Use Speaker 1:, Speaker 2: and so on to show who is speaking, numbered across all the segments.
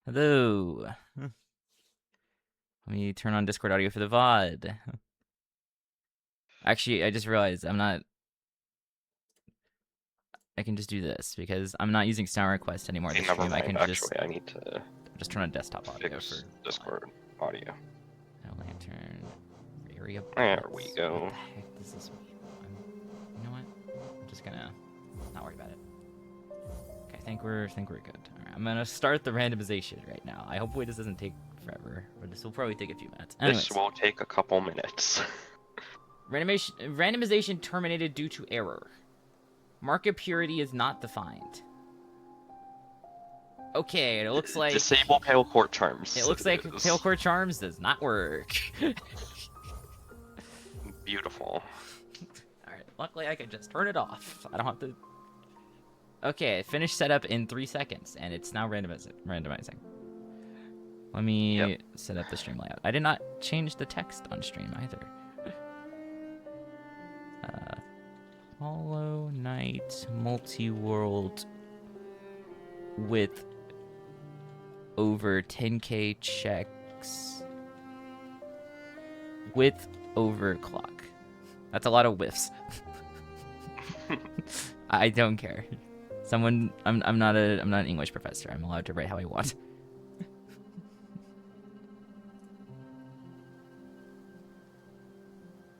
Speaker 1: Hello. Let me turn on Discord audio for the VOD. Actually, I just realized I can just do this because I'm not using sound request anymore
Speaker 2: Okay,
Speaker 1: this
Speaker 2: never
Speaker 1: stream. I
Speaker 2: mind.
Speaker 1: can
Speaker 2: Actually, I need to
Speaker 1: just turn on desktop audio
Speaker 2: fix
Speaker 1: for
Speaker 2: Discord audio.
Speaker 1: lantern area.
Speaker 2: There we
Speaker 1: What
Speaker 2: go.
Speaker 1: the heck does this mean? You know what? I'm just gonna not worry about it. Okay, I think we're good. All right, I'm gonna start the randomization right now. I hopefully this doesn't take forever, but this will probably take a few minutes. Anyways.
Speaker 2: This will take a couple minutes.
Speaker 1: Randomization terminated due to error. Market purity is not defined. Okay, it looks like
Speaker 2: Disable Pale Court Charms.
Speaker 1: It looks like Pale Court Charms does not work.
Speaker 2: Beautiful.
Speaker 1: Alright, luckily I can just turn it off. I don't have to. Okay, finish setup in 3 seconds, and it's now randomizing. Let me set up the stream layout. I did not change the text on stream either. Hollow Knight Multiworld with over 10k checks with overclock. That's a lot of whiffs. I don't care. I'm not an English professor. I'm allowed to write how I want.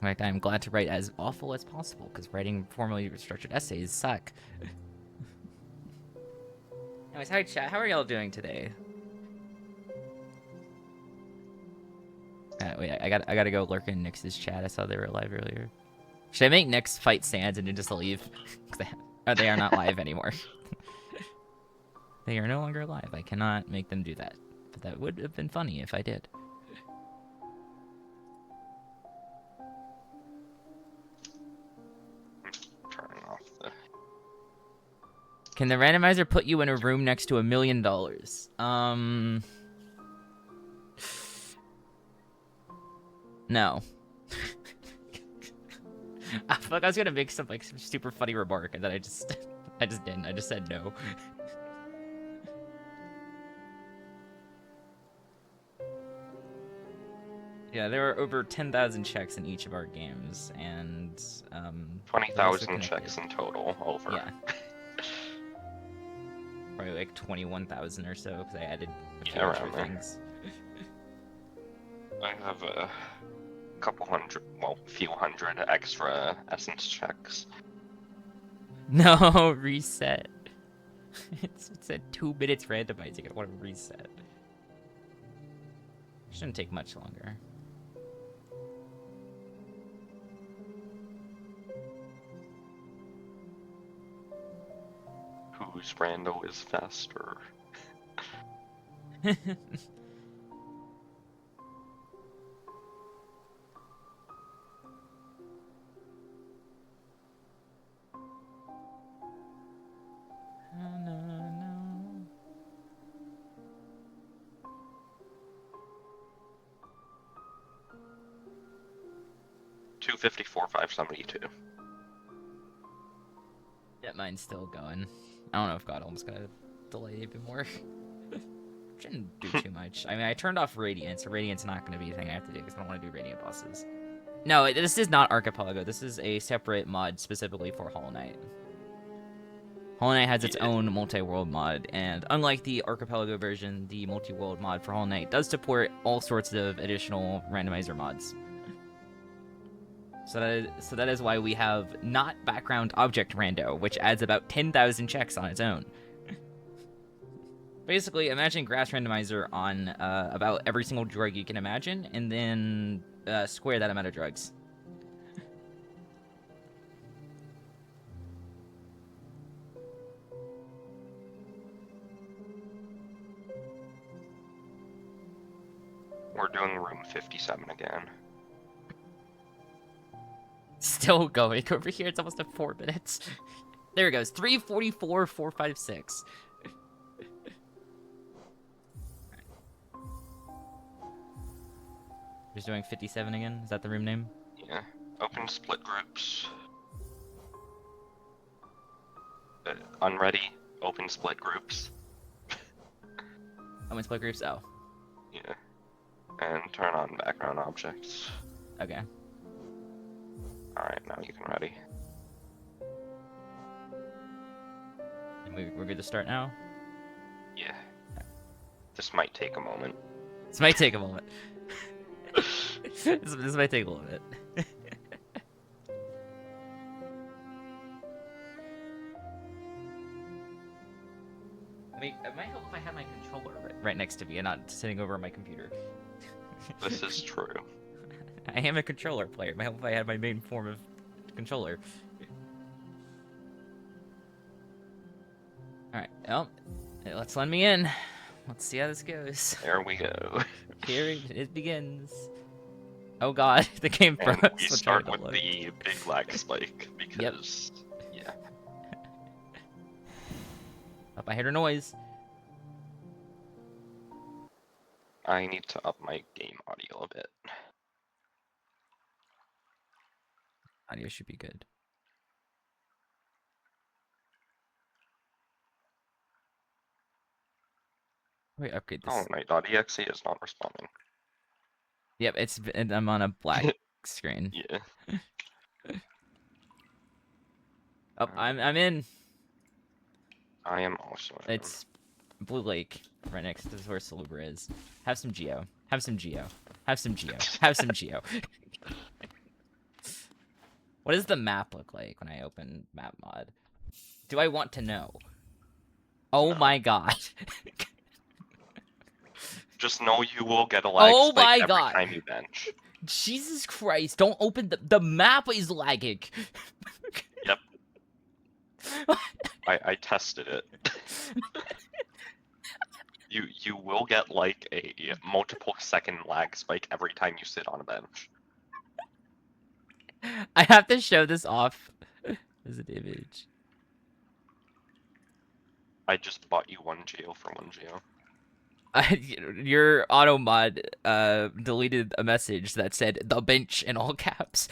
Speaker 1: Right, I'm glad to write as awful as possible, because writing formally structured essays suck. Anyways, hi chat, how are y'all doing today? Wait, I gotta go lurk in Nyx's chat. I saw they were live earlier. Should I make Nyx fight Sans and then just leave? They are not live anymore. They are no longer live. I cannot make them do that. But that would have been funny if I did. Can the randomizer put you in a room next to $1 million? No. Fuck, I was gonna make some super funny remark, and then I just didn't. I just said no. Yeah, there are over 10,000 checks in each of our games, and
Speaker 2: 20,000 checks in total. Over.
Speaker 1: Yeah. Probably like 21,000 or so because I added a few extra things.
Speaker 2: I have a couple hundred, well, few hundred extra essence checks.
Speaker 1: No, reset. It's at 2 minutes randomizing. I want to reset. Shouldn't take much longer.
Speaker 2: Whose Rando is faster?
Speaker 1: No.
Speaker 2: 254, 572.
Speaker 1: Yeah, mine's still going. I don't know if God almost gonna delay even more. Shouldn't do too much. I mean, I turned off Radiant, so Radiant's not gonna be a thing I have to do because I don't want to do Radiant bosses. No, this is not Archipelago. This is a separate mod specifically for Hollow Knight. Hollow Knight has its own multi-world mod, and unlike the Archipelago version, the multi-world mod for Hollow Knight does support all sorts of additional randomizer mods. So that is why we have not background object rando, which adds about 10,000 checks on its own. Basically, imagine grass randomizer on about every single drug you can imagine, and then square that amount of drugs.
Speaker 2: We're doing room 57 again.
Speaker 1: Still going over here. It's almost at 4 minutes. There it goes. 344, 456. Just doing 57 again? Is that the room name?
Speaker 2: Yeah. Open split groups. Unready. Open split groups.
Speaker 1: Oh, in split groups? Oh.
Speaker 2: Yeah. And turn on background objects.
Speaker 1: Okay.
Speaker 2: Alright, now you can ready.
Speaker 1: And we're good to start now?
Speaker 2: Yeah. This might take a moment.
Speaker 1: This might take a moment. this might take a little bit. I mean, it might help if I had my controller right next to me and not sitting over my computer.
Speaker 2: This is true.
Speaker 1: I am a controller player. It might help if I had my main form of controller. Alright, well, let's let me in. Let's see how this goes.
Speaker 2: There we go.
Speaker 1: Here it begins. Oh god, the game froze.
Speaker 2: And we start with the big lag spike, because, yeah.
Speaker 1: Up, I heard a noise.
Speaker 2: I need to up my game audio a bit.
Speaker 1: Audio should be good. Wait, upgrade this.
Speaker 2: Oh, night.exe is not responding.
Speaker 1: Yep, I'm on a black screen.
Speaker 2: Yeah.
Speaker 1: Oh, I'm in.
Speaker 2: I am also in.
Speaker 1: It's Blue Lake, right next to where Saluber is. Have some Geo. Have some Geo. Have some Geo. Have some Geo. What does the map look like when I open map mod? Do I want to know? Oh my god.
Speaker 2: Just know you will get a lag
Speaker 1: Oh
Speaker 2: spike
Speaker 1: my
Speaker 2: every
Speaker 1: god.
Speaker 2: time you bench.
Speaker 1: Jesus Christ, don't open the map is lagging.
Speaker 2: Yep. I tested it. You will get like a multiple second lag spike every time you sit on a bench.
Speaker 1: I have to show this off as an image.
Speaker 2: I just bought you 1 geo for 1 geo.
Speaker 1: Your auto mod deleted a message that said the bench in all caps.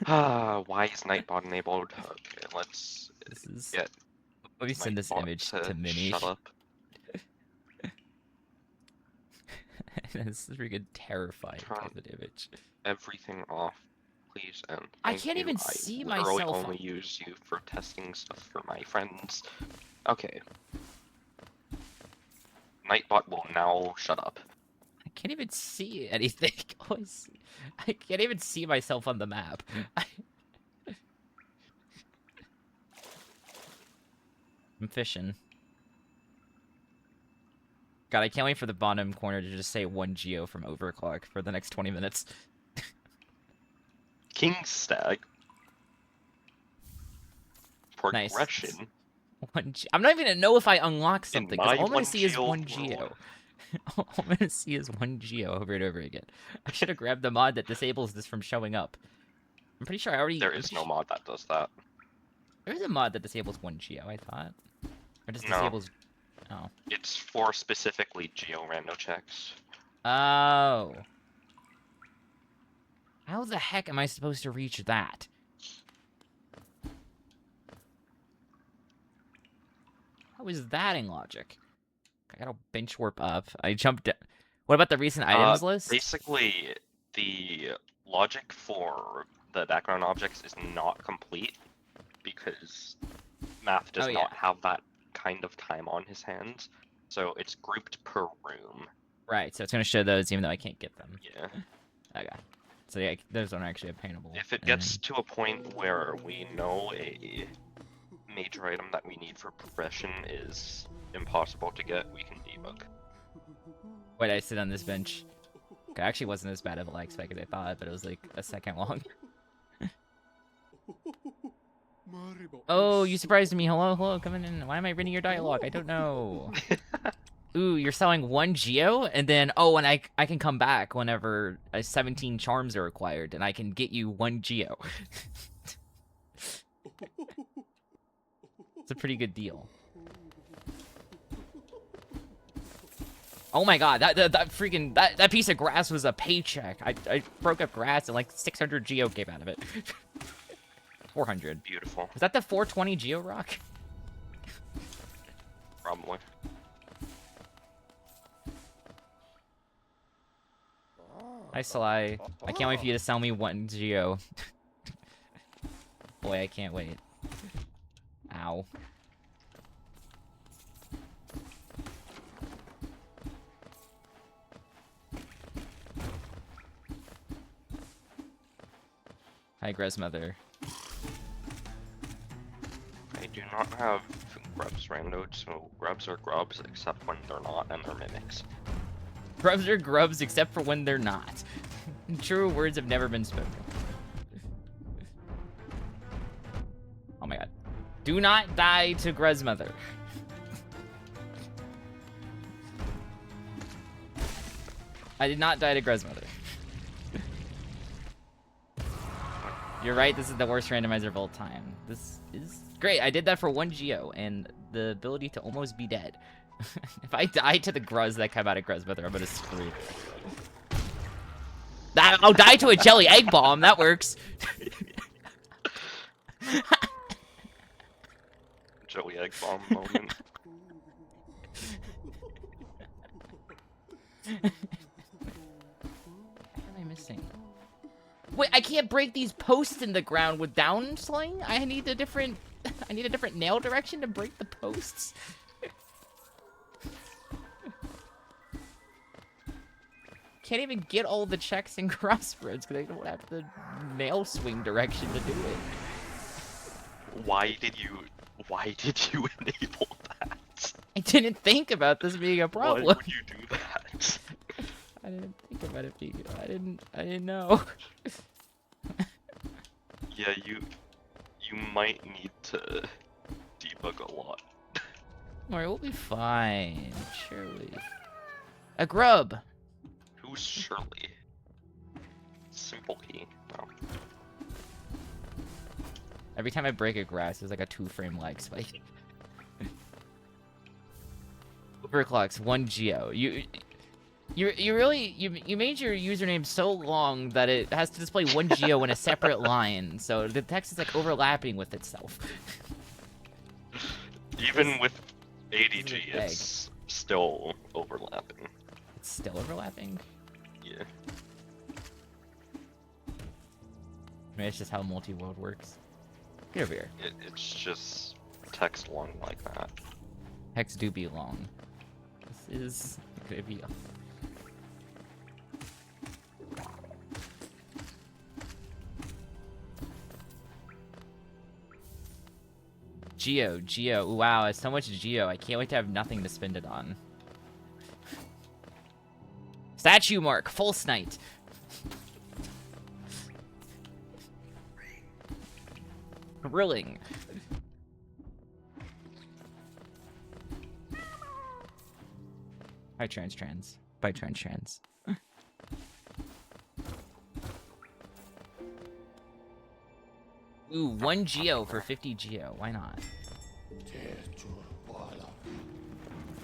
Speaker 2: Why is Nightbot enabled? Okay, let's get.
Speaker 1: Let me send this
Speaker 2: Nightbot
Speaker 1: image to Minnie.
Speaker 2: Shut up.
Speaker 1: This is freaking terrifying type of image.
Speaker 2: Everything off, please, and
Speaker 1: I
Speaker 2: thank
Speaker 1: can't
Speaker 2: you.
Speaker 1: even see
Speaker 2: I literally
Speaker 1: myself.
Speaker 2: only use you for testing stuff for my friends. Okay. Nightbot will now shut up.
Speaker 1: I can't even see anything. I can't even see myself on the map. I'm fishing. God, I can't wait for the bottom corner to just say 1 geo from overclock for the next 20 minutes.
Speaker 2: King Stag. Progression.
Speaker 1: Nice. 1 I'm not even gonna know if I unlock something, because all I'm gonna see is 1
Speaker 2: world.
Speaker 1: geo. All I'm gonna see is 1 geo over and over again. I should have grabbed the mod that disables this from showing up. I'm pretty sure I already...
Speaker 2: There is no mod that does that.
Speaker 1: There is a mod that disables 1 geo, I thought. Or just
Speaker 2: No.
Speaker 1: disables... Oh.
Speaker 2: It's for specifically geo rando checks.
Speaker 1: Oh. How the heck am I supposed to reach that? How is that in logic? I gotta bench warp up. I jumped. What about the recent items list?
Speaker 2: Basically, the logic for the background objects is not complete because Math does not have that kind of time on his hands. So it's grouped per room.
Speaker 1: Right, so it's gonna show those even though I can't get them.
Speaker 2: Yeah.
Speaker 1: Okay. So yeah, those aren't actually obtainable.
Speaker 2: If it gets to a point where we know a major item that we need for progression is impossible to get, we can debug.
Speaker 1: Wait, I sit on this bench. Okay, actually wasn't as bad of a lag spike as I thought, but it was like a second long. Oh, you surprised me. Hello, hello, coming in. Why am I reading your dialogue? I don't know. Ooh, you're selling 1 geo, and then, oh, and I can come back whenever 17 charms are required, and I can get you 1 geo. It's a pretty good deal. Oh my god, that piece of grass was a paycheck. I broke up grass and like 600 geo came out of it. 400.
Speaker 2: Beautiful.
Speaker 1: Was that the 420 geo rock?
Speaker 2: Probably.
Speaker 1: Hi, Sly. I can't wait for you to sell me 1 geo. Boy, I can't wait. Ow. Hi, Grezmother.
Speaker 2: I do not have grubs randoed, so grubs are grubs except when they're not, and they're mimics.
Speaker 1: Grubs are grubs except for when they're not. True words have never been spoken. Oh my god. Do not die to Grezmother. I did not die to Grezmother. You're right, this is the worst randomizer of all time. This is great. I did that for 1 geo and the ability to almost be dead. If I die to the gruz that come out of Grezmother, I'm gonna scream. I'll die to a jelly egg bomb. That works.
Speaker 2: Jelly egg bomb moment.
Speaker 1: What am I missing? Wait, I can't break these posts in the ground with down sling? I need a different nail direction to break the posts. Can't even get all the checks and crossroads because I don't have the nail swing direction to do it.
Speaker 2: Why did you enable that?
Speaker 1: I didn't think about this being a problem.
Speaker 2: Why would you do that?
Speaker 1: I didn't think about it being. I didn't know.
Speaker 2: Yeah, you might need to debug a lot.
Speaker 1: Alright, we'll be fine. Surely. A grub.
Speaker 2: Who's Shirley? Simple key. No.
Speaker 1: Every time I break a grass, there's like a 2-frame lag spike. Overclocks 1 geo. You made your username so long that it has to display 1 geo in a separate line, so the text is like overlapping with itself.
Speaker 2: Even with ADG, it's still overlapping.
Speaker 1: It's still overlapping?
Speaker 2: Yeah.
Speaker 1: Maybe it's just how Multiworld works. Get over here.
Speaker 2: It's just text long like that.
Speaker 1: Text do be long. This is gonna be. Geo. Wow, it's so much Geo. I can't wait to have nothing to spend it on. Statue mark, false knight. Grilling. By trans. By trans. Ooh, 1 geo for 50 geo. Why not?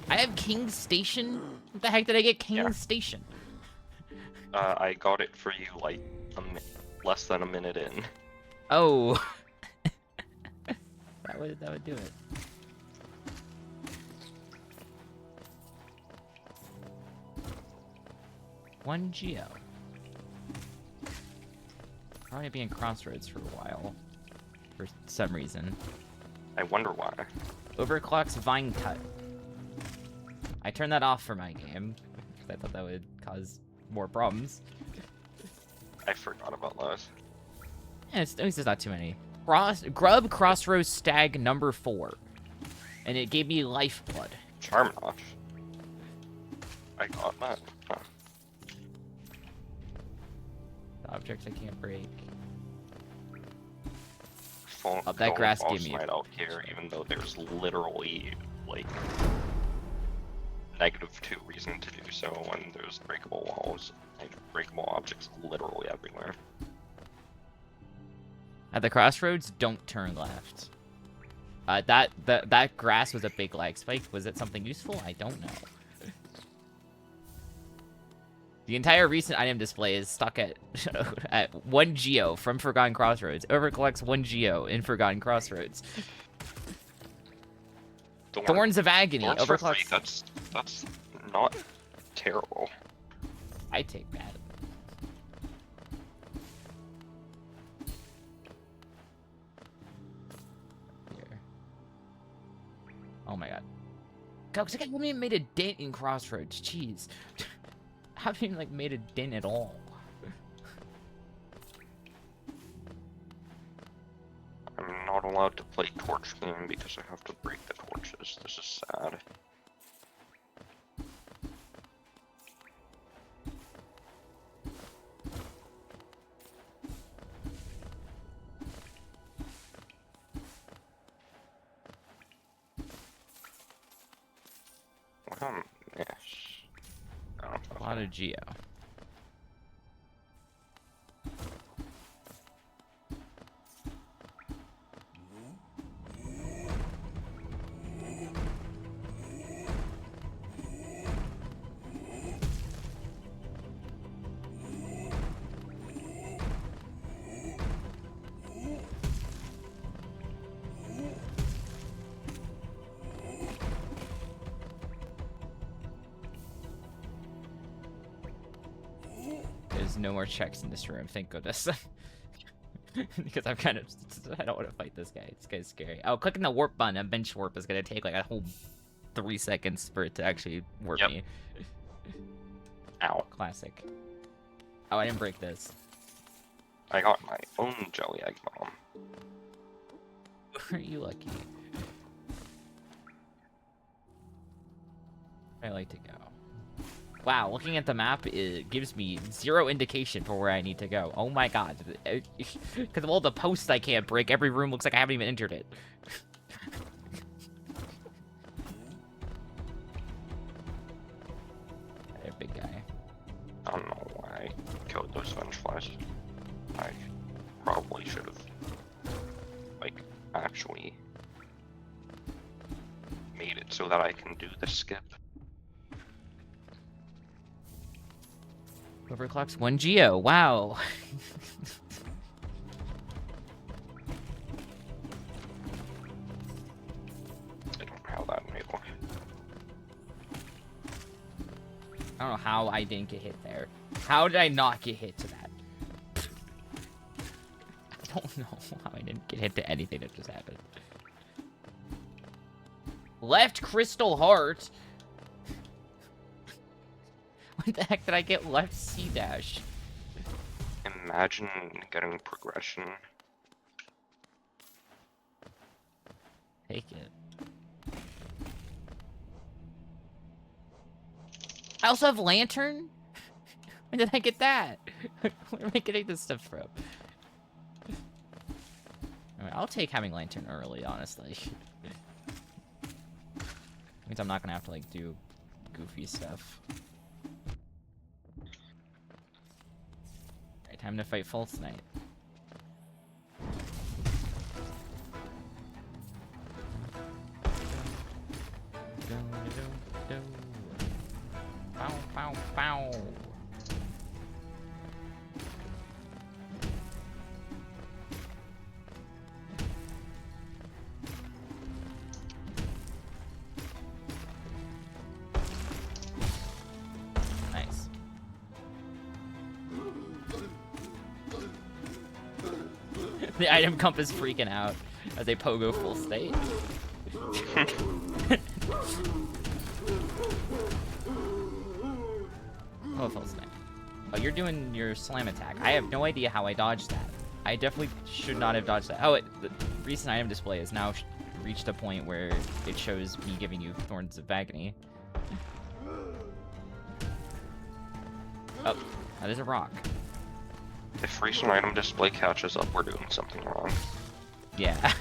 Speaker 1: I have King's Station? What the heck did I get King's Station?
Speaker 2: I got it for you like less than a minute in.
Speaker 1: Oh. that would do it. One geo. Probably be in Crossroads for a while. For some reason.
Speaker 2: I wonder why.
Speaker 1: Overclock's Vine Cut. I turned that off for my game. Because I thought that would cause more problems.
Speaker 2: I forgot about those.
Speaker 1: Yeah, at least there's not too many. Grub Crossroads Stag number 4. And it gave me Lifeblood.
Speaker 2: Charm Notch. I got that. Huh.
Speaker 1: The objects I can't break.
Speaker 2: That
Speaker 1: grass gave me
Speaker 2: right out here, even though there's literally like -2 reason to do so when there's breakable walls and breakable objects literally everywhere.
Speaker 1: At the crossroads, don't turn left. That grass was a big lag spike. Was it something useful? I don't know. The entire recent item display is stuck at 1 geo from Forgotten Crossroads. Overcollects 1 geo in Forgotten Crossroads. Thorns of Agony.
Speaker 2: Overclocks. That's not terrible.
Speaker 1: I take that. No, because I haven't even made a dent in Crossroads. Jeez. I haven't even, like, made a dent at all.
Speaker 2: I'm not allowed to play Torch game because I have to break the torches. This is sad. What a mess. Oh,
Speaker 1: A lot of Geo. There's no more checks in this room, thank goodness. Because I'm kind of, I don't want to fight this guy. This guy's scary. Oh, clicking the warp button, a bench warp is gonna take like a whole 3 seconds for it to actually warp me.
Speaker 2: Ow.
Speaker 1: Classic. Oh, I didn't break this.
Speaker 2: I got my own jelly egg bomb.
Speaker 1: Are you lucky? I like to go. Wow, looking at the map, it gives me 0 indication for where I need to go. Oh my god. Because of all the posts I can't break, every room looks like I haven't even entered it. Hey, big guy.
Speaker 2: I don't know why I killed those venge flies. I probably should have, like, actually made it so that I can do the skip.
Speaker 1: Overclock's 1 Geo. Wow.
Speaker 2: I don't know how that made one.
Speaker 1: I don't know how I didn't get hit there. How did I not get hit to that? I don't know how I didn't get hit to anything that just happened. Left Crystal Heart? What the heck did I get left C dash?
Speaker 2: Imagine getting progression.
Speaker 1: Take it. I also have Lantern? When did I get that? Where am I getting this stuff from? I mean, I'll take having Lantern early, honestly. Means I'm not gonna have to, like, do goofy stuff. Alright, time to fight False Knight. Bow, bow, bow. Nice. The item compass freaking out as they pogo full state. Oh, False Knight. Oh, you're doing your slam attack. I have no idea how I dodged that. I definitely should not have dodged that. Oh, the recent item display has now reached a point where it shows me giving you Thorns of Agony. Oh, that is a rock.
Speaker 2: If recent item display catches up, we're doing something wrong.
Speaker 1: Yeah.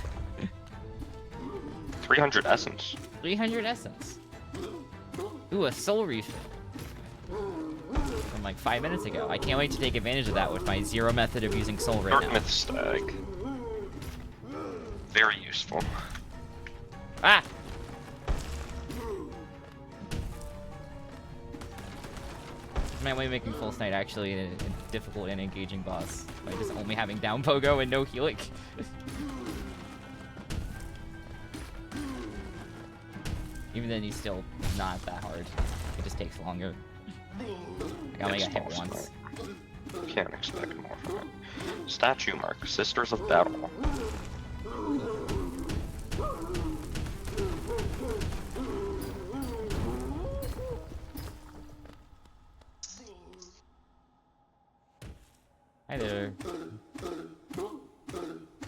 Speaker 2: 300 essence.
Speaker 1: 300 essence. Ooh, a soul refill. From like 5 minutes ago. I can't wait to take advantage of that with my zero method of using soul right
Speaker 2: Dark
Speaker 1: now.
Speaker 2: Myth Stag. Very useful.
Speaker 1: Ah! My way of making False Knight actually a difficult and engaging boss by just only having down pogo and no helic. Even then, he's still not that hard. It just takes longer. I only got hit once.
Speaker 2: Can't expect more from it. Statue mark, Sisters of Battle.
Speaker 1: Hi there.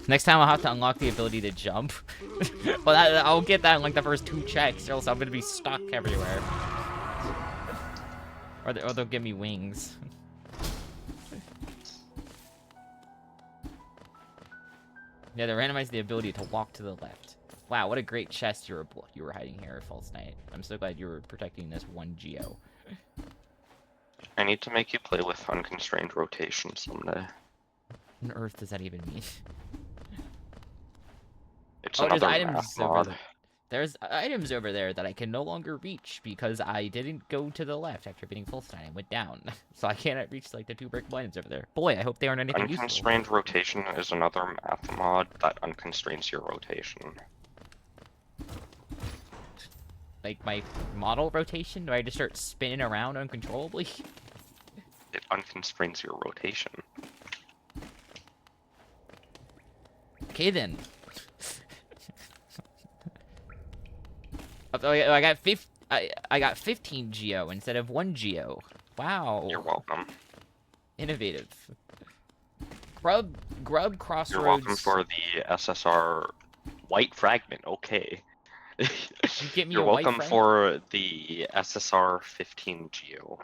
Speaker 1: Next time I'll have to unlock the ability to jump. Well, I'll get that in like the first 2 checks, or else I'm gonna be stuck everywhere. Or they'll give me wings. Yeah, they randomized the ability to walk to the left. Wow, what a great chest you were hiding here, False Knight. I'm so glad you were protecting this one geo.
Speaker 2: I need to make you play with unconstrained rotation someday.
Speaker 1: What on earth does that even mean?
Speaker 2: It's another
Speaker 1: items
Speaker 2: math mod.
Speaker 1: There's items over there that I can no longer reach because I didn't go to the left after beating Fulstein. I went down. So I cannot reach like the 2 breakable items over there. Boy, I hope they aren't anything useful.
Speaker 2: Unconstrained rotation is another math mod that unconstrains your rotation.
Speaker 1: Like my model rotation? Do I just start spinning around uncontrollably?
Speaker 2: It unconstrains your rotation.
Speaker 1: Okay then. Oh, I got 15 geo instead of 1 geo. Wow.
Speaker 2: You're welcome.
Speaker 1: Innovative. Grub Crossroads.
Speaker 2: You're welcome for the SSR white fragment. Okay.
Speaker 1: You get me
Speaker 2: You're
Speaker 1: a white
Speaker 2: welcome
Speaker 1: fragment?
Speaker 2: for the SSR 15 geo.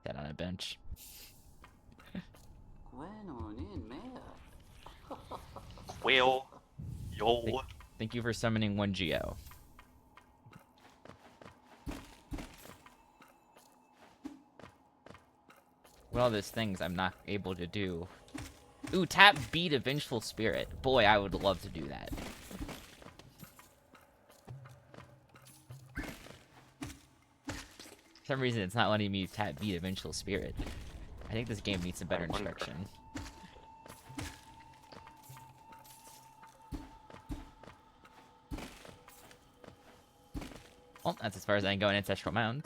Speaker 1: That on a bench.
Speaker 2: Quail. Yo.
Speaker 1: Thank you for summoning 1 geo. What all those things I'm not able to do. Ooh, tap B to Vengeful Spirit. Boy, I would love to do that. For some reason, it's not letting me tap B to Vengeful Spirit. I think this game needs some better instruction. Well, that's as far as I can go in Ancestral Mound.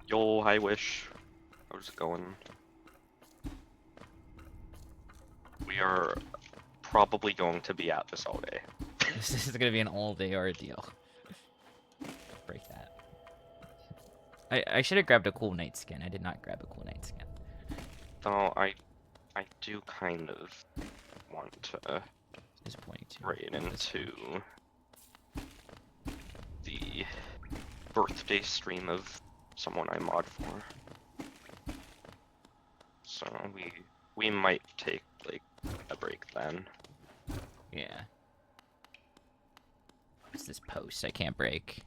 Speaker 2: Yo, I wish. How's it going? We are probably going to be at this all day.
Speaker 1: This is gonna be an all-day ordeal. Break that. I should have grabbed a cool night skin. I did not grab a cool night skin.
Speaker 2: Though I do kind of want to raid into the birthday stream of someone I mod for. So we might take like a break then.
Speaker 1: Yeah. What's this post? I can't break.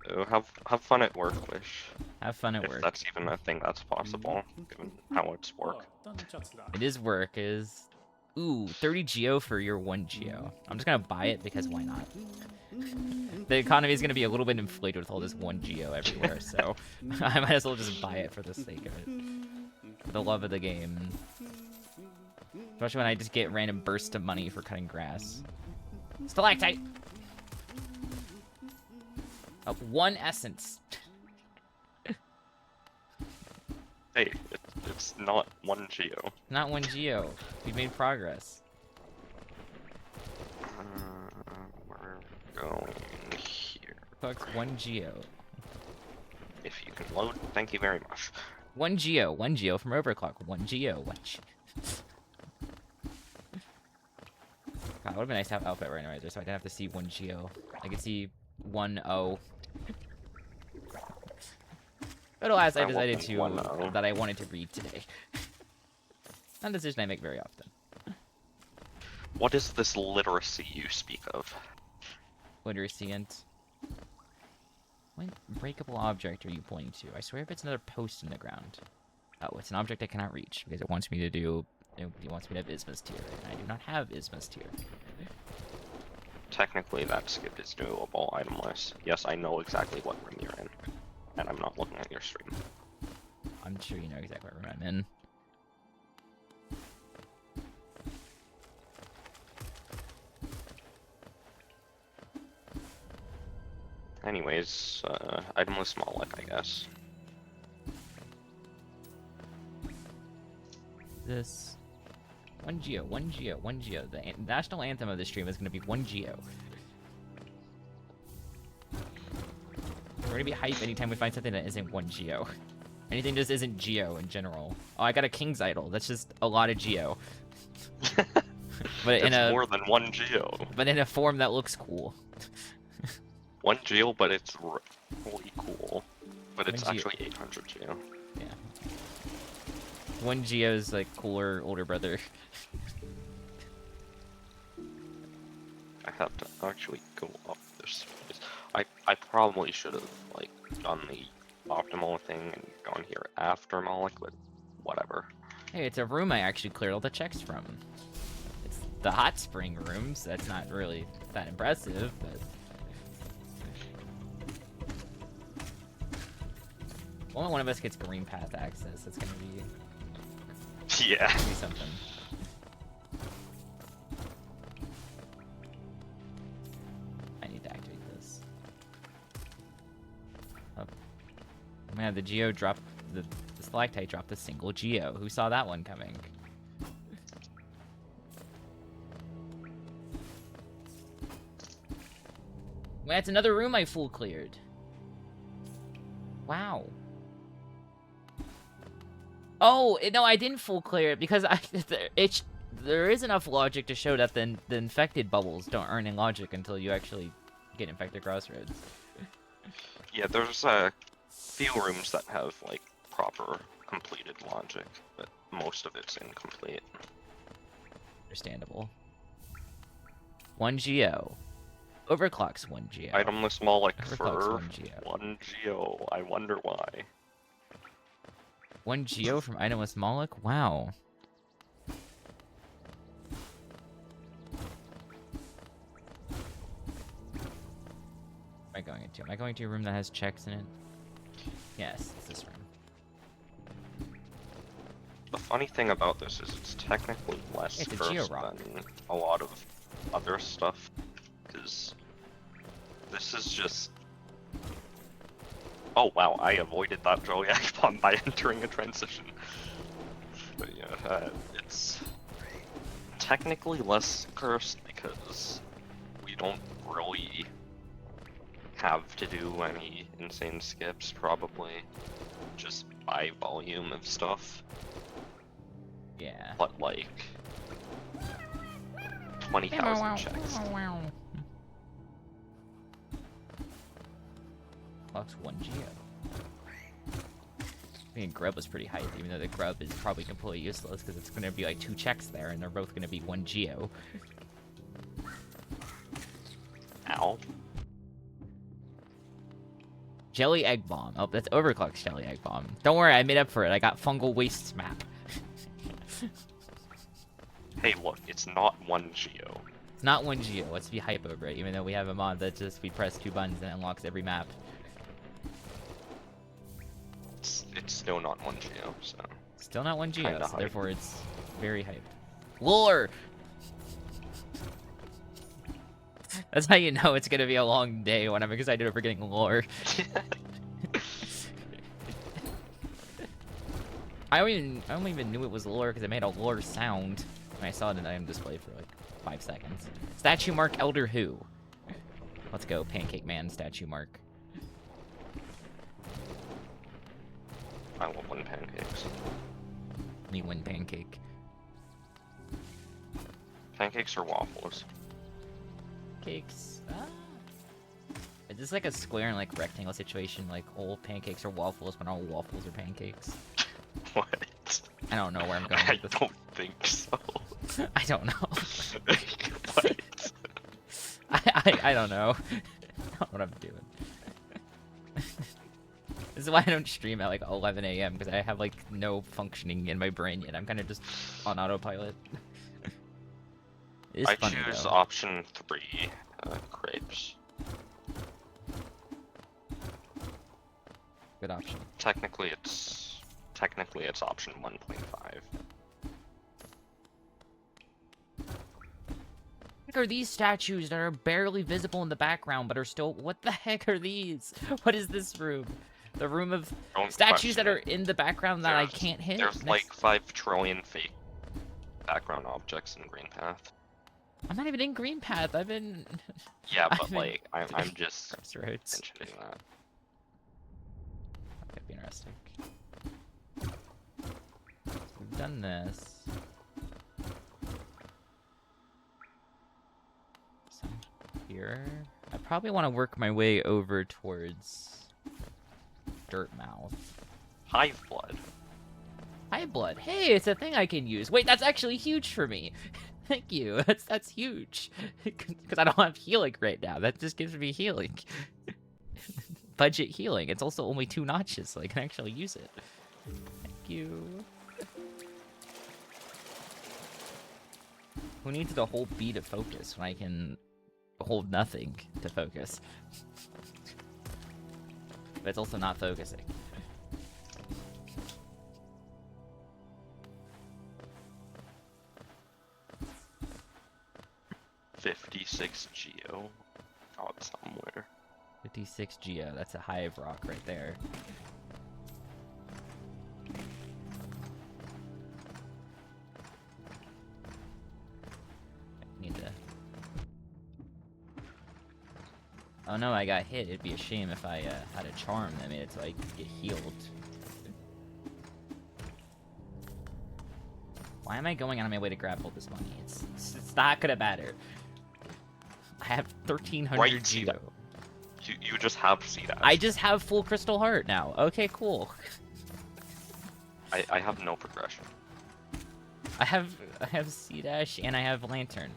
Speaker 2: So have fun at work, Wish.
Speaker 1: Have fun at
Speaker 2: if
Speaker 1: work.
Speaker 2: That's even a thing that's possible, given how it's work.
Speaker 1: It is work. Is ooh 30 geo for your 1 geo. I'm just gonna buy it because why not? The economy is gonna be a little bit inflated with all this 1 geo everywhere, so I might as well just buy it for the sake of it, for the love of the game. Especially when I just get random bursts of money for cutting grass. Stalactite! Oh, 1 essence.
Speaker 2: Hey, it's not 1 geo.
Speaker 1: Not 1 geo. We've made progress.
Speaker 2: We're going here.
Speaker 1: Fuck, 1 geo.
Speaker 2: If you can load, thank you very much.
Speaker 1: 1 geo. 1 geo from Overclock. 1 geo. 1 geo. God, it would have been nice to have outfit randomizer so I didn't have to see 1 geo. I could see 1-0. But alas, I decided that I wanted to read today. Not a decision I make very often.
Speaker 2: What is this literacy you speak of?
Speaker 1: Literacy and... What breakable object are you pointing to? I swear if it's another post in the ground. Oh, it's an object I cannot reach because it wants me to do... It wants me to have Isma's tier, and I do not have Isma's tier.
Speaker 2: Technically, that skip is doable itemless. Yes, I know exactly what room you're in. And I'm not looking at your stream.
Speaker 1: I'm sure you know exactly what room I'm in.
Speaker 2: Anyways, itemless Moloch, I guess.
Speaker 1: This... 1 geo, 1 geo, 1 geo. The national anthem of the stream is going to be 1 geo. gonna be hype anytime we find something that isn't one geo. Anything just isn't geo in general. Oh, I got a king's idol. That's just a lot of geo. But in a
Speaker 2: more than one geo.
Speaker 1: But in a form that looks cool.
Speaker 2: One geo, but it's really cool. But it's
Speaker 1: One geo.
Speaker 2: actually 800 geo.
Speaker 1: Yeah. One geo's like cooler older brother.
Speaker 2: I have to actually go up this place. I probably should have like done the optimal thing and gone here after Moloch, but whatever.
Speaker 1: Hey, it's a room I actually cleared all the checks from. It's the hot spring room, so that's not really that impressive, but... Only one of us gets green path access. That's gonna be...
Speaker 2: Yeah.
Speaker 1: Gonna be something. I need to activate this. Oh. Man, the geo dropped... The stalactite dropped a single geo. Who saw that one coming? Well, that's another room I full cleared. Wow. Oh, no, I didn't full clear it because there is enough logic to show that the infected bubbles don't earn in logic until you actually get infected crossroads.
Speaker 2: Yeah, there's a few rooms that have like proper completed logic, but most of it's incomplete.
Speaker 1: Understandable. 1 geo. Overclock's 1 geo.
Speaker 2: Itemless Moloch
Speaker 1: Overclock's
Speaker 2: for
Speaker 1: 1 geo.
Speaker 2: 1 geo. I wonder why.
Speaker 1: 1 geo from Itemless Moloch? Wow. Am I going into? Am I going to a room that has checks in it? Yes, it's this room.
Speaker 2: The funny thing about this is it's technically less
Speaker 1: It's a
Speaker 2: cursed
Speaker 1: Geo-Rock.
Speaker 2: than a lot of other stuff, because this is just... Oh wow, I avoided that Zodiac bomb by entering a transition. But yeah, it's technically less cursed because we don't really have to do any insane skips, probably, just by volume of stuff.
Speaker 1: Yeah.
Speaker 2: But like 20,000 checks.
Speaker 1: Clock's 1 geo. I mean, grub was pretty hype, even though the grub is probably completely useless because it's going to be like 2 checks there, and they're both going to be 1 geo.
Speaker 2: Ow.
Speaker 1: Jelly egg bomb. Oh, that's Overclock's jelly egg bomb. Don't worry, I made up for it. I got fungal wastes map.
Speaker 2: Hey, look, it's not 1 geo.
Speaker 1: It's not 1 geo. Let's be hype over it, even though we have a mod that just we press 2 buttons and it unlocks every map.
Speaker 2: It's still not 1 geo, so.
Speaker 1: Still not 1 geo,
Speaker 2: Kinda
Speaker 1: so
Speaker 2: hype.
Speaker 1: therefore it's very hype. Lore! That's how you know it's gonna be a long day when I'm excited over getting lore. I only even knew it was lore because it made a lore sound when I saw it in the item display for like 5 seconds. Statue mark Elder Who. Let's go, Pancake Man statue mark.
Speaker 2: I want 1 pancakes.
Speaker 1: Me win pancake.
Speaker 2: Pancakes or waffles?
Speaker 1: Cakes. Ah. Is this like a square and like rectangle situation? Like all pancakes are waffles, but all waffles are pancakes?
Speaker 2: What?
Speaker 1: I don't know where I'm going
Speaker 2: I
Speaker 1: with this.
Speaker 2: don't think so.
Speaker 1: I don't know.
Speaker 2: What?
Speaker 1: I don't know. I don't know what I'm doing. This is why I don't stream at like 11 a.m. because I have like no functioning in my brain yet. I'm kind of just on autopilot. It's
Speaker 2: I
Speaker 1: funny,
Speaker 2: choose
Speaker 1: though.
Speaker 2: option 3, crepes.
Speaker 1: Good option.
Speaker 2: Technically it's option 1.5.
Speaker 1: What are these statues that are barely visible in the background but are still... What the heck are these? What is this room? The room of
Speaker 2: Don't
Speaker 1: statues
Speaker 2: question
Speaker 1: that are
Speaker 2: it.
Speaker 1: in the background that I
Speaker 2: There's-
Speaker 1: can't hit?
Speaker 2: There's
Speaker 1: Next-
Speaker 2: like 5 trillion fake background objects in Green Path.
Speaker 1: I'm not even in Green Path. I've been...
Speaker 2: Yeah,
Speaker 1: I've
Speaker 2: but
Speaker 1: been-
Speaker 2: like I'm just
Speaker 1: Crossroads.
Speaker 2: mentioning that.
Speaker 1: Could be interesting. So we've done this. So here, I probably want to work my way over towards Dirtmouth.
Speaker 2: Hive blood.
Speaker 1: Hive blood. Hey, it's a thing I can use. Wait, that's actually huge for me. Thank you. That's huge. Because I don't have healing right now. That just gives me healing. Budget healing. It's also only 2 notches, so I can actually use it. Thank you. Who needs the whole B to focus when I can hold nothing to focus? But it's also not focusing.
Speaker 2: 56 Geo. Got somewhere.
Speaker 1: 56 Geo. That's a hive rock right there. I need to... Oh no, I got hit. It'd be a shame if I had a charm that made it so I could get healed. Why am I going out of my way to grab all this money? It's not gonna matter. I have 1,300
Speaker 2: Right,
Speaker 1: Geo.
Speaker 2: You just have Sea Dash.
Speaker 1: I just have full Crystal Heart now. Okay, cool.
Speaker 2: I have no progression.
Speaker 1: I have Sea Dash and I have Lantern.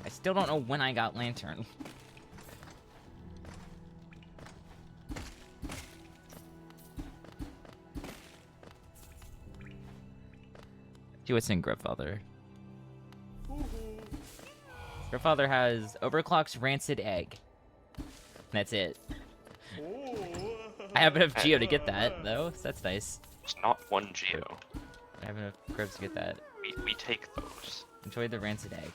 Speaker 1: I still don't know when I got Lantern. See what's in Grubfather. Grubfather has Overclock's Rancid Egg. That's it. I have enough Geo to get that, though, so that's nice.
Speaker 2: It's not 1 Geo.
Speaker 1: I have enough Grubs to get that.
Speaker 2: We take those.
Speaker 1: Enjoy the Rancid Egg.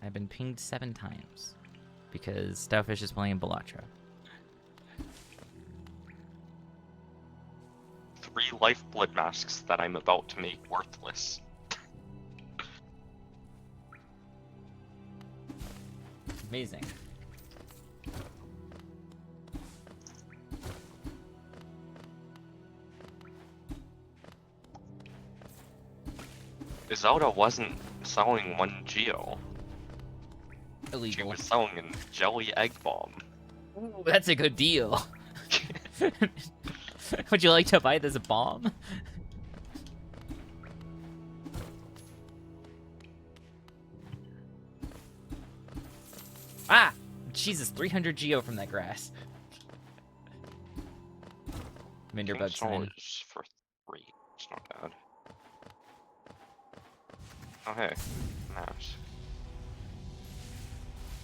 Speaker 1: I've been pinged 7 times because Stowfish is playing Balatra.
Speaker 2: 3 lifeblood masks that I'm about to make worthless.
Speaker 1: Amazing.
Speaker 2: Izelda wasn't selling 1 Geo. She
Speaker 1: Illegal.
Speaker 2: was selling a jelly egg bomb.
Speaker 1: Ooh, that's a good deal. Would you like to buy this bomb? Ah! Jesus, 300 Geo from that grass. Minderbug sign.
Speaker 2: For 3. It's not bad. Oh hey, mask.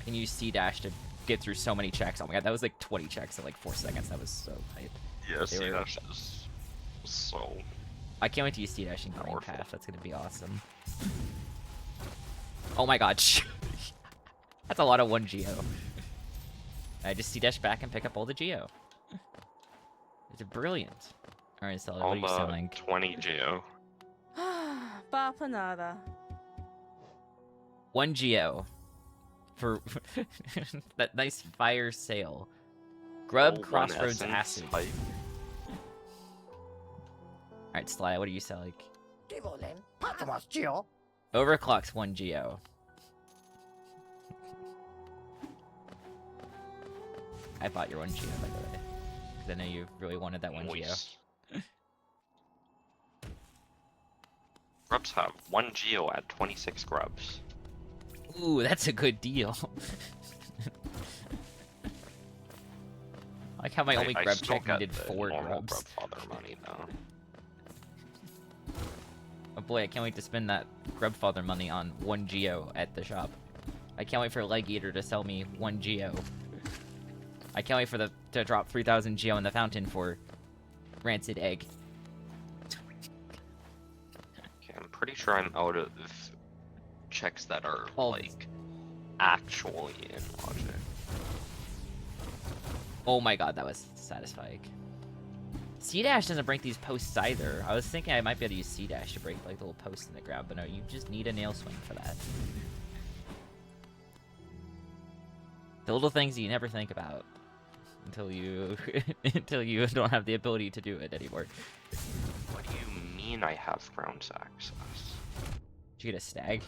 Speaker 1: I can use C-Dash to get through so many checks. Oh my god, that was like 20 checks in like 4 seconds. That was so tight.
Speaker 2: Yeah, C-Dash is so...
Speaker 1: I can't wait to use C-Dash in Green Path. That's gonna be awesome. Oh my god. That's a lot of 1 Geo. I just C-Dash back and pick up all the Geo. It's brilliant. Alright, so what are you selling?
Speaker 2: 20 Geo.
Speaker 3: Bapanada.
Speaker 1: 1 Geo. For that nice fire sale. Grub Crossroads Acid. Alright, Sly, what do you sell like? Overclock's 1 Geo. I bought your 1 Geo, by the way. Because I know you really wanted that 1 Geo.
Speaker 2: Grubs have 1 Geo at 26 grubs.
Speaker 1: Ooh, that's a good deal. I like how my only grub check needed 4 grubs.
Speaker 2: Grubfather money though.
Speaker 1: Oh boy, I can't wait to spend that Grubfather money on 1 Geo at the shop. I can't wait for Leg Eater to sell me 1 Geo. I can't wait for to drop 3,000 Geo in the fountain for Rancid Egg.
Speaker 2: Okay, I'm pretty sure I'm out of checks that are like actually in logic.
Speaker 1: Oh my god, that was satisfying. C-Dash doesn't break these posts either. I was thinking I might be able to use C-Dash to break like the little posts in the ground, but no, you just need a nail swing for that. The little things you never think about until you until you don't have the ability to do it anymore.
Speaker 2: What do you mean I have ground access?
Speaker 1: Did you get a stag?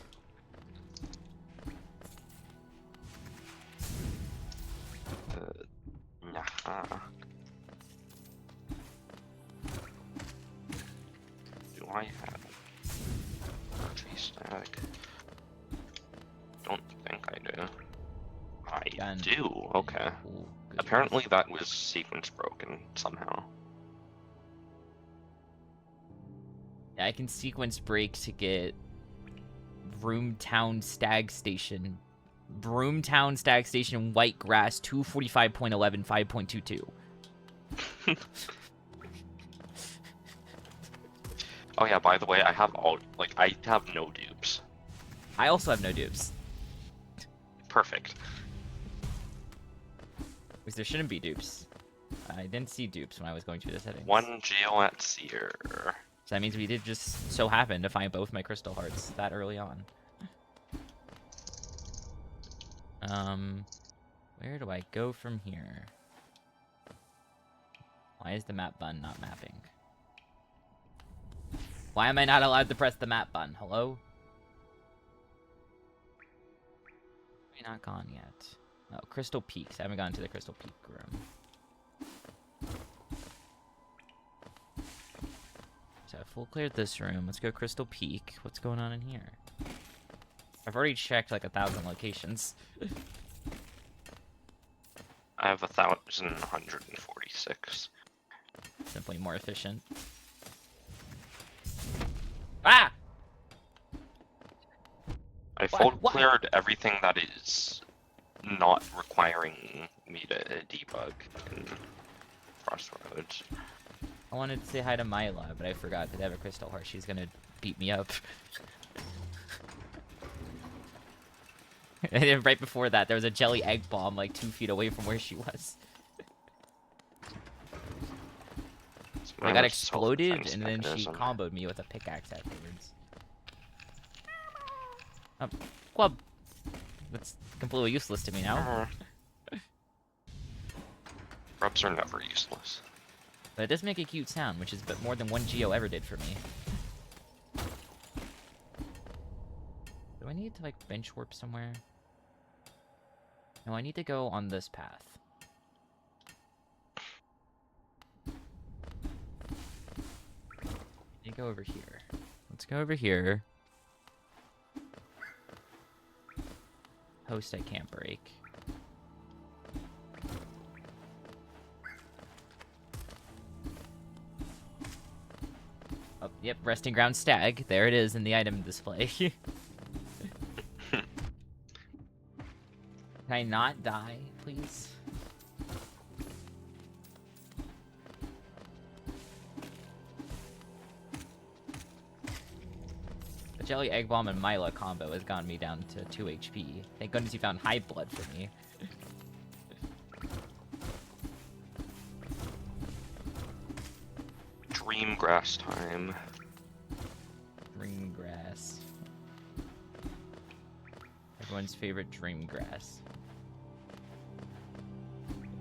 Speaker 2: Nah. Do I have a tree stag? Don't think I do. I do. Okay.
Speaker 1: Ooh,
Speaker 2: Apparently that was sequence broken somehow.
Speaker 1: Yeah, I can sequence break to get Broomtown Stag Station. Broomtown Stag Station White Grass 245.11 5.22.
Speaker 2: Oh yeah, by the way, I have I have no dupes.
Speaker 1: I also have no dupes.
Speaker 2: Perfect.
Speaker 1: Because there shouldn't be dupes. I didn't see dupes when I was going through the settings.
Speaker 2: One Geo at Seer.
Speaker 1: So that means we did just so happen to find both my crystal hearts that early on. Where do I go from here? Why is the map button not mapping? Why am I not allowed to press the map button? Hello? We're not gone yet. Oh, Crystal Peaks. I haven't gotten to the Crystal Peak room. So I full cleared this room. Let's go Crystal Peak. What's going on in here? I've already checked like 1,000 locations.
Speaker 2: I have 1,146.
Speaker 1: Simply more efficient. Ah!
Speaker 2: I full cleared everything that is not requiring me to debug in Crossroads.
Speaker 1: I wanted to say hi to Myla, but I forgot because I have a crystal heart. She's gonna beat me up. And then right before that, there was a jelly egg bomb like 2 feet away from where she was. I got exploded, and then she comboed me with a pickaxe afterwards. Oh, club. That's completely useless to me now.
Speaker 2: Grubs are never useless.
Speaker 1: But it does make a cute sound, which is more than one Geo ever did for me. Do I need to, like, bench warp somewhere? No, I need to go on this path. Let me go over here. Let's go over here. Host I can't break. Oh, yep, resting ground stag. There it is in the item display. Can I not die, please? The Jelly Egg Bomb and Myla combo has gotten me down to 2 HP. Thank goodness you found High Blood for me.
Speaker 2: Dream grass time.
Speaker 1: Dream grass. Everyone's favorite dream grass.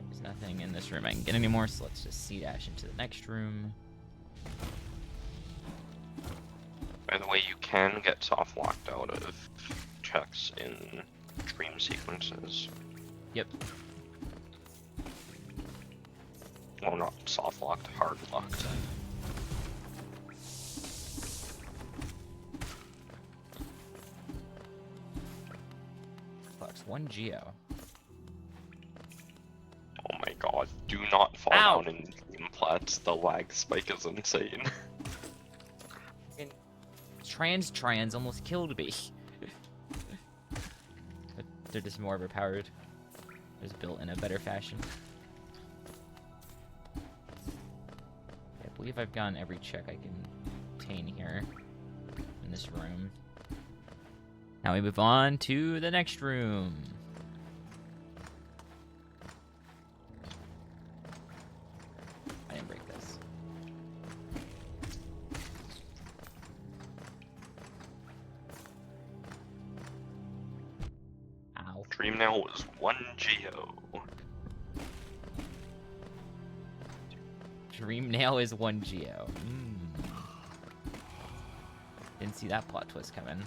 Speaker 1: There's nothing in this room I can get anymore, so let's just C-dash into the next room.
Speaker 2: By the way, you can get soft locked out of checks in dream sequences.
Speaker 1: Yep.
Speaker 2: Well, not soft locked, hard locked.
Speaker 1: Flux 1 Geo.
Speaker 2: Oh my god, do not fall
Speaker 1: Ow!
Speaker 2: down in dream plats. The lag spike is insane.
Speaker 1: Trans almost killed me. But they're just more overpowered. Just built in a better fashion. I believe I've gotten every check I can obtain here in this room. Now we move on to the next room. I didn't break this.
Speaker 2: Dream Nail was 1 Geo.
Speaker 1: Dream Nail is 1 Geo. Didn't see that plot twist coming.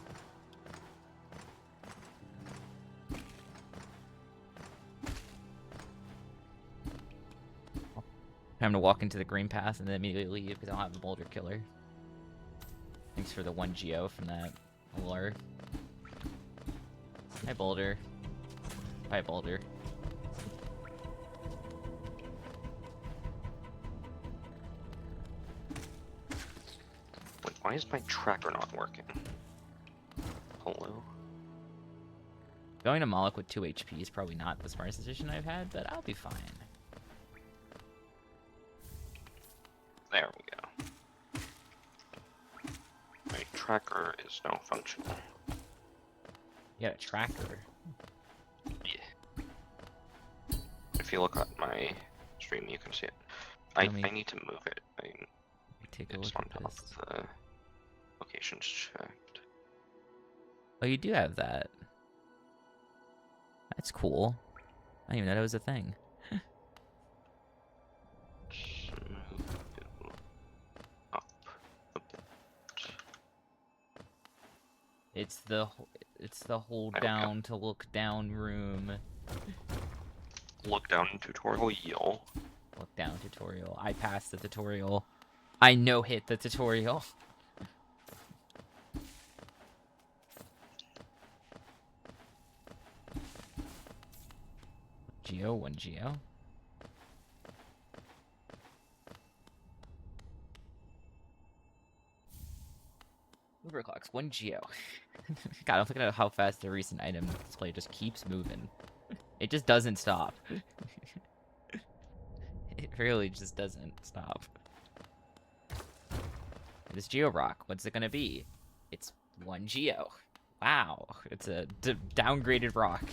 Speaker 1: Time to walk into the green path and then immediately leave because I don't have a boulder killer. Thanks for the 1 Geo from that lure. Hi, boulder. Bye, boulder.
Speaker 2: Wait, why is my tracker not working? Hello?
Speaker 1: Going to Moloch with 2 HP is probably not the smartest decision I've had, but I'll be fine.
Speaker 2: There we go. My tracker is now functional.
Speaker 1: You got a tracker.
Speaker 2: Yeah. If you look at my stream, you can see it. I need to move it.
Speaker 1: Take a
Speaker 2: It's
Speaker 1: look
Speaker 2: on
Speaker 1: at
Speaker 2: top
Speaker 1: this.
Speaker 2: of the locations checked.
Speaker 1: Oh, you do have that. That's cool. I didn't even know that was a thing.
Speaker 2: Up a bit.
Speaker 1: It's the hold
Speaker 2: There we go.
Speaker 1: down to look down room.
Speaker 2: Look down tutorial Yell.
Speaker 1: Look down tutorial. I passed the tutorial. I no hit the tutorial. Geo, 1 Geo. Overclocks, 1 Geo. God, I'm looking at how fast the recent item display just keeps moving. It just doesn't stop. It really just doesn't stop. This Geo Rock, what's it gonna be? It's 1 Geo. Wow, it's a downgraded rock.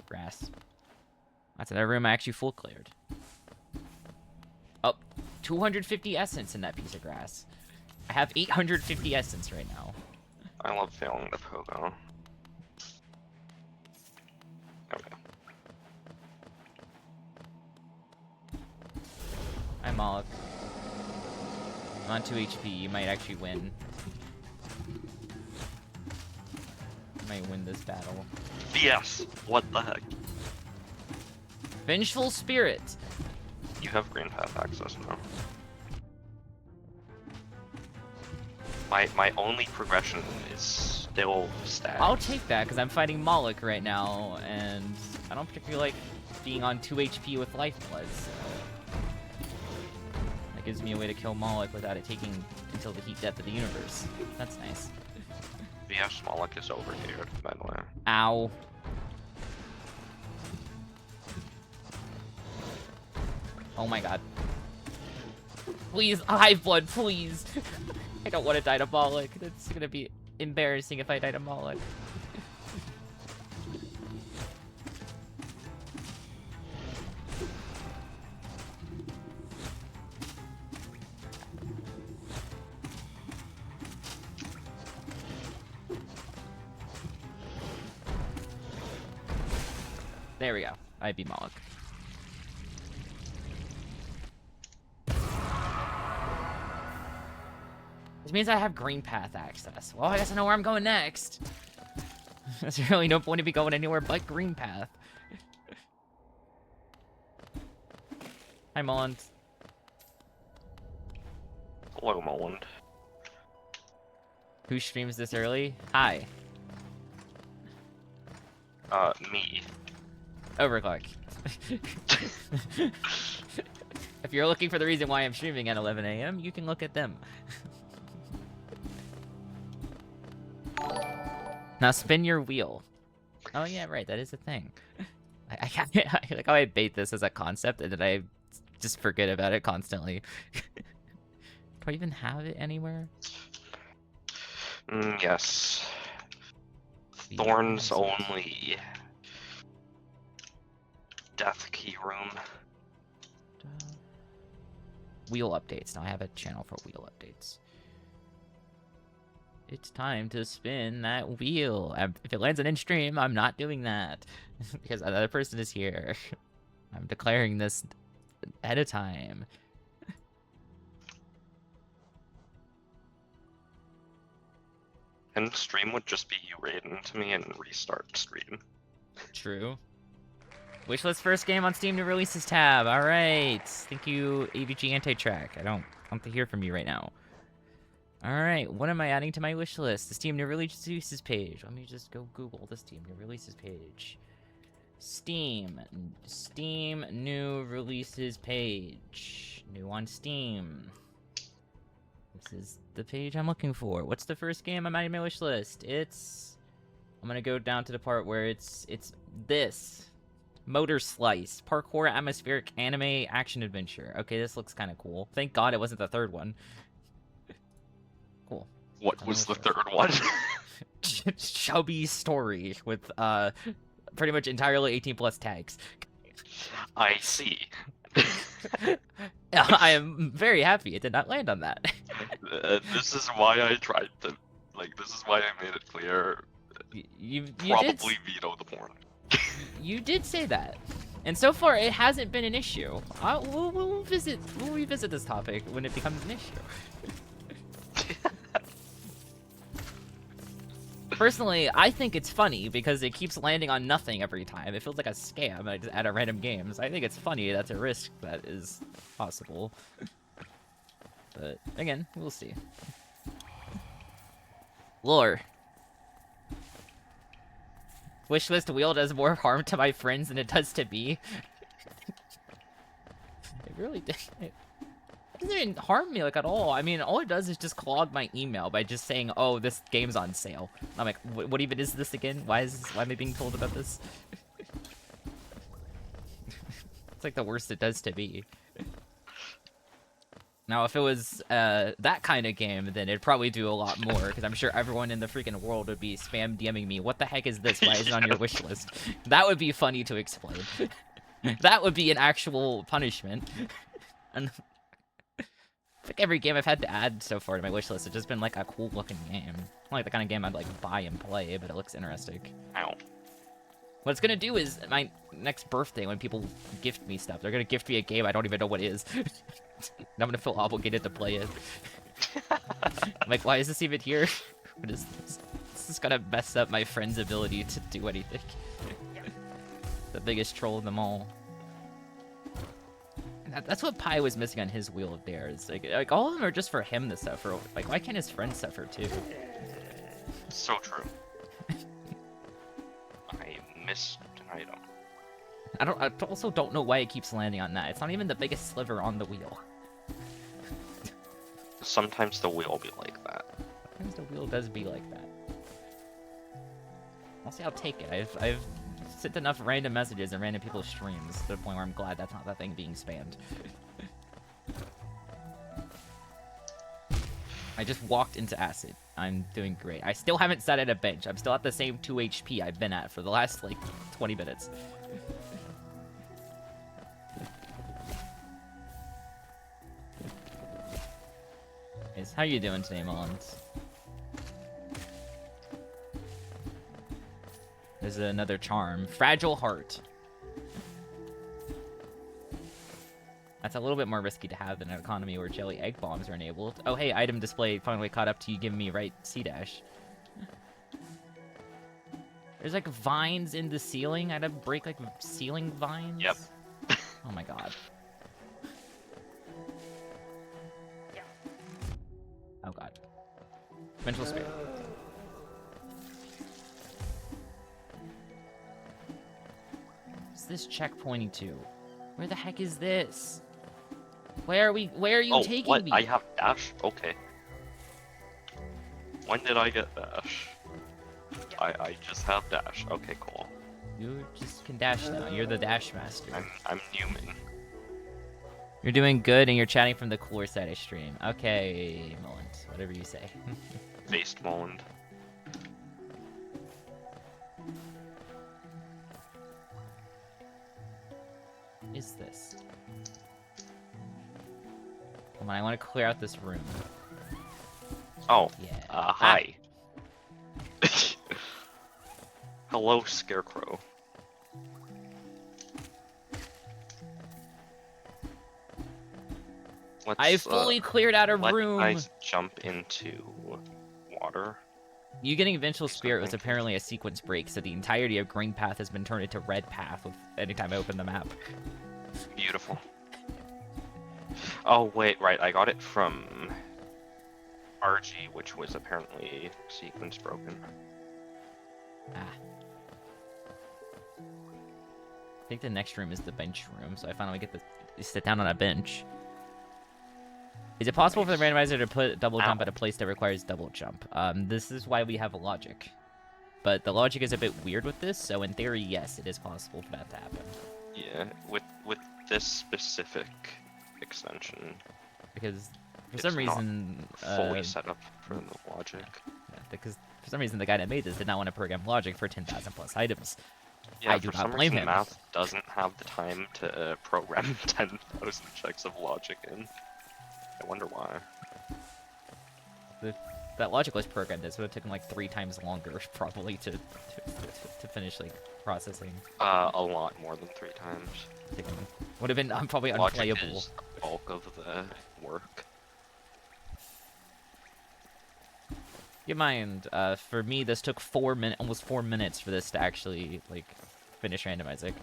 Speaker 1: Grass. That's another room I actually full cleared. Oh, 250 essence in that piece of grass. I have 850 essence right now.
Speaker 2: I love failing the pogo. There we go.
Speaker 1: Hi, Moloch. I'm on 2 HP. You might actually win. You might win this battle.
Speaker 2: Yes! What the heck?
Speaker 1: Vengeful Spirit!
Speaker 2: You have green path access now. My only progression is still stacked.
Speaker 1: I'll take that, because I'm fighting Moloch right now, and I don't particularly like being on 2 HP with Lifeblood, so... That gives me a way to kill Moloch without it taking until the heat death of the universe. That's nice.
Speaker 2: VS Moloch is overgeared, by the way.
Speaker 1: Ow. Oh my god. Please, Hive Blood, please! I don't want to die to Moloch. That's gonna be embarrassing if I die to Moloch. There we go. I beat Moloch. This means I have green path access. Well, I guess I know where I'm going next. There's really no point to be going anywhere but green path. Hi, Mullins.
Speaker 2: Hello, Mulland.
Speaker 1: Who streams this early? Hi.
Speaker 2: Me.
Speaker 1: Overclock. If you're looking for the reason why I'm streaming at 11 AM, you can look at them. Now spin your wheel. Oh yeah, right, that is a thing. I can't, I like how I bait this as a concept and then I just forget about it constantly. Do I even have it anywhere?
Speaker 2: Yes. Thorns only. Death key room.
Speaker 1: wheel updates. Now I have a channel for wheel updates. It's time to spin that wheel. If it lands an in stream, I'm not doing that because another person is here. I'm declaring this ahead of time.
Speaker 2: And stream would just be you raiding to me and restart stream.
Speaker 1: True. Wishlist first game on Steam new releases tab. All right. Thank you, AVG Anti-Track. I don't want to hear from you right now. All right. What am I adding to my wish list? The Steam new releases page. Let me just go Google the Steam new releases page. Steam new releases page. New on Steam. This is the page I'm looking for. What's the first game I'm adding to my wish list? I'm gonna go down to the part where it's this. Motor Slice. Parkour atmospheric anime action adventure. Okay, this looks kind of cool. Thank God it wasn't the third one. Cool.
Speaker 2: What was the third one?
Speaker 1: Chubby story with pretty much entirely 18+ tags.
Speaker 2: I see.
Speaker 1: I am very happy it did not land on that.
Speaker 2: This is why I tried to, this is why I made it clear.
Speaker 1: You
Speaker 2: probably veto the porn.
Speaker 1: You did say that, and so far it hasn't been an issue. We'll revisit this topic when it becomes an issue. Personally, I think it's funny because it keeps landing on nothing every time. It feels like a scam. I just add a random games. I think it's funny. That's a risk that is possible. But again, we'll see. Lore. Wishlist wheel does more harm to my friends than it does to me. It really did. It doesn't even harm me at all. I mean, all it does is just clog my email by just saying, "Oh, this game's on sale." I'm like, what even is this again? Why am I being told about this? It's like the worst it does to me. Now, if it was that kind of game, then it'd probably do a lot more, because I'm sure everyone in the freaking world would be spam DMing me, what the heck is this? Why is it on your wish list? That would be funny to explain. That would be an actual punishment. And like every game I've had to add so far to my wish list has just been like a cool looking game. Not like the kind of game I'd like buy and play, but it looks interesting.
Speaker 2: Ow.
Speaker 1: What it's gonna do is my next birthday, when people gift me stuff, they're gonna gift me a game I don't even know what it is. And I'm gonna feel obligated to play it. I'm like, why is this even here? What is this? This is gonna mess up my friend's ability to do anything. The biggest troll of them all. And that's what Pi was missing on his wheel of dares. Like all of them are just for him to suffer. Like, why can't his friends suffer too?
Speaker 2: So true. I missed an item.
Speaker 1: I also don't know why it keeps landing on that. It's not even the biggest sliver on the wheel.
Speaker 2: Sometimes the wheel will be like that.
Speaker 1: Sometimes the wheel does be like that. I'll say I'll take it. I've sent enough random messages and random people's streams to the point where I'm glad that's not that thing being spammed. I just walked into acid. I'm doing great. I still haven't sat at a bench. I'm still at the same 2 HP I've been at for the last, 20 minutes. Guys, how you doing today, Mullins? There's another charm. Fragile Heart. That's a little bit more risky to have than an economy where jelly egg bombs are enabled. Oh, hey, item display finally caught up to you giving me right C-dash. There's, vines in the ceiling. I had to break, ceiling vines?
Speaker 2: Yep.
Speaker 1: Oh, my God. Oh, God. Mental Spirit. What's this check pointing to? Where the heck is this? Where are you taking me?
Speaker 2: I have dash? Okay. When did I get dash? I just have dash. Okay, cool.
Speaker 1: You just can dash now. You're the dash master.
Speaker 2: I'm Newman.
Speaker 1: You're doing good and you're chatting from the cooler side of stream. Okay, Mullins. Whatever you say.
Speaker 2: Faced Mulland.
Speaker 1: Is this? Come on, I want to clear out this room.
Speaker 2: Oh,
Speaker 1: Yeah.
Speaker 2: hi. Hello, Scarecrow.
Speaker 1: I fully cleared out a room!
Speaker 2: Let's jump into water.
Speaker 1: You getting Eventual Spirit was apparently a sequence break, so the entirety of Green Path has been turned into Red Path with anytime I open the map.
Speaker 2: Beautiful. Oh, wait, right, I got it from RG, which was apparently sequence broken.
Speaker 1: Ah. I think the next room is the bench room, so I finally get to sit down on a bench. Is it possible for the randomizer to put double jump at a place that requires double jump? This is why we have a logic. But the logic is a bit weird with this, so in theory, yes, it is possible for that to happen.
Speaker 2: Yeah, with this specific extension.
Speaker 1: Because for some reason...
Speaker 2: fully set up for the logic.
Speaker 1: Yeah, because for some reason the guy that made this did not want to program logic for 10,000 plus items.
Speaker 2: Yeah,
Speaker 1: I do not blame him.
Speaker 2: Math doesn't have the time to program 10,000 checks of logic in. I wonder why.
Speaker 1: That logic was programmed. This would have taken like 3 times longer, probably, to finish like processing.
Speaker 2: A lot more than 3 times.
Speaker 1: Would have been probably unplayable.
Speaker 2: Logic is the bulk of the work.
Speaker 1: Keep in mind, for me, this took almost 4 minutes for this to actually like finish randomizing.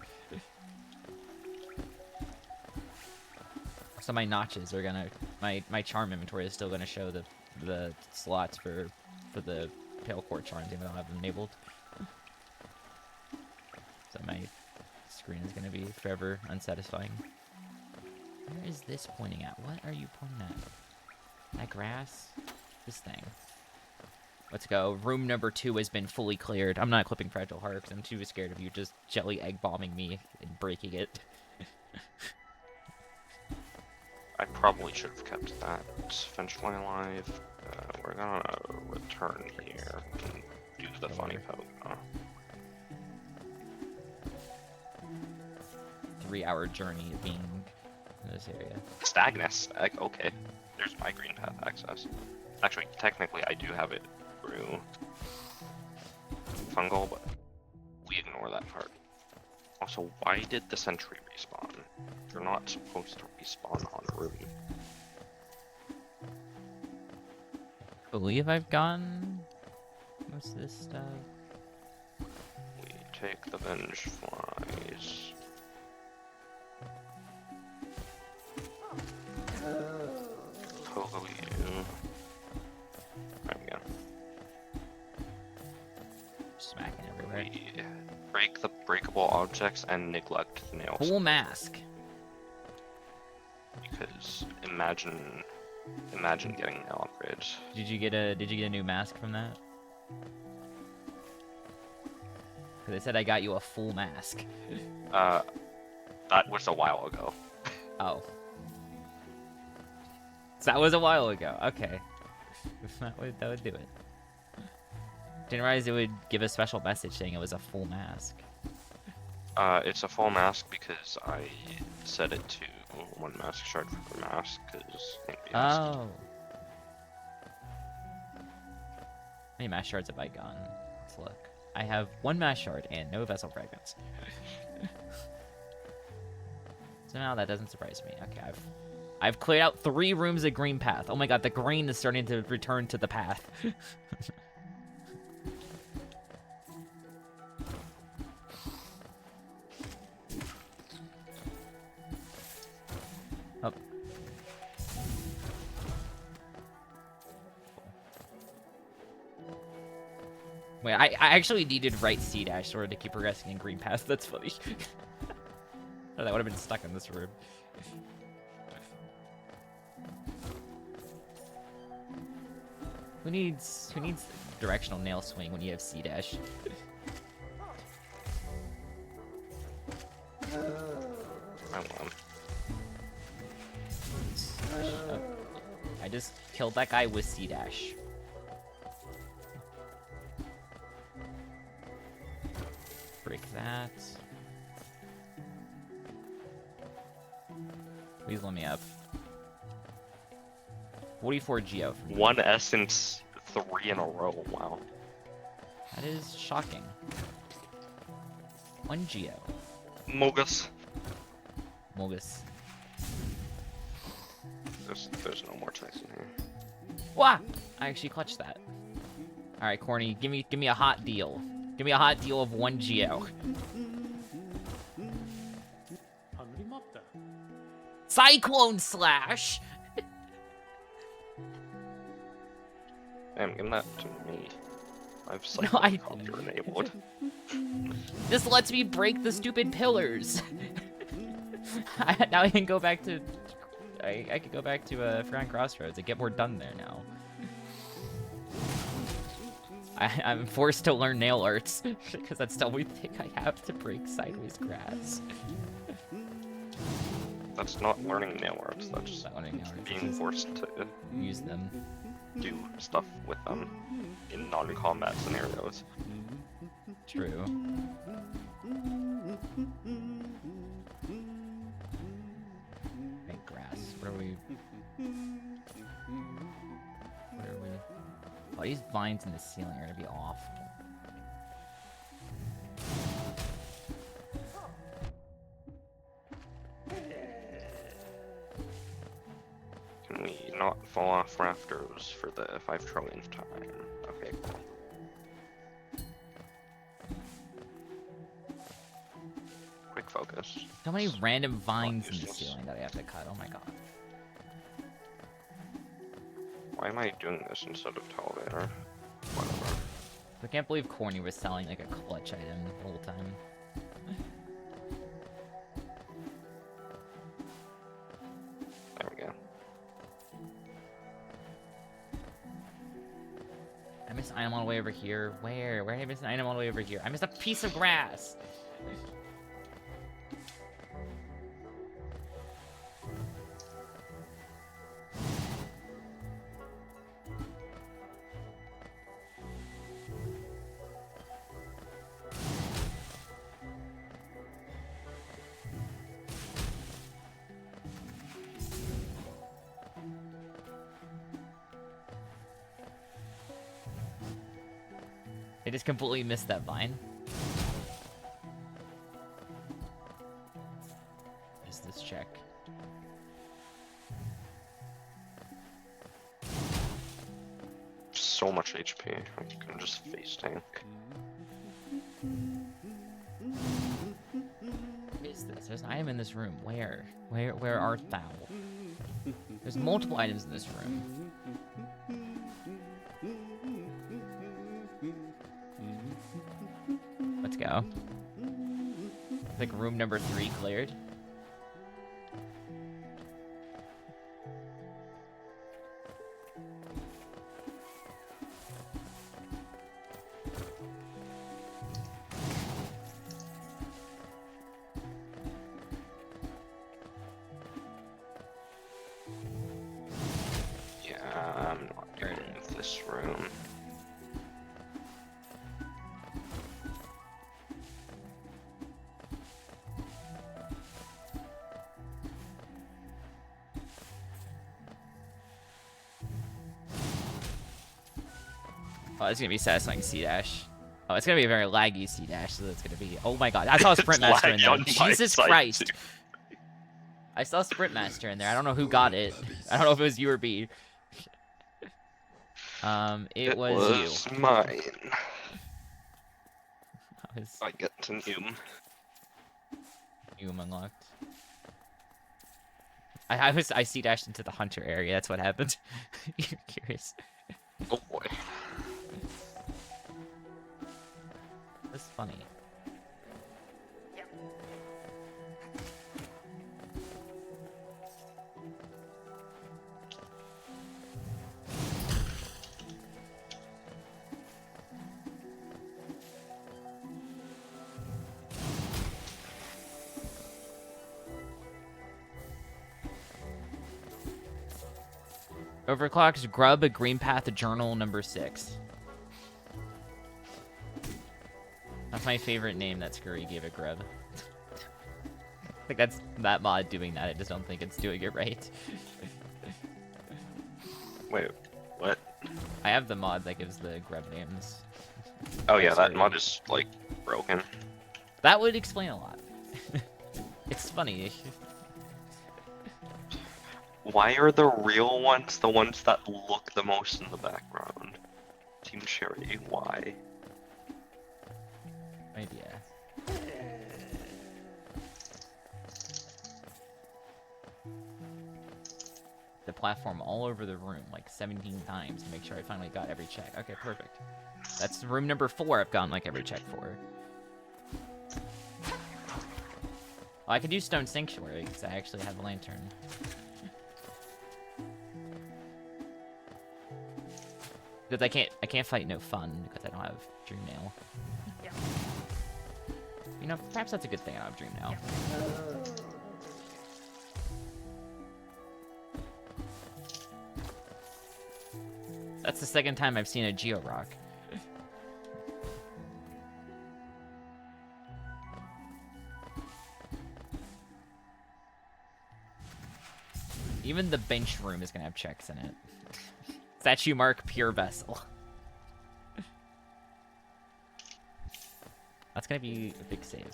Speaker 1: So my notches are gonna, my charm inventory is still gonna show the slots for the pale quartz charms, even though I have them enabled. So my screen is gonna be forever unsatisfying. Where is this pointing at? What are you pointing at? That grass? This thing. Let's go. Room number 2 has been fully cleared. I'm not equipping Fragile Heart because I'm too scared of you just jelly egg bombing me and breaking it.
Speaker 2: I probably should have kept that eventually alive. We're gonna return here and do the funny poke.
Speaker 1: 3-hour journey of being in this area.
Speaker 2: Stagnus. Okay. There's my green path access. Actually, technically, I do have it through fungal, but we ignore that part. Also, why did the sentry respawn? You're not supposed to respawn on a room.
Speaker 1: I believe I've gotten most of this stuff.
Speaker 2: We take the venge flies. Pogo you. There we go.
Speaker 1: Smacking everywhere.
Speaker 2: We break the breakable objects and neglect the nails.
Speaker 1: Full mask.
Speaker 2: Because imagine getting nail upgrades.
Speaker 1: Did you get a new mask from that? Because they said I got you a full mask.
Speaker 2: That was a while ago.
Speaker 1: Oh. So that was a while ago. Okay. that would do it. Didn't realize it would give a special message saying it was a full mask.
Speaker 2: It's a full mask because I set it to 1 mask shard for the mask, because
Speaker 1: Oh. How many mask shards have I gotten? Let's look. I have 1 mask shard and no vessel fragments. So now that doesn't surprise me. Okay, I've cleared out 3 rooms of green path. Oh my god, the green is starting to return to the path. Oh. Wait, I actually needed right C dash in order to keep progressing in green path. That's funny. Oh, that would have been stuck in this room. Who needs directional nail swing when you have C dash?
Speaker 2: I won.
Speaker 1: Oh, I just killed that guy with C dash. Break that. Please let me up. 44 geo from you.
Speaker 2: 1 essence, 3 in a row. Wow.
Speaker 1: That is shocking. 1 geo.
Speaker 2: Mogus.
Speaker 1: Mogus.
Speaker 2: There's no more text in here.
Speaker 1: Wah! I actually clutched that. Alright, Corny, give me a hot deal. Give me a hot deal of 1 geo. Cyclone Slash!
Speaker 2: Damn, give that to me. I've
Speaker 1: No, I
Speaker 2: Cyclocopter enabled.
Speaker 1: This lets me break the stupid pillars. Now I can go back to... I could go back to Fran Crossroads and get more done there now. I'm forced to learn nail arts, because that's the only thing I have to break sideways grass.
Speaker 2: That's not learning nail arts, that's
Speaker 1: Not learning nail arts,
Speaker 2: being forced to
Speaker 1: use them.
Speaker 2: do stuff with them in non-combat scenarios.
Speaker 1: True. Make grass. Where are we? Where are we? Oh, these vines in the ceiling are gonna be awful.
Speaker 2: Can we not fall off rafters for the 5 trillionth time? Okay, cool. Quick focus.
Speaker 1: So many random vines in the
Speaker 2: useless.
Speaker 1: ceiling that I have to cut. Oh my god.
Speaker 2: Why am I doing this instead of televator? Whatever.
Speaker 1: I can't believe Corny was selling like a clutch item the whole time.
Speaker 2: There we go.
Speaker 1: I missed an item all the way over here. Where? Where did I miss an item all the way over here? I missed a piece of grass! I just completely missed that vine. Is this check?
Speaker 2: So much HP. I can just face tank.
Speaker 1: What is this? There's an item in this room. Where? Where art thou? There's multiple items in this room. Let's go. I think room number 3 cleared.
Speaker 2: Yeah, I'm not doing this room.
Speaker 1: Oh, it's gonna be satisfying C-dash. Oh, it's gonna be a very laggy C-dash, so it's gonna be... Oh my god, I saw a Sprint Master in
Speaker 2: Lag
Speaker 1: there.
Speaker 2: on my
Speaker 1: Jesus
Speaker 2: side,
Speaker 1: Christ!
Speaker 2: too.
Speaker 1: I saw Sprint Master in there. I don't know who got it. I don't know if it was you or B. It was you.
Speaker 2: mine.
Speaker 1: I
Speaker 2: I get to Noom.
Speaker 1: unlocked. I C-dashed into the hunter area. That's what happened. You're curious.
Speaker 2: Oh boy.
Speaker 1: That's funny. Overclock's Grub, a Green Path Journal number 6. That's my favorite name that Scurry gave it, Grub. I think that's that mod doing that. I just don't think it's doing it right.
Speaker 2: Wait, what?
Speaker 1: I have the mod that gives the grub names.
Speaker 2: Oh yeah, that
Speaker 1: Sorry.
Speaker 2: mod is, like, broken.
Speaker 1: That would explain a lot. It's funny.
Speaker 2: Why are the real ones the ones that look the most in the background? Team Cherry, why?
Speaker 1: Idea. The platform all over the room, like 17 times, to make sure I finally got every check. Okay, perfect. That's room number 4 I've gotten, like, every check for. Well, I could do Stone Sanctuary, because I actually have a lantern. Because I can't fight No Fun, because I don't have Dream Nail. You know, perhaps that's a good thing I don't have Dream Nail. That's the second time I've seen a Geo Rock. Even the bench room is gonna have checks in it. Statue mark, pure vessel. That's gonna be a big save.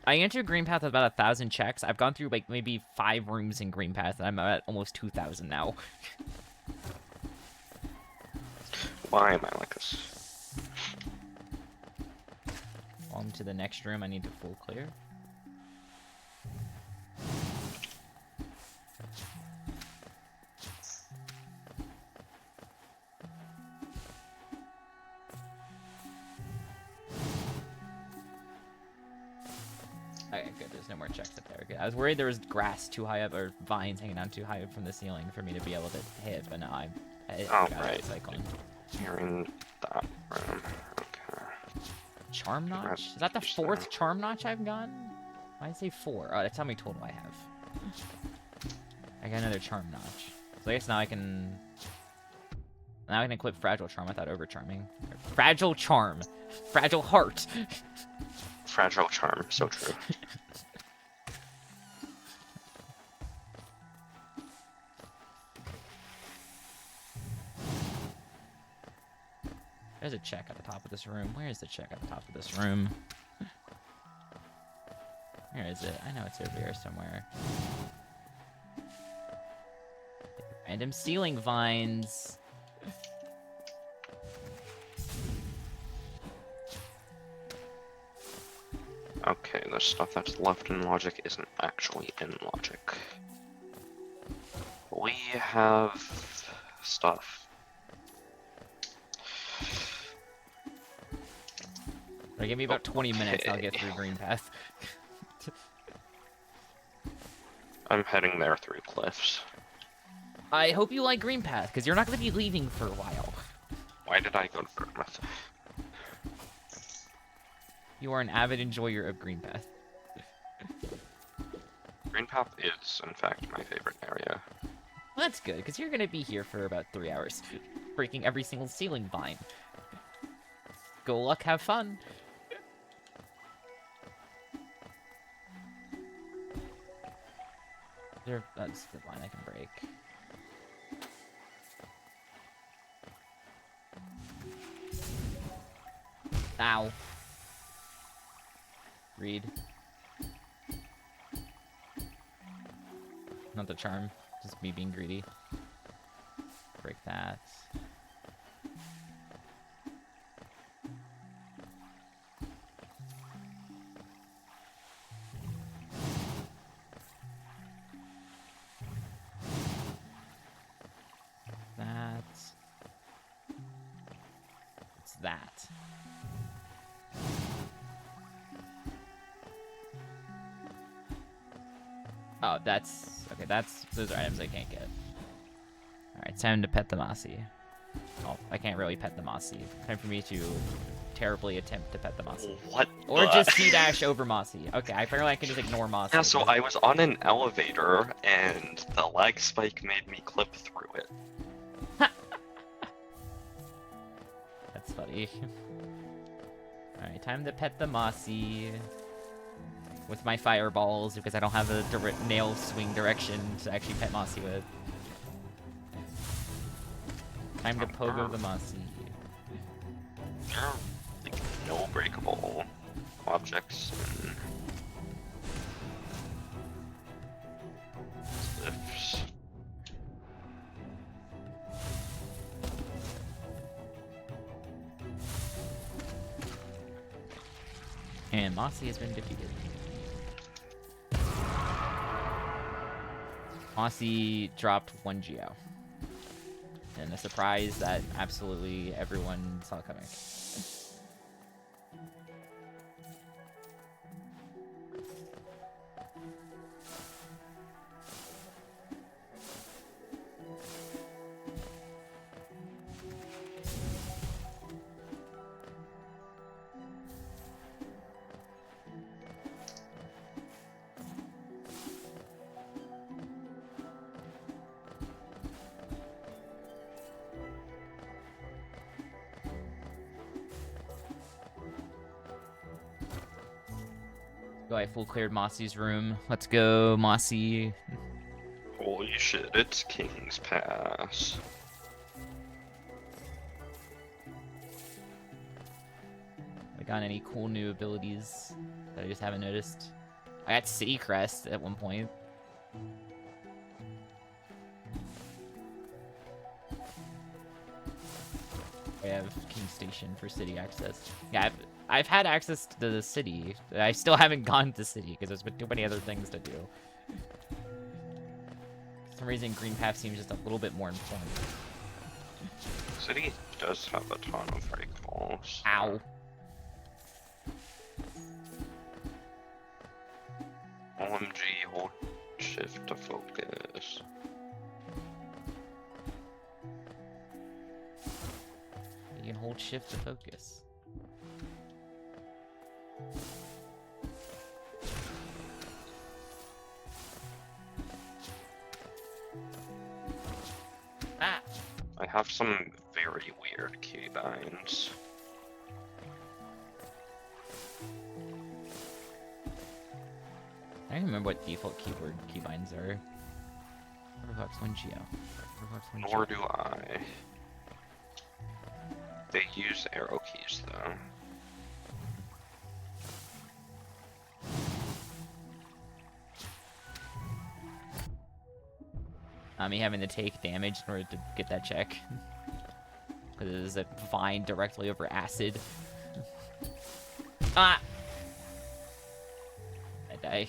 Speaker 1: I entered Green Path with about 1,000 checks. I've gone through like maybe 5 rooms in Green Path, and I'm at almost 2,000 now.
Speaker 2: Why am I like this?
Speaker 1: On to the next room, I need to full clear. Okay, good. There's no more checks up there. Good. I was worried there was grass too high up, or vines hanging down too high up from the ceiling for me to be able to hit, but no, I got
Speaker 2: right.
Speaker 1: cycling.
Speaker 2: You're in that room. Okay.
Speaker 1: Charm Notch? Is that the 4th Charm Notch I've gotten? Why did I say 4? Oh, that's how many total I have. I got another Charm Notch. So I guess now I can... Now I can equip Fragile Charm without overcharming. Fragile Charm! Fragile Heart!
Speaker 2: Fragile Charm, so true.
Speaker 1: There's a check at the top of this room. Where is the check at the top of this room? Where is it? I know it's over here somewhere. Random ceiling vines.
Speaker 2: Okay, the stuff that's left in logic isn't actually in logic. We have stuff.
Speaker 1: Give me about 20 minutes and I'll get through Green Path.
Speaker 2: I'm heading there through cliffs.
Speaker 1: I hope you like Green Path, because you're not going to be leaving for a while.
Speaker 2: Why did I go to Bournemouth?
Speaker 1: You are an avid enjoyer of Green Path.
Speaker 2: Green Path is, in fact, my favorite area.
Speaker 1: Well, that's good, because you're going to be here for about 3 hours, breaking every single ceiling vine. Go luck, have fun. That's the line I can break. Ow. Read. Not the charm, just me being greedy. Break that. That. Oh, that's... Okay, those are items I can't get. Alright, time to pet the Mossy. Oh, I can't really pet the Mossy. Time for me to terribly attempt to pet the Mossy.
Speaker 2: What?
Speaker 1: Or just C-dash over Mossy. Okay, apparently I can just ignore Mossy.
Speaker 2: Yeah, so I was on an elevator, and the lag spike made me clip through it.
Speaker 1: That's funny. Alright, time to pet the Mossy. With my fireballs, because I don't have a nail swing direction to actually pet Mossy with. Time to pogo the Mossy.
Speaker 2: There are like no breakable objects and cliffs.
Speaker 1: And Mossy has been defeated. Mossy dropped 1 Geo. And a surprise that absolutely everyone saw coming. Go, I full cleared Mossy's room. Let's go, Mossy.
Speaker 2: Holy shit, it's King's Pass.
Speaker 1: I got any cool new abilities that I just haven't noticed? I got City Crest at one point. I have King Station for city access. Yeah, I've had access to the city. I still haven't gone to city because there's been too many other things to do. For some reason, Green Path seems just a little bit more informed.
Speaker 2: City does have a ton of breakables.
Speaker 1: Ow.
Speaker 2: OMG, hold shift to focus.
Speaker 1: You can hold shift to focus. Ah!
Speaker 2: I have some very weird keybinds.
Speaker 1: I don't remember what default keybinds are. Overclock's 1 Geo. Overclock's 1 Geo.
Speaker 2: Nor do I. They use arrow keys though.
Speaker 1: Me having to take damage in order to get that check. Because it is a vine directly over acid. Ah! I die.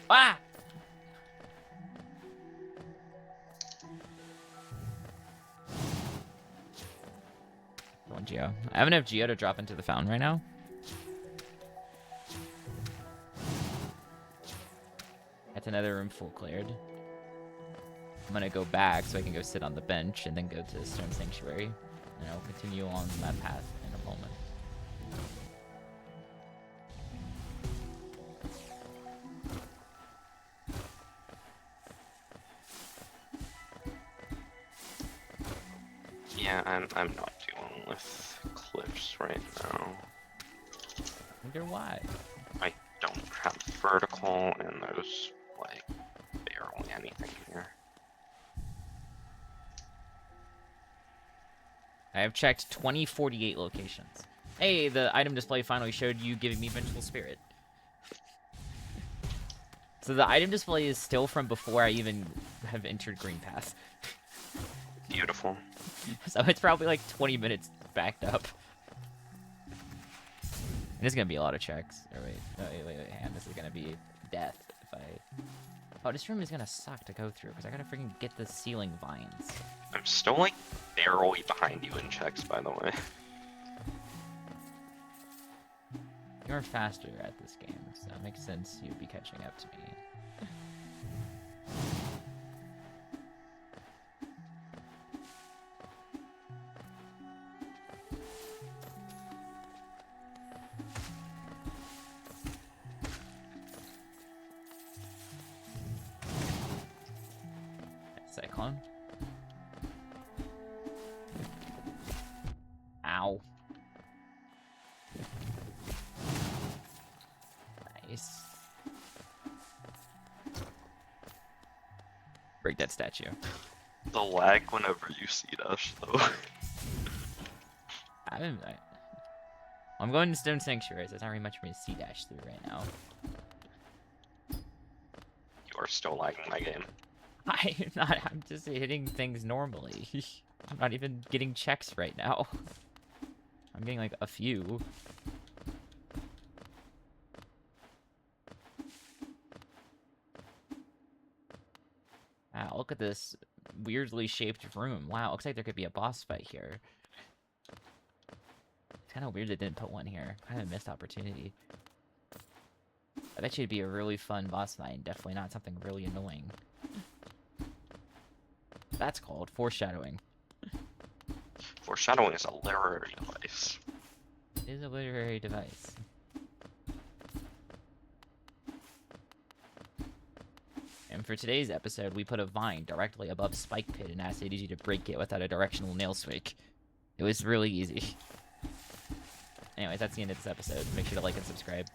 Speaker 1: Ah! One Geo. I have enough Geo to drop into the fountain right now. That's another room full cleared. I'm gonna go back so I can go sit on the bench and then go to Stone Sanctuary. And I'll continue on that path in a moment.
Speaker 2: Yeah, I'm not dealing with cliffs right now.
Speaker 1: I wonder why.
Speaker 2: I don't have vertical and there's like barely anything here.
Speaker 1: I have checked 2048 locations. Hey, the item display finally showed you giving me Vengeful Spirit. So the item display is still from before I even have entered Green Pass.
Speaker 2: Beautiful.
Speaker 1: So it's probably like 20 minutes backed up. And it's gonna be a lot of checks. Or wait, wait, hang on. This is gonna be death if I... Oh, this room is gonna suck to go through because I gotta freaking get the ceiling vines.
Speaker 2: I'm still like barely behind you in checks, by the way.
Speaker 1: You're faster at this game, so it makes sense you'd be catching up to me. Cyclone. Ow. Nice. Break that statue.
Speaker 2: The lag whenever you see dash though.
Speaker 1: I'm going to Stone Sanctuary, so there's not very much for me to see dash through right now.
Speaker 2: You are still lagging my game.
Speaker 1: I'm not. I'm just hitting things normally. I'm not even getting checks right now. I'm getting like a few. Wow, look at this weirdly shaped room. Wow, looks like there could be a boss fight here. It's kind of weird they didn't put one here. Kind of a missed opportunity. I bet you it'd be a really fun boss fight, and definitely not something really annoying. That's called foreshadowing.
Speaker 2: Foreshadowing is a literary device.
Speaker 1: It is a literary device. And for today's episode, we put a vine directly above Spike Pit and asked ADG to break it without a directional nail switch. It was really easy. Anyways, that's the end of this episode. Make sure to like and subscribe.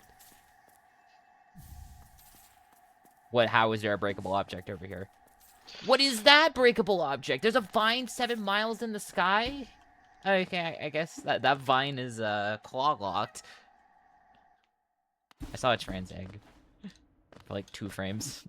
Speaker 1: How is there a breakable object over here? What is that breakable object? There's a vine 7 miles in the sky? Okay, I guess that vine is claw locked. I saw a trans egg for like 2 frames.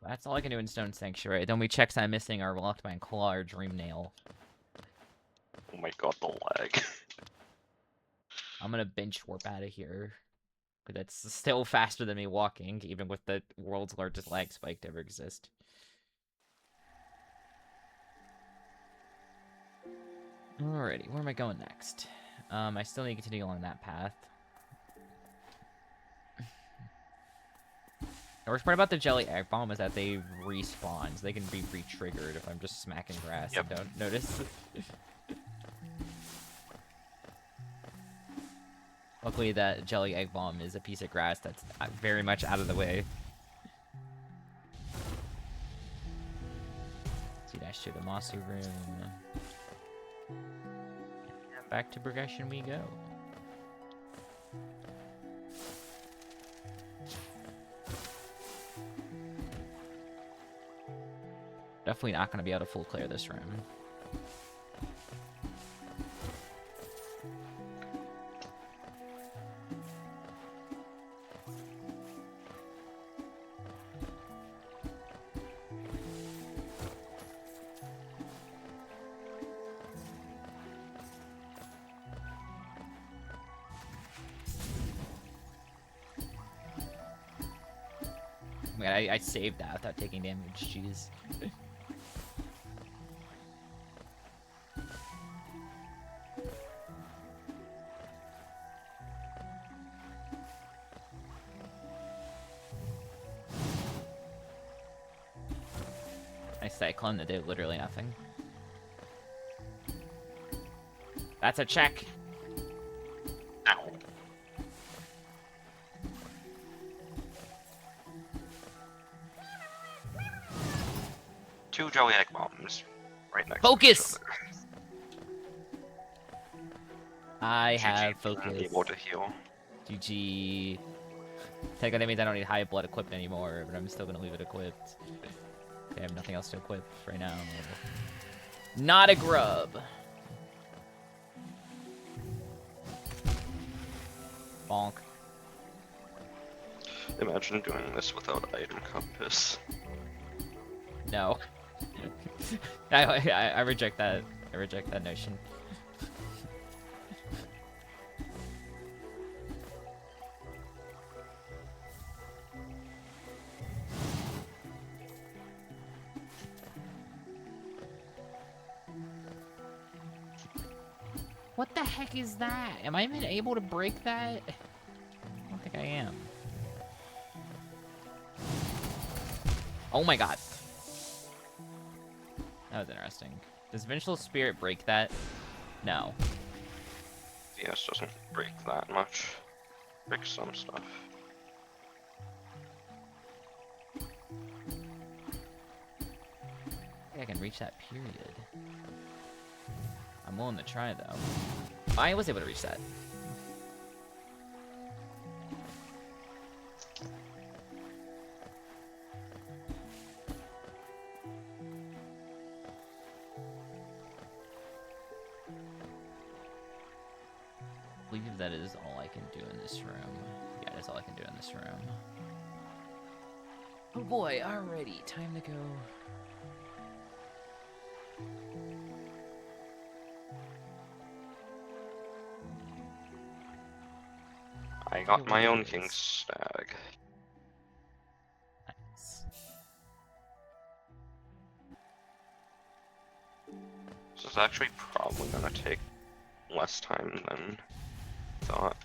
Speaker 1: That's all I can do in Stone Sanctuary. The only checks I'm missing are locked by claw or dream nail.
Speaker 2: Oh my god, the lag.
Speaker 1: I'm gonna bench warp out of here. But that's still faster than me walking, even with the world's largest lag spike to ever exist. Alrighty, where am I going next? I still need to continue along that path. The worst part about the jelly egg bomb is that they respawn, so they can be re-triggered if I'm just smacking grass and don't notice. Luckily, that jelly egg bomb is a piece of grass that's very much out of the way. See dash to the mossy room. And back to progression we go. Definitely not going to be able to full clear this room. I saved that without taking damage, jeez. Nice cyclone that did literally nothing. That's a check.
Speaker 2: Ow. Two jelly egg bombs right next
Speaker 1: Focus!
Speaker 2: to each other.
Speaker 1: I
Speaker 2: GG,
Speaker 1: have
Speaker 2: being
Speaker 1: focus.
Speaker 2: able to heal.
Speaker 1: GG. Technically, that means I don't need high blood equipped anymore, but I'm still gonna leave it equipped. Okay, I have nothing else to equip right now. Not a grub. Bonk.
Speaker 2: Imagine doing this without item compass.
Speaker 1: No. I reject that. I reject that notion. What the heck is that? Am I even able to break that? I don't think I am. Oh my god. That was interesting. Does Vengeful Spirit break that? No.
Speaker 2: VS doesn't break that much. Breaks some stuff.
Speaker 1: think I can reach that period. I'm willing to try, though. I was able to reach that. I believe that is all I can do in this room. Yeah, that's all I can do in this room. Oh boy, alrighty, time to go.
Speaker 2: I got my own king stag.
Speaker 1: Nice.
Speaker 2: This is actually probably gonna take less time than thought.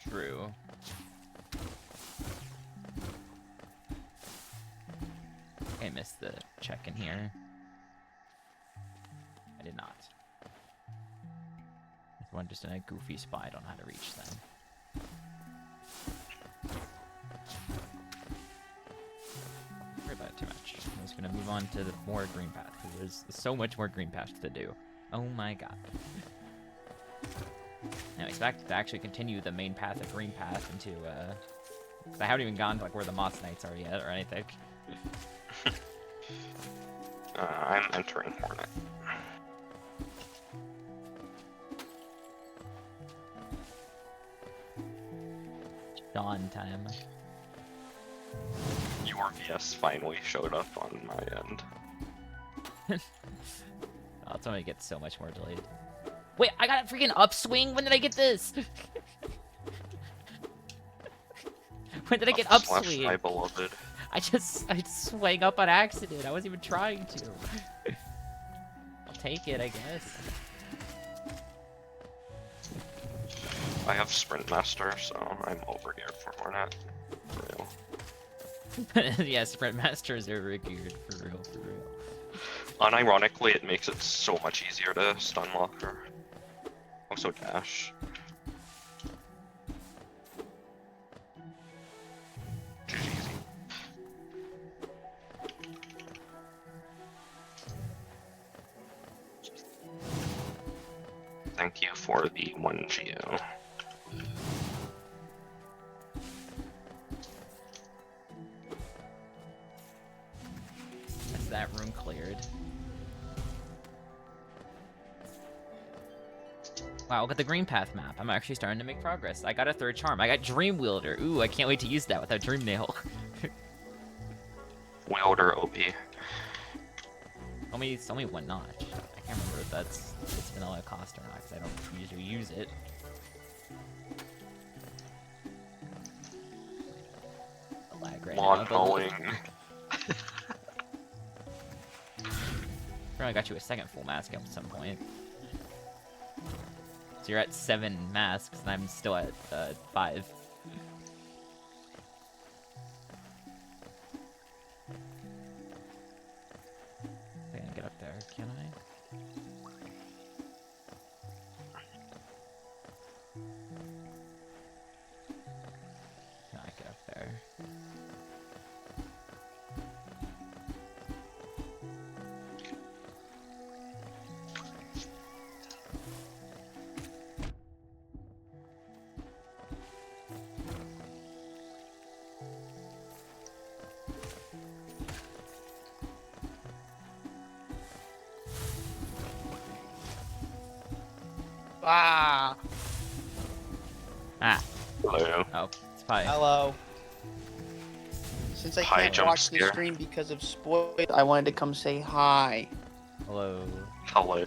Speaker 1: True. I missed the check in here. I did not. This one just in a goofy spot. I don't know how to reach them. Don't worry about it too much. I'm just gonna move on to the more green path because there's so much more green path to do. Oh my god. Anyways, back to actually continue the main path of green path into I haven't even gone to like where the moss knights are yet or anything.
Speaker 2: I'm entering Hornet.
Speaker 1: Dawn time.
Speaker 2: Your VS finally showed up on my end.
Speaker 1: Oh, it's only get so much more delayed. Wait, I got a freaking upswing? When did I get this? When did I get upswing?
Speaker 2: My beloved.
Speaker 1: I swang up on accident. I wasn't even trying to. I'll take it, I guess.
Speaker 2: I have Sprint Master, so I'm overgeared for Hornet. For real.
Speaker 1: Yeah, Sprint Master is overgeared, for real, for real.
Speaker 2: Unironically, it makes it so much easier to stun lock her. Also dash. Too easy. Thank you for the 1 Geo.
Speaker 1: That's that room cleared. Wow, look at the green path map. I'm actually starting to make progress. I got a 3rd charm. I got Dream Wielder. Ooh, I can't wait to use that without Dream Nail.
Speaker 2: Wielder OP.
Speaker 1: It's only 1 notch. I can't remember if it's vanilla cost or not, because I don't usually use it. The lag right
Speaker 2: Lawn
Speaker 1: now.
Speaker 2: mowing.
Speaker 1: Probably got you a 2nd full mask at some point. So you're at 7 masks, and I'm still at 5. I can get up there, can I? Can I get up there?
Speaker 3: Ah.
Speaker 1: Ah.
Speaker 2: Hello.
Speaker 1: Oh, it's Pi.
Speaker 3: Hello. Since I
Speaker 2: Hi,
Speaker 3: can't
Speaker 2: jump
Speaker 3: watch the
Speaker 2: scare.
Speaker 3: stream because of spoil, I wanted to come say hi.
Speaker 1: Hello.
Speaker 2: Hello.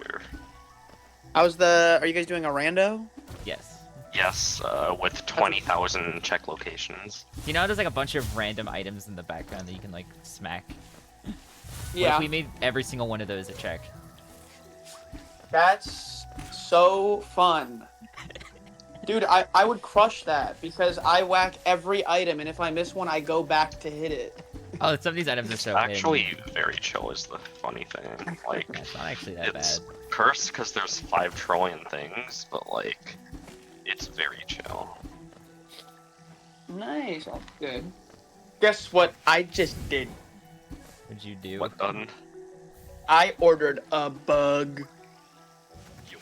Speaker 3: Are you guys doing a rando?
Speaker 1: Yes.
Speaker 2: Yes, with 20,000 check locations.
Speaker 1: You know, there's like a bunch of random items in the background that you can like smack. What
Speaker 3: Yeah.
Speaker 1: if we made every single one of those a check?
Speaker 3: That's so fun. Dude, I would crush that because I whack every item, and if I miss one, I go back to hit it.
Speaker 1: Oh, some of these items are so
Speaker 2: Actually,
Speaker 1: hidden.
Speaker 2: very chill is the funny thing. Like,
Speaker 1: It's not actually that
Speaker 2: it's
Speaker 1: bad.
Speaker 2: cursed because there's 5 trillion things, but like, it's very chill.
Speaker 3: Nice, that's good. Guess what I just did?
Speaker 1: What'd you do?
Speaker 2: What done?
Speaker 3: I ordered a bug.
Speaker 2: Yo.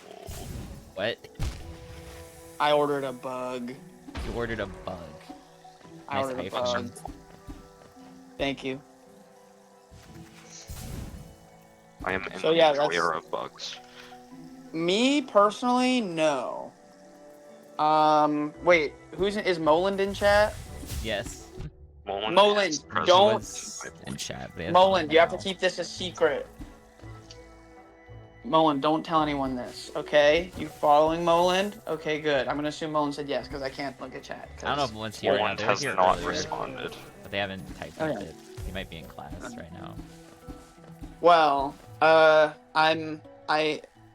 Speaker 1: What?
Speaker 3: I ordered a bug.
Speaker 1: You ordered a bug.
Speaker 3: I
Speaker 1: Nice
Speaker 3: ordered a
Speaker 1: hyphen.
Speaker 3: bug. Thank you.
Speaker 2: I am an
Speaker 3: So, yeah,
Speaker 2: enjoyer
Speaker 3: that's-
Speaker 2: of bugs.
Speaker 3: Me personally, no. Wait, is Moland in chat?
Speaker 1: Yes.
Speaker 3: Moland,
Speaker 2: is present.
Speaker 3: don't-
Speaker 1: Was in chat. But
Speaker 3: Moland, you have to keep this a secret. Moland, don't tell anyone this, okay? You following Moland? Okay, good. I'm gonna assume Moland said yes, because I can't look at chat.
Speaker 1: I don't know if one's here right now.
Speaker 2: Roland
Speaker 1: They were
Speaker 2: has
Speaker 1: here
Speaker 2: not
Speaker 1: earlier,
Speaker 2: responded.
Speaker 1: but they haven't typed
Speaker 3: Okay.
Speaker 1: it. He might be in class right now.
Speaker 3: Well,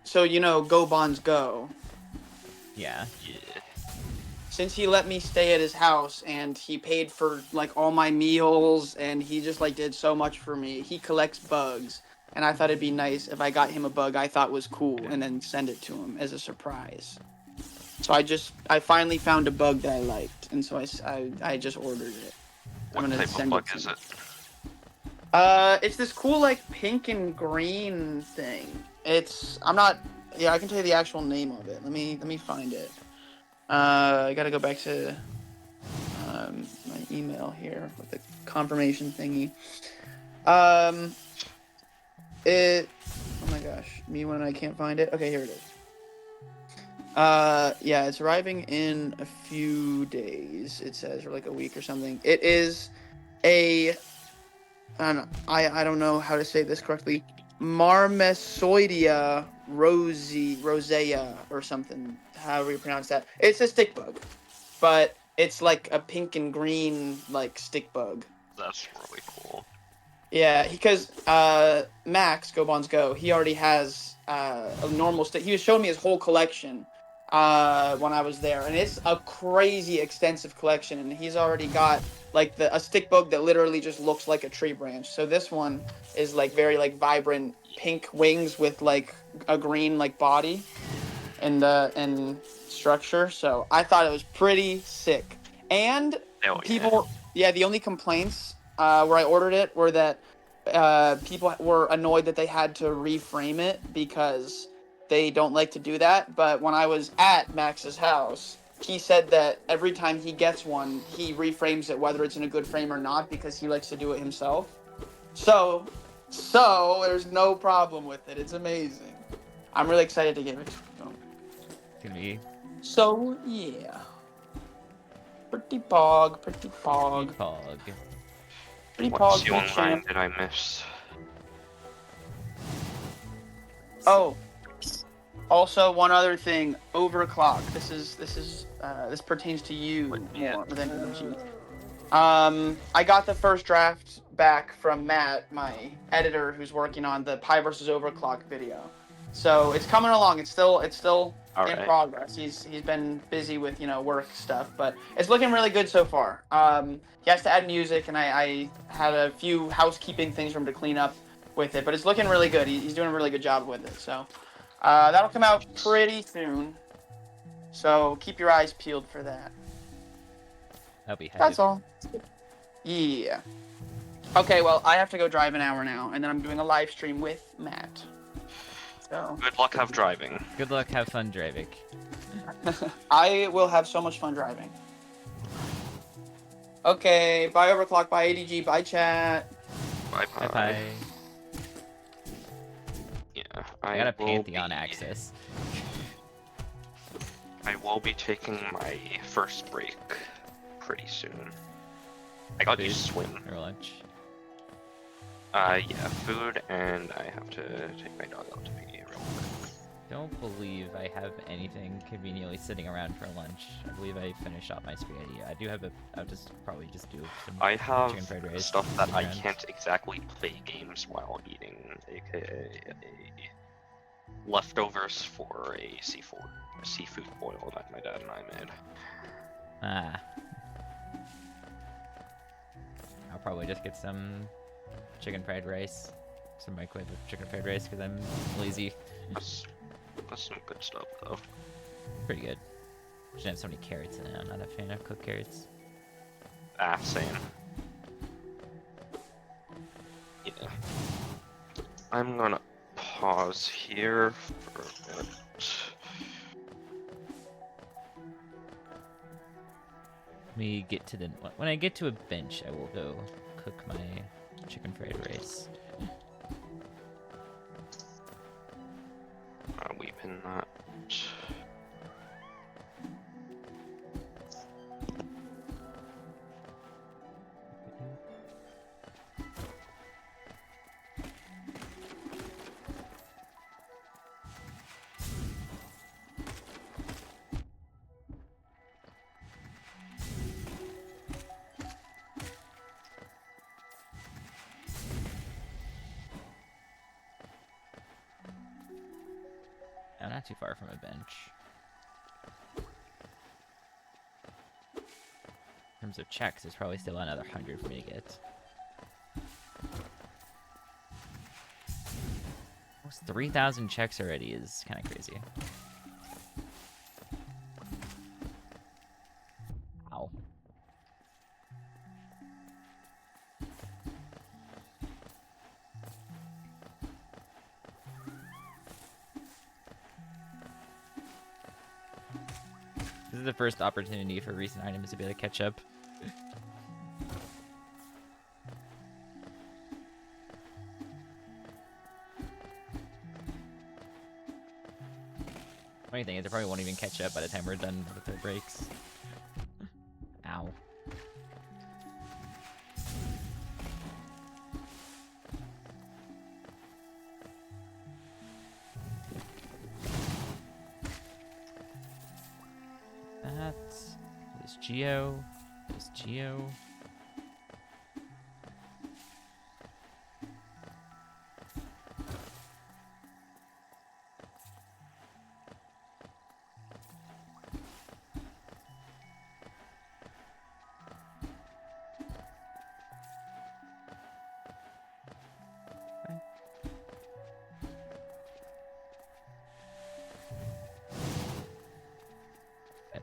Speaker 3: so you know, Go Bonds Go.
Speaker 1: Yeah.
Speaker 2: Yeah.
Speaker 3: Since he let me stay at his house and he paid for like all my meals and he just like did so much for me, he collects bugs. And I thought it'd be nice if I got him a bug I thought was cool and then send it to him as a surprise. So I finally found a bug that I liked, and so I just ordered it.
Speaker 2: What type of bug is it?
Speaker 3: It's this cool like pink and green thing. I can tell you the actual name of it. Let me find it. I gotta go back to my email here with the confirmation thingy. Oh my gosh, me when I can't find it. Okay, here it is. Yeah, it's arriving in a few days. It says, or like a week or something. It is I don't know how to say this correctly. Marmesoidea rosea or something. However you pronounce that. It's a stick bug, but it's like a pink and green like stick bug.
Speaker 2: That's really cool.
Speaker 3: Yeah, because Max, Go Bonds Go, he already has a normal stick. He was showing me his whole collection when I was there, and it's a crazy extensive collection. And he's already got like a stick bug that literally just looks like a tree branch. So this one is like very like vibrant pink wings with like a green like body and structure. So I thought it was pretty sick. And the only complaints where I ordered it were that people were annoyed that they had to reframe it because they don't like to do that. But when I was at Max's house, he said that every time he gets one, he reframes it whether it's in a good frame or not because he likes to do it himself. So there's no problem with it. It's amazing. I'm really excited to give it to him.
Speaker 1: Can we?
Speaker 3: So yeah. Pretty pog.
Speaker 1: Pog.
Speaker 3: Pretty
Speaker 2: What
Speaker 3: pog.
Speaker 2: ceiling
Speaker 3: Pretty
Speaker 2: line
Speaker 3: champ.
Speaker 2: did I miss?
Speaker 3: Oh. Also, one other thing. Overclock. This pertains to you more than Uchi. I got the first draft back from Matt, my editor, who's working on the Pi versus Overclock video. So it's coming along. It's still in progress. He's been busy with work stuff, but it's looking really good so far. He has to add music, and I had a few housekeeping things for him to clean up with it, but it's looking really good. He's doing a really good job with it. So that'll come out pretty soon. So keep your eyes peeled for that.
Speaker 1: That'll be heavy.
Speaker 3: That's all. Yeah. Okay, well, I have to go drive an hour now, and then I'm doing a live stream with Matt. So
Speaker 2: Good luck have driving.
Speaker 1: Good luck. Have fun driving.
Speaker 3: I will have so much fun driving. Okay, bye Overclock, bye ADG, bye chat.
Speaker 2: Bye
Speaker 1: Bye bye.
Speaker 2: Yeah,
Speaker 1: I got a Pantheon access.
Speaker 2: I will be taking my first break pretty soon. I got to swim.
Speaker 1: Or lunch.
Speaker 2: Yeah, food, and I have to take my dog out to pee real quick.
Speaker 1: Don't believe I have anything conveniently sitting around for lunch. I believe I finished up my spaghetti. I do have I'll probably just do some
Speaker 2: I have
Speaker 1: chicken fried rice.
Speaker 2: stuff that I
Speaker 1: around.
Speaker 2: can't exactly play games while eating, aka leftovers for a seafood boil that my dad and I made.
Speaker 1: Ah. I'll probably just get some chicken fried rice. Some microwave chicken fried rice because I'm lazy.
Speaker 2: That's some good stuff though.
Speaker 1: Pretty good. Shouldn't have so many carrots in it. I'm not a fan of cooked carrots.
Speaker 2: Same. Yeah, I'm gonna pause here for a minute.
Speaker 1: Let me get to the... When I get to a bench, I will go cook my chicken fried rice.
Speaker 2: Weeping that.
Speaker 1: I'm not too far from a bench. In terms of checks, there's probably still another 100 for me to get. Almost 3,000 checks already is kind of crazy. Ow. This is the first opportunity for recent items to be able to catch up. Funny thing is, they probably won't even catch up by the time we're done with their breaks. Ow. There's Geo. There's Geo.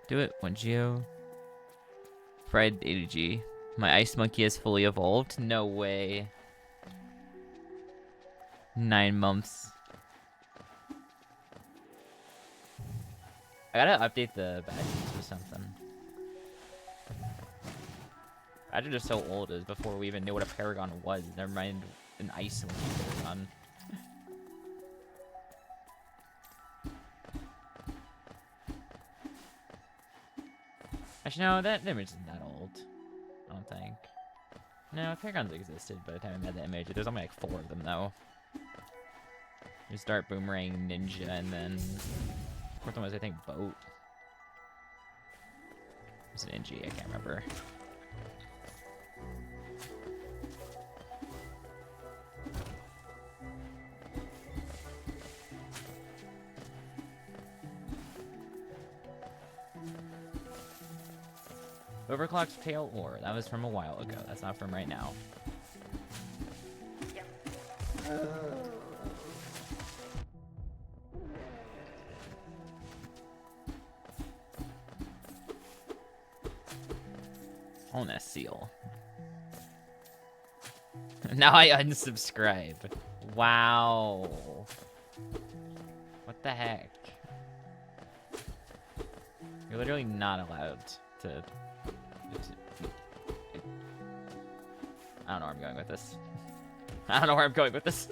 Speaker 1: Do it, one Geo. Fried ADG. My ice monkey has fully evolved. No way. 9 months. I gotta update the badges or something. Badges are so old, it was before we even knew what a Paragon was. Never mind an ice monkey Paragon. Actually, no, that image isn't that old. I don't think. No, Paragons existed by the time I made the image. There's only like 4 of them, though. There's Dart, Boomerang, Ninja, and then... fourth one was, I think, Boat. Was it NG? I can't remember. Overclock's Tail Ore. That was from a while ago. That's not from right now. On that seal. Now I unsubscribe. Wow. What the heck? You're literally not allowed to... I don't know where I'm going with this. I don't know where I'm going with this.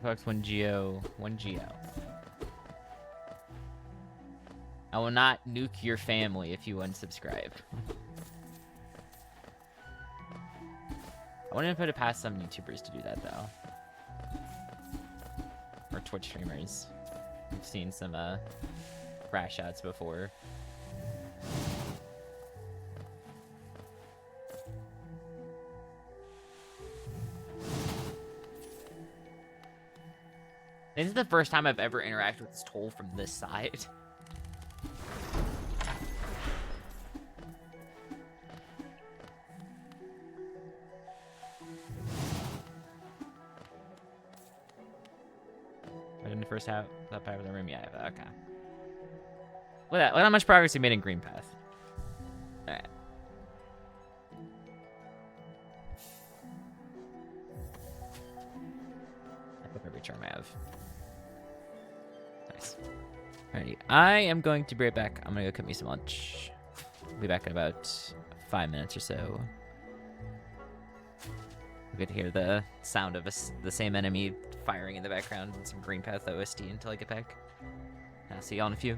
Speaker 1: Fox 1 Geo, 1 Geo. I will not nuke your family if you unsubscribe. I wouldn't put it past some YouTubers to do that, though. Or Twitch streamers. I've seen some, crash outs before. This is the first time I've ever interacted with this toll from this side. Right in the first half, that part of the room, yeah, okay. Look at how much progress we made in Green Path. All right. I hope every charm I have. Nice. Alrighty, I am going to be right back. I'm gonna go cook me some lunch. I'll be back in about 5 minutes or so. We could hear the sound of the same enemy firing in the background and some Green Path OST until I get back. I'll see y'all in a few.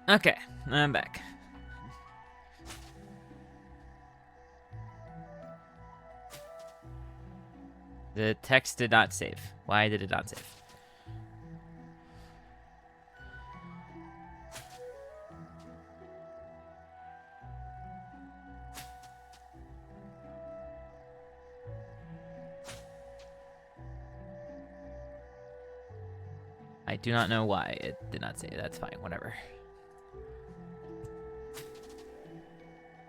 Speaker 1: Okay, I'm back. The text did not save. Why did it not save? I do not know why it did not save. That's fine, whatever.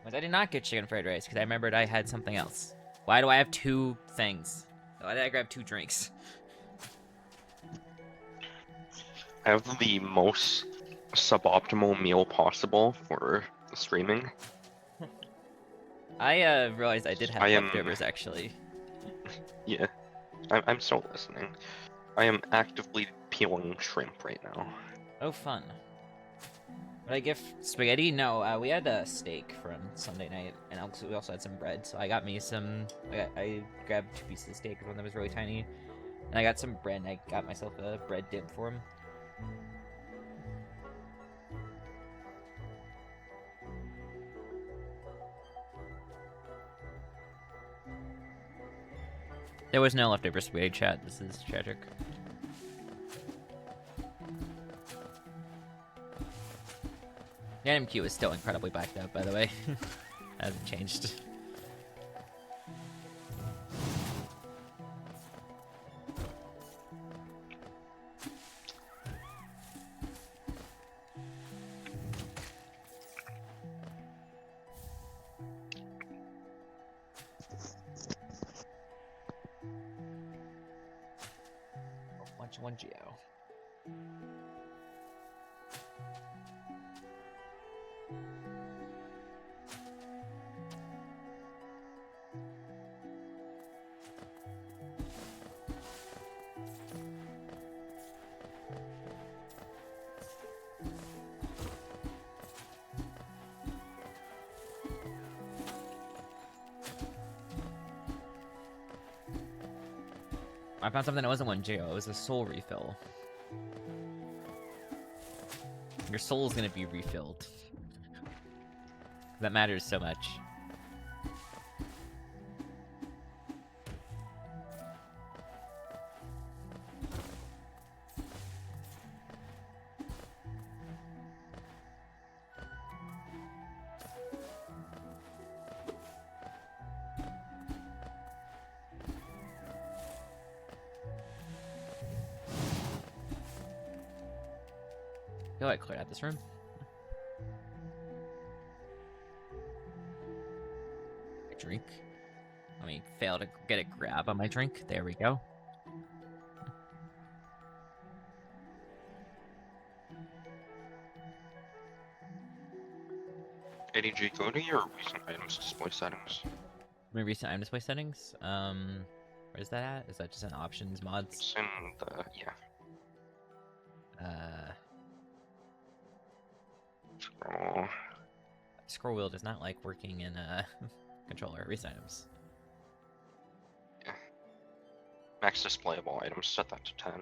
Speaker 1: But I did not get chicken fried rice because I remembered I had something else. Why do I have two things? Why did I grab 2 drinks?
Speaker 2: I have the most suboptimal meal possible for streaming.
Speaker 1: I realized I did have leftovers, actually.
Speaker 2: Yeah, I'm still listening. I am actively peeling shrimp right now.
Speaker 1: Oh, fun. Would I give spaghetti? No, we had a steak from Sunday night, and we also had some bread. So I got me some. I grabbed 2 pieces of steak, one that was really tiny, and I got some bread. And I got myself a bread dip for him. There was no leftover spaghetti, chat. This is tragic. The item queue is still incredibly backed up, by the way. Hasn't changed. One Geo. I found something that wasn't 1 Geo. It was a soul refill. Your soul's gonna be refilled. That matters so much. I feel like I cleared out this room. A drink. Let me fail to get a grab on my drink. There we go.
Speaker 2: ADG, go to your recent items display settings.
Speaker 1: My recent item display settings. Where's that at? Is that just in options mods?
Speaker 2: It's in the Scroll.
Speaker 1: Scroll wheel does not like working in controller. Recent items.
Speaker 2: Yeah. Max displayable items, set that to 10.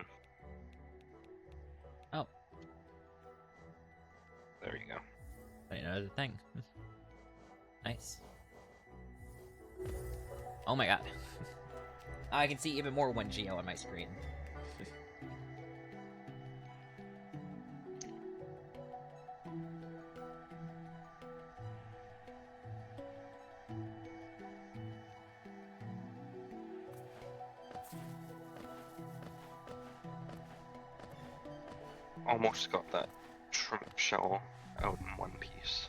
Speaker 1: Oh.
Speaker 2: There you go.
Speaker 1: I didn't know it was a thing. Nice. Oh my god. I can see even more 1 Geo on my screen.
Speaker 2: almost got that shrimp shell out in one piece.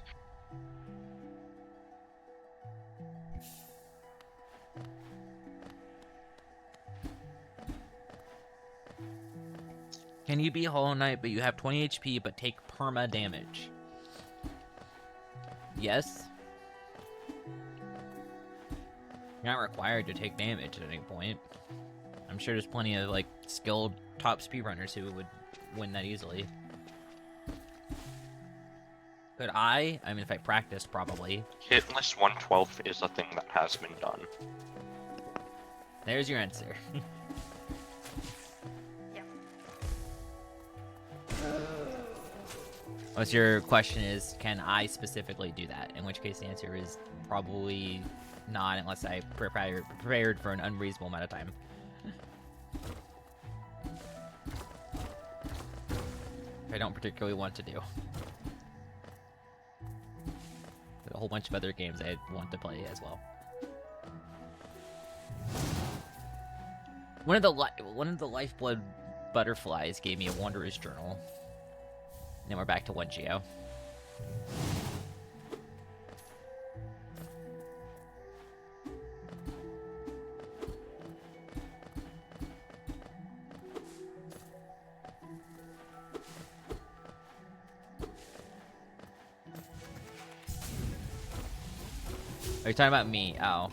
Speaker 1: Can you be Hollow Knight, but you have 20 HP, but take perma damage? Yes. You're not required to take damage at any point. I'm sure there's plenty of, like, skilled top speedrunners who would win that easily. Could I? I mean, if I practiced, probably.
Speaker 2: Hitless 112 is a thing that has been done.
Speaker 1: There's your answer. What's your question is, can I specifically do that? In which case the answer is probably not, unless I prepared for an unreasonable amount of time. I don't particularly want to do. There's a whole bunch of other games I want to play as well. One of the Lifeblood butterflies gave me a Wanderer's Journal. Then we're back to 1 Geo. Are you talking about me? Oh.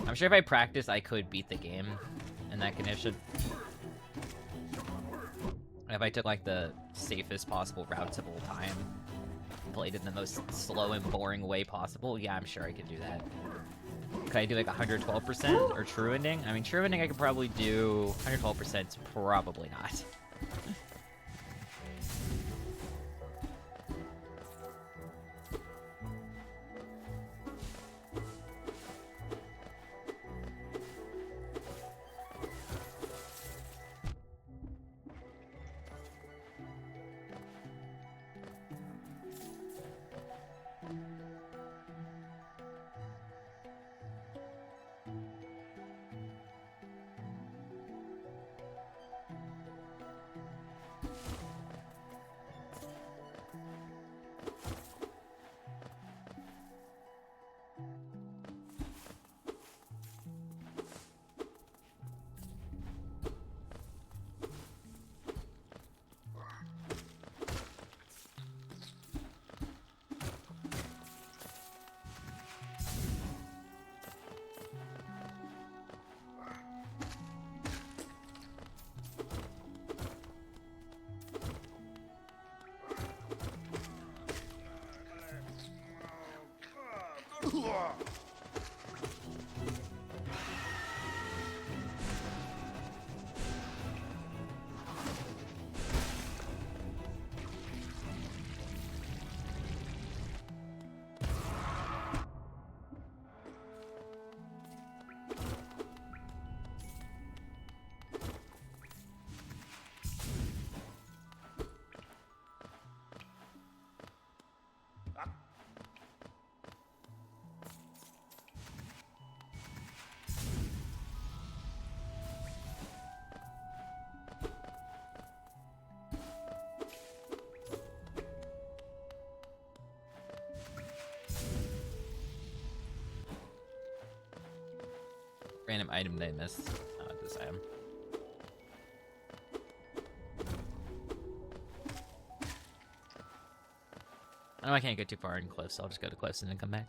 Speaker 1: I'm sure if I practice, I could beat the game in that condition. If I took, like, the safest possible routes of all time, played it in the most slow and boring way possible, yeah, I'm sure I could do that. Could I do, like, 112% or true ending? I mean, true ending I could probably do. 112% 's probably not. Random item that I missed. Oh, this item. I know I can't go too far in cliffs, so I'll just go to cliffs and then come back.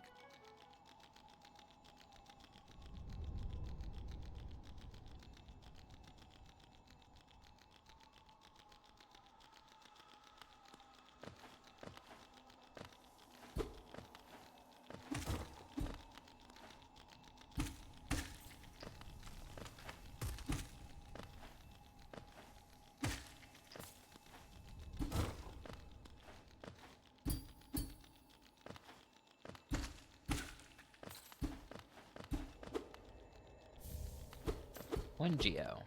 Speaker 1: One Geo.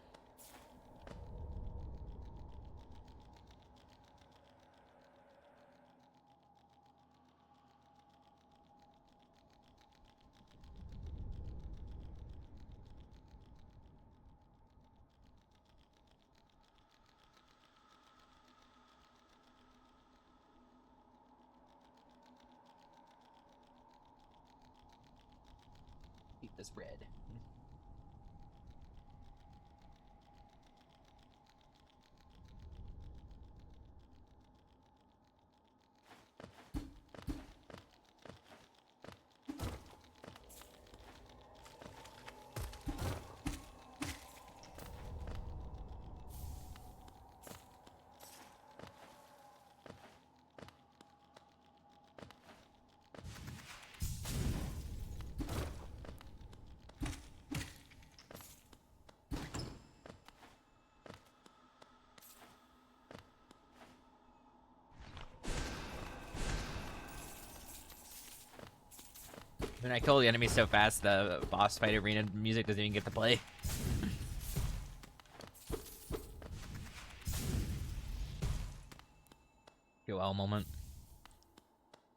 Speaker 1: eat this bread. When I kill the enemy so fast, the boss fight arena music doesn't even get to play. QL moment.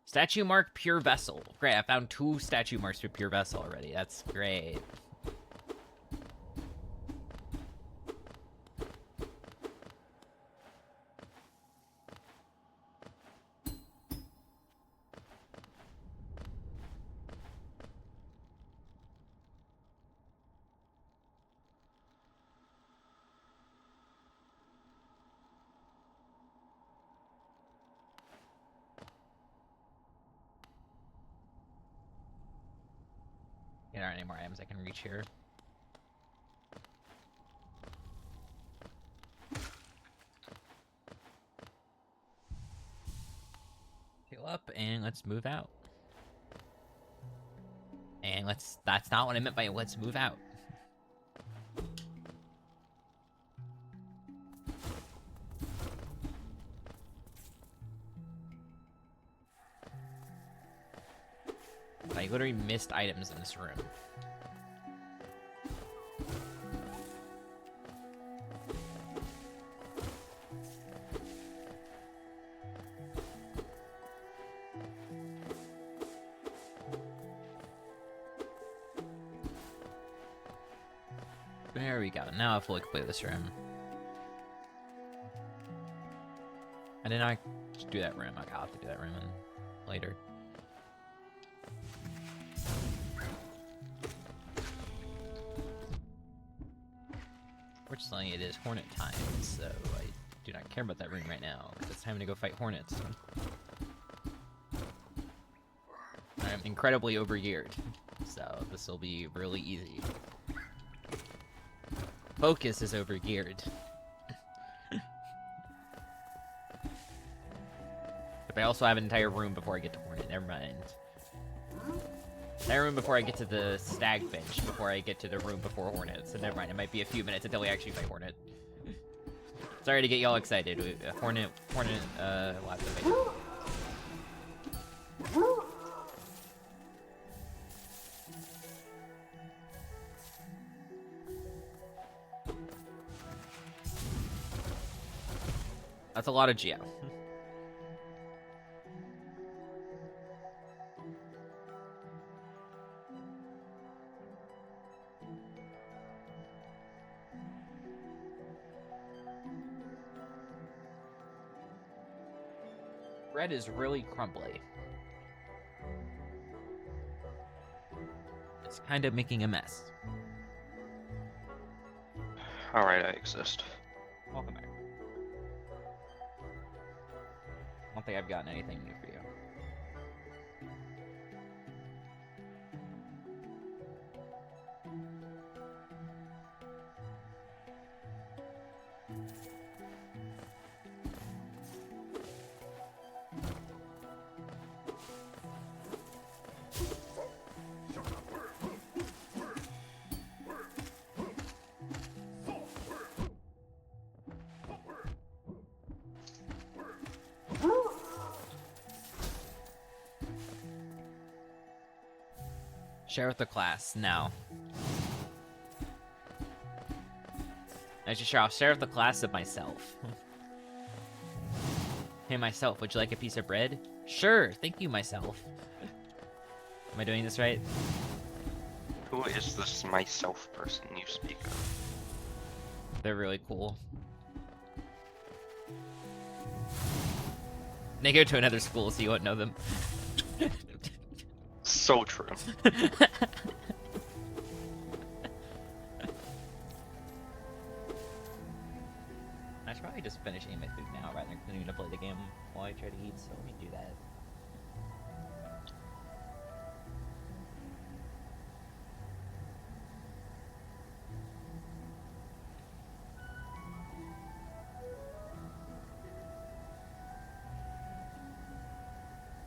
Speaker 1: Statue mark pure vessel. Great, I found 2 statue marks for pure vessel already. That's great. There aren't any more items I can reach here. Heal up and let's move out. And that's not what I meant by let's move out. I literally missed items in this room. There we go. Now I fully complete this room. I did not do that room. I'll have to do that room later. Fortunately, it is Hornet time, so I do not care about that room right now, because it's time to go fight Hornets. I'm incredibly overgeared, so this will be really easy. Focus is overgeared. But I also have an entire room before I get to Hornet, never mind. Entire room before I get to the stag bench, before I get to the room before Hornet, so never mind, it might be a few minutes until we actually fight Hornet. Sorry to get y'all excited. Hornet, we'll have to fight. That's a lot of Geo. Bread is really crumbly. It's kind of making a mess.
Speaker 2: Alright, I exist.
Speaker 1: Welcome back. I don't think I've gotten anything new for you. Share with the class now. I should share. I'll share with the class of myself. Hey, myself, would you like a piece of bread? Sure, thank you, myself. Am I doing this right?
Speaker 2: Who is this myself person you speak of?
Speaker 1: They're really cool. They go to another school, so you won't know them.
Speaker 2: So true.
Speaker 1: eat now rather than continuing to play the game while I try to eat, so let me do that.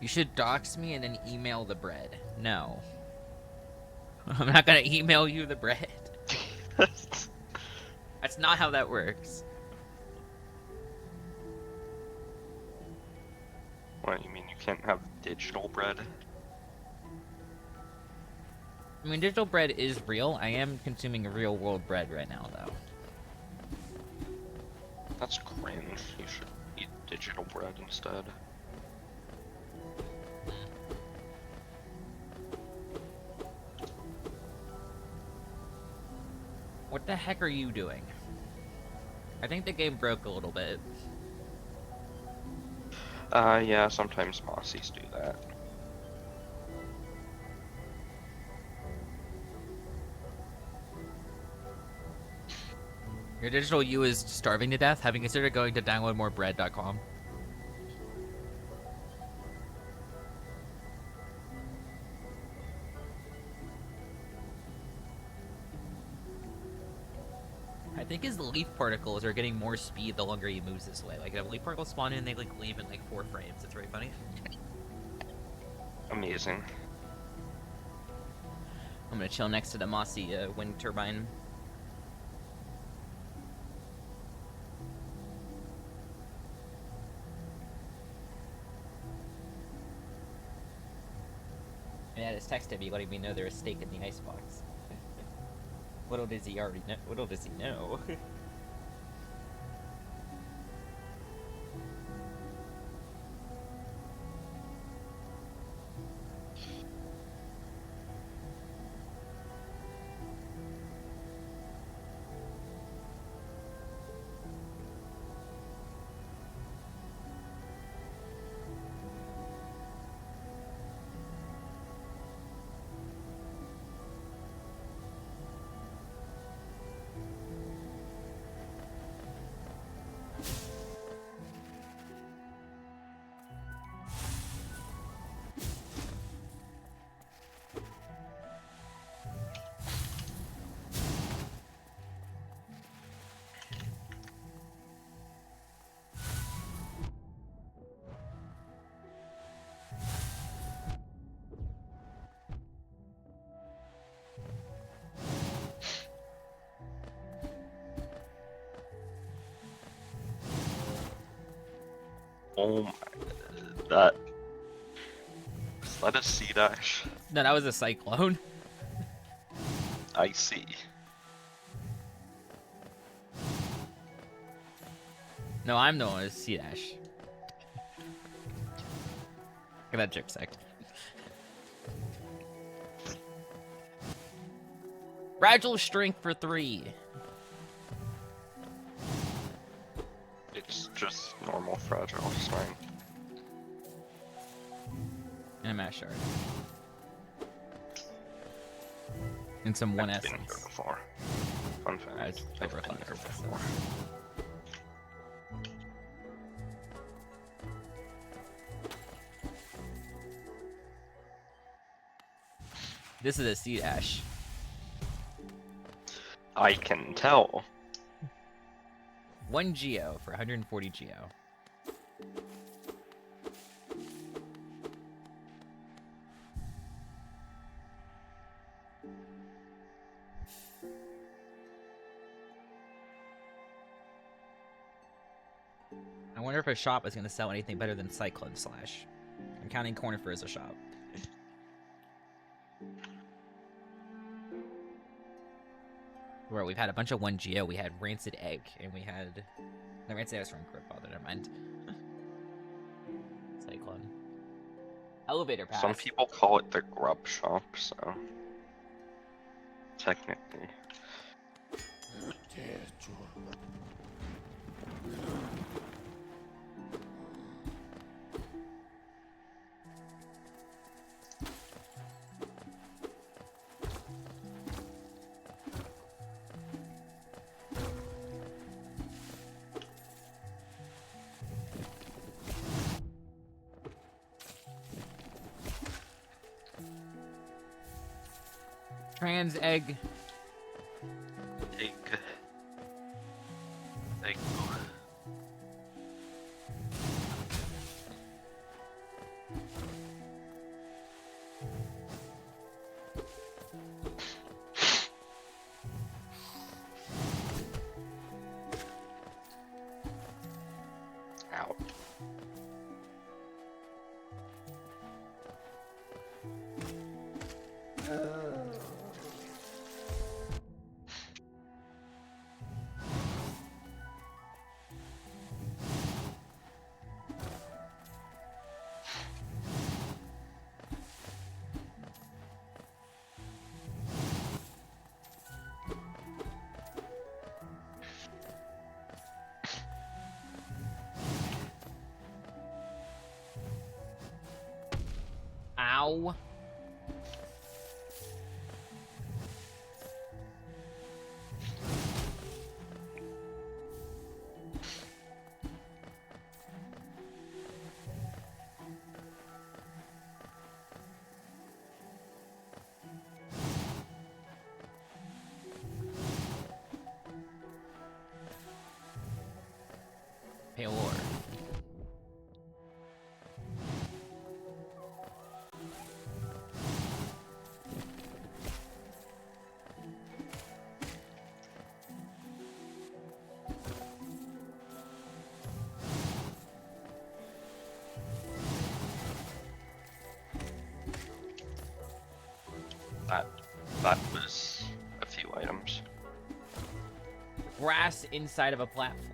Speaker 1: You should dox me and then email the bread. No. I'm not gonna email you the bread. That's not how that works.
Speaker 2: What, you mean you can't have digital bread?
Speaker 1: I mean, digital bread is real. I am consuming real world bread right now, though.
Speaker 2: That's cringe. You should eat digital bread instead.
Speaker 1: What the heck are you doing? I think the game broke a little bit.
Speaker 2: Yeah, sometimes Mossies do that.
Speaker 1: Your digital you is starving to death. Have you considered going to downloadmorebread.com? I think his leaf particles are getting more speed the longer he moves this way. Like, if leaf particles spawn in, they like leave in like 4 frames. It's very funny.
Speaker 2: Amazing.
Speaker 1: I'm gonna chill next to the mossy wind turbine. And I just texted me letting me know there's a steak in the icebox. Little does he already know. Little does he know.
Speaker 2: Oh my, that... Is that a sea dash?
Speaker 1: No, that was a cyclone.
Speaker 2: I see.
Speaker 1: No, I'm the one with C-Dash. Look at that jerk sec. Fragile strength for 3.
Speaker 2: It's just normal fragile, it's fine.
Speaker 1: And a mash shard. And some 1
Speaker 2: I've been
Speaker 1: essence.
Speaker 2: here before. Fun fact.
Speaker 1: That's
Speaker 2: I've
Speaker 1: over
Speaker 2: been here
Speaker 1: 5%.
Speaker 2: before.
Speaker 1: This is a C-Dash.
Speaker 2: I can tell.
Speaker 1: 1 Geo for 140 Geo. I wonder if a shop is going to sell anything better than Cyclone Slash. I'm counting Cornifer as a shop. Where we've had a bunch of 1 Geo, we had Rancid Egg, and we had... No, Rancid Egg was from Gripfather, never mind. Cyclone. Elevator pass.
Speaker 2: Some people call it the grub shop, so... Technically.
Speaker 1: Trans egg.
Speaker 2: Egg. Egg. Out.
Speaker 1: Ow. Payor.
Speaker 2: That was a few items.
Speaker 1: Grass inside of a platform.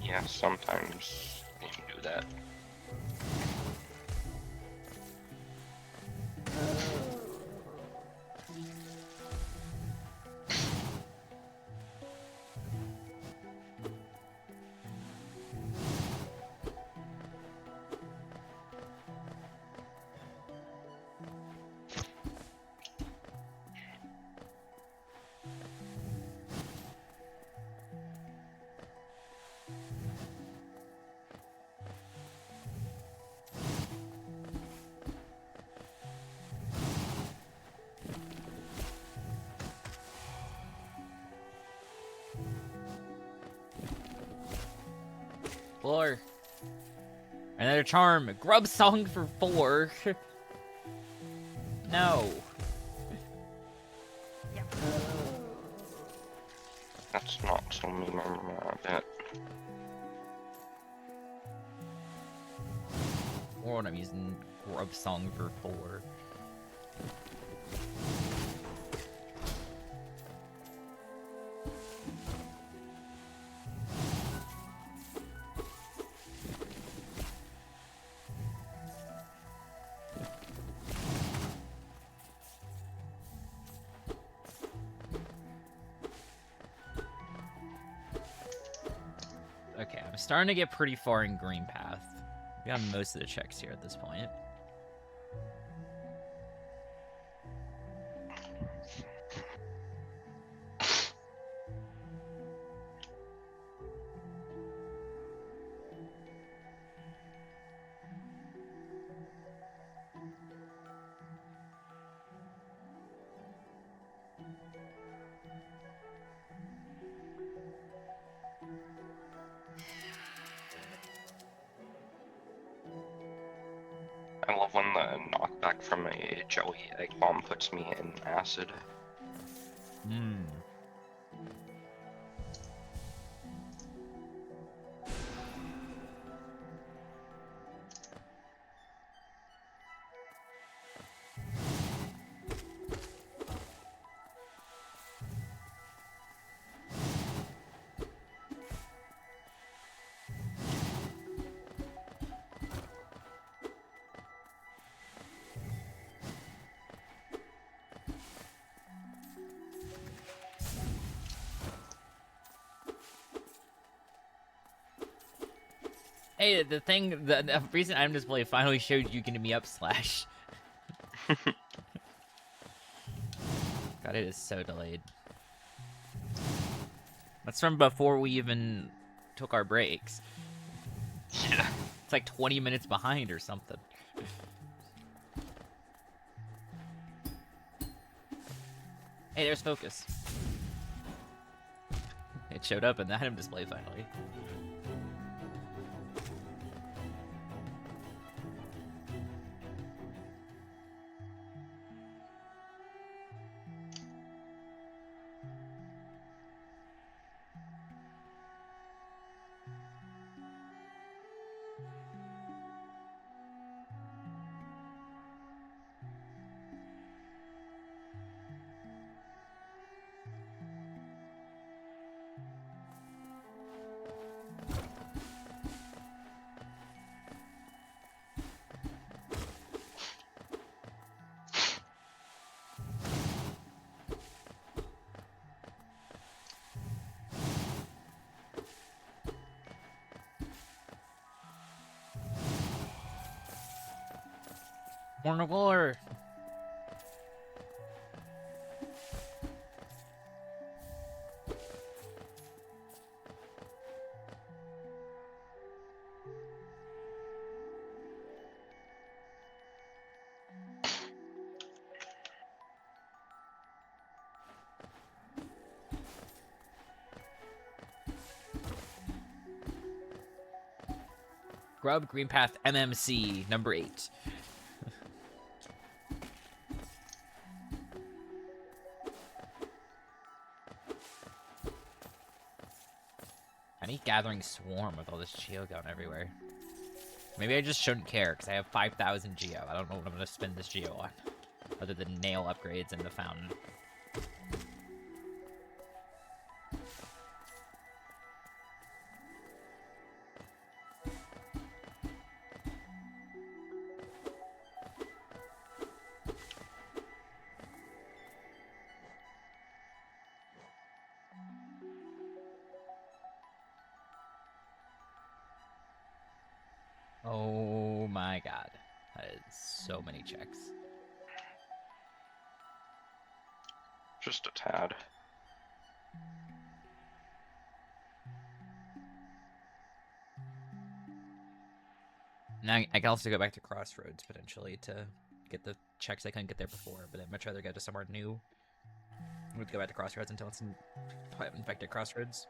Speaker 2: Yeah, sometimes you can do that.
Speaker 1: Floor. Another charm. Grub song for 4. No.
Speaker 2: That's not so mean, I bet.
Speaker 1: Or when I'm using grub song for 4. Okay, I'm starting to get pretty far in green path. We got most of the checks here at this point.
Speaker 2: I love when the knockback from a Joey egg bomb puts me in acid.
Speaker 1: Hmm. Hey, the recent item display finally showed you can me up slash. God, it is so delayed. That's from before we even took our breaks.
Speaker 2: Yeah.
Speaker 1: It's like 20 minutes behind or something. Hey, there's focus. It showed up in the item display finally. Horn of War! Grub Green Path MMC number 8. I need Gathering Swarm with all this Geo going everywhere. Maybe I just shouldn't care, because I have 5,000 Geo. I don't know what I'm going to spend this Geo on. Other than nail upgrades and the fountain. Oh my god. That is so many checks.
Speaker 2: Just a tad.
Speaker 1: Now I can also go back to Crossroads potentially to get the checks I couldn't get there before, but I'd much rather go to somewhere new. I'm going to go back to Crossroads until it's infected Crossroads.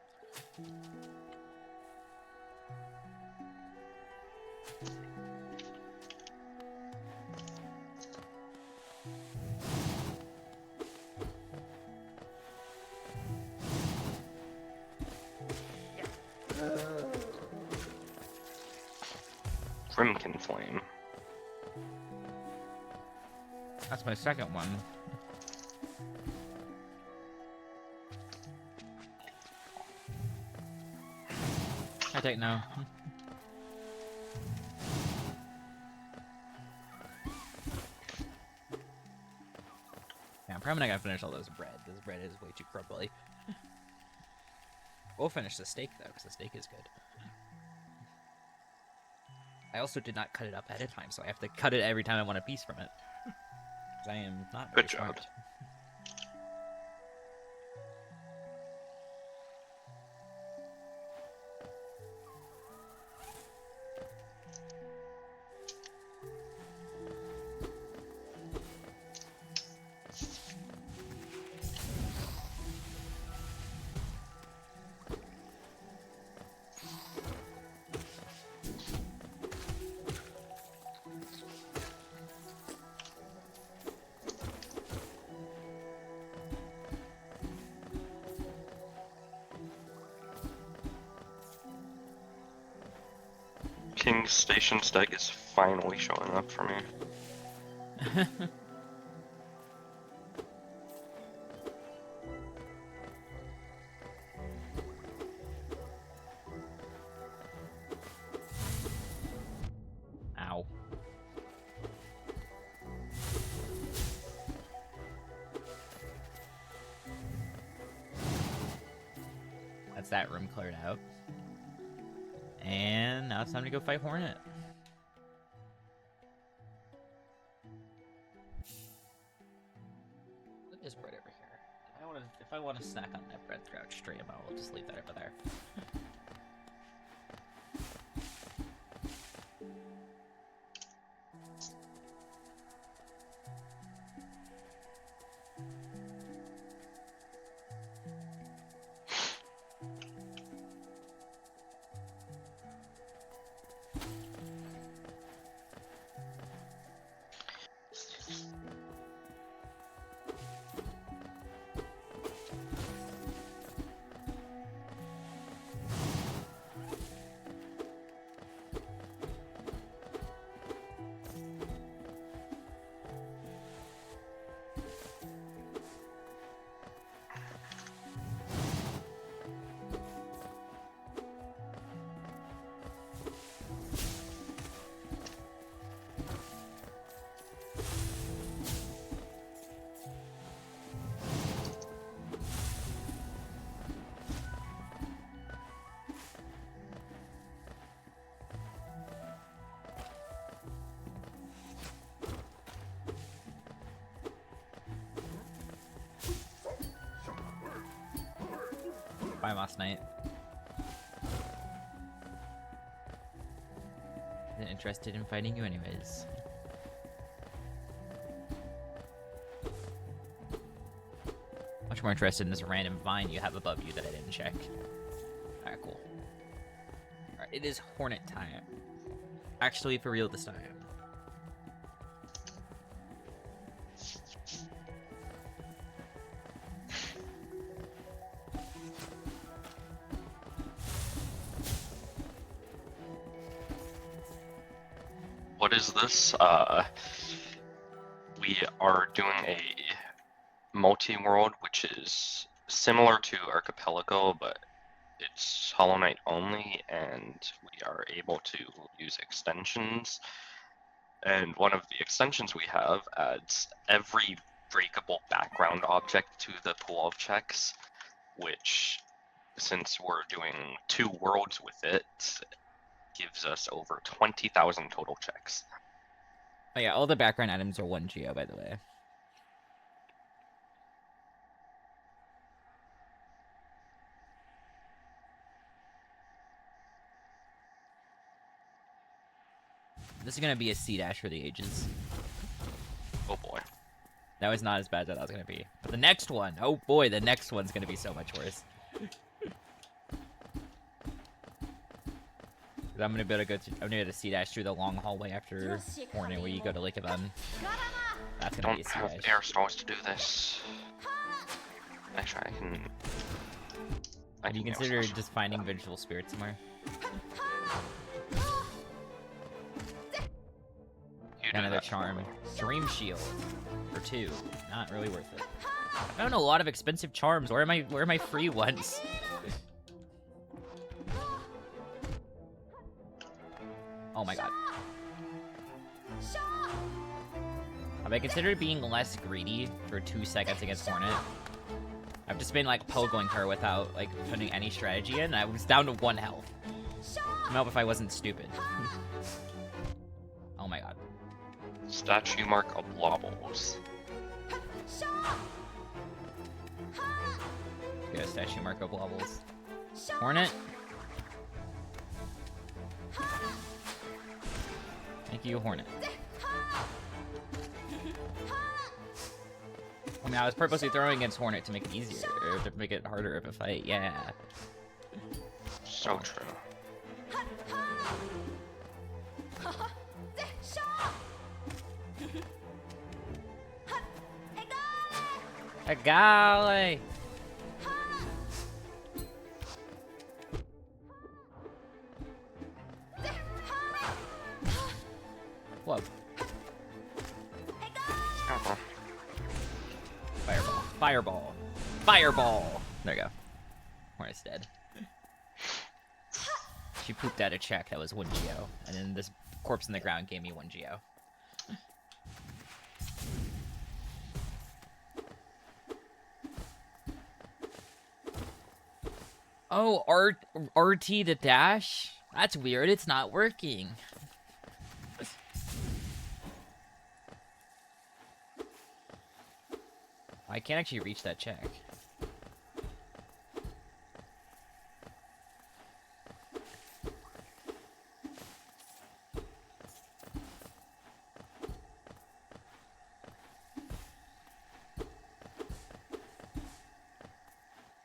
Speaker 2: Crimkin Flame.
Speaker 1: That's my second one. I take no. Yeah, I'm probably not gonna finish all those bread. This bread is way too crumbly. We'll finish the steak though, because the steak is good. I also did not cut it up ahead of time, so I have to cut it every time I want a piece from it. Because I am not very
Speaker 2: Good job.
Speaker 1: smart.
Speaker 2: King's Station Steg is finally showing up for me.
Speaker 1: Ow. That's that room cleared out. And now it's time to go fight Hornet. Put this bread over here. If I want to snack on that bread throughout stream, I'll just leave that over there. Bye, Moss Knight. Isn't interested in fighting you anyways. Much more interested in this random vine you have above you that I didn't check. Alright, cool. Alright, it is Hornet time. Actually, for real this time.
Speaker 2: What is this? We are doing a multi-world, which is similar to Archipelago, but it's Hollow Knight only, and we are able to use extensions. And one of the extensions we have adds every breakable background object to the pool of checks, which, since we're doing 2 worlds with it, gives us over 20,000 total checks.
Speaker 1: Oh yeah, all the background items are 1 geo, by the way. This is gonna be a C-dash for the ages.
Speaker 2: Oh boy.
Speaker 1: That was not as bad as I thought it was gonna be. But the next one, oh boy, the next one's gonna be so much worse. I'm gonna be able to go to, I'm gonna be able to C-dash through the long hallway after Hornet where you go to Lake of Them. That's gonna be a
Speaker 2: Don't have
Speaker 1: C-dash.
Speaker 2: air stalls to do this. Actually, I can...
Speaker 1: Have you considered just finding vengeful spirits somewhere? Another charm. Dream Shield for 2. Not really worth it. I found a lot of expensive charms. Where are my free ones? Oh my god. Have I considered being less greedy for 2 seconds against Hornet? I've just been like pogoing her without like putting any strategy in. I was down to 1 health. Help if I wasn't stupid. Oh my god.
Speaker 2: Statue mark of Blobbles.
Speaker 1: Get a statue mark of Blobbles. Hornet. Thank you, Hornet. I mean, I was purposely throwing against Hornet to make it easier, or to make it harder of a fight, yeah.
Speaker 2: So true.
Speaker 1: A golly! Whoa. Fireball. Fireball. Fireball! There you go. Hornet's dead. She pooped out a check that was 1 geo, and then this corpse in the ground gave me 1 geo. Oh, RT to dash? That's weird, it's not working. I can't actually reach that check.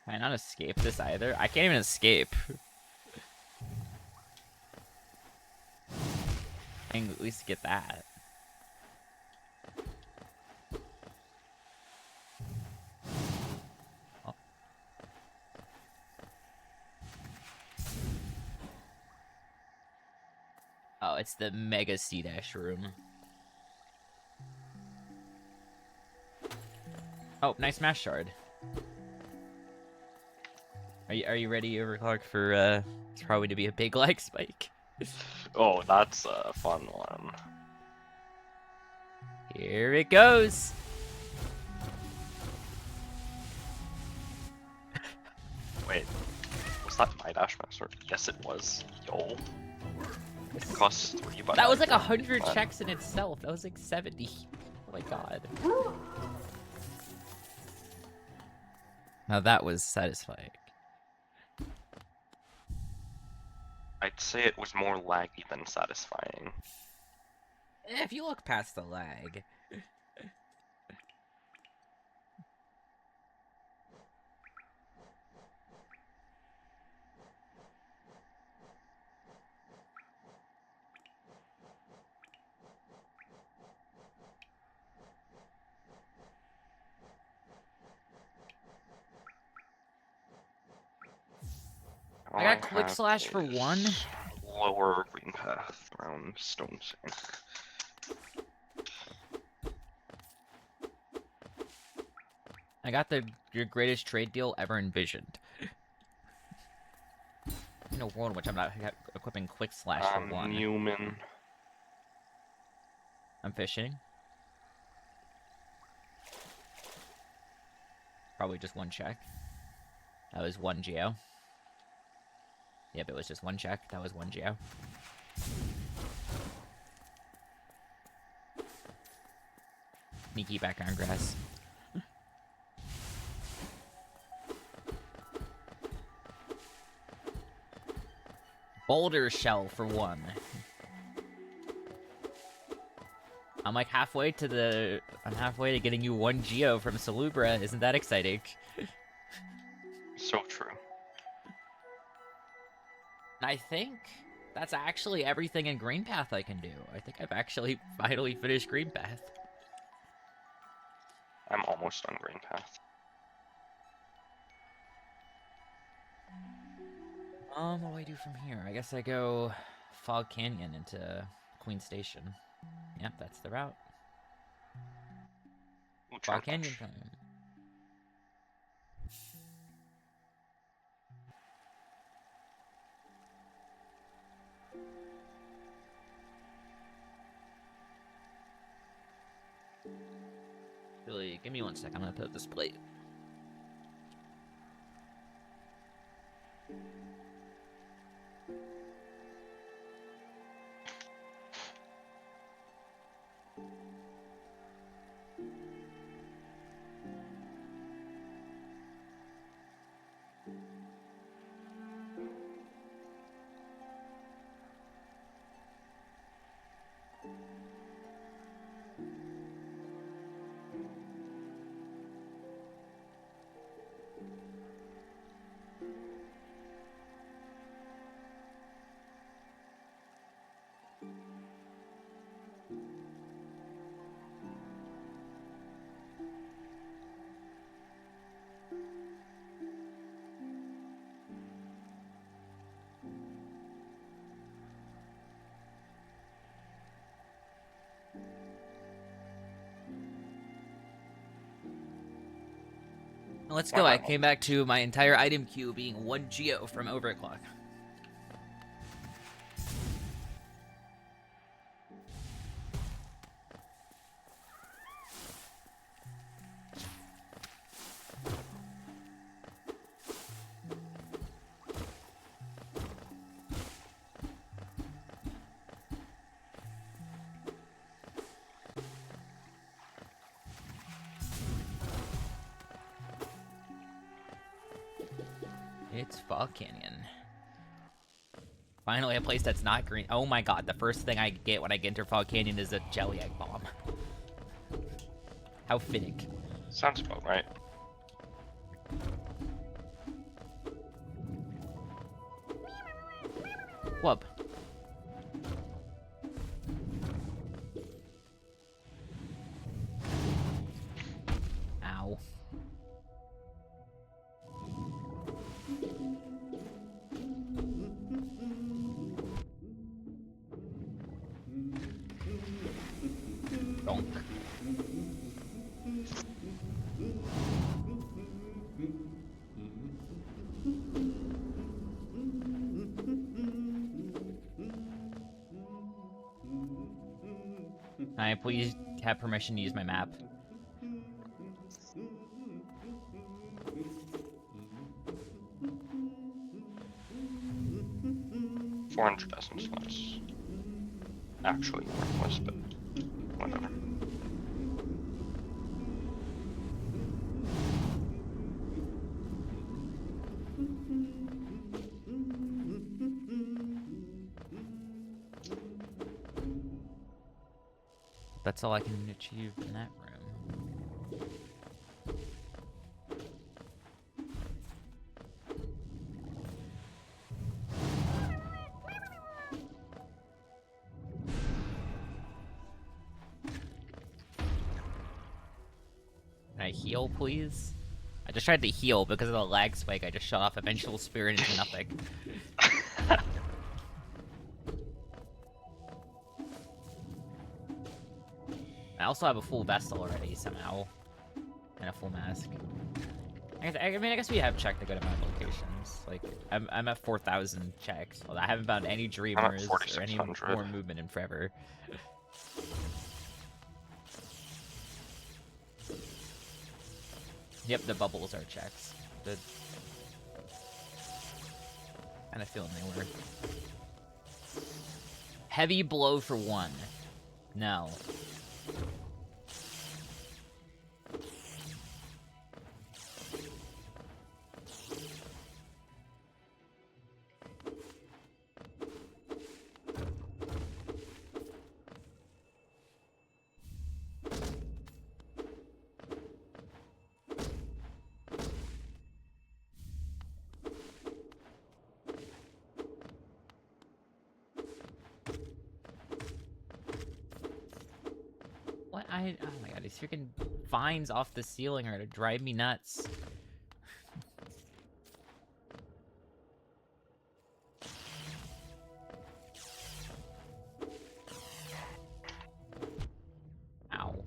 Speaker 1: Can I not escape this either? I can't even escape. I can at least get that. Oh. Oh, it's the Mega C-Dash room. Oh, nice Smash Shard. Are you ready, Overclock, for it's probably to be a big lag spike?
Speaker 2: Oh, that's a fun one.
Speaker 1: Here it goes.
Speaker 2: Wait, was that my Dash Master? Yes, it was. Yo. It costs 3, but
Speaker 1: That was like 100 checks in itself. That was like 70. Oh my god. Now that was satisfying.
Speaker 2: I'd say it was more laggy than satisfying.
Speaker 1: If you look past the lag.
Speaker 2: All
Speaker 1: I got quick
Speaker 2: have
Speaker 1: slash for one.
Speaker 2: is Lower green path around Stone Sink.
Speaker 1: I got your greatest trade deal ever envisioned. In a world in which I'm not equipping quick slash for one.
Speaker 2: Newman.
Speaker 1: I'm fishing. Probably just one check. That was one geo. Yep, it was just one check. That was one geo. Sneaky background grass. Boulder shell for one. I'm like halfway to getting you one geo from Salubra. Isn't that exciting?
Speaker 2: So true.
Speaker 1: And I think that's actually everything in Green Path I can do. I think I've actually finally finished Green Path.
Speaker 2: I'm almost on Green Path.
Speaker 1: What do I do from here? I guess I go Fog Canyon into Queen Station. Yep, that's the route. Fog Canyon time. Really, give me 1 second. I'm gonna put up this plate. Let's go. I came back to my entire item queue being one geo from overclock. It's Fog Canyon. Finally, a place that's not green. Oh my god, the first thing I get when I get into Fog Canyon is a jelly egg bomb. How fitting.
Speaker 2: Sounds about right.
Speaker 1: Whoop. Ow. Donk. Can I please have permission to use my map?
Speaker 2: $400 less. Actually, was, but whatever.
Speaker 1: That's all I can achieve in that room. Can I heal, please? I just tried to heal because of the lag spike. I just shot off Eventual Spirit into nothing. I also have a full vest already, somehow. And a full mask. I guess we have checked a good amount of locations. Like, I'm at 4,000 checks. Well, I haven't found any dreamers or any
Speaker 2: 4,600.
Speaker 1: more movement in forever. Yep, the bubbles are checks. The... Kinda feeling they were. Heavy blow for 1. No. What? Oh my god, these freaking vines off the ceiling are to drive me nuts. Ow.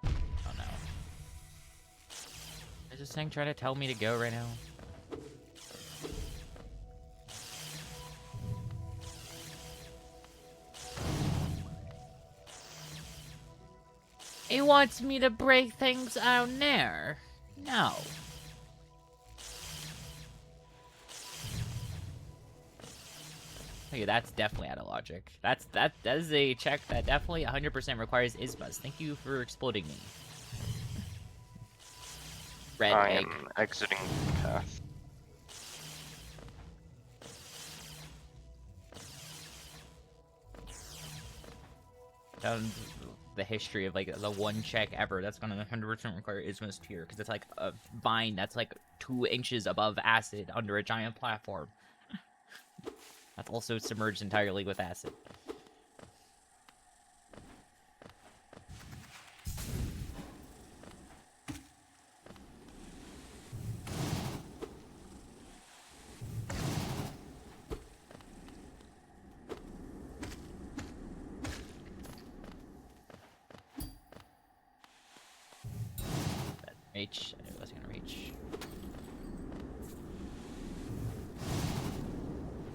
Speaker 1: Oh no. Is this thing trying to tell me to go right now? He wants me to break things out there. No. Okay, that's definitely out of logic. That is a check that definitely 100% requires Isbuzz. Thank you for exploding me. Red
Speaker 2: I
Speaker 1: egg.
Speaker 2: am exiting the path.
Speaker 1: Down the history of like the one check ever that's gonna 100% require Isma's tier because it's like a vine that's like 2 inches above acid under a giant platform. That's also submerged entirely with acid. Reach. I knew I was gonna reach.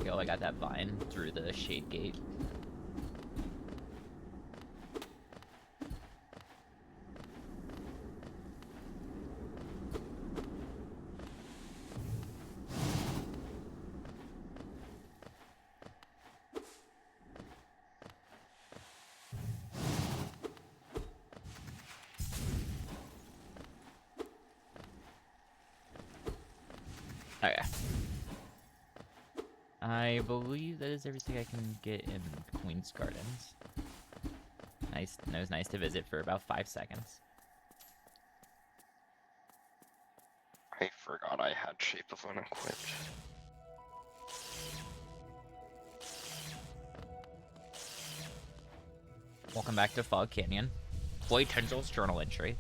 Speaker 1: Yo, I got that vine through the shade gate. Okay. I believe that is everything I can get in Queen's Gardens. Nice. It was nice to visit for about 5 seconds.
Speaker 2: I forgot I had Shape of unequipped.
Speaker 1: Welcome back to Fog Canyon. Boy Tendrils journal entry.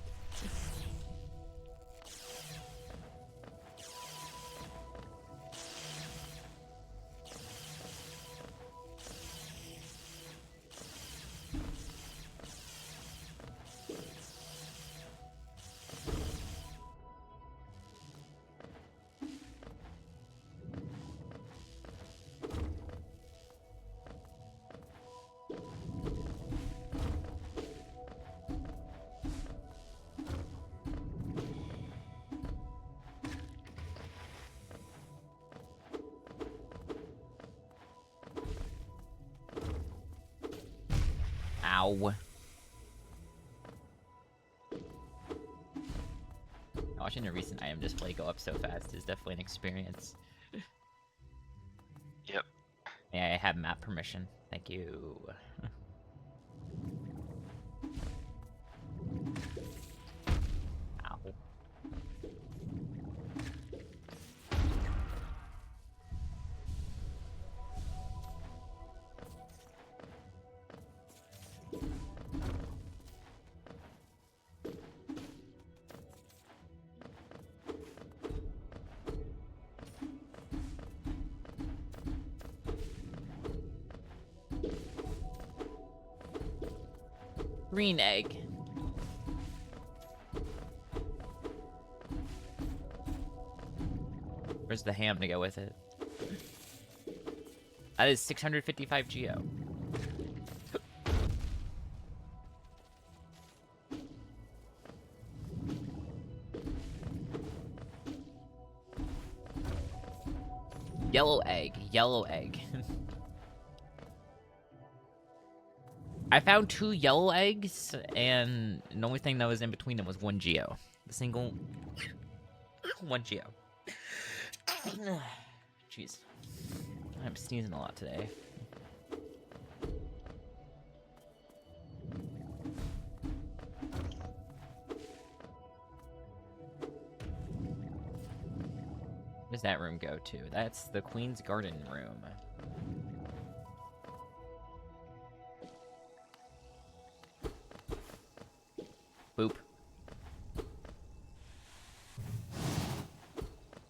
Speaker 1: Ow. Watching a recent item display go up so fast is definitely an experience.
Speaker 2: Yep.
Speaker 1: May I have map permission? Thank you. Ow. Green egg. Where's the ham to go with it? That is 655 geo. Yellow egg. Yellow egg. I found 2 yellow eggs, and the only thing that was in between them was 1 geo. The single 1 geo. Jeez. I'm sneezing a lot today. Where does that room go to? That's the Queen's Garden room. Boop.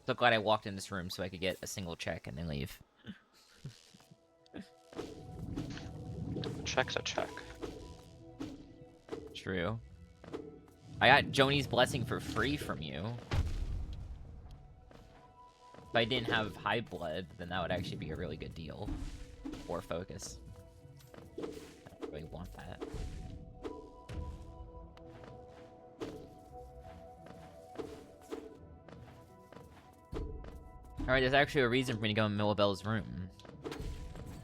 Speaker 1: So glad I walked in this room so I could get a single check and then leave.
Speaker 2: Check's a check.
Speaker 1: True. I got Joni's blessing for free from you. If I didn't have high blood, then that would actually be a really good deal. Or focus. I don't really want that. Alright, there's actually a reason for me to go in Millabelle's room.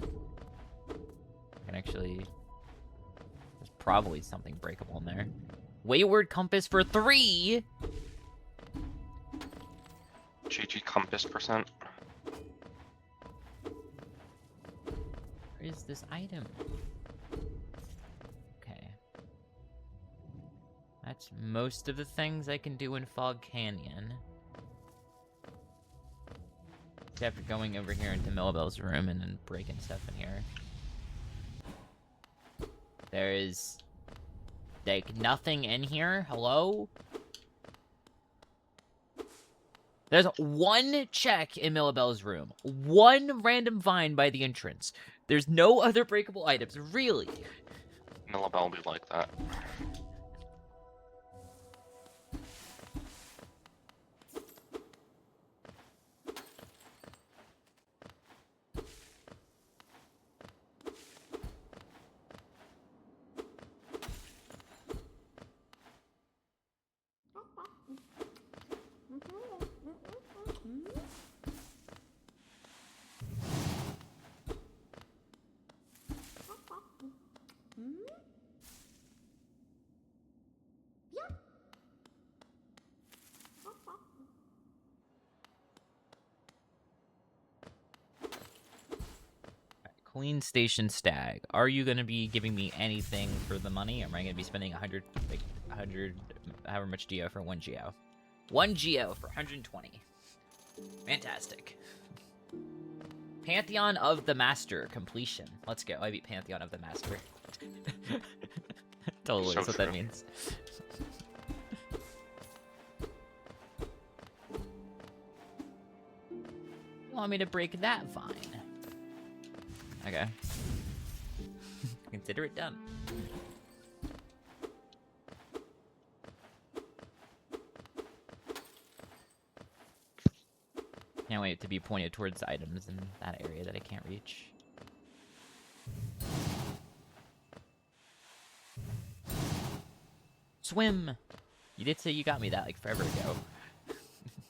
Speaker 1: I can actually... There's probably something breakable in there. Wayward Compass for 3!
Speaker 2: GG Compass percent.
Speaker 1: Where is this item? Okay. That's most of the things I can do in Fog Canyon. After going over here into Millabelle's room and then breaking stuff in here. There is... like, nothing in here? Hello? There's 1 check in Millabelle's room. 1 random vine by the entrance. There's no other breakable items. Really?
Speaker 2: Millabelle will be like that.
Speaker 1: Queen Station Stag. Are you going to be giving me anything for the money? Or am I going to be spending 100, like, 100, however much geo for 1 geo? 1 geo for 120. Fantastic. Pantheon of the Master completion. Let's go. I beat Pantheon of the Master. Totally, that's what that means. You want me to break that vine? Okay. Consider it done. Can't wait to be pointed towards items in that area that I can't reach. Swim! You did say you got me that like forever ago.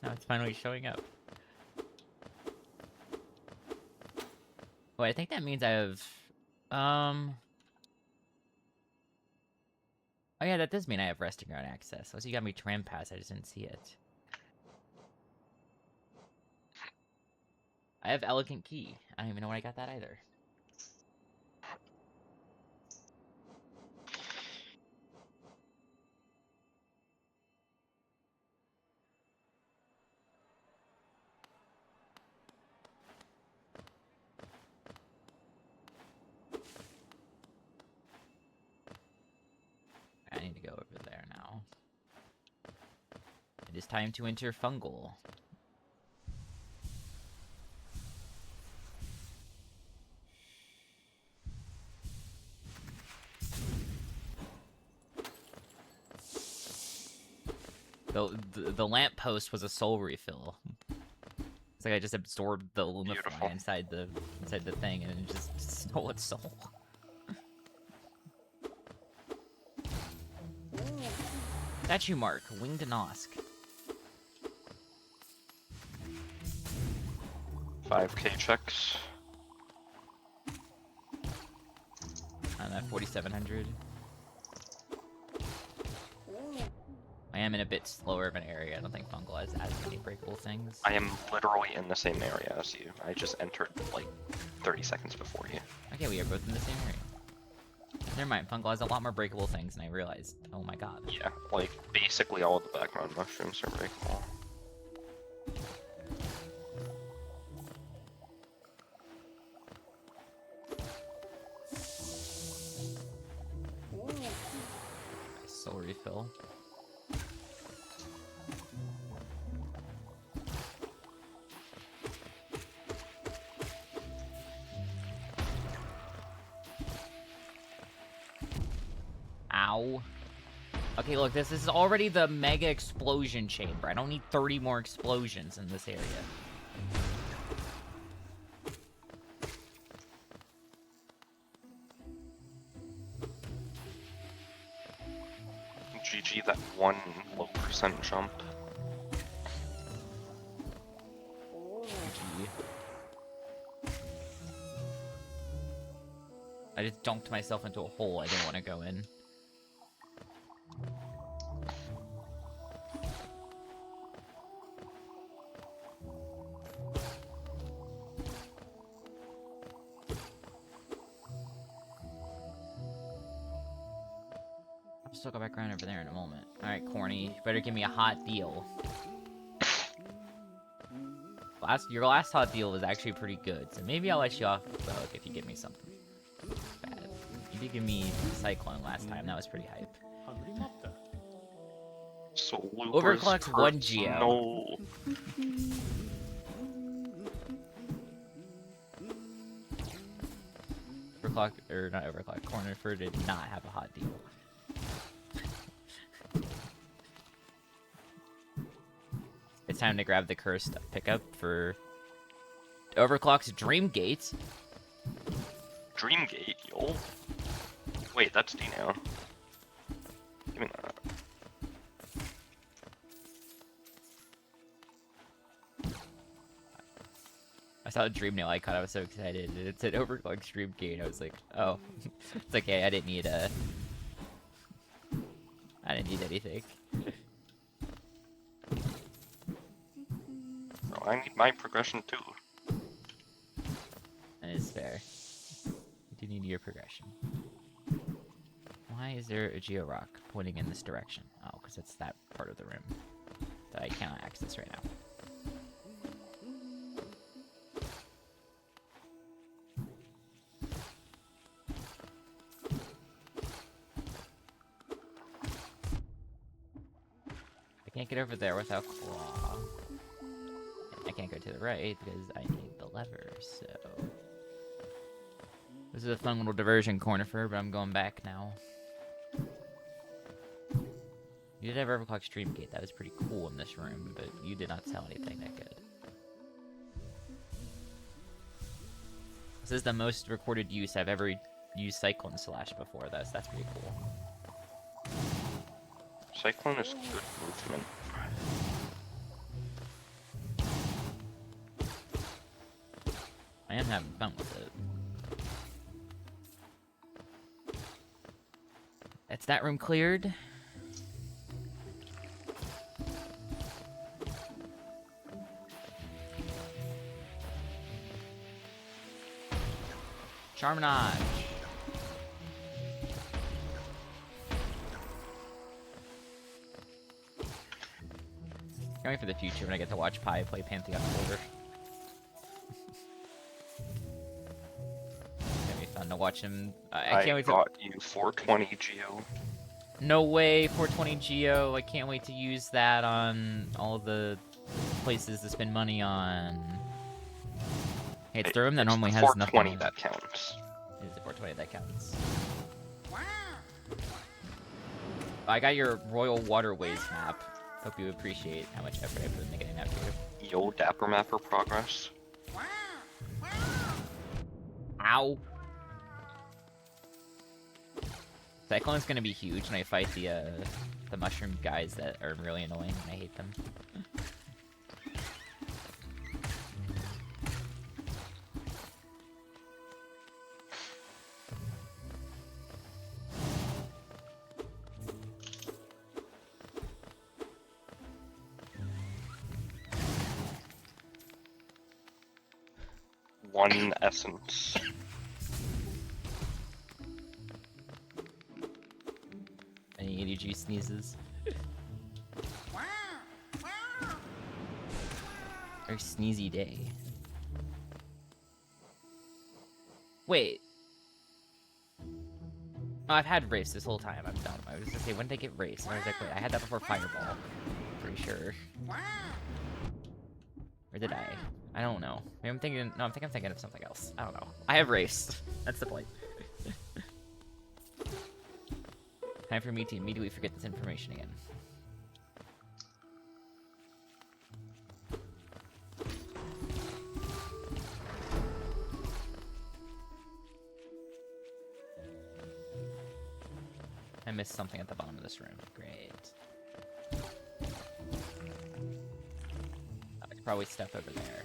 Speaker 1: Now it's finally showing up. Oh, I think that means I have... Oh yeah, that does mean I have resting ground access. So you got me tram pass, I just didn't see it. I have Elegant Key. I don't even know when I got that either. I need to go over there now. It is time to enter Fungal. The lamp post was a soul refill. It's like I just absorbed the Lumify inside the thing and it just stole its soul. Statue mark, winged Nosk.
Speaker 2: 5k checks.
Speaker 1: I'm at 4,700. I am in a bit slower of an area. I don't think Fungal has as many breakable things.
Speaker 2: I am literally in the same area as you. I just entered like 30 seconds before you.
Speaker 1: Okay, we are both in the same area. Never mind, Fungal has a lot more breakable things than I realized. Oh my god.
Speaker 2: Yeah, like basically all of the background mushrooms are breakable.
Speaker 1: Soul refill. Ow. Okay, look, this is already the mega explosion chamber. I don't need 30 more explosions in this area.
Speaker 2: GG that one low percent jump.
Speaker 1: GG. I just dunked myself into a hole I didn't want to go in. I'll still go back around over there in a moment. Alright, Corny, you better give me a hot deal. Your last hot deal was actually pretty good, so maybe I'll let you off the hook if you give me something bad. You did give me Cyclone last time, that was pretty hype.
Speaker 2: So
Speaker 1: Overclock's 1 Geo.
Speaker 2: No.
Speaker 1: Overclock, or not Overclock, Cornifer did not have a hot deal. It's time to grab the cursed pickup for Overclock's Dreamgate.
Speaker 2: Dreamgate, yo. Wait, that's Dino. Give me that.
Speaker 1: I saw the dream nail icon, I was so excited. It said Overclock's Dreamgate. I was like, oh. It's okay, I didn't need anything.
Speaker 2: Oh, I need my progression too.
Speaker 1: That is fair. You do need your progression. Why is there a Geo Rock pointing in this direction? Oh, because it's that part of the room that I cannot access right now. I can't get over there without Claw. I can't go to the right because I need the lever, so... This is a fun little diversion corner for her, but I'm going back now. You did have Overclock's Dreamgate, that was pretty cool in this room, but you did not sell anything that good. This is the most recorded use I've ever used Cyclone Slash before, that's pretty cool.
Speaker 2: Cyclone is good movement.
Speaker 1: I am having fun with it. That's that room cleared. Charminage. Can't wait for the future when I get to watch Pi play Pantheon Border. It's gonna be fun to watch him. I can't wait to.
Speaker 2: got you 420 Geo.
Speaker 1: No way, 420 Geo. I can't wait to use that on all the places to spend money on. Hey, it's the room that normally has nothing.
Speaker 2: 420 that counts.
Speaker 1: It is the 420 that counts. I got your Royal Waterways map. Hope you appreciate how much effort I put into getting that for you.
Speaker 2: Yo, Dapper Mapper progress.
Speaker 1: Ow! Cyclone's gonna be huge when I fight the mushroom guys that are really annoying and I hate them.
Speaker 2: One essence.
Speaker 1: Any ADG sneezes? Very sneezy day. Wait. Oh, I've had race this whole time. I'm dumb. I was gonna say, when did I get race? And I was like, wait, I had that before Fireball. Pretty sure. Or did I? I don't know. Maybe I'm thinking. No, I'm thinking of something else. I don't know. I have race. That's the point. Time for me to immediately forget this information again. I missed something at the bottom of this room. Great. I could probably step over there.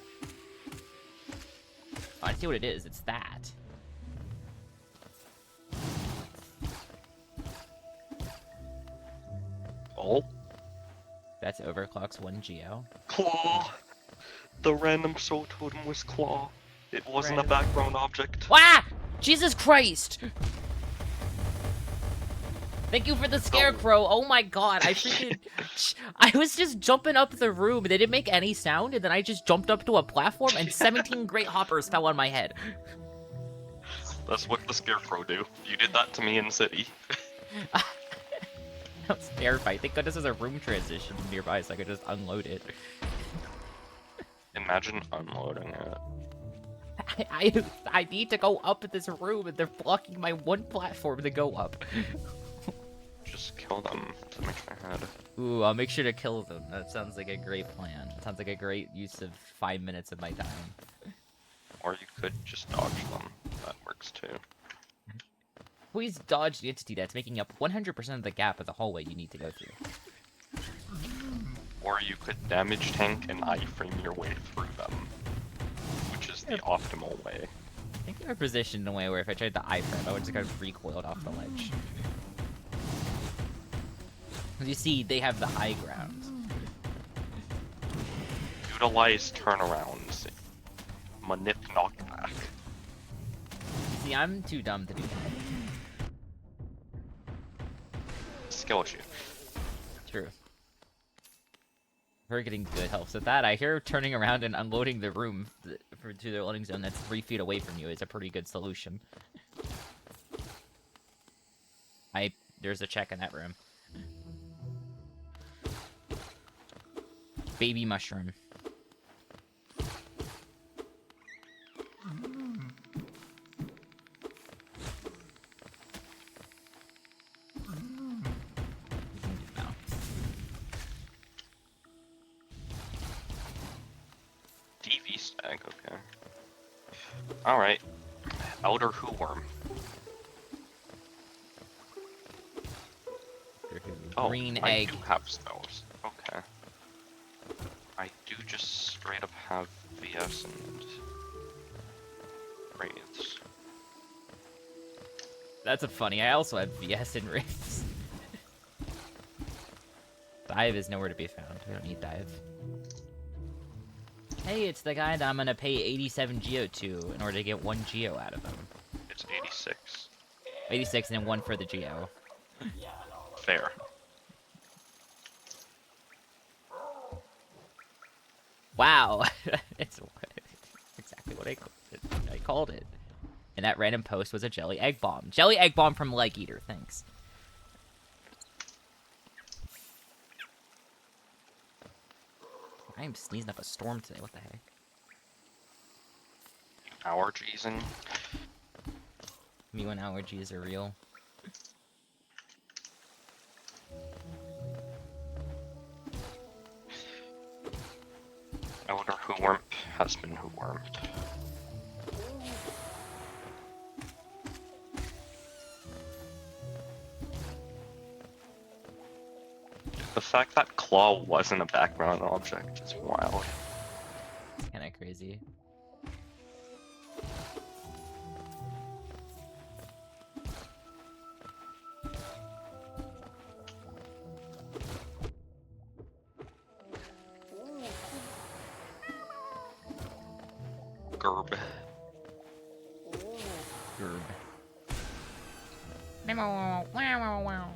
Speaker 1: Oh, I see what it is. It's that.
Speaker 2: Oh.
Speaker 1: That's overclock's 1 Geo.
Speaker 2: Claw! The random soul totem was Claw. It wasn't a background object.
Speaker 1: Ah! Jesus Christ! Thank you for the scarecrow. Oh my god, I freaking... I was just jumping up the room. They didn't make any sound, and then I just jumped up to a platform, and 17 great hoppers fell on my head.
Speaker 2: That's what the scarecrow do. You did that to me in City.
Speaker 1: That was terrifying. Thank goodness there's a room transition nearby, so I could just unload it.
Speaker 2: Imagine unloading it.
Speaker 1: I need to go up this room, and they're blocking my one platform to go up.
Speaker 2: Just kill them to make my head.
Speaker 1: Ooh, I'll make sure to kill them. That sounds like a great plan. That sounds like a great use of 5 minutes of my time.
Speaker 2: Or you could just dodge them. That works too.
Speaker 1: Please dodge the entity that's making up 100% of the gap of the hallway you need to go through.
Speaker 2: Or you could damage tank and iframe your way through them. Which is the optimal way.
Speaker 1: I think they were positioned in a way where if I tried to iframe, I would just kind of recoiled off the ledge. As you see, they have the high ground.
Speaker 2: Utilize turnarounds. Manip knockback.
Speaker 1: See, I'm too dumb to do that.
Speaker 2: Skill issue.
Speaker 1: True. We're getting good helps with that. I hear turning around and unloading the room to the loading zone that's 3 feet away from you is a pretty good solution. There's a check in that room. Baby mushroom.
Speaker 2: DV stag, okay. Alright. Elder Hoorworm.
Speaker 1: Green
Speaker 2: I
Speaker 1: egg.
Speaker 2: do have spells. Okay. I do just straight up have VS and Wraiths.
Speaker 1: That's a funny. I also have VS and Wraiths. Dive is nowhere to be found. We don't need Dive. Hey, it's the guy that I'm gonna pay 87 Geo to in order to get 1 Geo out of him.
Speaker 2: 86.
Speaker 1: 86 and then 1 for the Geo.
Speaker 2: Fair.
Speaker 1: Wow. It's exactly what I called it. And that random post was a jelly egg bomb. Jelly egg bomb from Leg Eater, thanks. I am sneezing up a storm today, what the heck?
Speaker 2: Allergies and...
Speaker 1: Me when allergies are real.
Speaker 2: I wonder who wormed has been who wormed. The fact that claw wasn't a background object is wild.
Speaker 1: It's kinda crazy.
Speaker 2: Gerb.
Speaker 1: Gerb. Wow, wow, wow.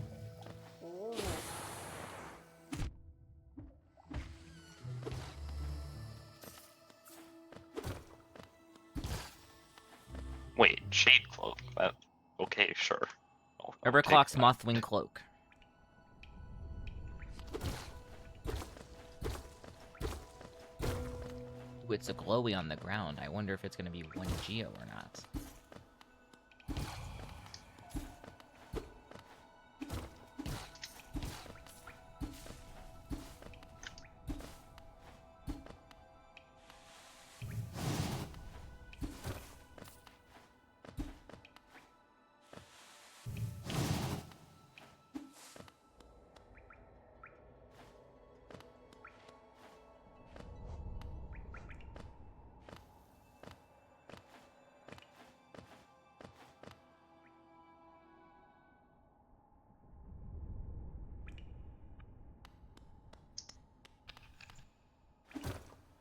Speaker 2: Wait, shade cloak. Okay, sure. I'll take
Speaker 1: Herberclock's
Speaker 2: that.
Speaker 1: Mothwing Cloak. Ooh, it's a glowy on the ground. I wonder if it's gonna be 1 Geo or not.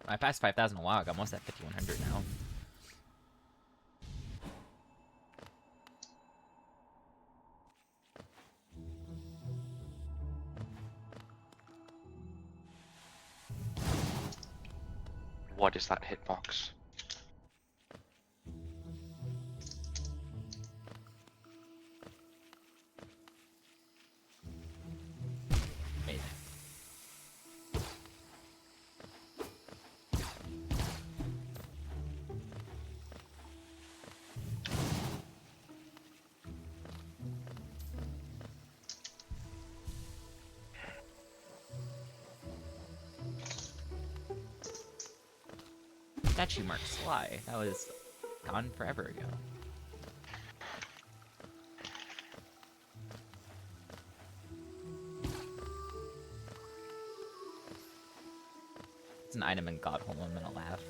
Speaker 1: I passed 5,000 a while ago. I'm almost at 5,100 now.
Speaker 2: What is that hitbox?
Speaker 1: Amazing. Statue mark Sly. That was gone forever ago. It's an item in Godhole. I'm gonna laugh.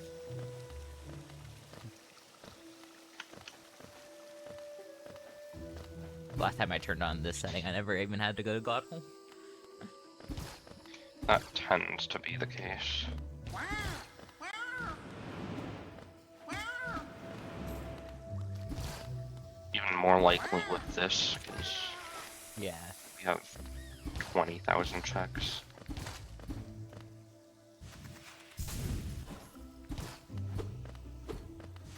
Speaker 1: Last time I turned on this setting, I never even had to go to Godhole.
Speaker 2: That tends to be the case. Even more likely with this, because
Speaker 1: Yeah.
Speaker 2: we have 20,000 checks.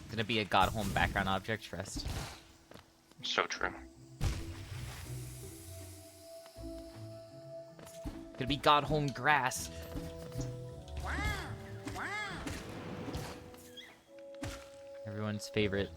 Speaker 1: Gonna be a Godhome background object, trust.
Speaker 2: So true.
Speaker 1: Gonna be Godhome grass. Everyone's favorite.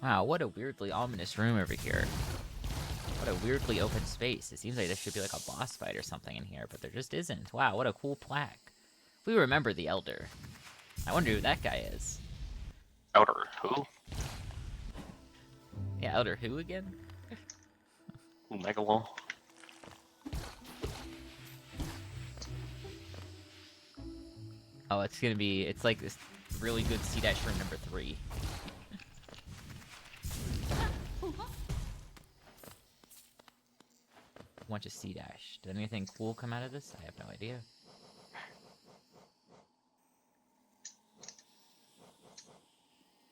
Speaker 1: Wow, what a weirdly ominous room over here. What a weirdly open space. It seems like there should be like a boss fight or something in here, but there just isn't. Wow, what a cool plaque. We remember the Elder. I wonder who that guy is.
Speaker 2: Elder who?
Speaker 1: Yeah, Elder who again?
Speaker 2: Ooh, Megalo.
Speaker 1: Oh, it's like this really good C-dash room number 3. Bunch of C-dash. Did anything cool come out of this? I have no idea.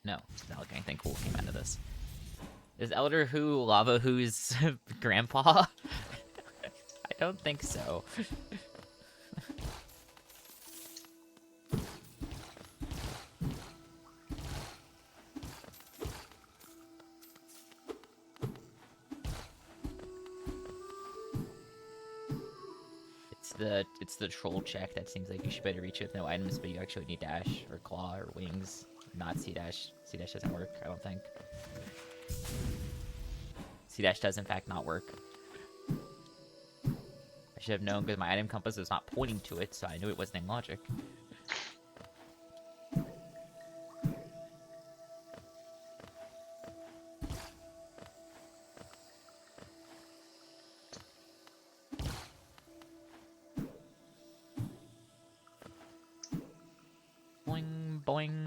Speaker 1: No, it's not like anything cool came out of this. Is Elder Who Lava Who's grandpa? I don't think so. It's the troll check that seems like you should better reach with no items, but you actually need dash or claw or wings, not C-dash. C-dash doesn't work, I don't think. C-dash does in fact not work. I should have known because my item compass was not pointing to it, so I knew it wasn't in logic. Boing, boing.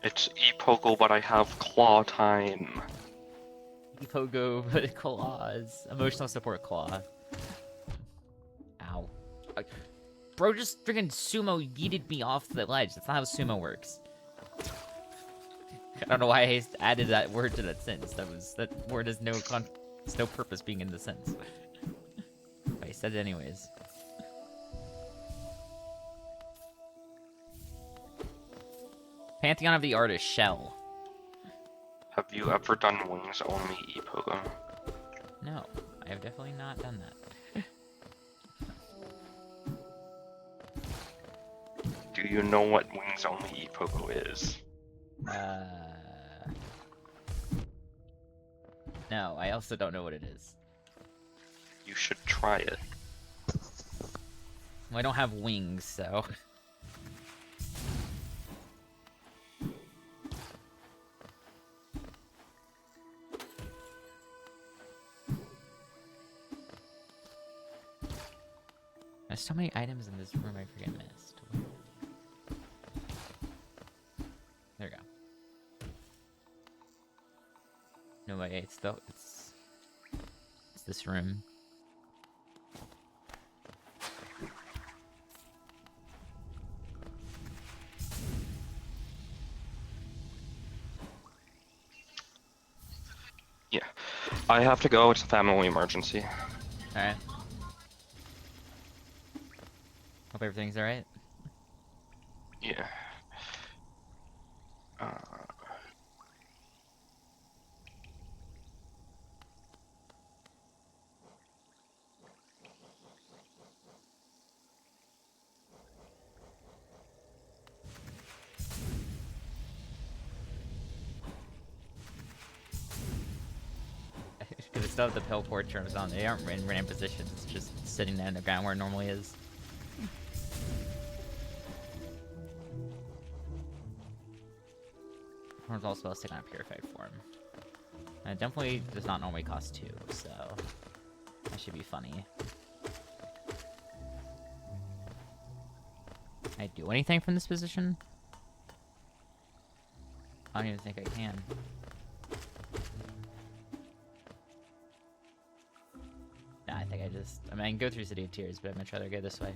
Speaker 2: It's Epogo, but I have claw time.
Speaker 1: Pogo, but claws. Emotional support claw. Ow. Bro just freaking sumo yeeted me off the ledge. That's not how sumo works. I don't know why I added that word to that sentence. That word has no purpose being in the sentence. But I said it anyways. Pantheon of the Artist, Shell.
Speaker 2: Have you ever done wings only Epogo?
Speaker 1: No, I have definitely not done that.
Speaker 2: Do you know what wings only Epogo is?
Speaker 1: No, I also don't know what it is.
Speaker 2: You should try it.
Speaker 1: Well, I don't have wings, so... There's so many items in this room I freaking missed. There we go. No way, it's this room.
Speaker 2: Yeah. I have to go, it's a family emergency.
Speaker 1: Alright. Hope everything's alright.
Speaker 2: Yeah.
Speaker 1: Because it's still have the teleport terms on. They aren't in random positions. It's just sitting there in the ground where it normally is. Horns all spells take on a purified form. And it definitely does not normally cost 2, so that should be funny. Can I do anything from this position? I don't even think I can. Nah, I think I mean, I can go through City of Tears, but I'm much rather go this way.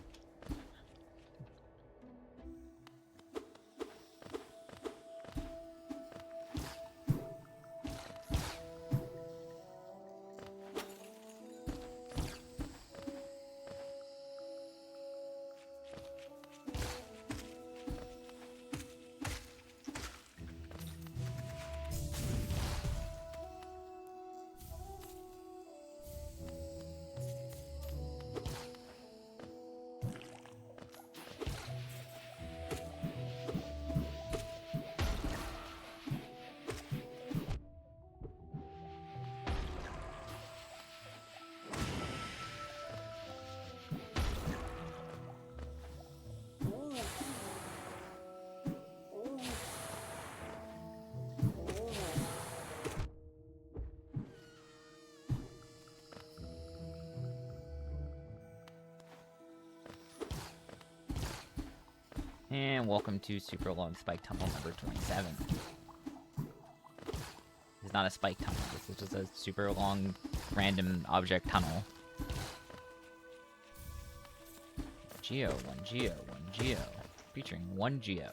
Speaker 1: welcome to Super Long Spike Tunnel number 27. It's not a spike tunnel, this is just a super long random object tunnel. Geo, 1 Geo, 1 Geo. Featuring 1 Geo.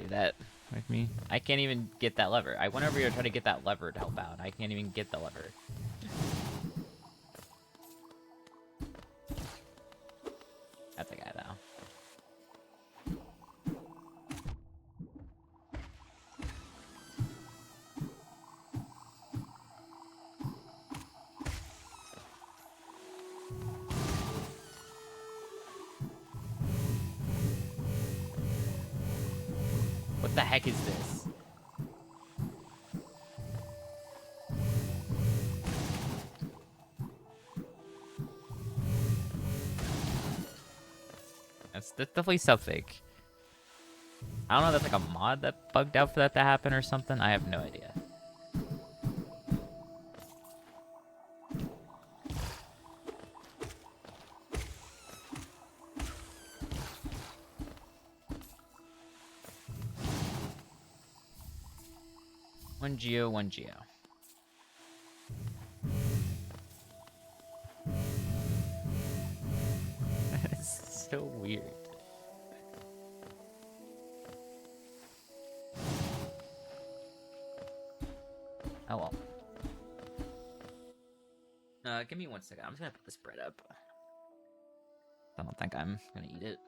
Speaker 1: That with me. I can't even get that lever. I went over here to try to get that lever to help out. I can't even get the lever. That's a guy though. What the heck is this? That's definitely something. I don't know if that's like a mod that bugged out for that to happen or something. I have no idea. One Geo, 1 Geo. It's so weird. Oh well. Give me 1 second. I'm just gonna put this bread up. I don't think I'm gonna eat it.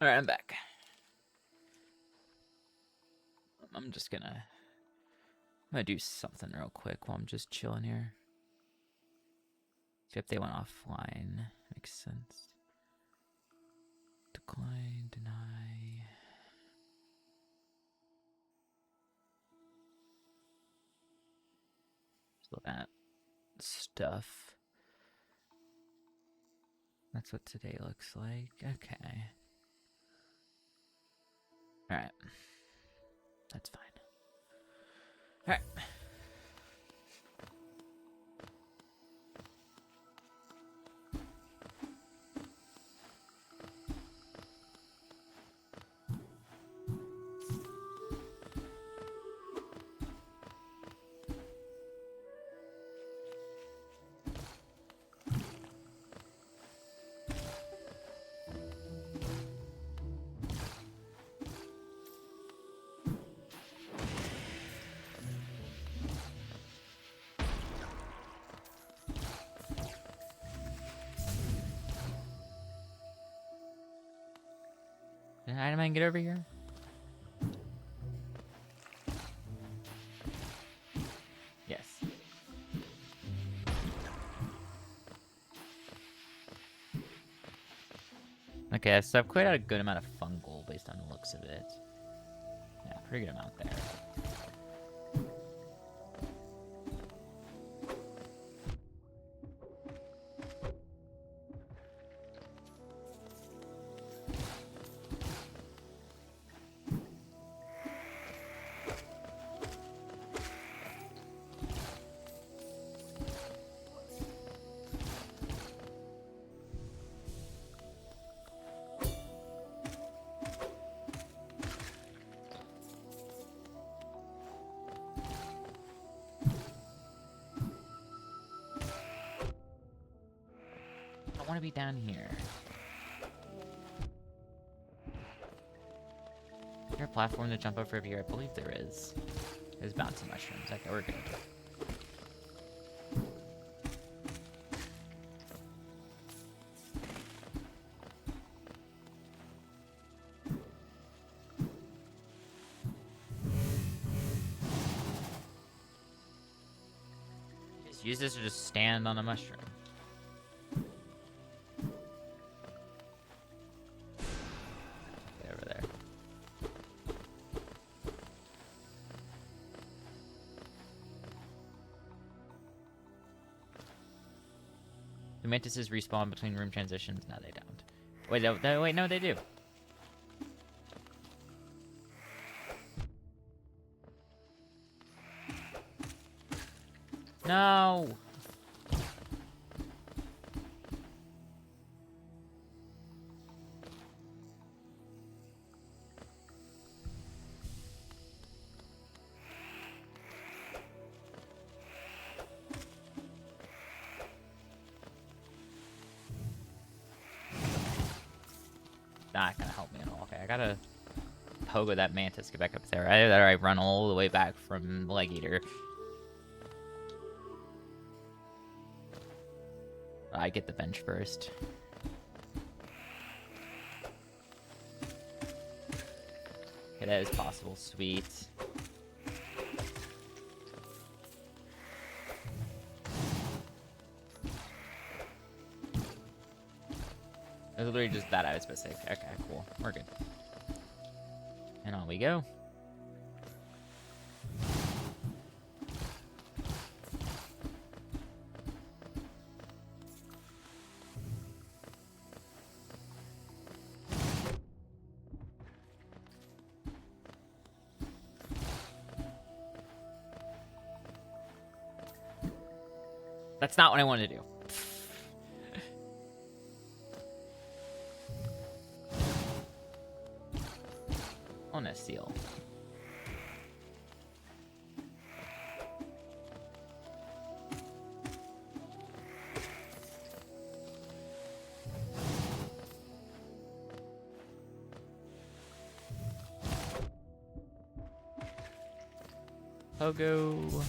Speaker 1: Alright, I'm back. I'm gonna do something real quick while I'm just chilling here. See if they went offline. Makes sense. Decline, deny. Just look at stuff. That's what today looks like. Okay. Alright. That's fine. Alright. Did Iron Man get over here? Yes. Okay, so I've cleared out a good amount of fungal based on the looks of it. Yeah, pretty good amount there. want to be down here. Is there a platform to jump over here? I believe there is. There's bouncy mushrooms. Okay, we're good. Just use this to just stand on a mushroom. Over there. The mantises respawn between room transitions. No, they don't. Wait, no, they do. No! Not gonna help me at all. Okay, I gotta pogo that mantis to get back up there. Either I run all the way back from Leg Eater. I get the bench first. Okay, that is possible. Sweet. It was literally just that I was supposed to say. Okay, cool. We're good. And on we go. That's not what I wanted to do. On a seal. Pogo.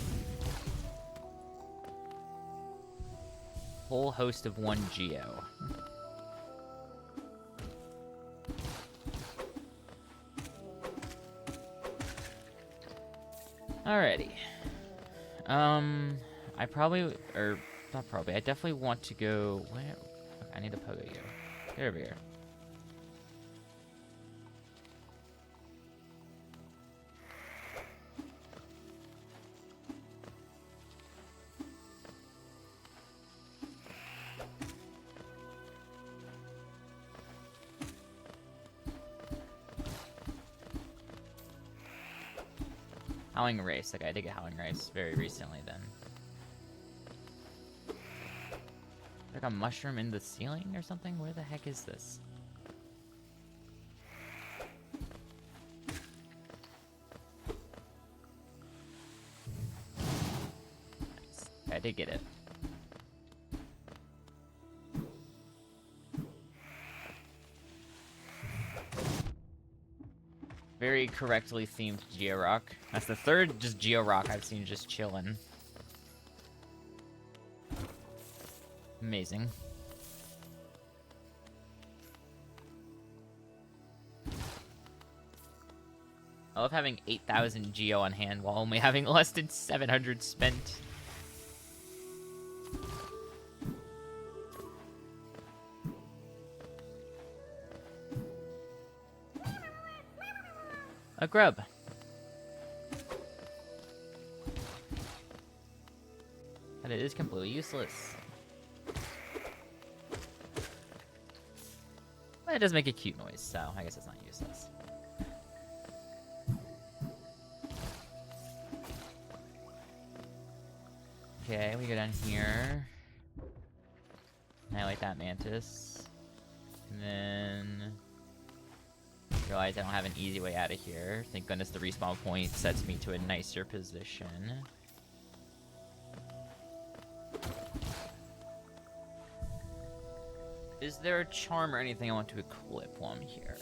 Speaker 1: Whole host of 1 Geo. Alrighty. I probably, or not probably, I definitely want to go, where? Okay, I need to pogo you. Get over here. Howling Race. Okay, I did get Howling Race very recently then. Like a mushroom in the ceiling or something? Where the heck is this? Nice. Okay, I did get it. Very correctly themed Georock. That's the third just Georock I've seen just chillin'. Amazing. I love having 8,000 Geo on hand while only having less than 700 spent. A grub. But it is completely useless. But it does make a cute noise, so I guess it's not useless. Okay, we go down here. Annihilate that mantis. And then realize I don't have an easy way out of here. Thank goodness the respawn point sets me to a nicer position. Is there a charm or anything I want to equip while I'm here?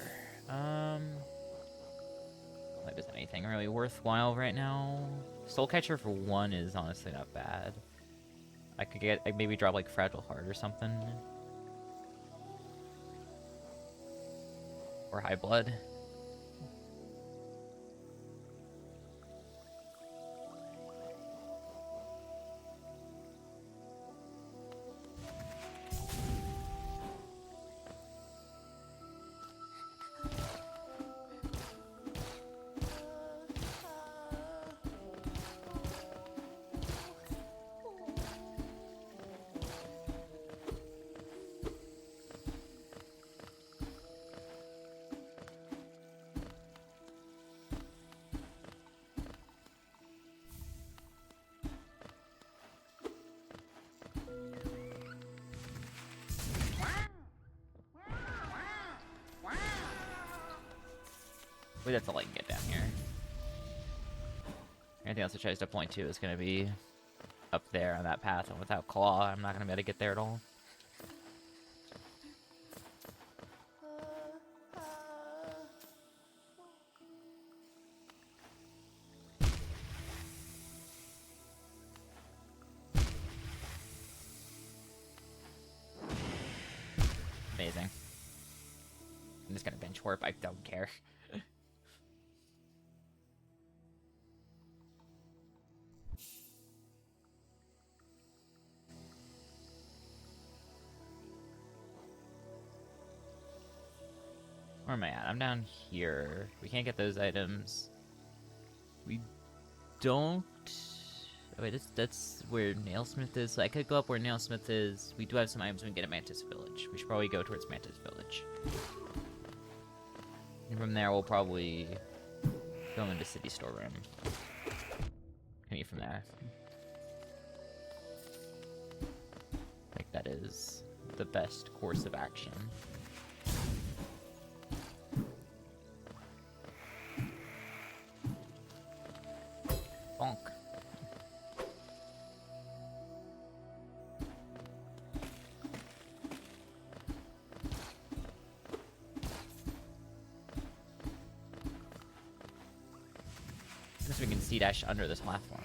Speaker 1: Like, is anything really worthwhile right now? Soul Catcher for 1 is honestly not bad. I could get, like, maybe drop like Fragile Heart or something. Or High Blood. Wait, that's all I can get down here. Anything else it tries to point to is going to be up there on that path, and without Claw, I'm not going to be able to get there at all. Amazing. I'm just going to bench warp, I don't care. Where am I at? I'm down here. We can't get those items. We don't... Oh, wait, that's where Nailsmith is. So I could go up where Nailsmith is. We do have some items we can get at Mantis Village. We should probably go towards Mantis Village. And from there, we'll probably go into City Storeroom. Maybe from there. I think that is the best course of action. Bonk. Guess we can sea dash under this platform.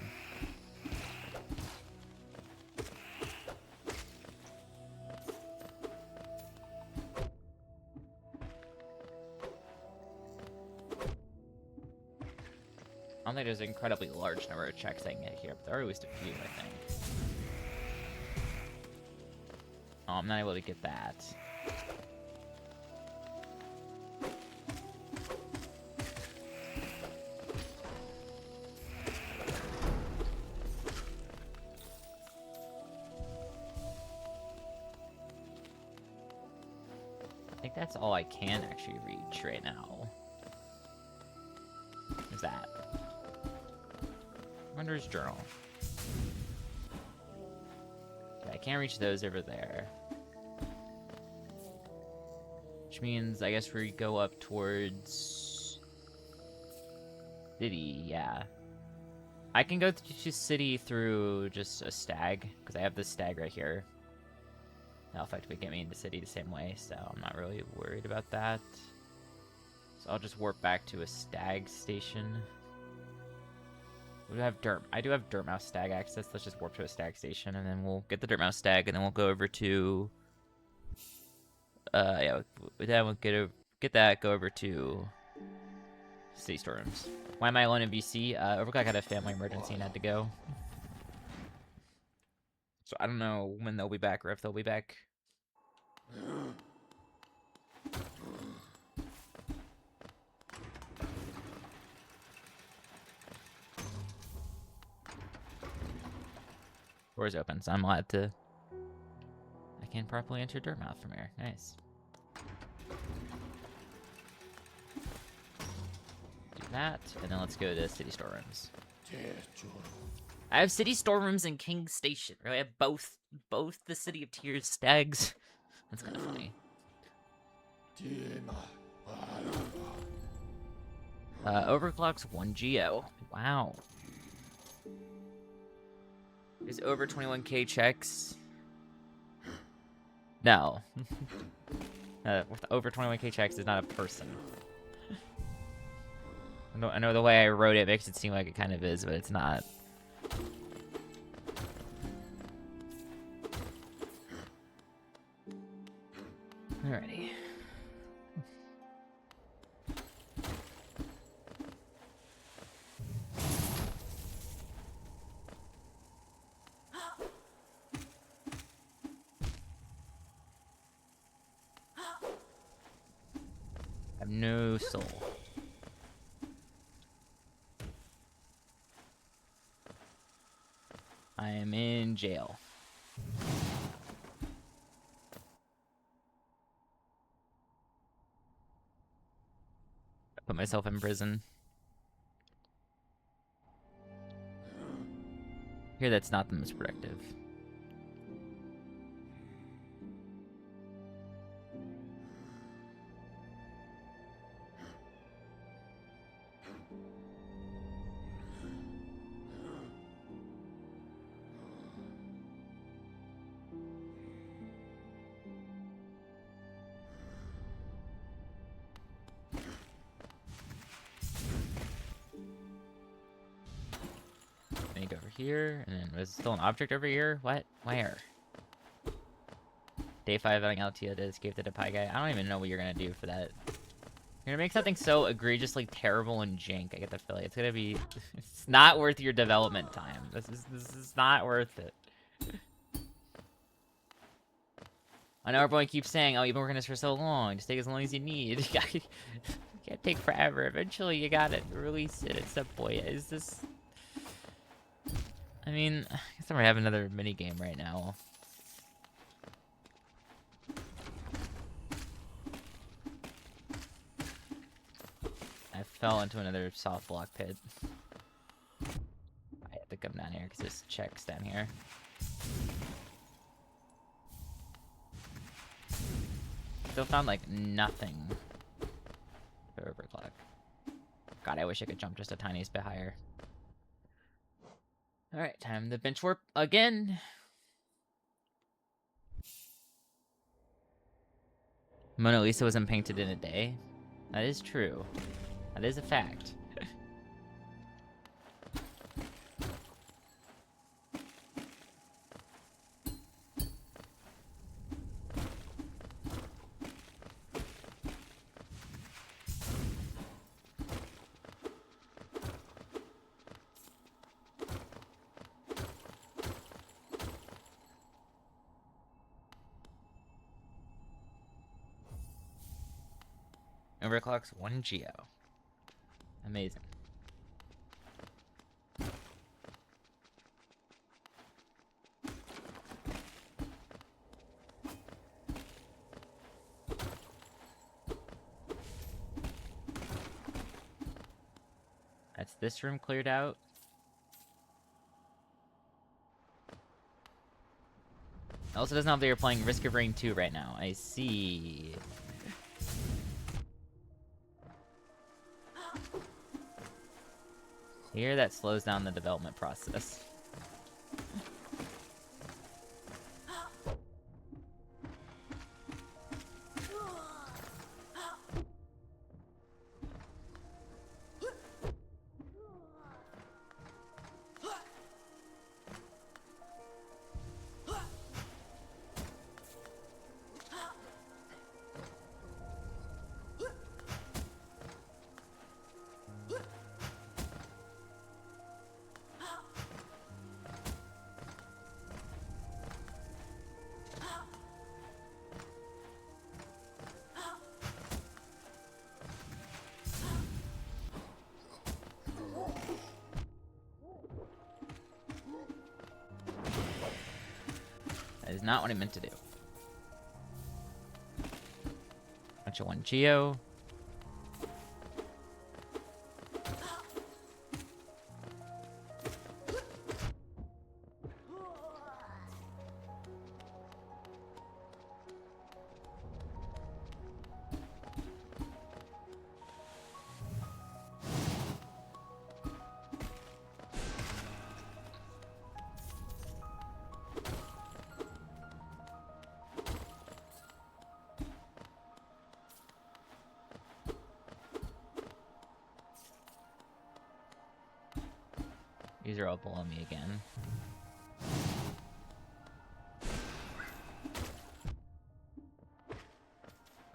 Speaker 1: I don't think there's an incredibly large number of checks I can get here, but there are at least a few, I think. Oh, I'm not able to get that. I think that's all I can actually reach right now. Is that? Wonders Journal. Okay, I can't reach those over there. Which means I guess we go up towards City, yeah. I can go to City through just a stag, because I have this stag right here. That'll effectively get me into City the same way, so I'm not really worried about that. So I'll just warp back to a stag station. We have I do have Dirtmouth stag access. Let's just warp to a stag station, and then we'll get the Dirtmouth stag, and then we'll go over to... yeah, then we'll get that, go over to City Storerooms. Why am I alone in BC? Overclock had a family emergency and had to go. So I don't know when they'll be back, or if they'll be back. Door's open, so I'm allowed to... I can properly enter Dirtmouth from here. Nice. Do that, and then let's go to City Storerooms. I have City Storerooms and King Station. Really, I have both the City of Tears stags. That's kind of funny. Overclock's 1 GO. Wow. Is over 21k checks. No. With over 21k checks is not a person. I know the way I wrote it makes it seem like it kind of is, but it's not. Alrighty. I have no soul. I am in jail. Put myself in prison. Here, that's not the most productive. Make over here, and then there's still an object over here? What? Where? Day 5 on Altia to escape the Depai guy. I don't even know what you're gonna do for that. You're gonna make something so egregiously terrible and jank, I get the feeling. It's gonna be... It's not worth your development time. This is not worth it. I know everyone keeps saying, oh, you've been working this for so long. Just take as long as you need. It can't take forever. Eventually, you gotta release it at some point. Is this... I mean, I guess I'm gonna have another mini game right now. I fell into another soft block pit. I have to come down here because there's checks down here. Still found like nothing for overclock. God, I wish I could jump just a tiniest bit higher. Alright, time to bench warp again. Mona Lisa wasn't painted in a day. That is true. That is a fact. Overclock's 1 Geo. Amazing. That's this room cleared out. It also doesn't help that you're playing Risk of Rain 2 right now. I see. Here, that slows down the development process. That is not what I meant to do. Bunch of 1 Geo. These are all below me again.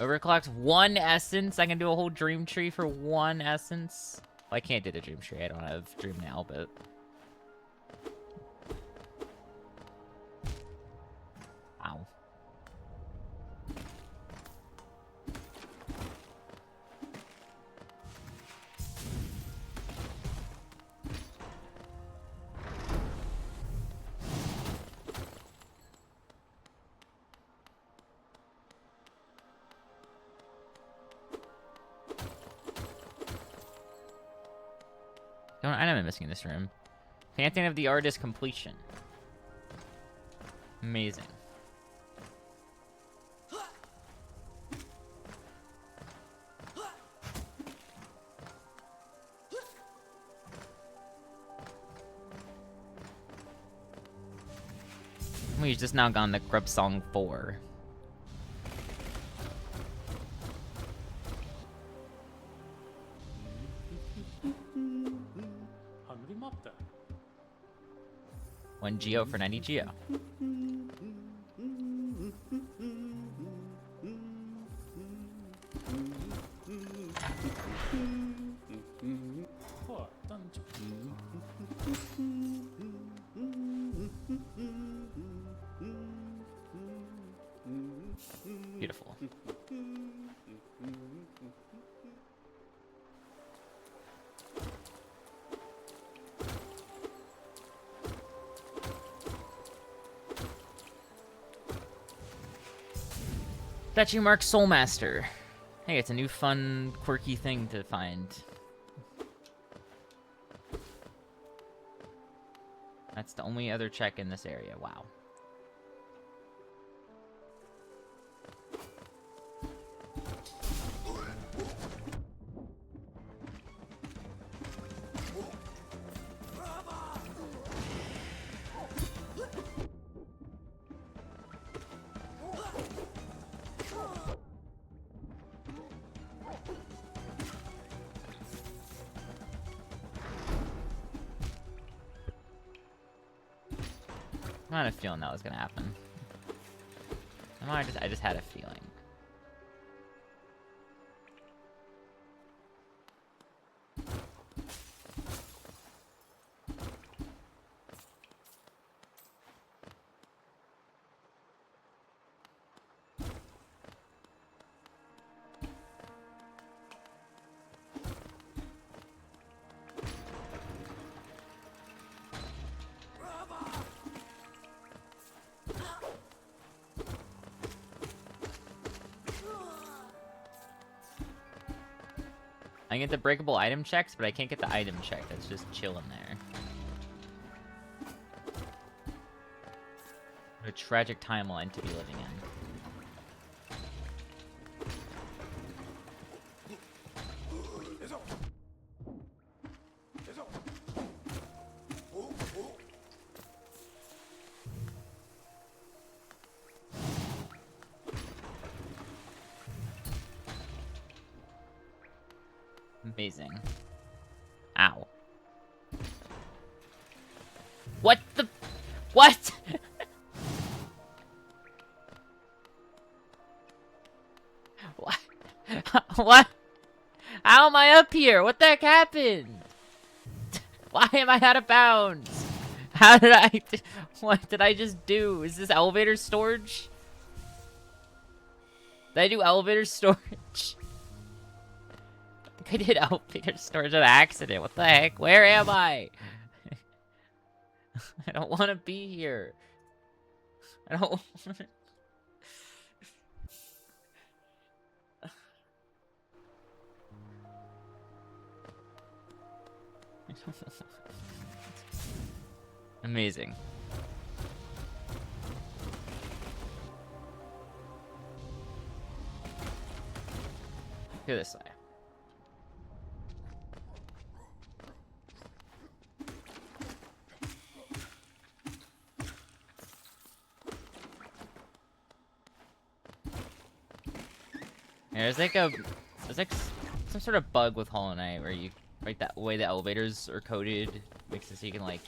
Speaker 1: Overclocked 1 essence. I can do a whole dream tree for 1 essence. Well, I can't do the dream tree. I don't have dream now, but... Ow. Don't item I'm missing in this room. Pantheon of the Artist completion. Amazing. We've just now gone to Grub Song 4. One Geo for 90 Geo. Beautiful. Statue mark Soulmaster. Hey, it's a new fun, quirky thing to find. That's the only other check in this area. Wow. I had a feeling that was gonna happen. I just had a feeling. I can get the breakable item checks, but I can't get the item check. That's just chilling there. What a tragic timeline to be living in. Amazing. Ow. What the... What? What? What? How am I up here? What the heck happened? Why am I out of bounds? How did I... What did I just do? Is this elevator storage? Did I do elevator storage? I did elevator storage on accident. What the heck? Where am I? I don't want to be here. I don't want to... Amazing. Go this way. Yeah, there's like some sort of bug with Hollow Knight where you, like that way the elevators are coded, makes it so you can like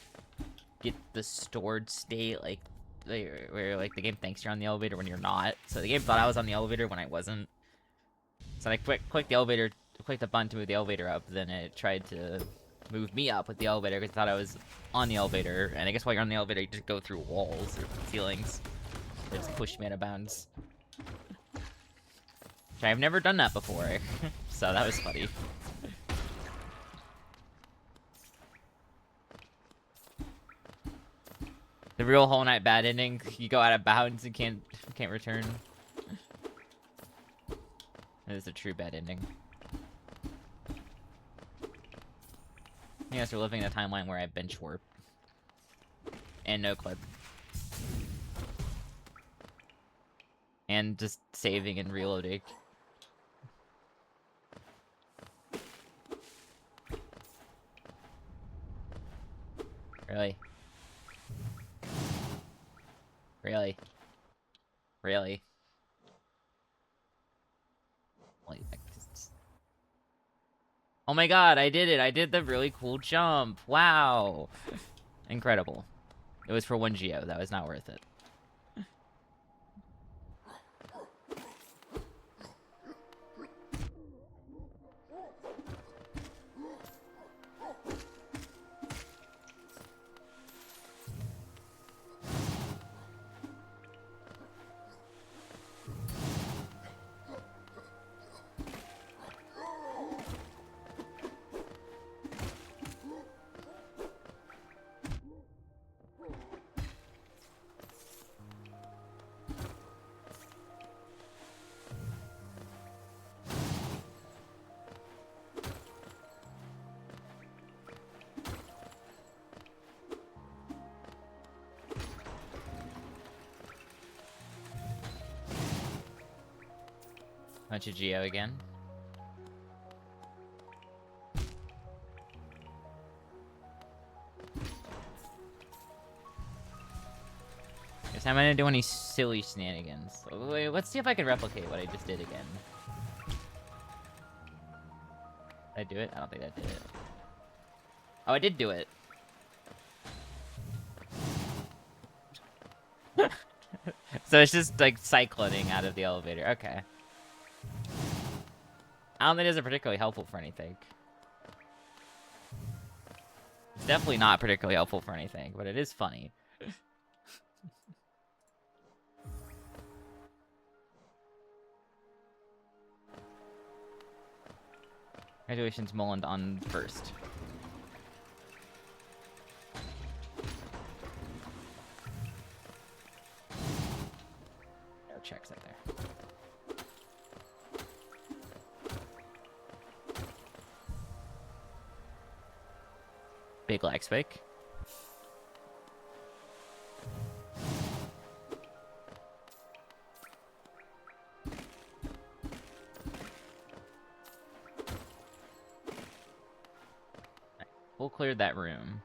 Speaker 1: get the stored state where like the game thinks you're on the elevator when you're not. So the game thought I was on the elevator when I wasn't. So I clicked the elevator, clicked the button to move the elevator up. Then it tried to move me up with the elevator because it thought I was on the elevator. And I guess while you're on the elevator, you just go through walls or ceilings. It just pushed me out of bounds. I've never done that before, so that was funny. The real Whole Night bad ending, you go out of bounds and can't return. That is a true bad ending. Yes, we're living in a timeline where I bench warp. And no clip. And just saving and reloading. Really? Really? Really? Oh my god, I did it! I did the really cool jump! Wow! Incredible. It was for 1 geo, that was not worth it. Bunch of Geo again. Guess I'm gonna do any silly shenanigans. Wait, let's see if I can replicate what I just did again. Did I do it? I don't think I did it. Oh, I did do it. So it's just like cycloning out of the elevator. Okay. I don't think it is particularly helpful for anything. It's definitely not particularly helpful for anything, but it is funny. Congratulations, Mullen, on first. No checks out there. Big lag spike. We'll clear that room.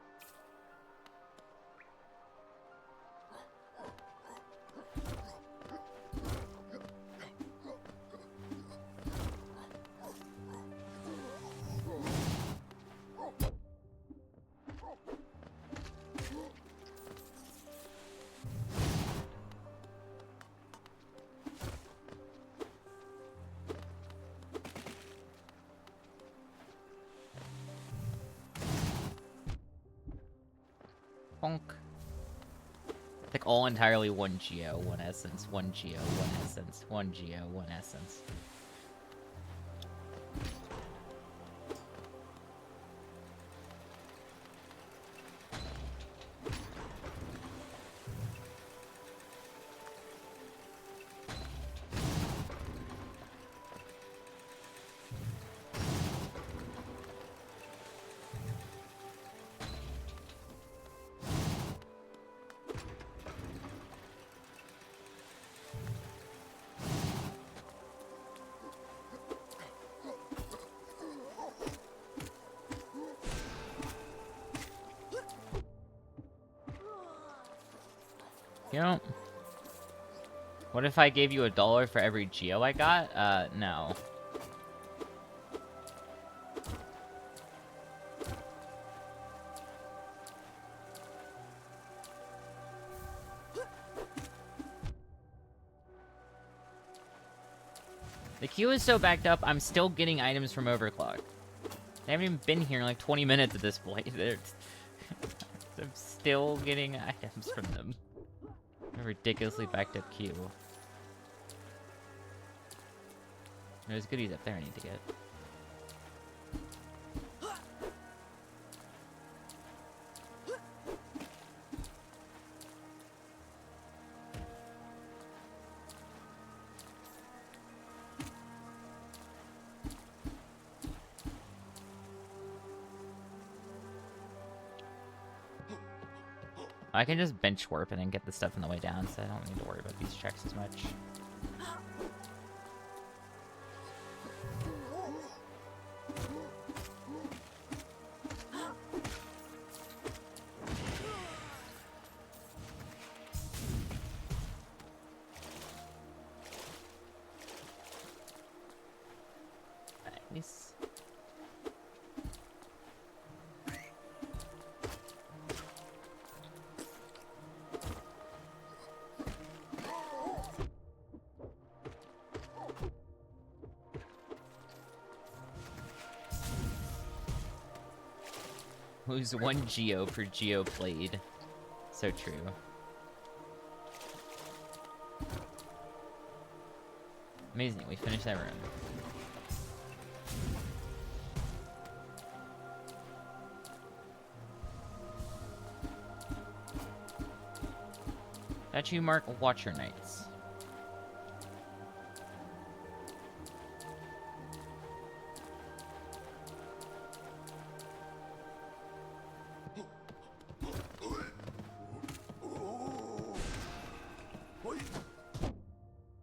Speaker 1: Bonk. Like all entirely 1 geo, 1 essence, 1 geo, 1 essence, 1 geo, 1 essence. You know, what if I gave you $1 for every geo I got? No. The queue is so backed up, I'm still getting items from Overclock. I haven't even been here in like 20 minutes at this point. I'm still getting items from them. A ridiculously backed up queue. There's goodies up there I need to get. I can just bench warp and then get the stuff on the way down, so I don't need to worry about these checks as much. Nice. Lose 1 geo per geo played. So true. Amazing, we finished that room. Statue mark Watcher Knights.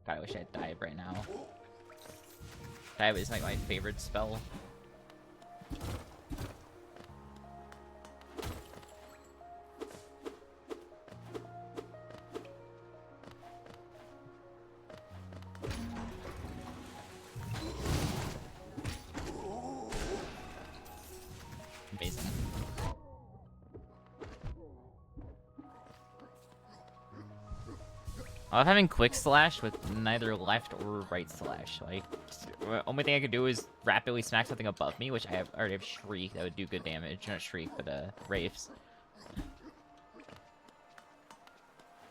Speaker 1: God, I wish I had dive right now. Dive is like my favorite spell. Amazing. I love having quick slash with neither left or right slash. Like, the only thing I could do is rapidly smack something above me, which I already have Shriek that would do good damage. Not Shriek, but Wraiths.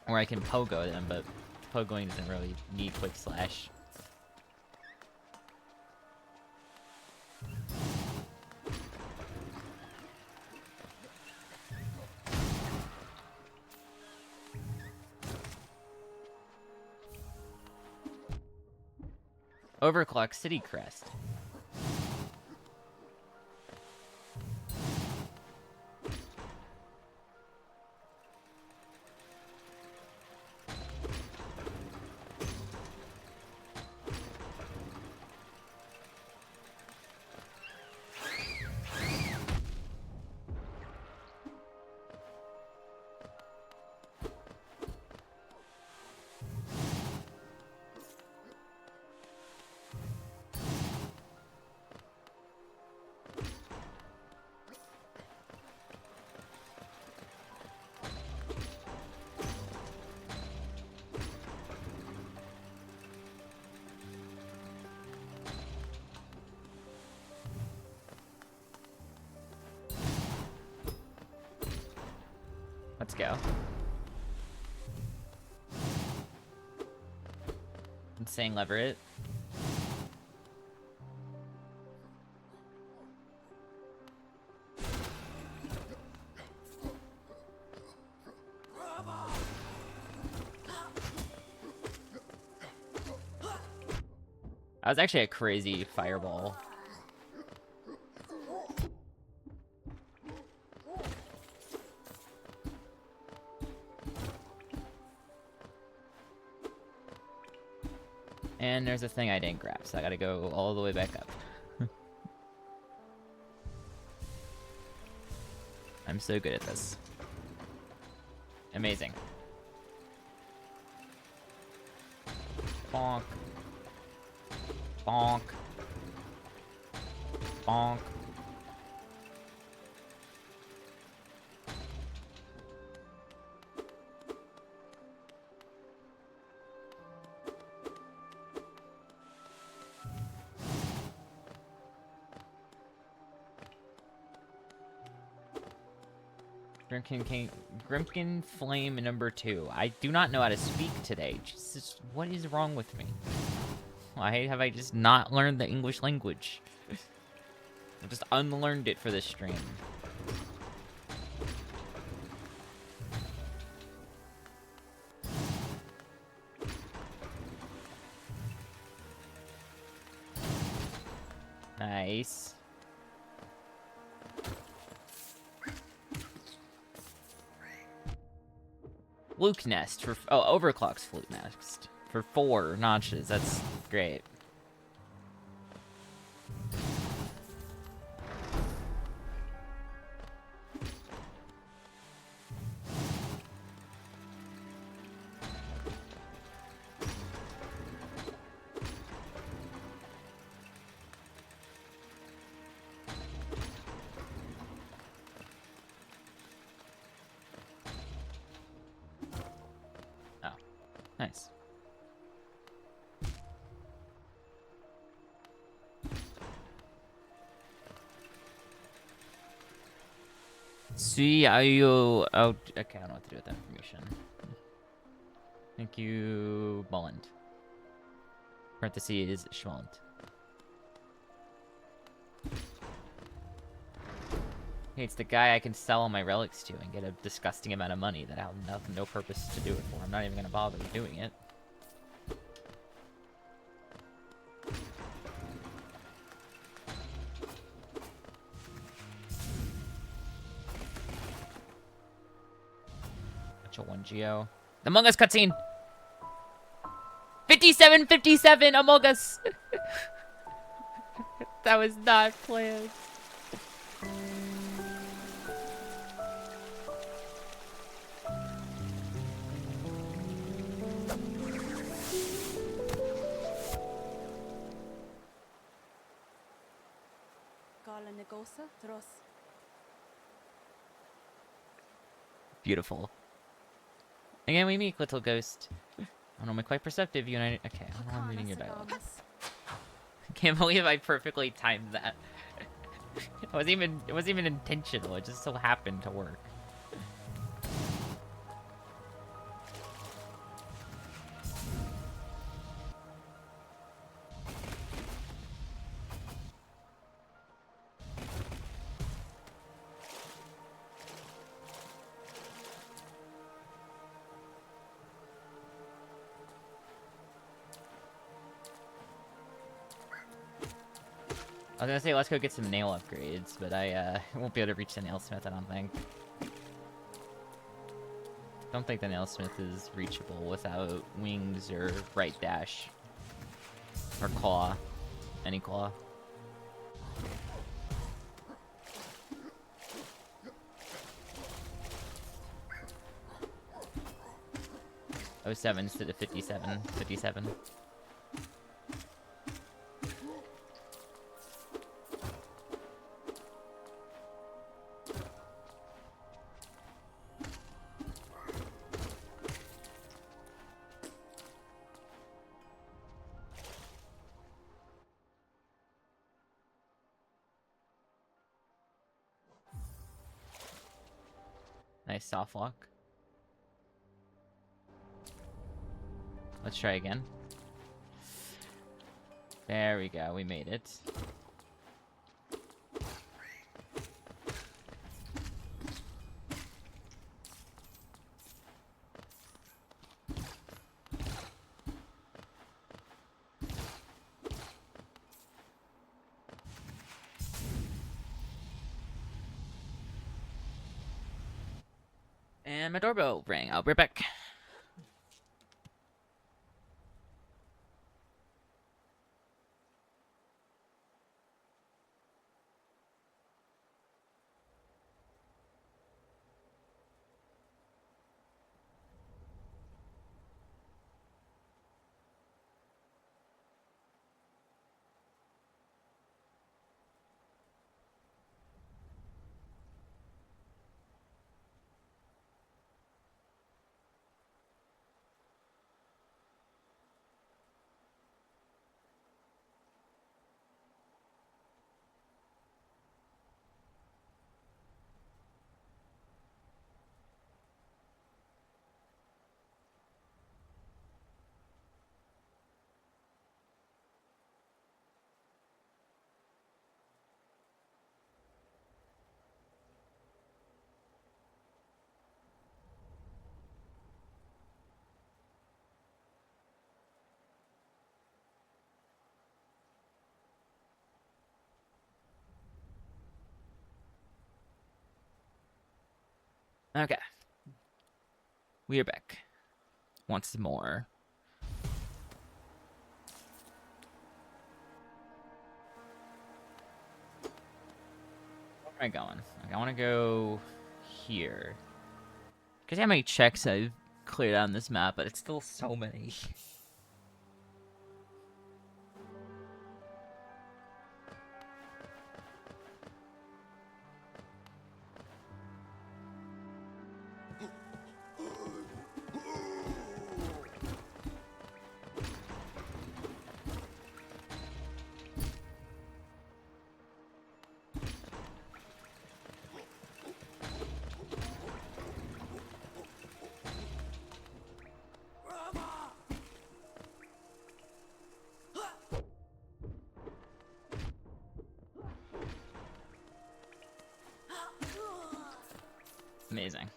Speaker 1: Or I can pogo them, but pogoing doesn't really need quick slash. Overclock City Crest. Let's go. Insane Leverett. That was actually a crazy fireball. And there's a thing I didn't grab, so I gotta go all the way back up. I'm so good at this. Amazing. Bonk. Bonk. Bonk. Grimpkin Flame number 2. I do not know how to speak today. Jesus, what is wrong with me? Why have I just not learned the English language? I just unlearned it for this stream. Nice. Fluke Nest for... Oh, Overclock's Fluke Nest. For 4 notches. That's great. Nice. See, are you... Oh, okay, I don't know what to do with that information. Thank you, Mulland. Parentheses, Schmolland. Hey, it's the guy I can sell all my relics to and get a disgusting amount of money that I have no purpose to do it for. I'm not even going to bother doing it. Bunch of 1GO. Among Us cutscene! 5757 Among Us! That was not planned. Beautiful. Again, we meet, little ghost. I don't know, quite perceptive, united. Okay, I'm reading your dialogue. Can't believe I perfectly timed that. It wasn't even intentional. It just so happened to work. I was gonna say, let's go get some nail upgrades, but I won't be able to reach the nailsmith, I don't think. Don't think the nailsmith is reachable without wings or right dash. Or claw. Any claw. Oh, 07 instead of 57. 57. Nice soft lock. Let's try again. There we go, we made it. And my doorbell rang. I'll be right back. Okay. We are back. Once more. Where am I going? Okay, I want to go here. Because how many checks I've cleared on this map, but it's still so many. Amazing.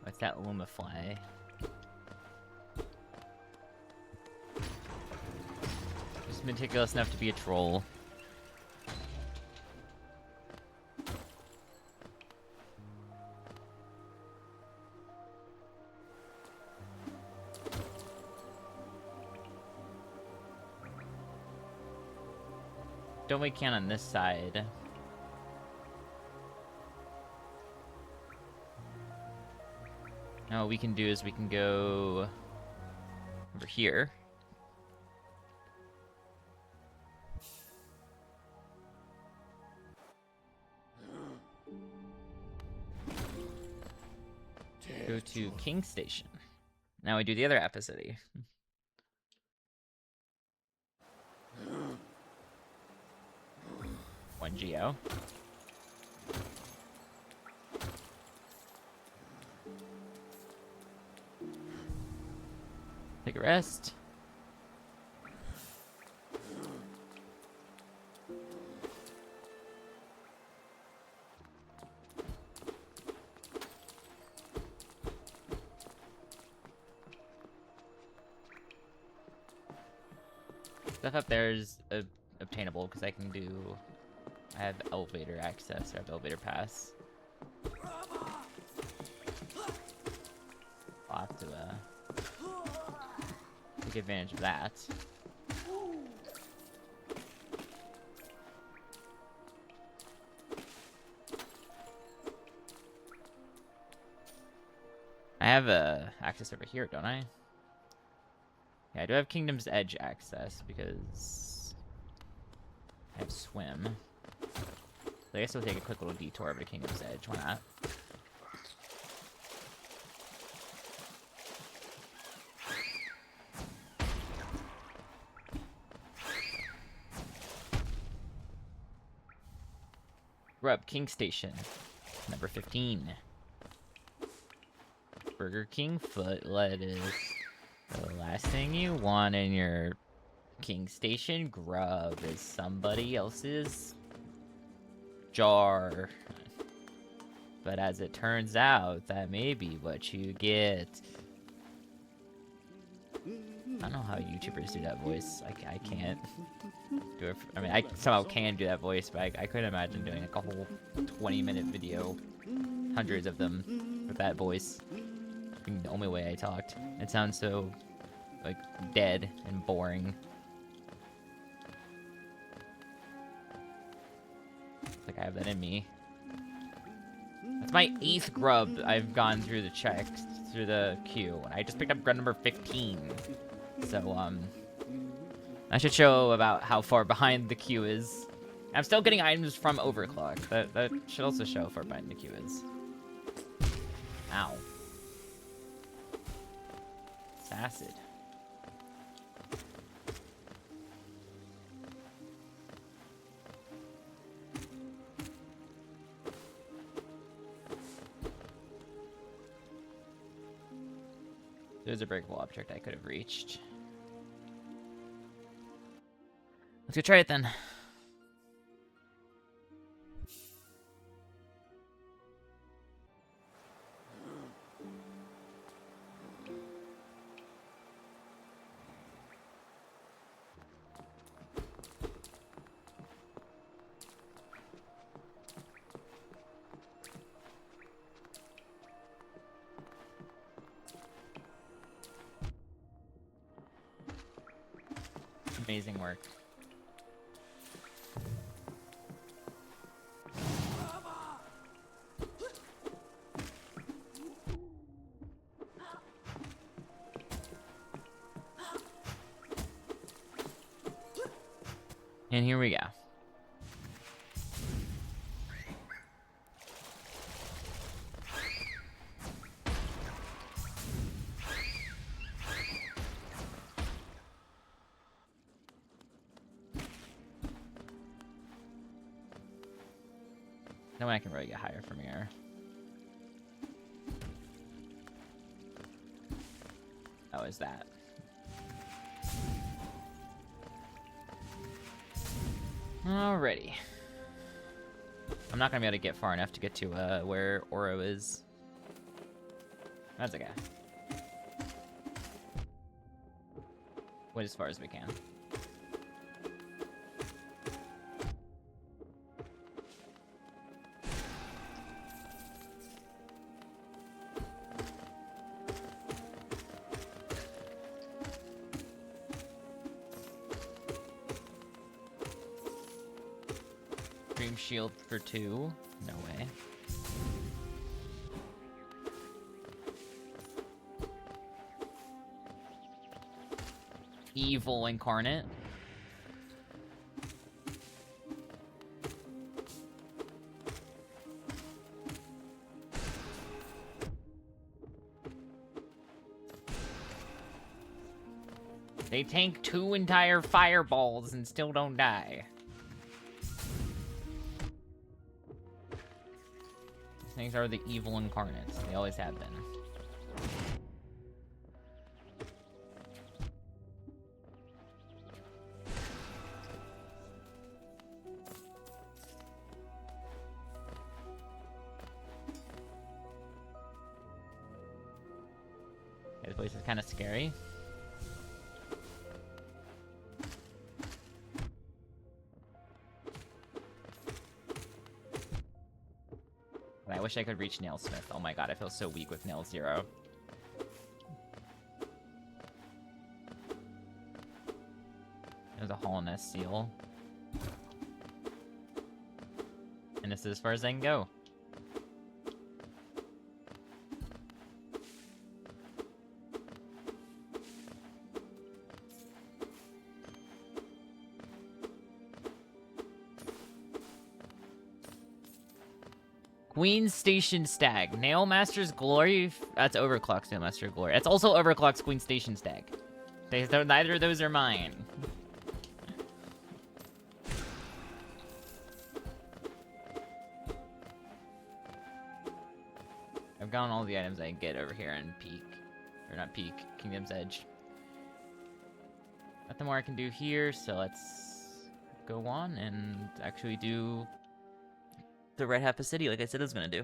Speaker 1: What's that Lumafly? Just meticulous enough to be a troll. Don't we can on this side? No, what we can do is we can go over here. Go to King Station. Now we do the other Apicity. One Geo. Take a rest. Stuff up there is obtainable because I can do. I have elevator access, or I have elevator pass. I'll have to take advantage of that. I have access over here, don't I? Yeah, I do have Kingdom's Edge access because I have swim. So I guess we'll take a quick little detour over to Kingdom's Edge. Why not? We're up King Station, number 15. Burger King foot lettuce. The last thing you want in your King Station grub is somebody else's jar. But as it turns out, that may be what you get. I don't know how YouTubers do that voice. I can't do it. I mean, I somehow can do that voice, but I couldn't imagine doing like a whole 20-minute video, hundreds of them, with that voice. The only way I talked. It sounds so, like, dead and boring. Like I have that in me. That's my 8th grub I've gone through the checks, through the queue, and I just picked up grub number 15. So, I should show about how far behind the queue is. I'm still getting items from Overclock. That should also show how far behind the queue is. Ow. It's acid. There's a breakable object I could have reached. Let's go try it then. Amazing work. And here we go. No way I can really get higher from here. Oh, is that? Alrighty. I'm not gonna be able to get far enough to get to where Oro is. That's okay. Wait as far as we can. Shield for 2? No way. Evil incarnate. They tank 2 entire fireballs and still don't die. Things are the evil incarnates. They always have been. This place is kind of scary. I wish I could reach Nailsmith. Oh my god, I feel so weak with Nail 0. There's a Hollowness seal. And this is as far as I can go. Queen's Station Stag. Nailmaster's Glory. That's Overclock's Nailmaster Glory. That's also Overclock's Queen's Station Stag. Neither of those are mine. I've gotten all the items I can get over here in Peak. Or not Peak, Kingdom's Edge. Nothing more I can do here, so let's go on and actually do the Red Half of City, like I said I was gonna do.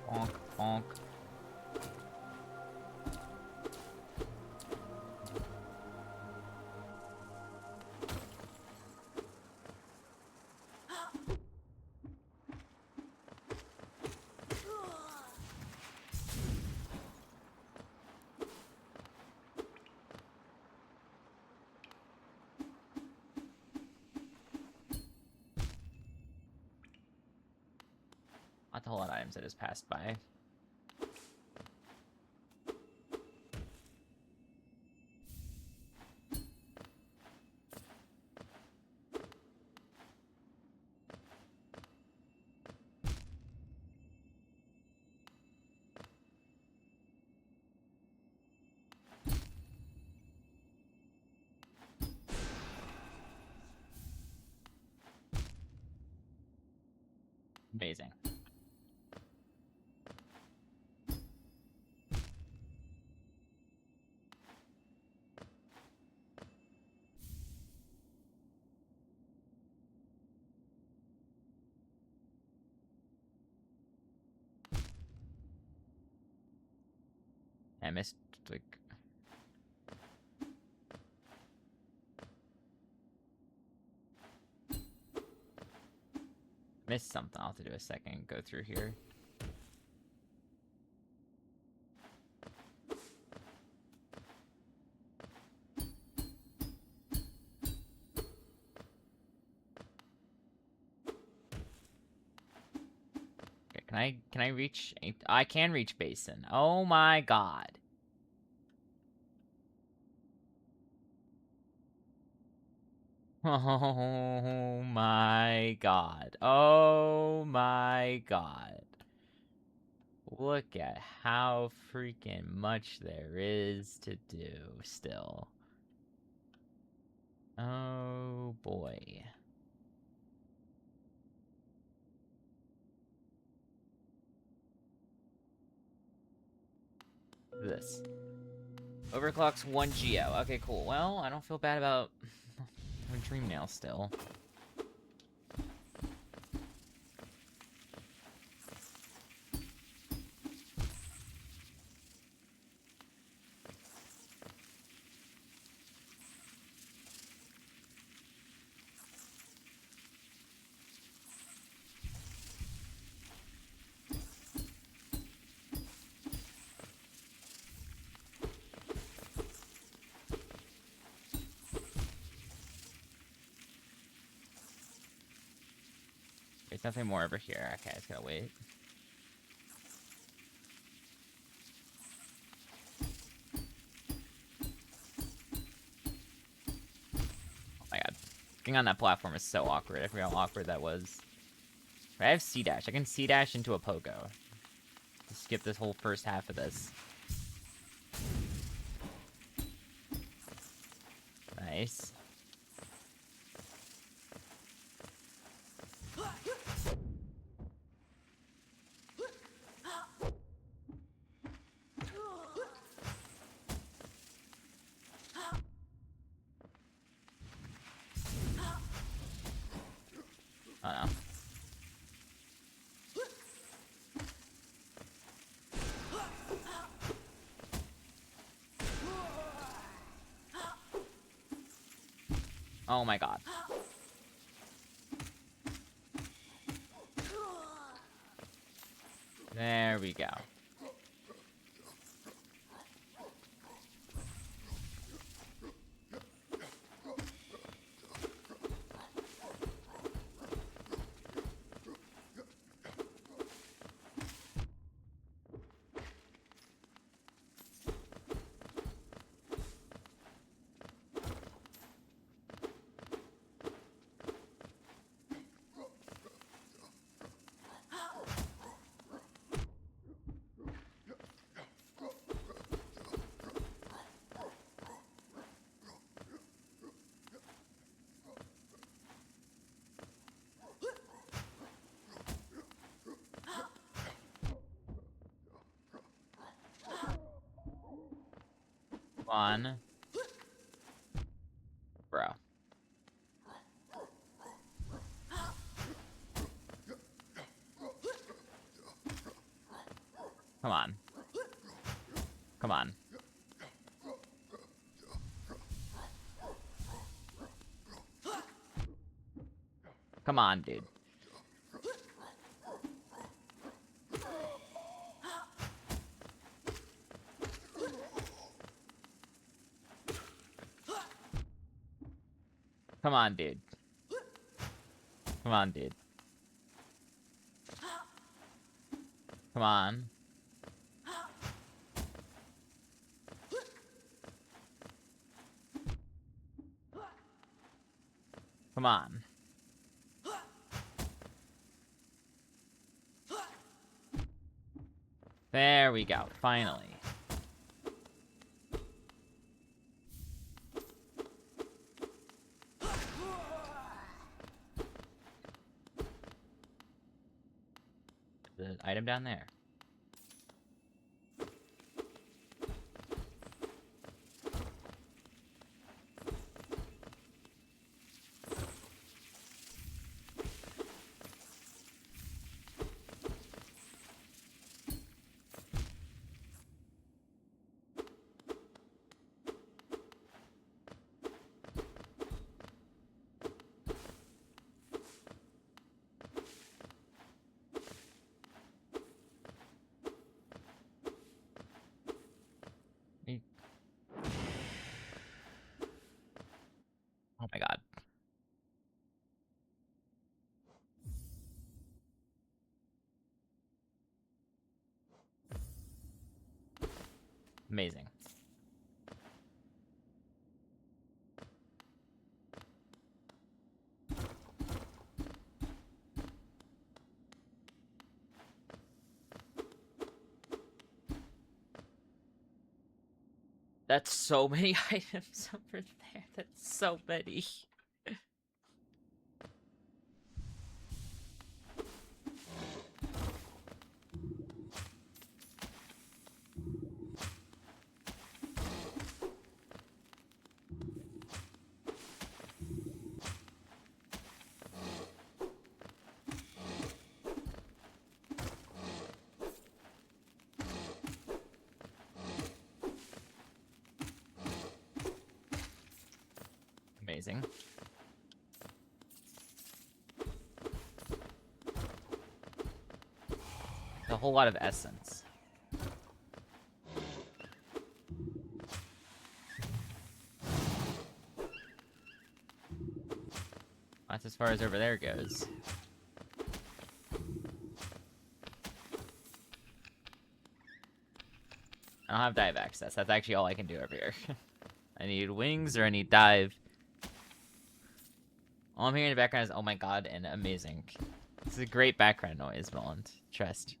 Speaker 1: Honk, honk. whole lot of items that just passed by. Amazing. I missed, like... Missed something. I'll have to do a second go through here. Okay, can I reach... I can reach Basin. Oh my god. Oh my god. Oh my god. Look at how freaking much there is to do still. Oh boy. This. Overclock's 1 Geo. Okay, cool. Well, I don't feel bad about my dream nail still. There's nothing more over here. Okay, I just gotta wait. Oh my god. Getting on that platform is so awkward. I forgot how awkward that was. I have C-Dash. I can C-Dash into a Pogo. Just skip this whole first half of this. Nice. Oh no. Oh my god. There we go. Come on. Bro. Come on. Come on. Come on, dude. Come on, dude. Come on, dude. Come on. Come on. There we go, finally. The item down there. Oh my god. Amazing. That's so many items over there. That's so many. Amazing. A whole lot of essence. That's as far as over there goes. I don't have dive access. That's actually all I can do over here. I need wings or I need dive. All I'm hearing in the background is oh my god and amazing. This is a great background noise, Roland. Trust.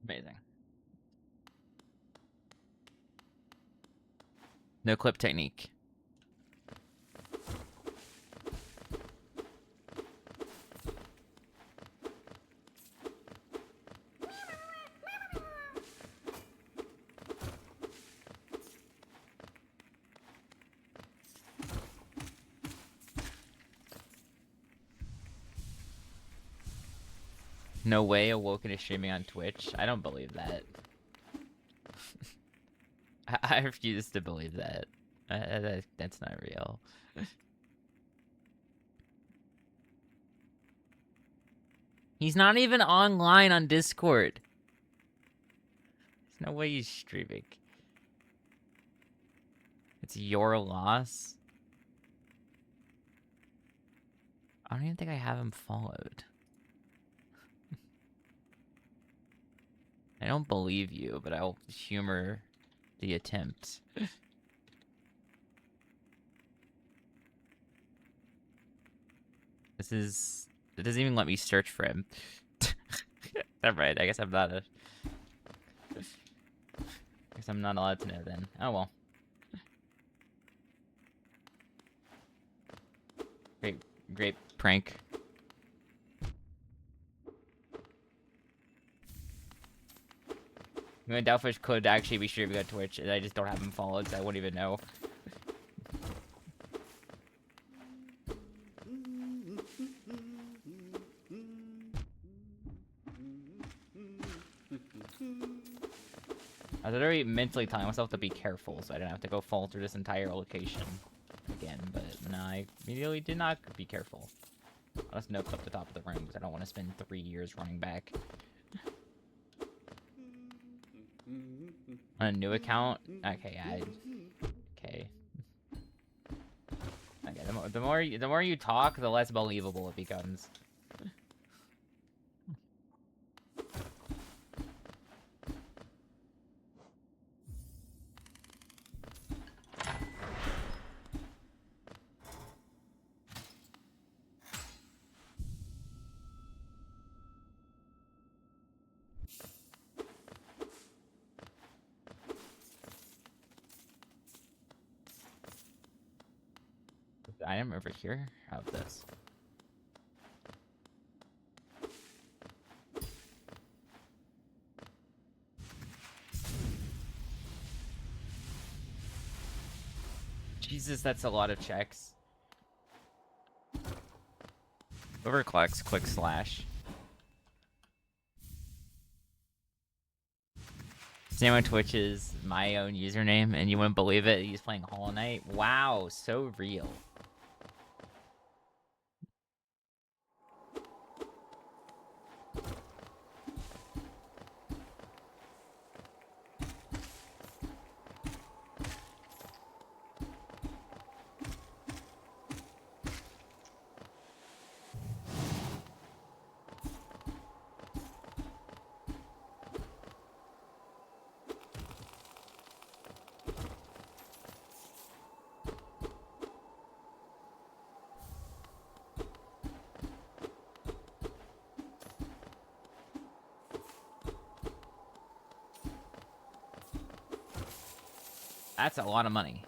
Speaker 1: Amazing. No clip technique. No way Awoken is streaming on Twitch. I don't believe that. I refuse to believe that. That's not real. He's not even online on Discord. There's no way he's streaming. It's your loss. I don't even think I have him followed. I don't believe you, but I'll humor the attempt. This is... It doesn't even let me search for him. That's right, I guess I'm not a... I guess I'm not allowed to know then. Oh well. Great prank. I mean, Doubtfish could actually be streaming on Twitch, and I just don't have him followed, so I wouldn't even know. I was already mentally telling myself to be careful so I didn't have to go fall through this entire location again, but no, I immediately did not be careful. I'll just no-clip the top of the room because I don't want to spend 3 years running back. On a new account? Okay, okay. Okay, the more you talk, the less believable it becomes. I am over here. How about this? Jesus, that's a lot of checks. Overclocks, quick slash. Same on Twitch is my own username, and you wouldn't believe it. He's playing Hollow Knight. Wow, so real. That's a lot of money.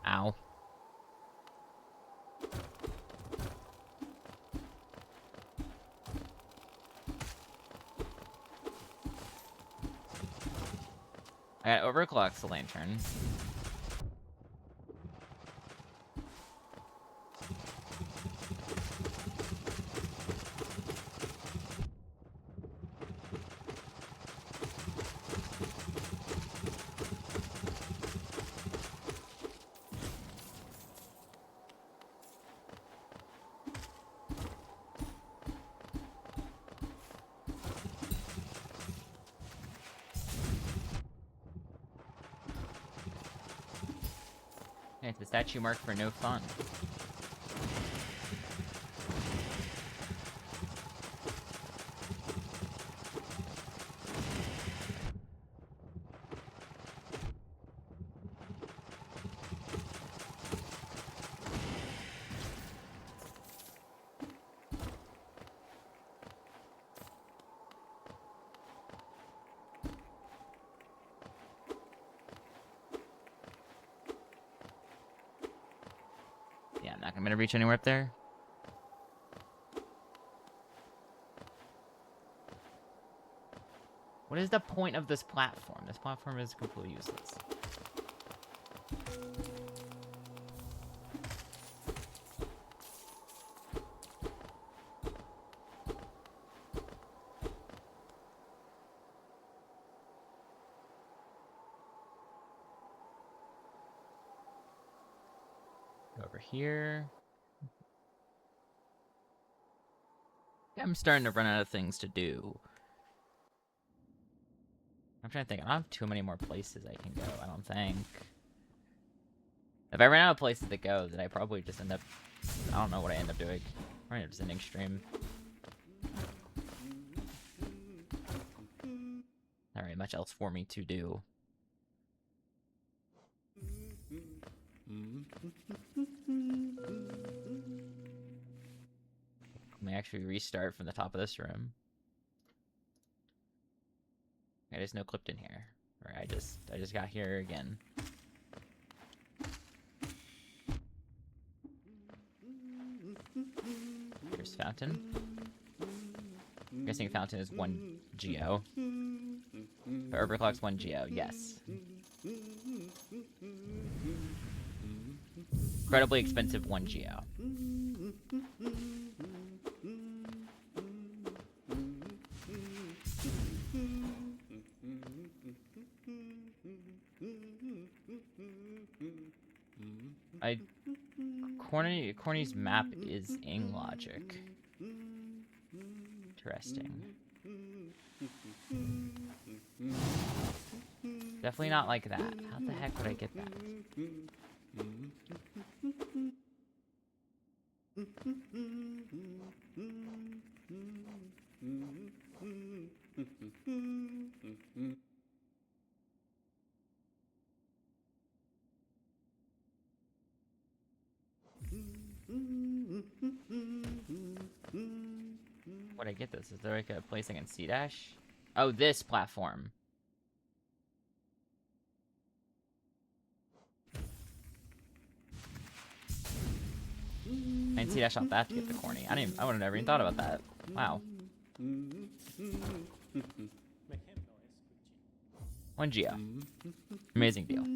Speaker 1: Ow. I got overclocks the lantern. It's the statue marked for no fun. Yeah, I'm not gonna reach anywhere up there. What is the point of this platform? This platform is completely useless. Go over here. I'm starting to run out of things to do. I'm trying to think. I don't have too many more places I can go, I don't think. If I ran out of places to go, then I probably just end up... I don't know what I end up doing. I end up just ending stream. Not really much else for me to do. Let me actually restart from the top of this room. I just no clipped in here. Or I just got here again. Fountain. I'm guessing Fountain is 1 geo. But Overclock's 1 geo, yes. Incredibly expensive 1 geo. Corny's map is ing logic. Interesting. Definitely not like that. How the heck would I get that? Would I get this? Is there like a place I can C-dash? Oh, this platform. I can C-dash off that to get the corny. I would have never even thought about that. Wow. 1 geo. Amazing deal.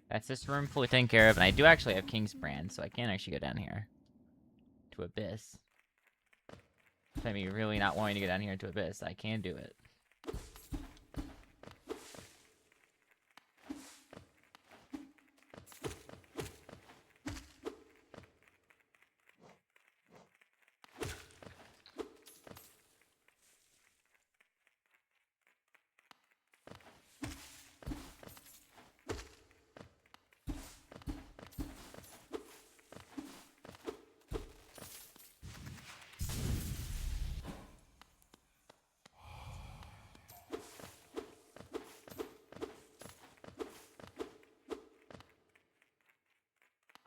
Speaker 1: That's this room fully taken care of, and I do actually have King's Brand, so I can actually go down here to Abyss. If I'm really not wanting to go down here to Abyss, I can do it.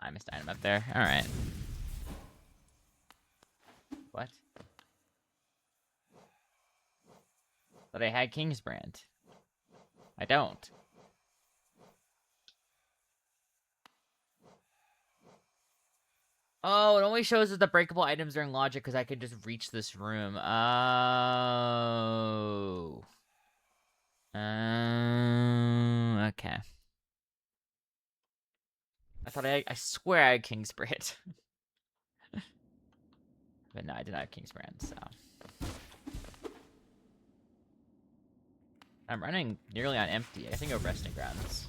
Speaker 1: I missed item up there. Alright. What? But I had King's Brand. I don't. Oh, it only shows us the breakable items during logic because I could just reach this room. Oh. Okay. I swear I had King's Brand. But no, I did not have King's Brand, so. I'm running nearly on empty. I think go resting grounds.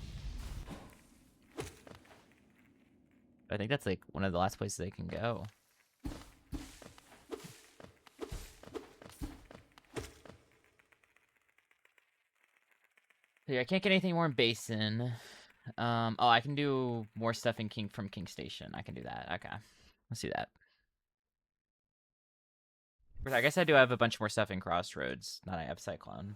Speaker 1: I think that's like one of the last places they can go. Yeah, I can't get anything more in Basin. Oh, I can do more stuff in from King Station. I can do that. Okay. Let's do that. I guess I do have a bunch more stuff in Crossroads that I have Cyclone.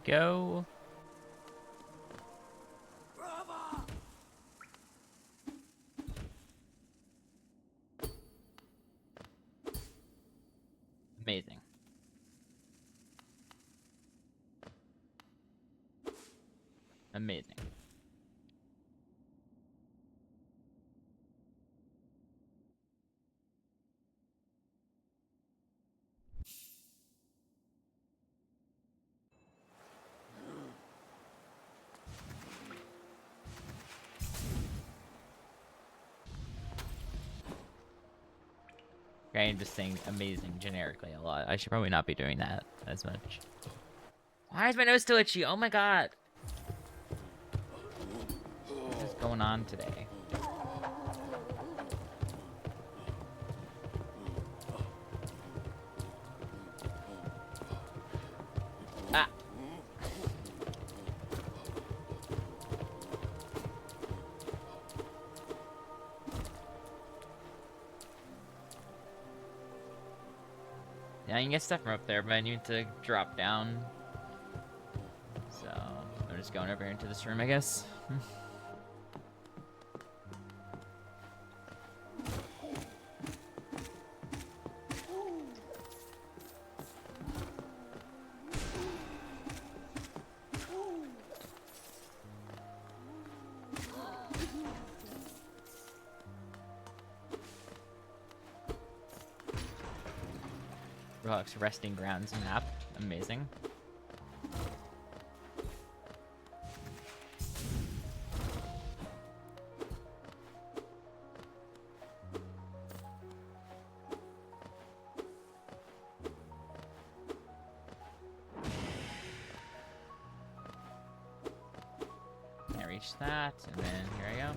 Speaker 1: Go. Amazing. Amazing. I'm just saying amazing generically a lot. I should probably not be doing that as much. Why is my nose still itchy? Oh my god. What is going on today? Ah. Yeah, I can get stuff from up there, but I need to drop down. So, I'm just going over into this room, I guess. Roblox Resting Grounds map. Amazing. I reach that, and then here I go.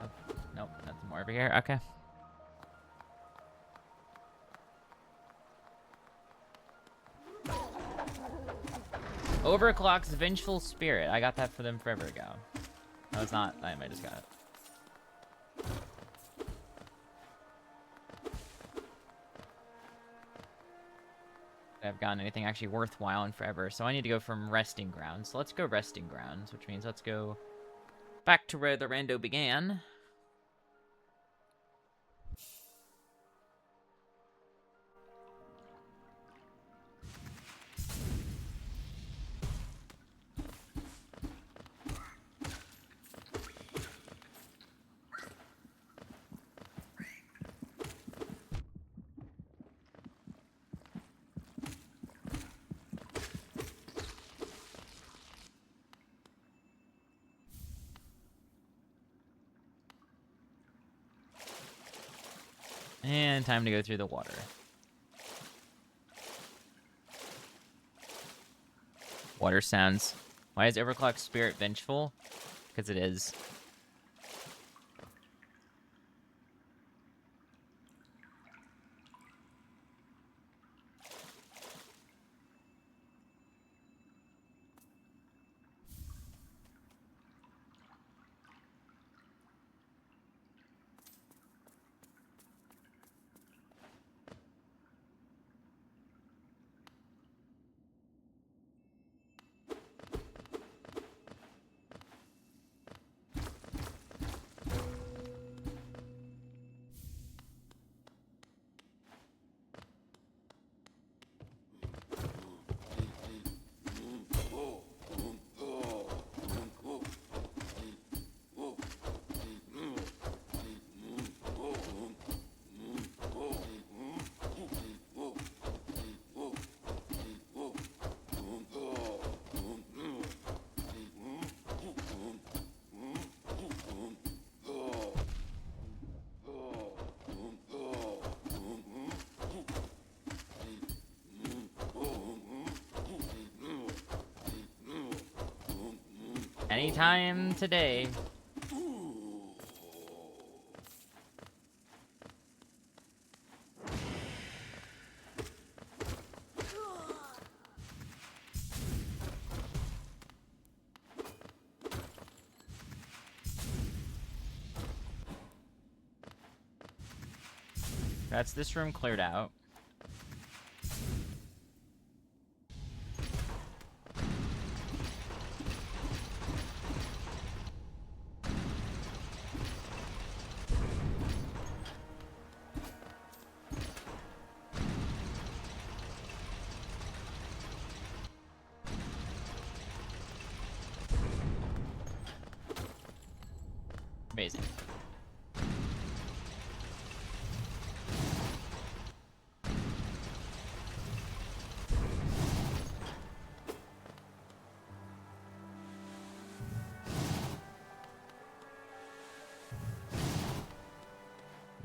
Speaker 1: Oh, nope, nothing more over here. Okay. Overclock's Vengeful Spirit. I got that for them forever ago. No, it's not. I just got it. I haven't gotten anything actually worthwhile in forever, so I need to go from Resting Grounds. So let's go Resting Grounds, which means let's go back to where the rando began. And time to go through the water. Water sounds. Why is Overclock's Spirit vengeful? Because it is. Anytime today. That's this room cleared out. Amazing.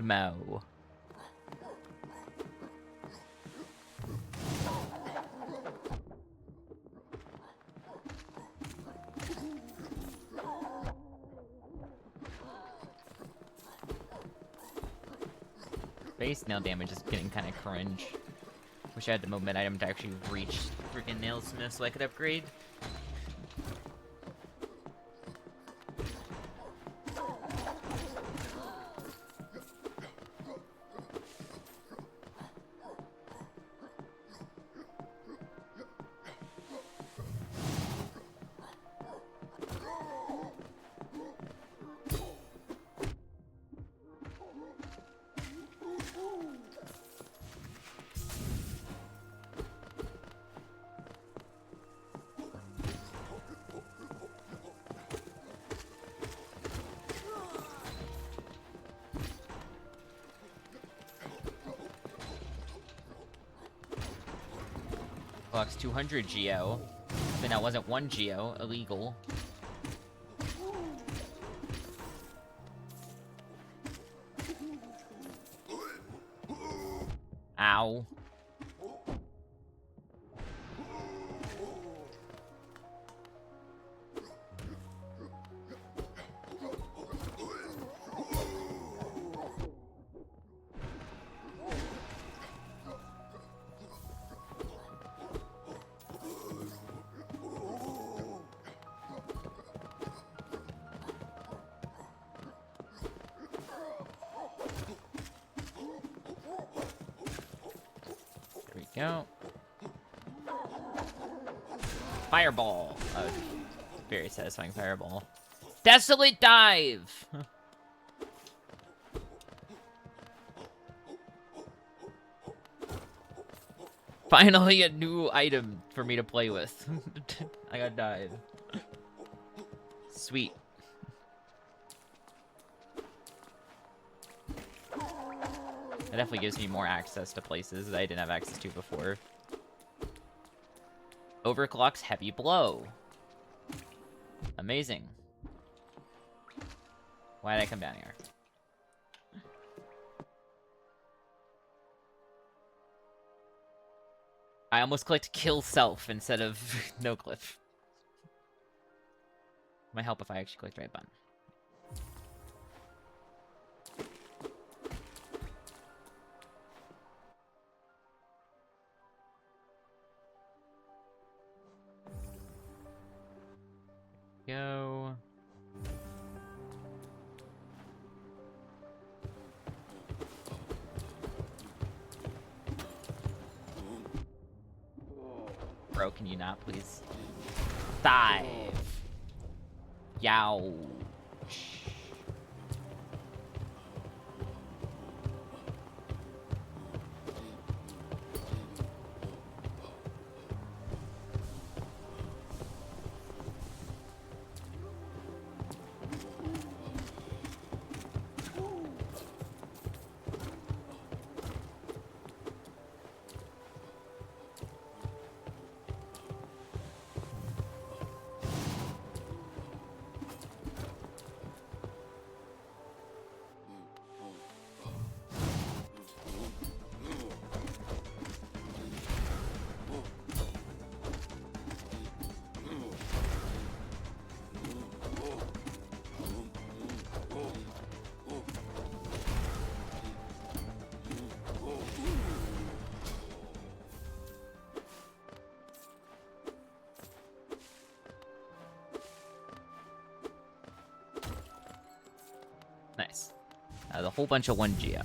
Speaker 1: Mo. Base nail damage is getting kind of cringe. Wish I had the movement item to actually reach freaking nailsmith so I could upgrade. Clock's 200 geo. Then that wasn't 1 geo. Illegal. Ow. Go. Fireball. Oh, very satisfying fireball. Desolate dive. Finally, a new item for me to play with. I got dive. Sweet. That definitely gives me more access to places that I didn't have access to before. Overclock's heavy blow. Amazing. Why did I come down here? I almost clicked kill self instead of no clip. Might help if I actually clicked the right button. Go. Bro, can you not please? Dive. Yow. Nice. The whole bunch of 1 geo.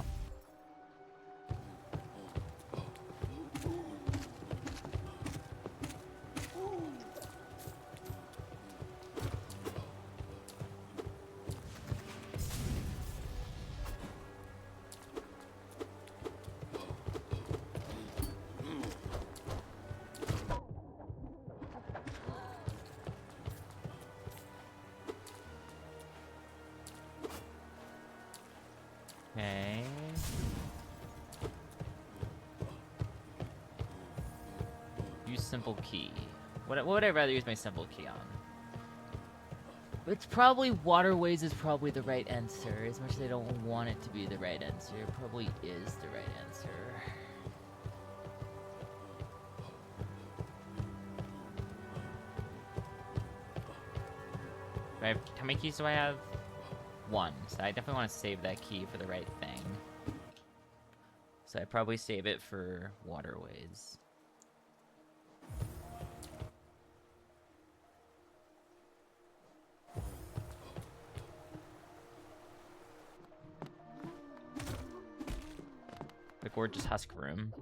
Speaker 1: Okay. Use simple key. What would I rather use my simple key on? It's probably waterways is probably the right answer. As much as I don't want it to be the right answer, it probably is the right answer. How many keys do I have? 1. So I definitely want to save that key for the right thing. So I probably save it for waterways. The gorgeous husk room.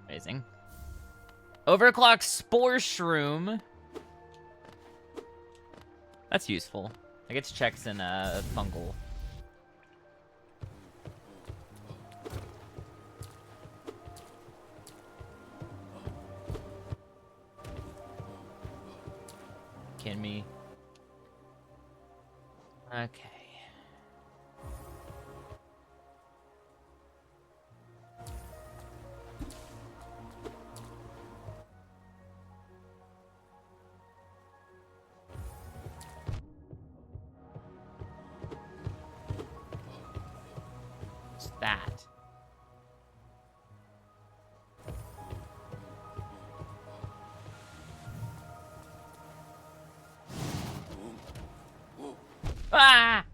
Speaker 1: Amazing. Overclock Spore Shroom. That's useful. I get checks in fungal. Kidding me? Okay. What's that? Ah!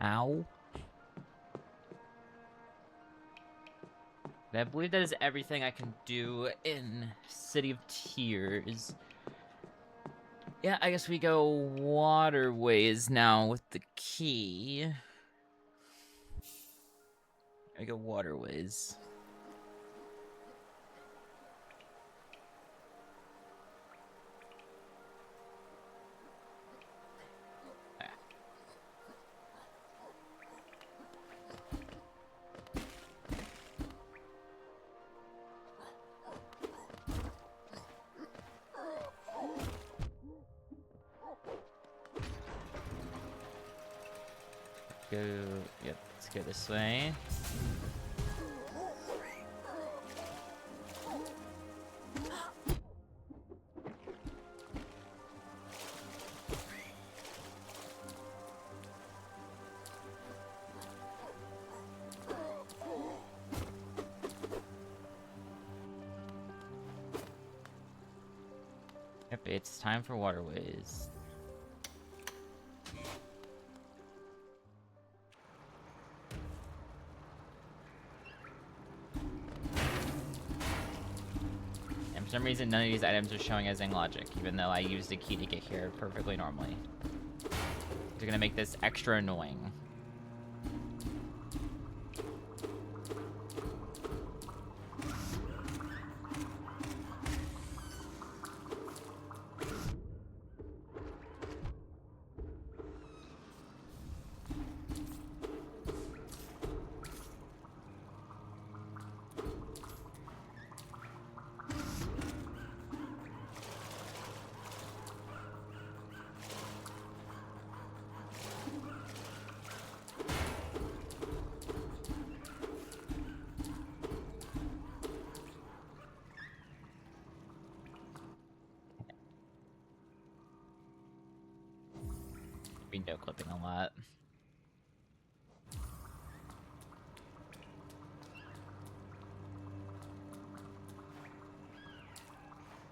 Speaker 1: Ow. I believe that is everything I can do in City of Tears. Yeah, I guess we go waterways now with the key. I go waterways. Go, yep, let's go this way. Yep, it's time for waterways. For some reason, none of these items are showing as in logic, even though I used a key to get here perfectly normally. They're gonna make this extra annoying. Window clipping a lot.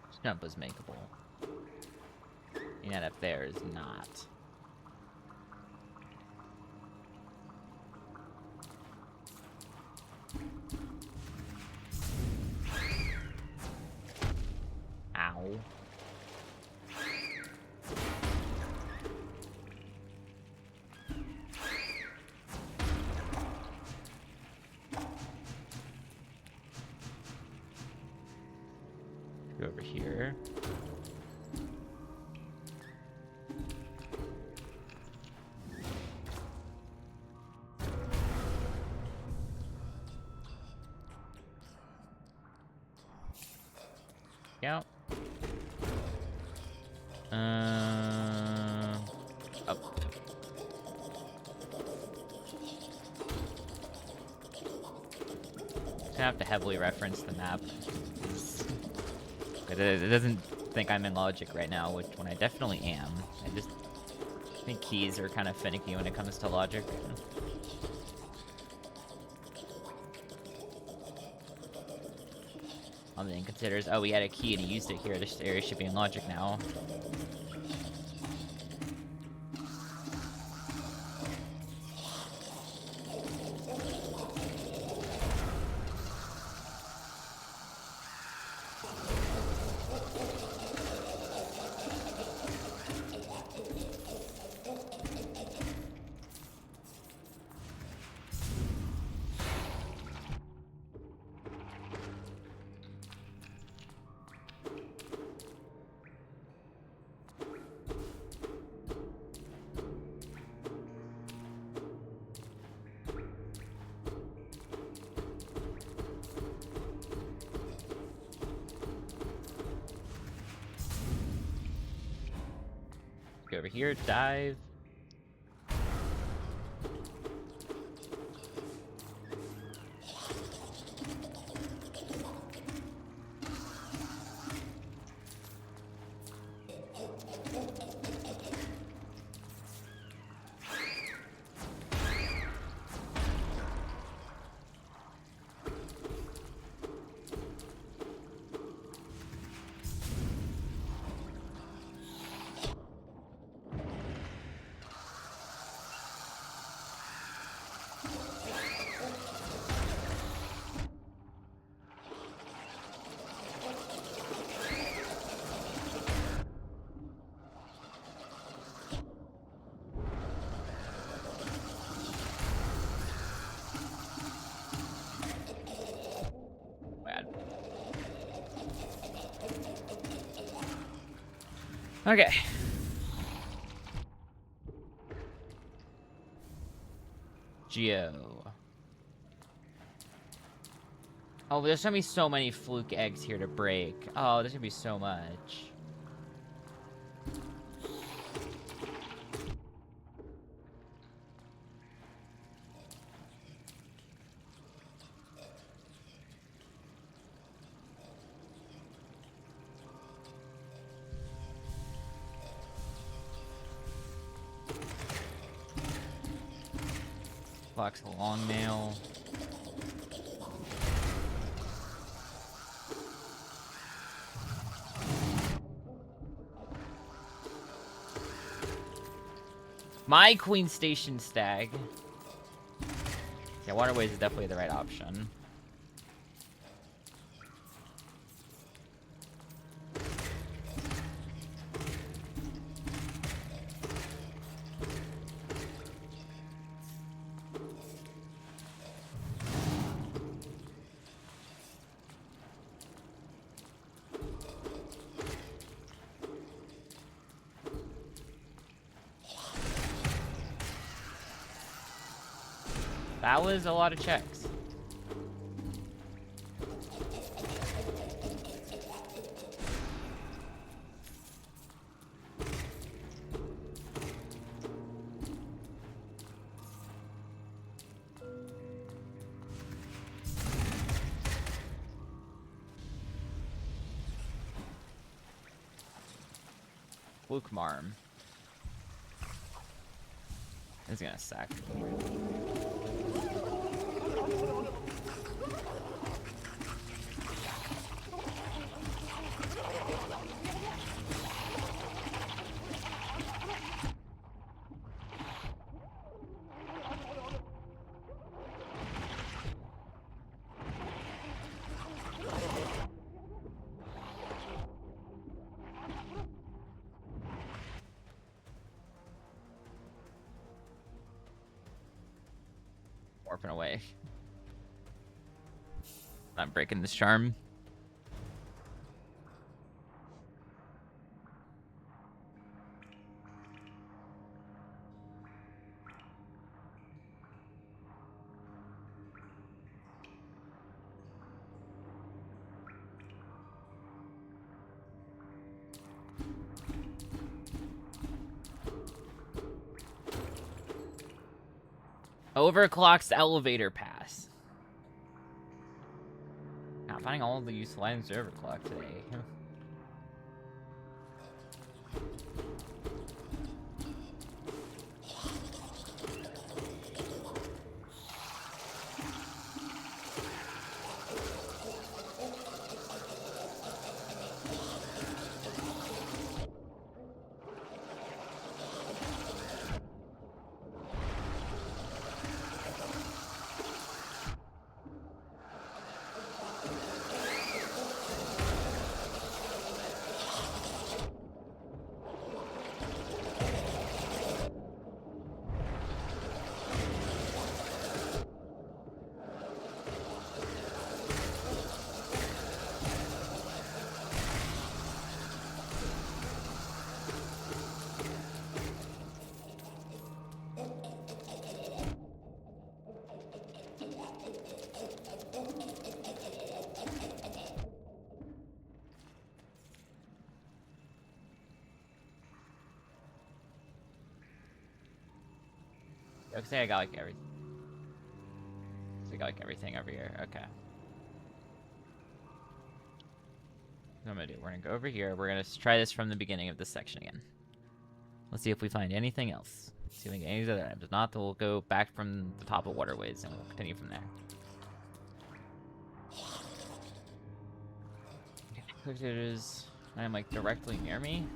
Speaker 1: This jump was makeable. And up there is not. Ow. Go over here. Out. Up. gonna have to heavily reference the map. It doesn't think I'm in logic right now, which when I definitely am. I just think keys are kind of finicky when it comes to logic. One thing considers, oh, we had a key and he used it here. This area should be in logic now. Go over here, dive. Okay. Geo. Oh, there's gonna be so many fluke eggs here to break. Oh, there's gonna be so much. Blocks the long nail. My Queen Station Stag. Yeah, Waterways is definitely the right option. That was a lot of checks. Luke Marm. He's gonna sack. Warping away. I'm breaking this charm. Overclocks elevator pass. finding all the useful items to overclock today. I got like everything. So I got like everything over here. Okay. What I'm gonna do? We're gonna go over here. We're gonna try this from the beginning of this section again. Let's see if we find anything else. See if we can get any other items. If not, then we'll go back from the top of waterways and we'll continue from there. There's I'm like directly near me.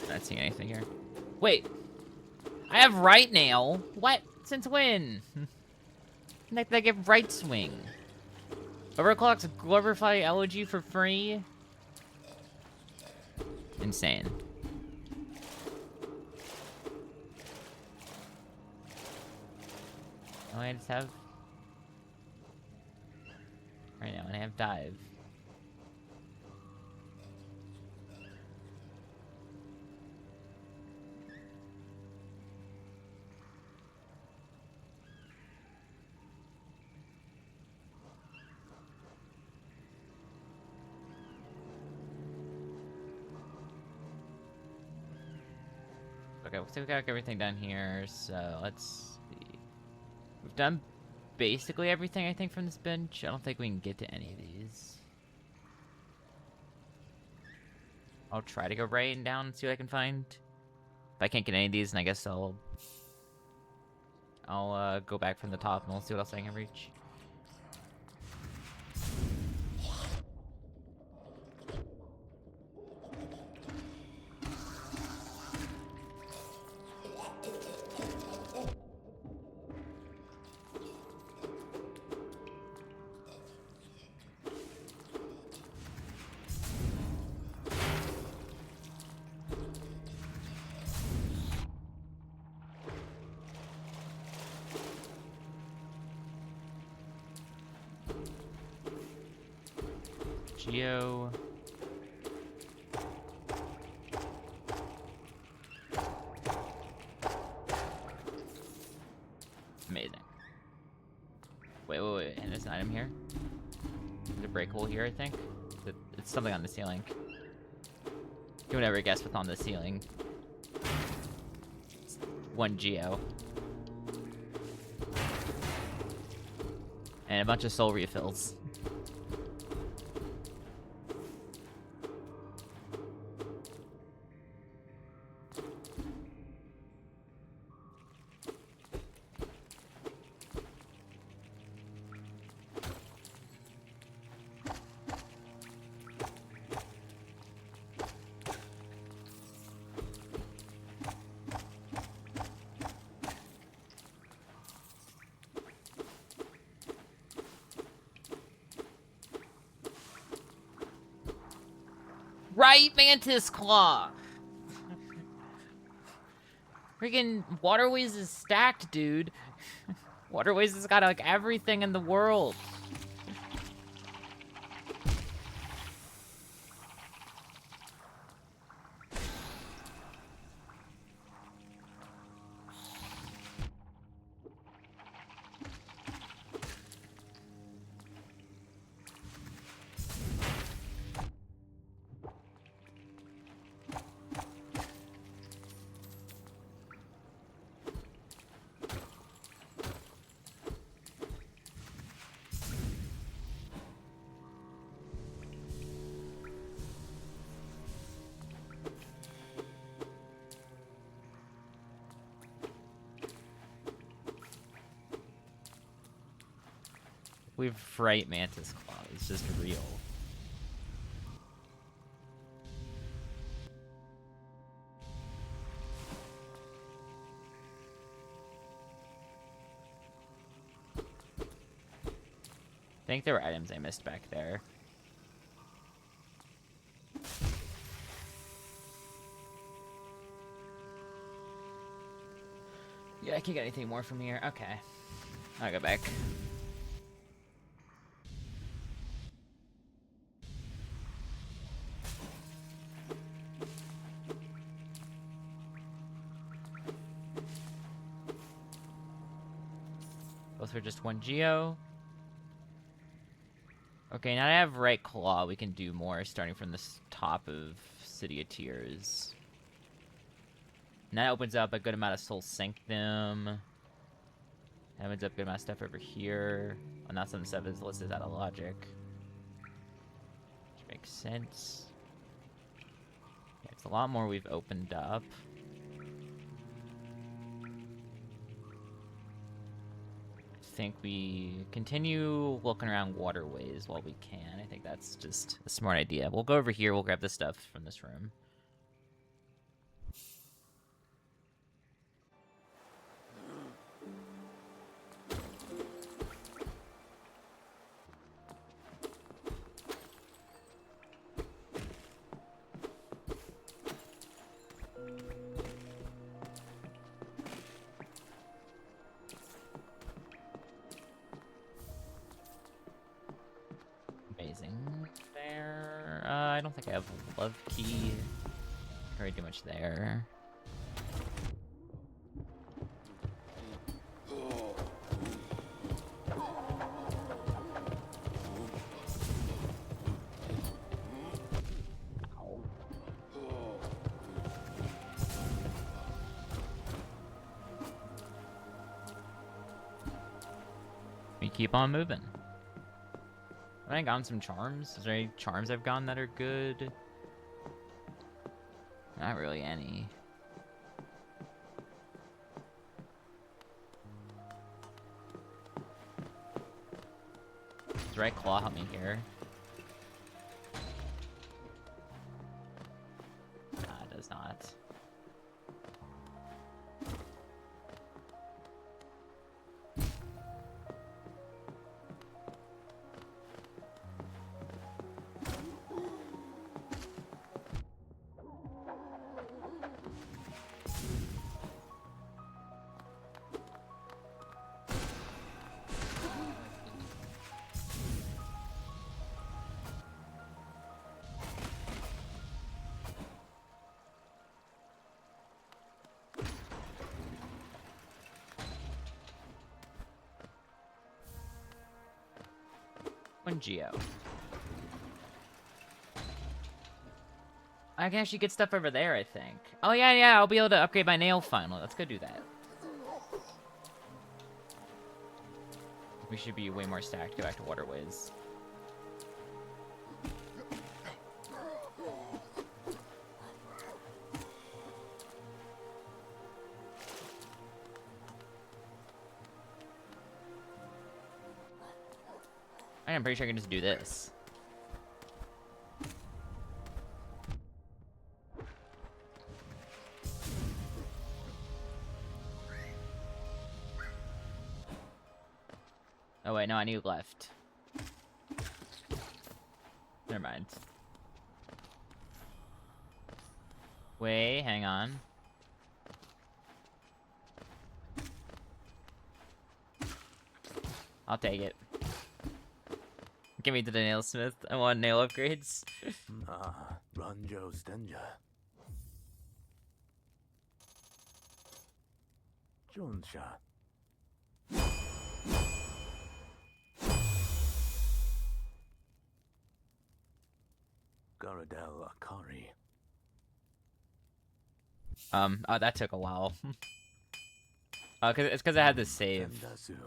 Speaker 1: Not seeing anything here. Wait, I have right nail. What? Since when? Did I get right swing? Overclock's Gloverfly Elegy for free. Insane. Oh, I just have right now, and I have dive. Okay, so we got everything done here, so let's see. We've done basically everything, I think, from this bench. I don't think we can get to any of these. I'll try to go right and down and see what I can find. If I can't get any of these, then I guess I'll go back from the top and we'll see what else I can reach. Geo. Amazing. Wait, and there's an item here. There's a break hole here, I think. It's something on the ceiling. You would never guess what's on the ceiling. It's 1 Geo. And a bunch of soul refills. Right, Mantis Claw! Freaking Waterways is stacked, dude. Waterways has got, like, everything in the world. We have Fright Mantis Claw. It's just real. I think there were items I missed back there. Yeah, I can't get anything more from here. Okay. I'll go back. Both are just 1 geo. Okay, now that I have right claw, we can do more starting from this top of City of Tears. And that opens up a good amount of Soul Sanctum. That opens up a good amount of stuff over here. Well, not some stuff is listed out of logic. Which makes sense. Yeah, it's a lot more we've opened up. I think we continue looking around waterways while we can. I think that's just a smart idea. We'll go over here, we'll grab the stuff from this room. Amazing. There. I don't think I have love key. Can't really do much there. Ow. We keep on moving. Have I gotten some charms? Is there any charms I've gotten that are good? Not really any. Does right claw help me here? Nah, it does not. Geo. I can actually get stuff over there, I think. Oh, yeah, I'll be able to upgrade my nail finally. Let's go do that. We should be way more stacked. Go back to waterways. I'm pretty sure I can just do this. Oh wait, no, I need left. Never mind. Wait, hang on. I'll take it. Give me to the nailsmith. I want nail upgrades.
Speaker 4: Rando Stenja. Jonsha. Garadel Akari.
Speaker 1: Oh, that took a while. It's because I had to save.
Speaker 4: Sendasu.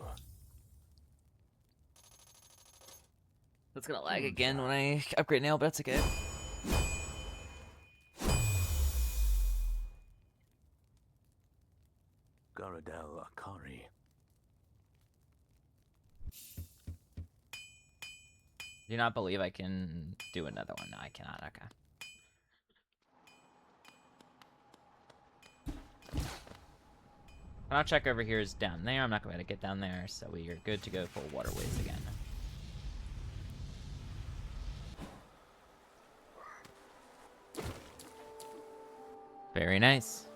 Speaker 1: It's gonna lag again when I upgrade nail, but that's okay.
Speaker 4: Garadel Akari.
Speaker 1: Do you not believe I can do another one? No, I cannot. Okay. I'll check over here is down there. I'm not going to get down there, so we are good to go full waterways again. Very nice.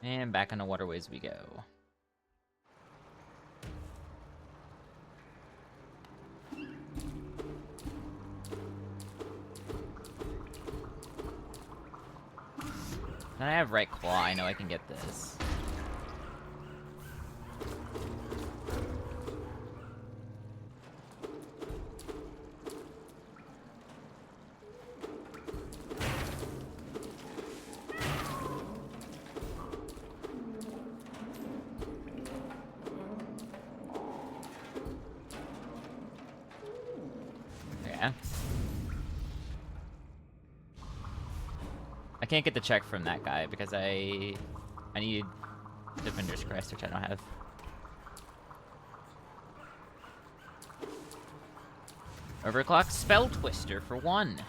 Speaker 1: And back on the waterways we go. And I have right claw, I know I can get this. I can't get the check from that guy because I need Defender's Crest, which I don't have. Overclock Spell Twister for 1.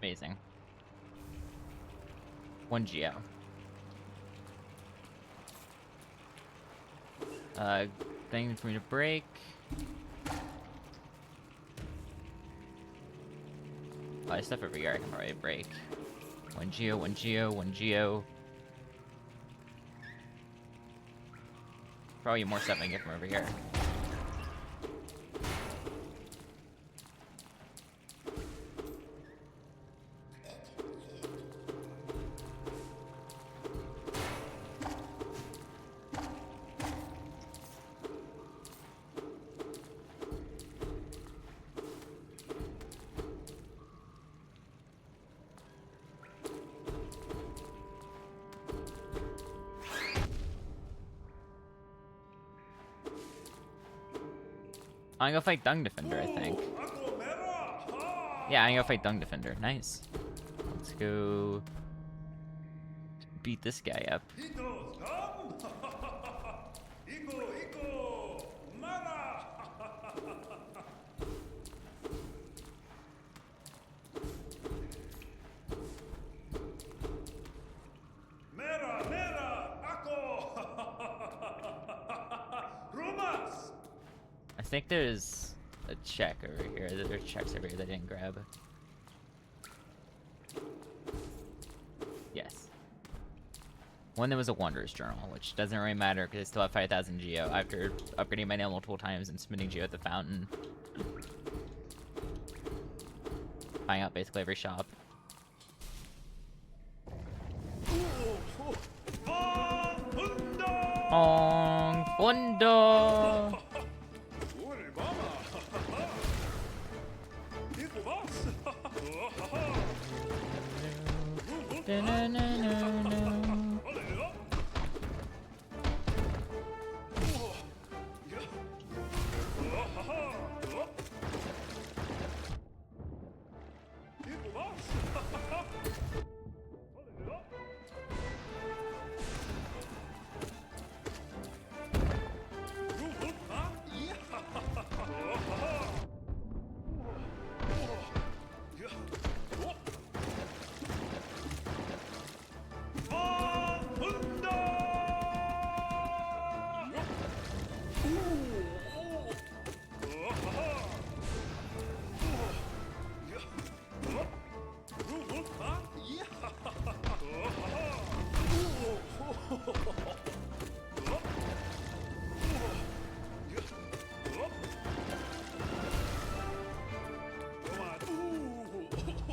Speaker 1: Amazing. 1 Geo. Thing for me to break. Stuff over here I can probably break. 1 Geo, 1 Geo, 1 Geo. Probably more stuff I can get from over here. I'm gonna fight Dung Defender, I think. Yeah, I'm gonna fight Dung Defender. Nice. Let's go beat this guy up. I think there's a check over here. There's checks over here that I didn't grab. Yes. One that was a Wanderer's Journal, which doesn't really matter because I still have 5,000 Geo after upgrading my nail multiple times and spinning Geo at the fountain. Buying out basically every shop. Ong Fundo!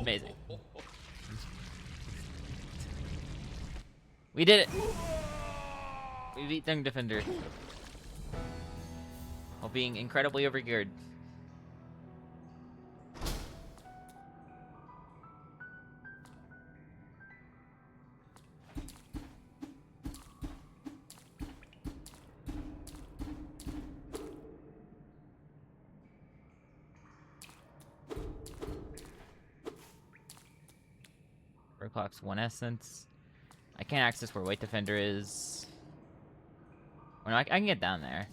Speaker 1: Amazing. We did it! We beat Dung Defender. While being incredibly overgeared. Clock's 1 essence. I can't access where White Defender is. Well, no, I can get down there.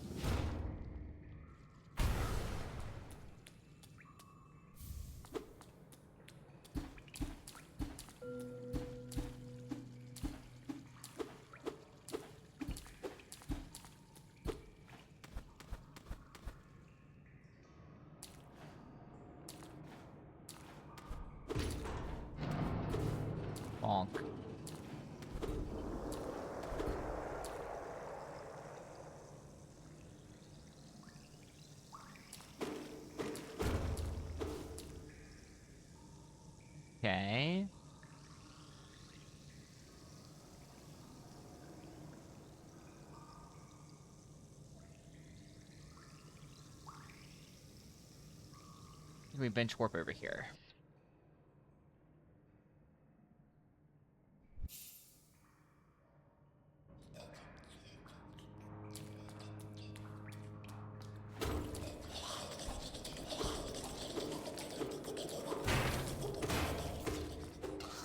Speaker 1: Bonk. Okay. We bench warp over here.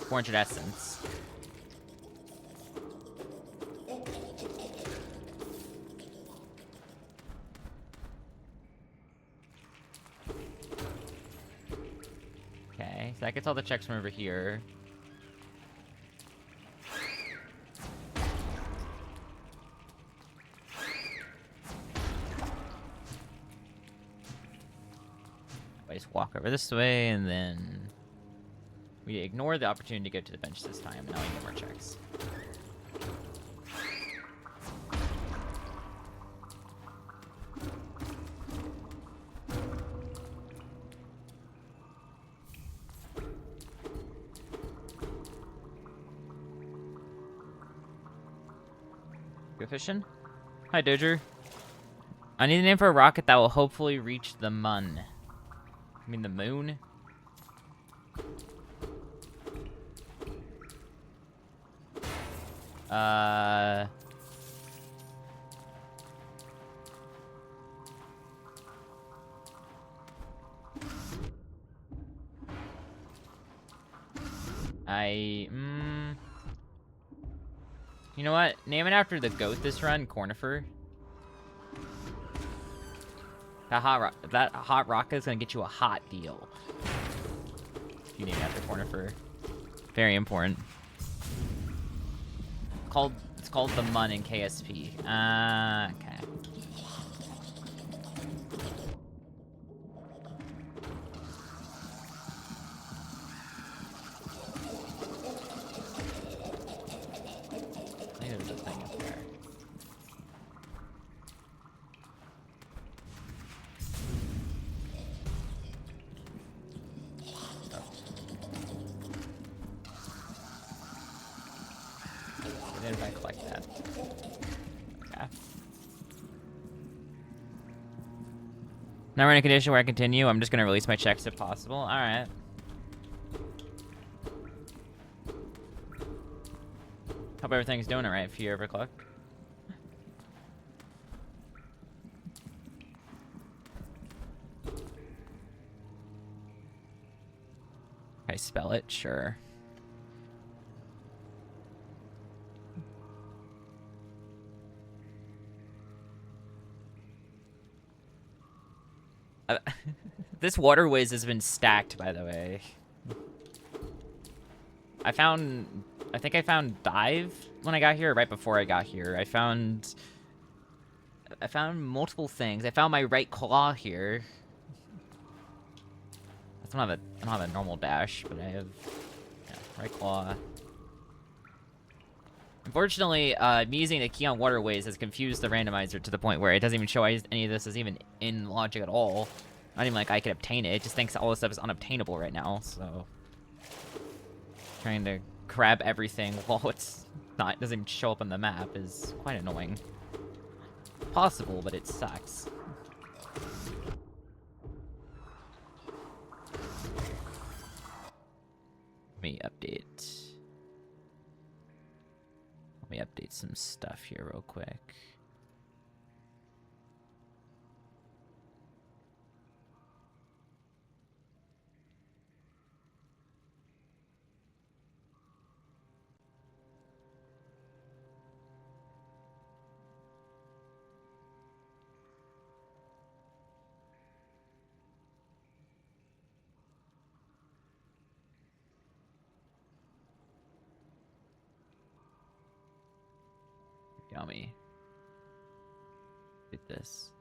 Speaker 1: $400 essence. Okay, so that gets all the checks from over here. I just walk over this way, and then we ignore the opportunity to go to the bench this time, and now we get more checks. Go fishing? Hi, Doger. I need a name for a rocket that will hopefully reach the mun. I mean the moon? You know what? Name it after the goat this run, Cornifer. That hot rocket is gonna get you a hot deal. If you name it after Cornifer. Very important. It's called the Mun in KSP. Okay. I think there's a thing up there. And if I collect that. Okay. Now we're in a condition where I continue. I'm just gonna release my checks if possible. Alright. Hope everything's doing alright if you overclock. Can I spell it? Sure. This waterways has been stacked, by the way. I think I found dive when I got here, or right before I got here. I found multiple things. I found my right claw here. I don't have a normal dash, but I have right claw. Unfortunately, me using the key on waterways has confused the randomizer to the point where it doesn't even show any of this is even in logic at all. Not even like I could obtain it. It just thinks all this stuff is unobtainable right now, so Trying to grab everything while it's not doesn't show up on the map is quite annoying. Possible, but it sucks. Let me update some stuff here real quick. Yummy. Get this.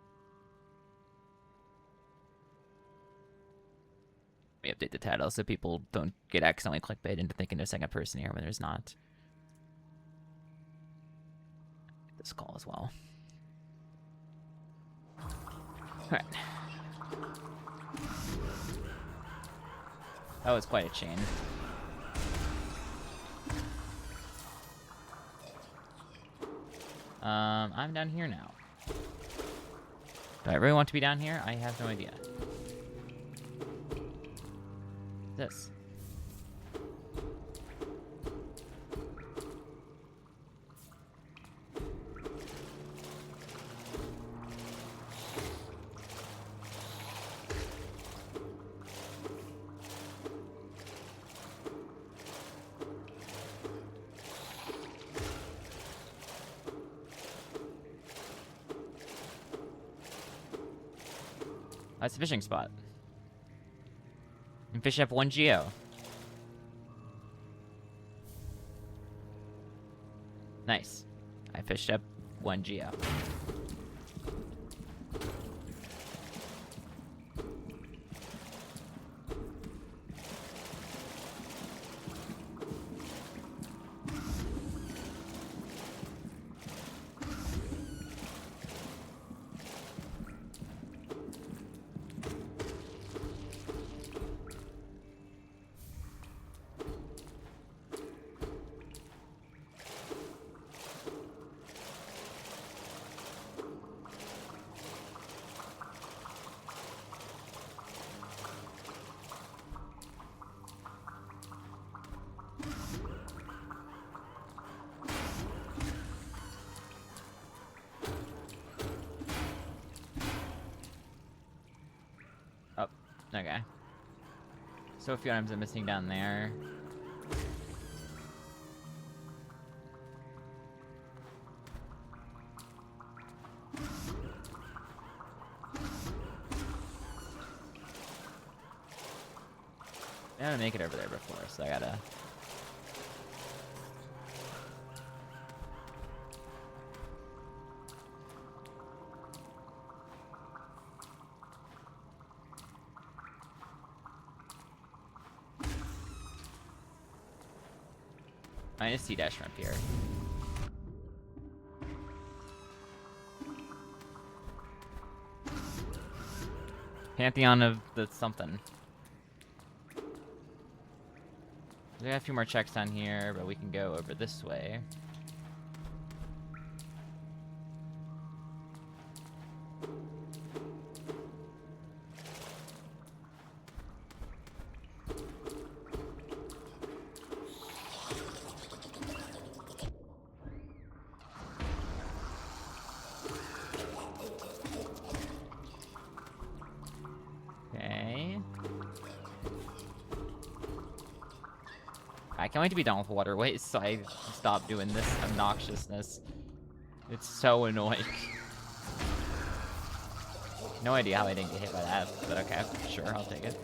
Speaker 1: Let me update the title so people don't get accidentally clickbait into thinking there's a second person here when there's not. Get this call as well. Alright. That was quite a chain. I'm down here now. Do I really want to be down here? I have no idea. This. That's a fishing spot. And fish up 1 geo. Nice. I fished up 1 geo. Okay. So a few items are missing down there. I gotta make it over there before, so I gotta... Minus C-dash from up here. Pantheon of the something. We got a few more checks down here, but we can go over this way. I can't wait to be done with waterways, so I stop doing this obnoxiousness. It's so annoying. No idea how I didn't get hit by that, but okay, sure, I'll take it.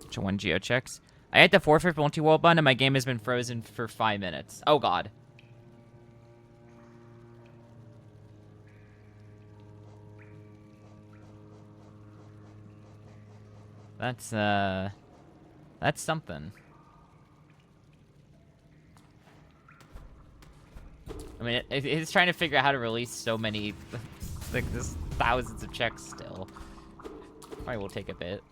Speaker 1: Which one geo checks? I had to forfeit Multiworld button and my game has been frozen for 5 minutes. Oh god. That's something. I mean, it's trying to figure out how to release so many like there's thousands of checks still. Probably will take a bit.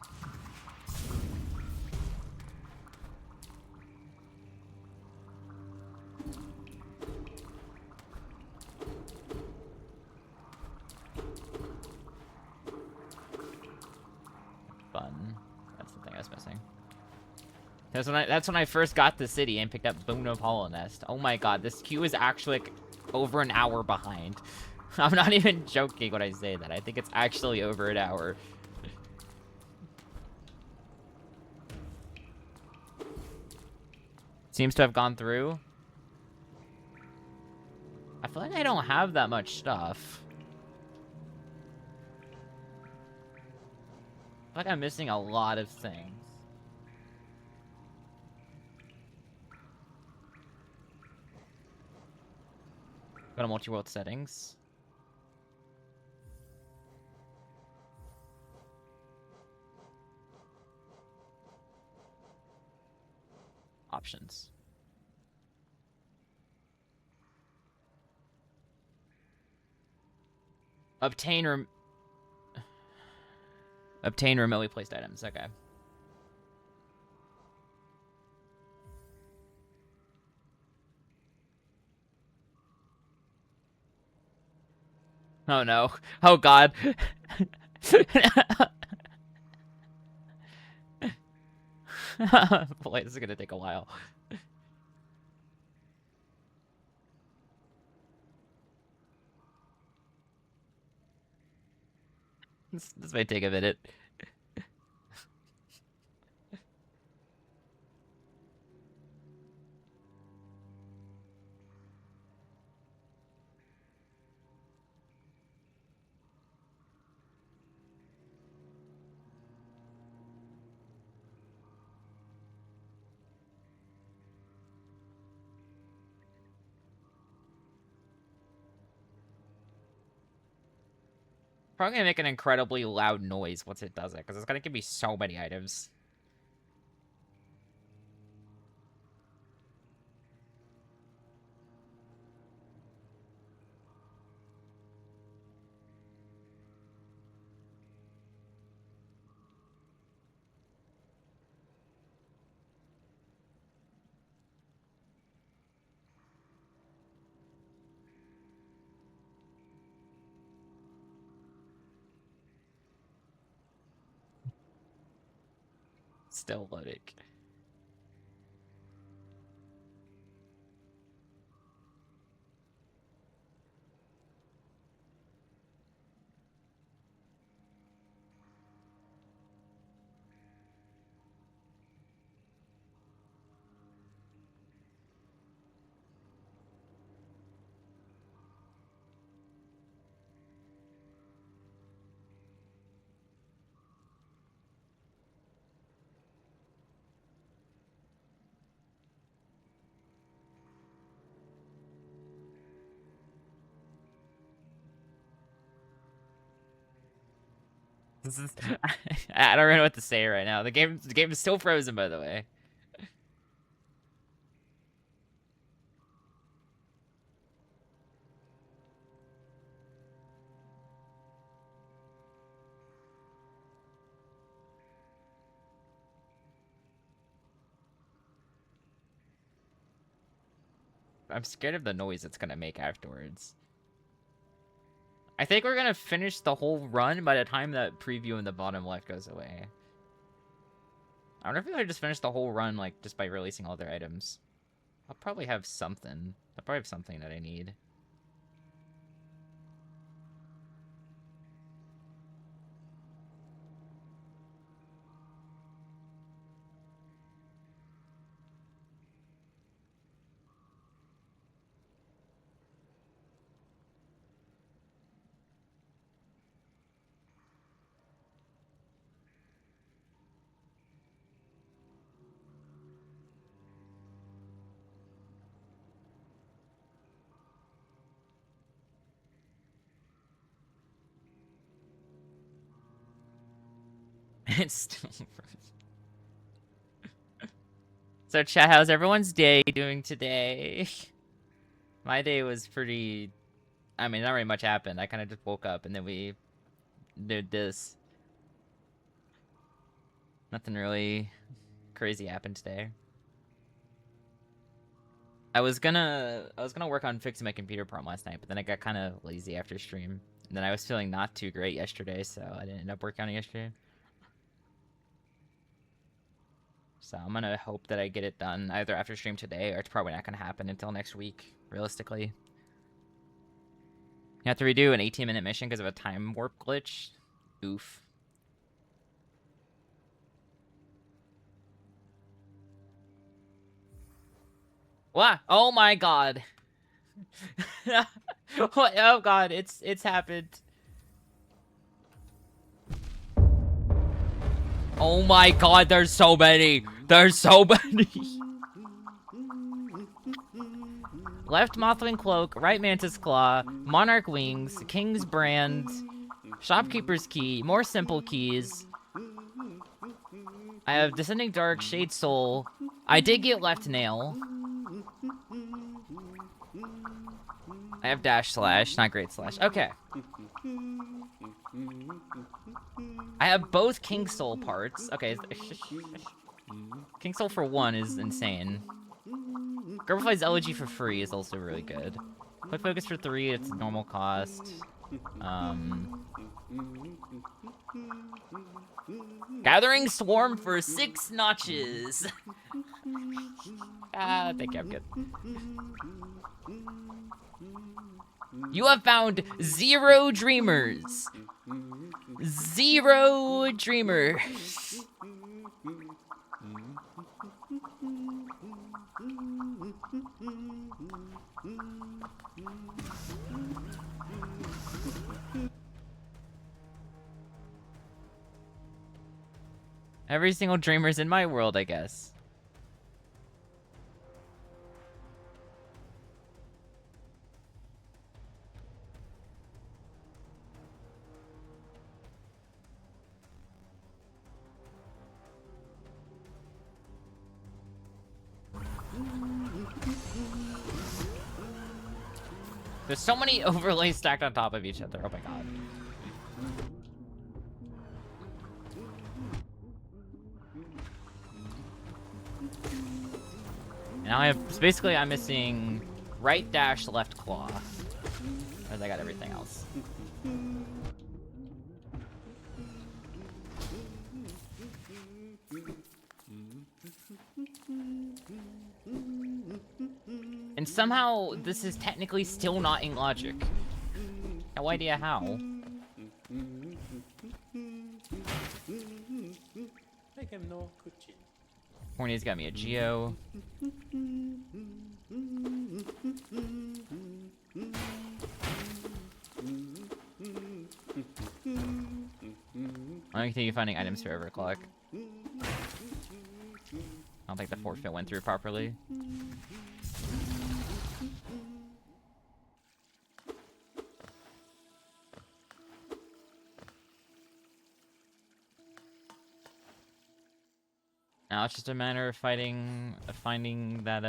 Speaker 1: Fun. That's the thing I was missing. That's when I first got the city and picked up Boon of Hollow Nest. Oh my god, this queue is actually like over an hour behind. I'm not even joking when I say that. I think it's actually over an hour. Seems to have gone through. I feel like I don't have that much stuff. I feel like I'm missing a lot of things. Go to multi-world settings. Options. Obtain remotely placed items. Okay. Oh no. Oh god. Boy, this is gonna take a while. This might take a minute. Probably gonna make an incredibly loud noise once it does it, because it's gonna give me so many items. Still loading. This is I don't know what to say right now. The game is still frozen, by the way. I'm scared of the noise it's gonna make afterwards. I think we're gonna finish the whole run by the time that preview in the bottom left goes away. I wonder if we could just finish the whole run, like, just by releasing all their items. I'll probably have something. I'll probably have something that I need. It's still frozen. So chat, how's everyone's day doing today? My day was pretty I mean, not really much happened. I kind of just woke up and then we did this. Nothing really crazy happened today. I was gonna work on fixing my computer problem last night, but then I got kind of lazy after stream. And then I was feeling not too great yesterday, so I didn't end up working on it yesterday. So I'm gonna hope that I get it done either after stream today, or it's probably not gonna happen until next week, realistically. You have to redo an 18-minute mission because of a time warp glitch. Oof. What? Oh my god. What? Oh god, it's happened. Oh my god, there's so many. There's so many. Left Mothwing Cloak, right Mantis Claw, Monarch Wings, King's Brand, Shopkeeper's Key, more simple keys. I have Descending Dark, Shade Soul. I did get Left Nail. I have Dash Slash, not Great Slash. Okay. I have both King Soul parts. Okay. King Soul for 1 is insane. Gerblefly's Elegy for free is also really good. Quick Focus for 3, it's normal cost. Gathering Swarm for 6 notches. I think I'm good. You have found 0 dreamers. 0 dreamers. Every single dreamer's in my world, I guess. There's so many overlays stacked on top of each other. Oh my god. And now I have, so basically I'm missing right dash, left claw. As I got everything else. And somehow this is technically still not in logic. No idea how. Horny's got me a Geo. I don't think you're finding items for overclock. I don't think the forfeit went through properly. Now it's just a matter of finding that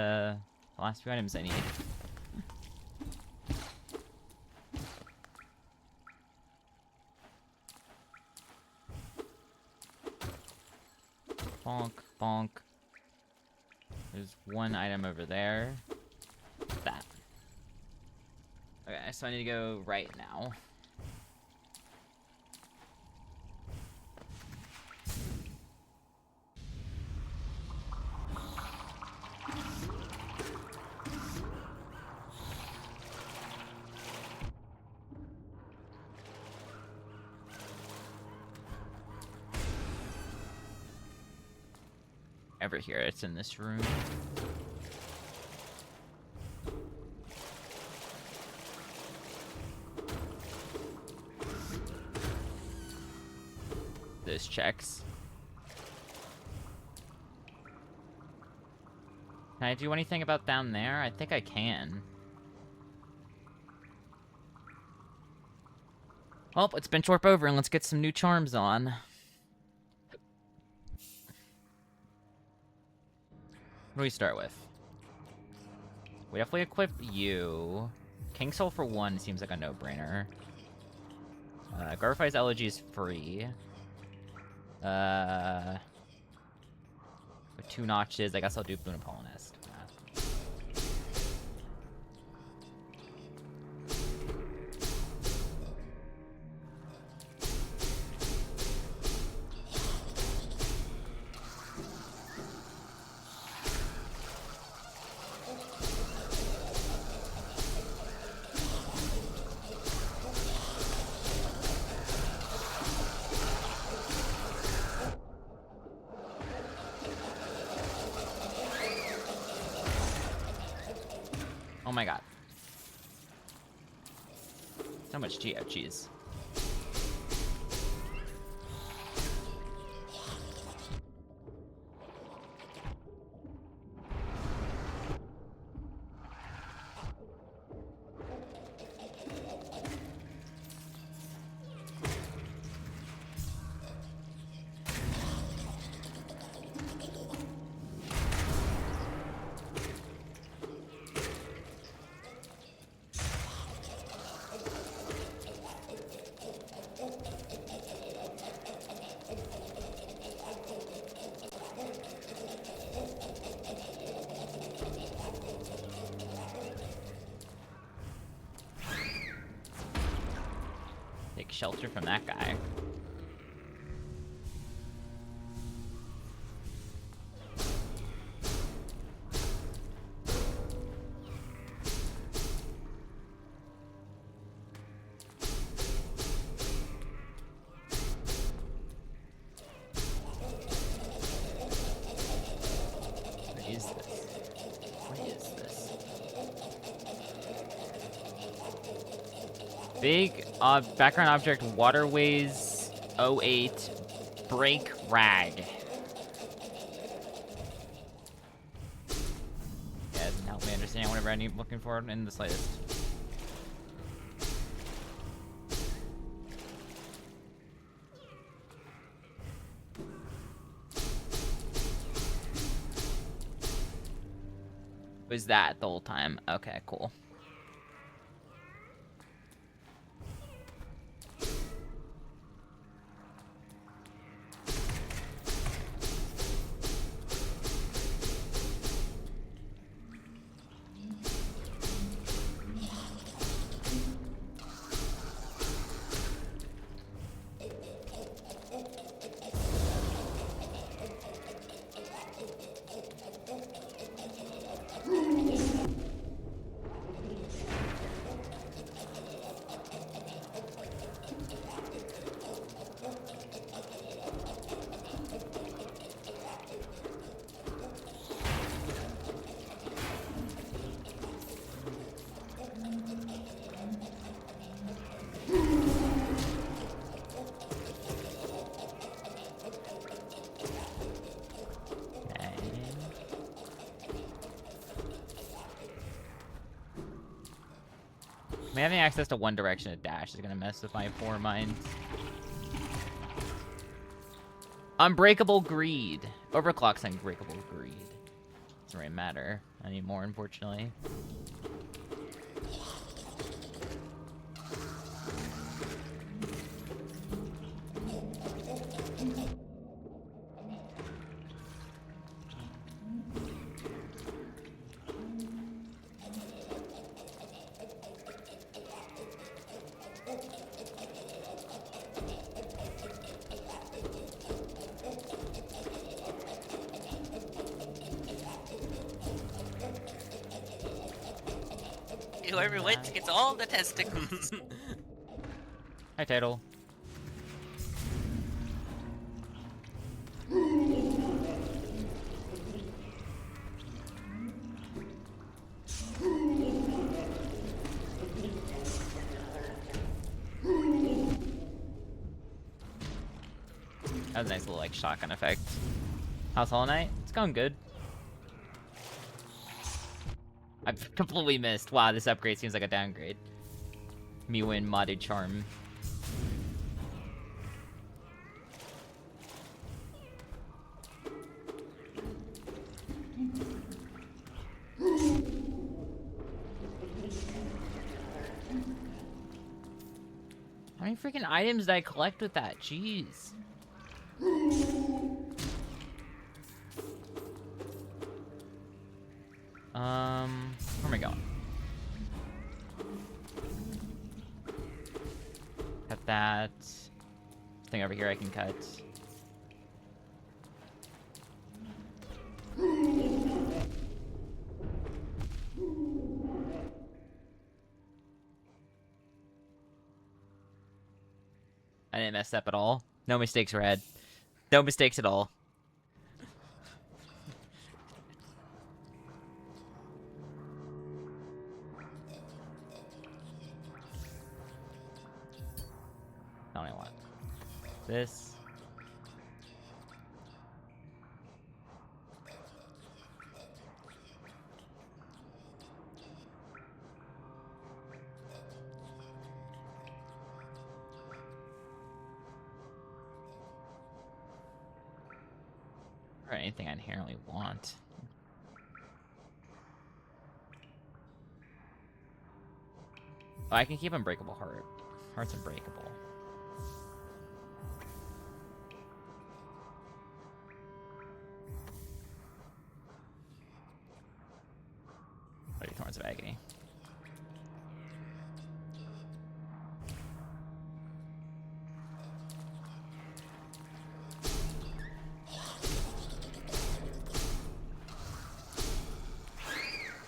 Speaker 1: last few items I need. Bonk, bonk. There's one item over there. That. Okay, so I need to go right now. Over here, it's in this room. Those checks. Can I do anything about down there? I think I can. Well, let's bench warp over and let's get some new charms on. What do we start with? We definitely equip you. King Soul for 1 seems like a no-brainer. Garfai's Elegy is free. With 2 notches, I guess I'll do Lunapolonist. Oh my god. So much Geo cheese. Take shelter from that guy. What is this? What is this? Big background object waterways 08 break rag. Yeah, it doesn't help me understand whatever I'm looking for in the slightest. Was that the whole time? Okay, cool. Having access to one direction of dash is gonna mess with my poor mind. Unbreakable Greed. Overclock's Unbreakable Greed. Doesn't really matter anymore, unfortunately.
Speaker 5: Whoever wins gets all the testicles.
Speaker 1: Hi, Title. That was a nice little like shotgun effect. How's Hollow Knight? It's going good. I've completely missed. Wow, this upgrade seems like a downgrade. Mewin modded charm. many freaking items did I collect with that? Jeez. Where am I going? Cut that. Thing over here I can cut. I didn't mess up at all. No mistakes were had. No mistakes at all. I only want this. Or anything I inherently want. Oh, I can keep Unbreakable Heart. Heart's unbreakable. Bloody Thorns of Agony.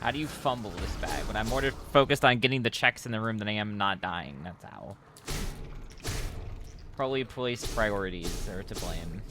Speaker 1: How do you fumble this bag when I'm more focused on getting the checks in the room than I am not dying? That's how. Probably police priorities are to blame.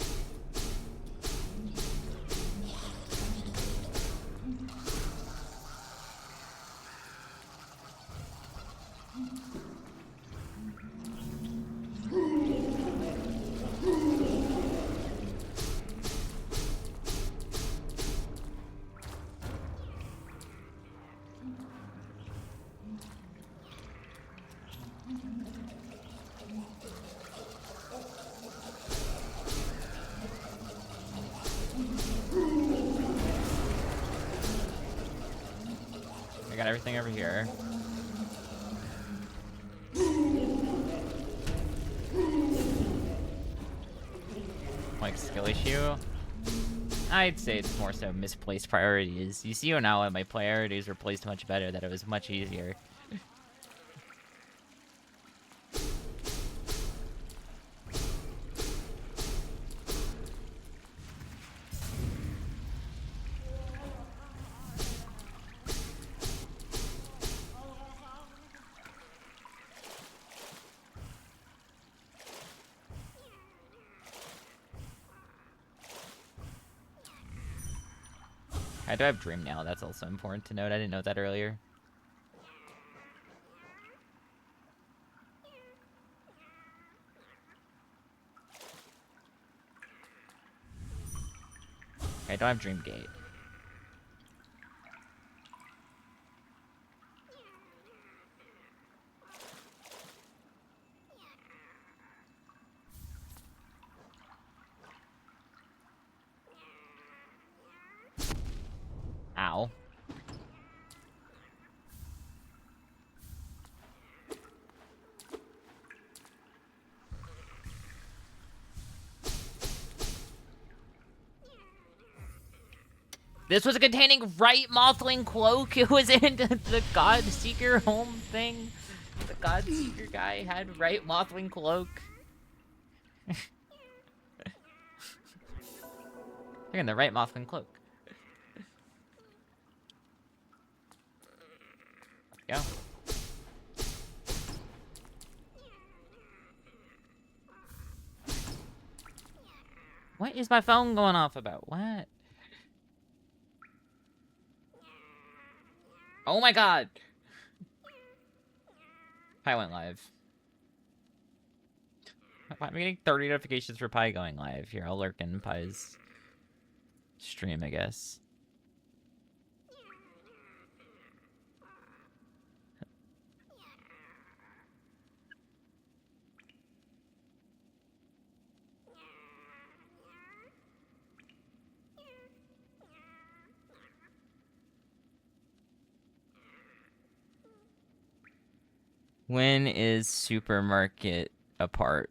Speaker 1: I got everything over here. Like skill issue? I'd say it's more so misplaced priorities. You see now that my priorities were placed much better, that it was much easier. I do have Dream now, that's also important to note. I didn't know that earlier. I don't have Dream Gate. Ow. This was containing right Mothling Cloak. It was in the God Seeker home thing. The God Seeker guy had right Mothling Cloak. Again, the right Mothling Cloak. Go. What is my phone going off about? What? Oh my god! Pi went live. I'm getting 30 notifications for Pi going live. Here, I'll lurk in Pi's stream, I guess. When is Supermarket apart.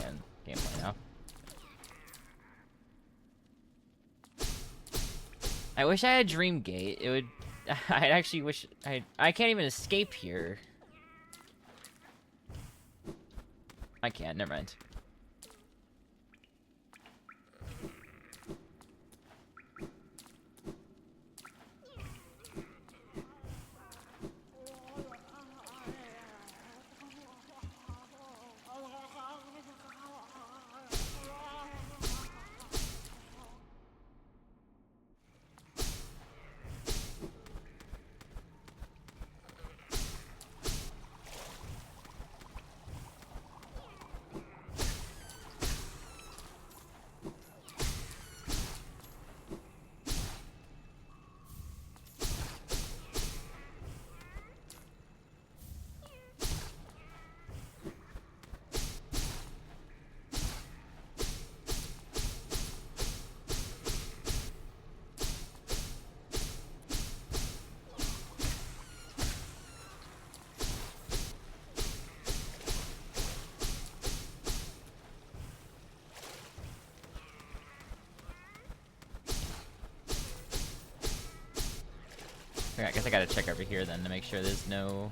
Speaker 1: And gameplay now. I wish I had Dream Gate. It would. I actually wish I can't even escape here. I can't. Never mind. I guess I gotta check over here then to make sure there's no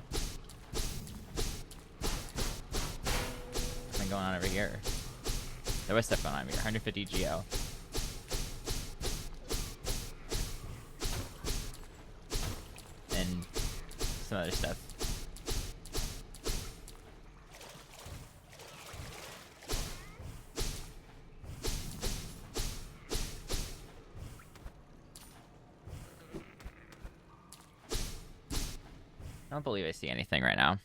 Speaker 1: something going on over here. There was stuff going on over here. 150 GO. And some other stuff. I don't believe I see anything right now.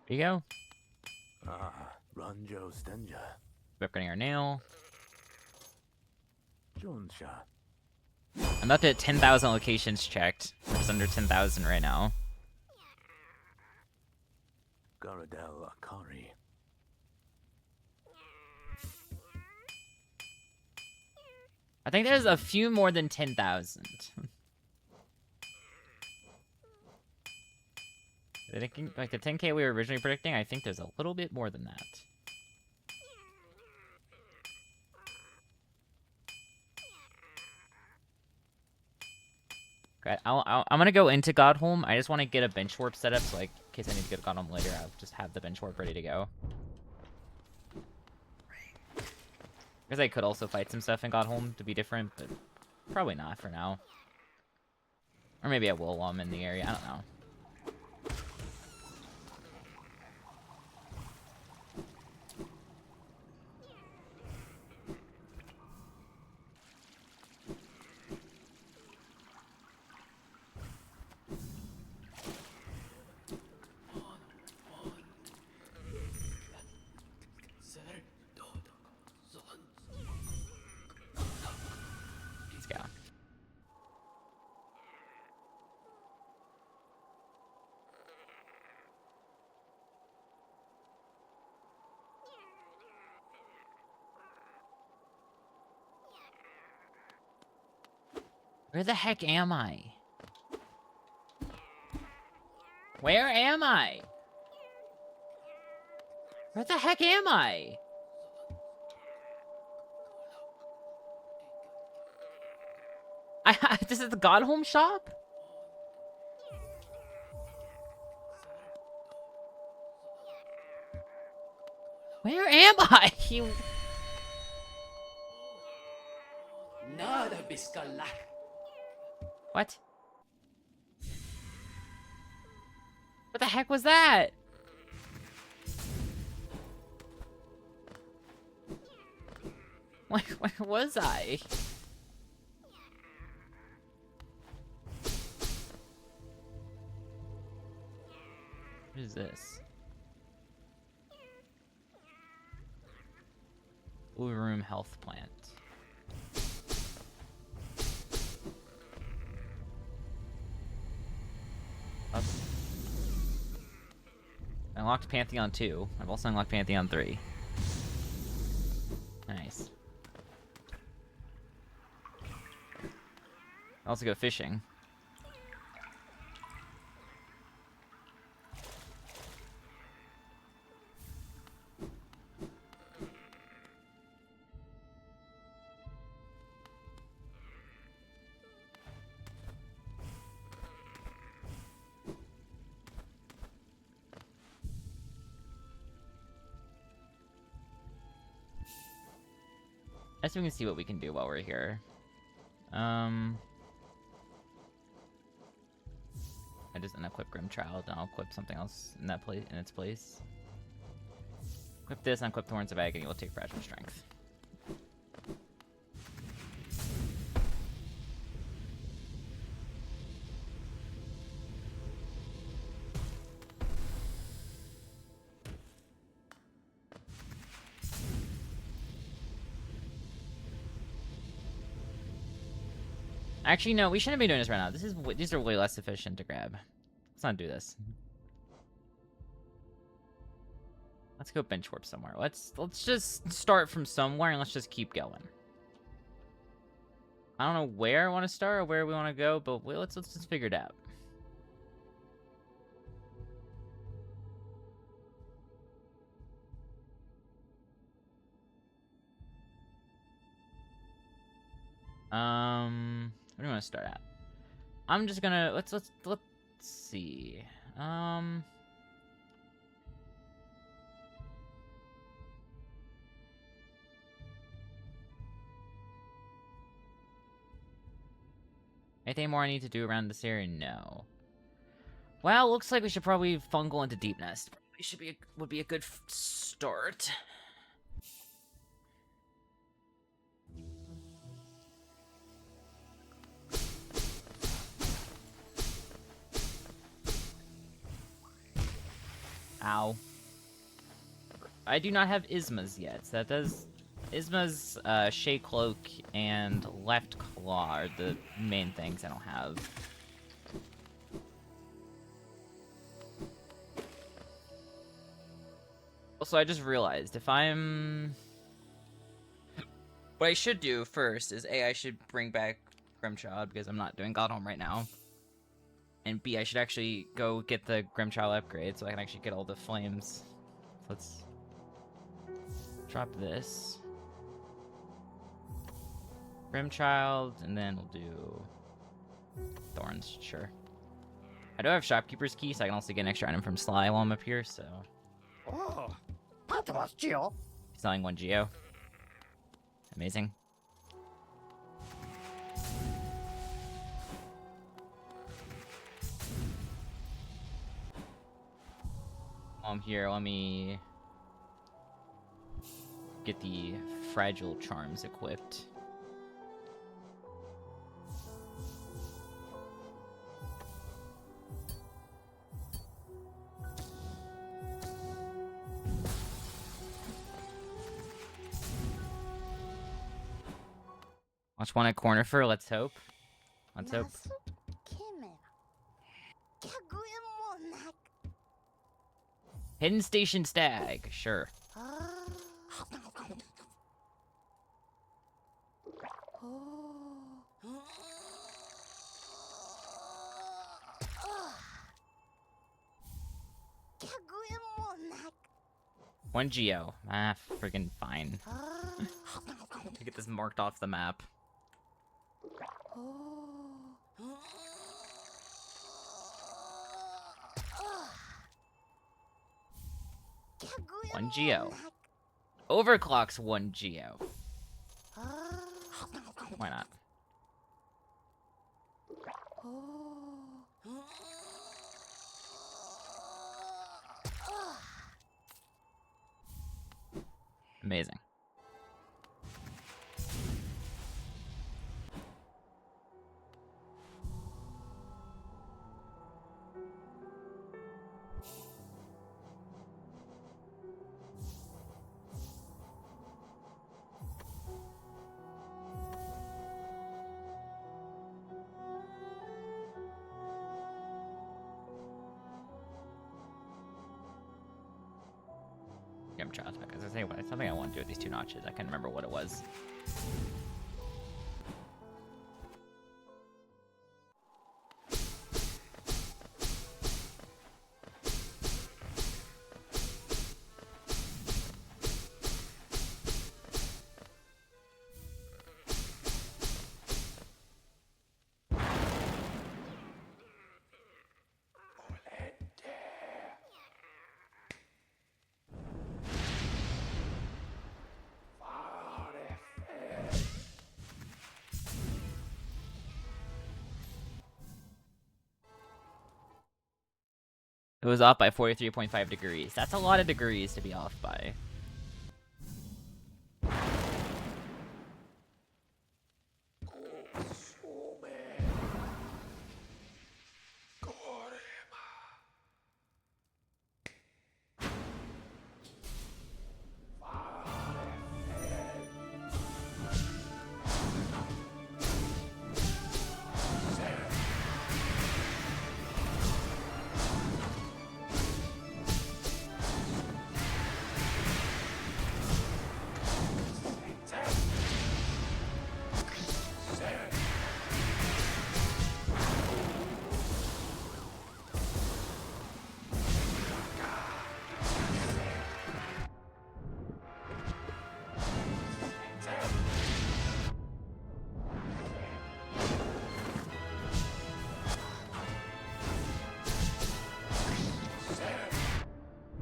Speaker 1: There you go.
Speaker 4: Rando Stenja.
Speaker 1: Upgrading our nail.
Speaker 4: Jonsha.
Speaker 1: I'm up to 10,000 locations checked. We're just under 10,000 right now.
Speaker 4: Garadel Akari.
Speaker 1: I think there's a few more than 10,000. Like the 10K we were originally predicting, I think there's a little bit more than that. Okay, I'm gonna go into Godholm. I just want to get a bench warp set up, so like, in case I need to go to Godholm later, I'll just have the bench warp ready to go. Because I could also fight some stuff in Godholm to be different, but probably not for now. Or maybe I will while I'm in the area. I don't know. Let's go. Where the heck am I? Where am I? Where the heck am I? This is the Godholm shop? Where am I? What? What the heck was that? Where was I? What is this? Blue room health plant. Up. unlocked Pantheon 2. I've also unlocked Pantheon 3. Nice. I'll also go fishing. I guess we can see what we can do while we're here. I just unequip Grimchild, and I'll equip something else in that place, in its place. Equip this, unequip Thorns of Agony. We'll take Fragile Strength. Actually, no, we shouldn't be doing this right now. These are way less efficient to grab. Let's not do this. Let's go bench warp somewhere. Let's just start from somewhere and let's just keep going. I don't know where I want to start or where we want to go, but let's just figure it out. Where do you want to start at? I'm just gonna let's see. Anything more I need to do around this area? No. Well, looks like we should probably fungal into Deep Nest. Would be a good start. Ow. I do not have Isma's yet, so that does... Isma's, Shea Cloak and Left Claw are the main things I don't have. Also, I just realized, if I'm... What I should do first is, A, I should bring back Grimchild, because I'm not doing Godhome right now. And B, I should actually go get the Grimchild upgrade so I can actually get all the flames. So let's drop this. Grimchild, and then we'll do Thorns, sure. I do have Shopkeeper's Key, so I can also get an extra item from Sly while I'm up here, so...
Speaker 6: Oh, Patras Geo.
Speaker 1: Selling 1 Geo. Amazing. I'm here, let me get the Fragile Charms equipped. Watch one at corner for, let's hope. Let's hope. Hidden Station Stag, sure. One Geo. Ah, friggin' fine. To get this marked off the map. One Geo. Overclock's 1 Geo. Why not? Amazing. Grim Traffic. I was gonna say, something I want to do with these 2 notches. I can't remember what it was. It was off by 43.5 degrees. That's a lot of degrees to be off by.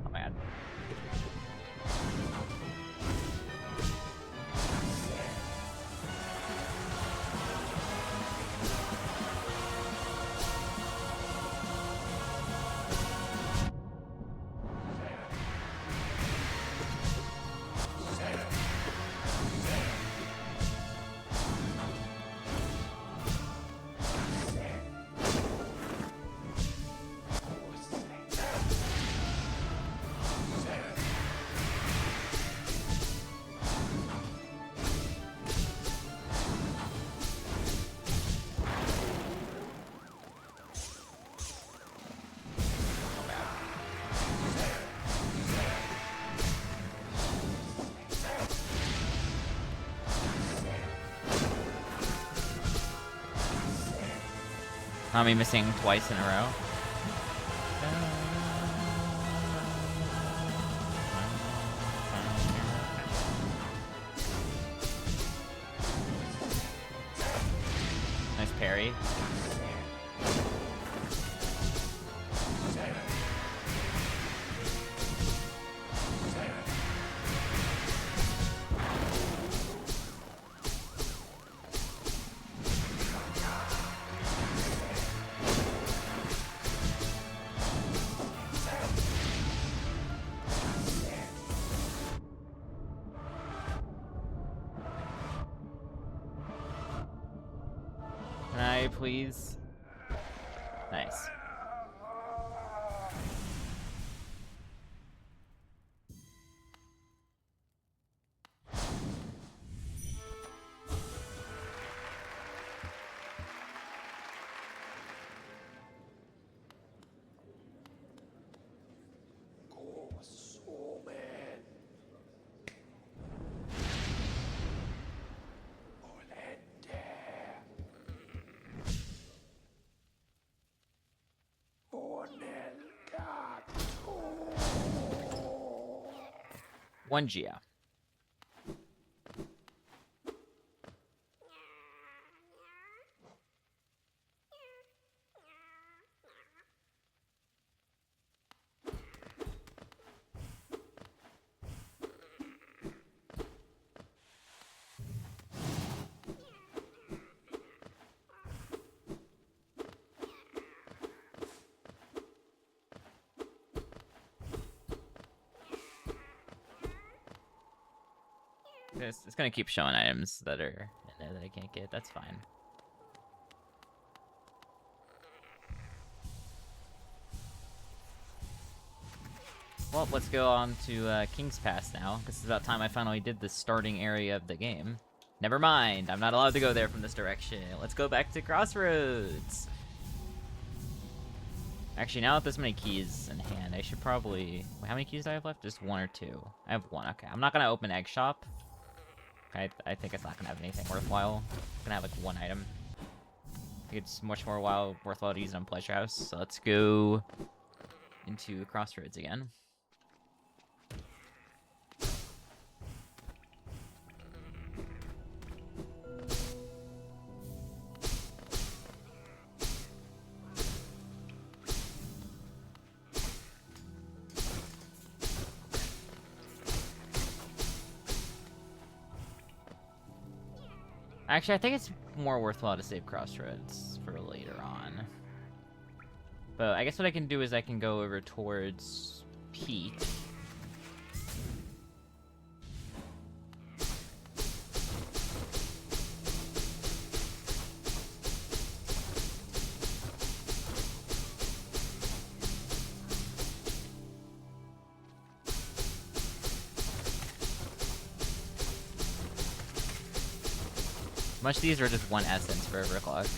Speaker 1: Oh man. Me missing twice in a row. Nice parry. Can I please? Nice. One Gia. It's gonna keep showing items that are in there that I can't get. That's fine. Well, let's go on to King's Pass now. This is about time I finally did the starting area of the game. Never mind, I'm not allowed to go there from this direction. Let's go back to Crossroads. Actually, now with this many keys in hand, I should probably... Wait, how many keys do I have left? Just 1 or 2? I have 1, okay. I'm not gonna open Egg Shop. Okay, I think it's not gonna have anything worthwhile. It's gonna have, like, 1 item. I think it's much more worthwhile to use it on Pleasure House. So let's go into Crossroads again. Actually, I think it's more worthwhile to save Crossroads for later on. But I guess what I can do is I can go over towards Pete. Much of these are just 1 essence for overclock.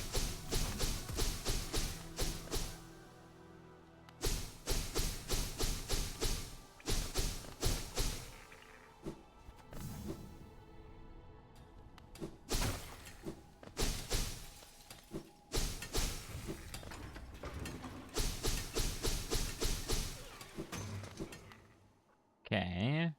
Speaker 1: Okay.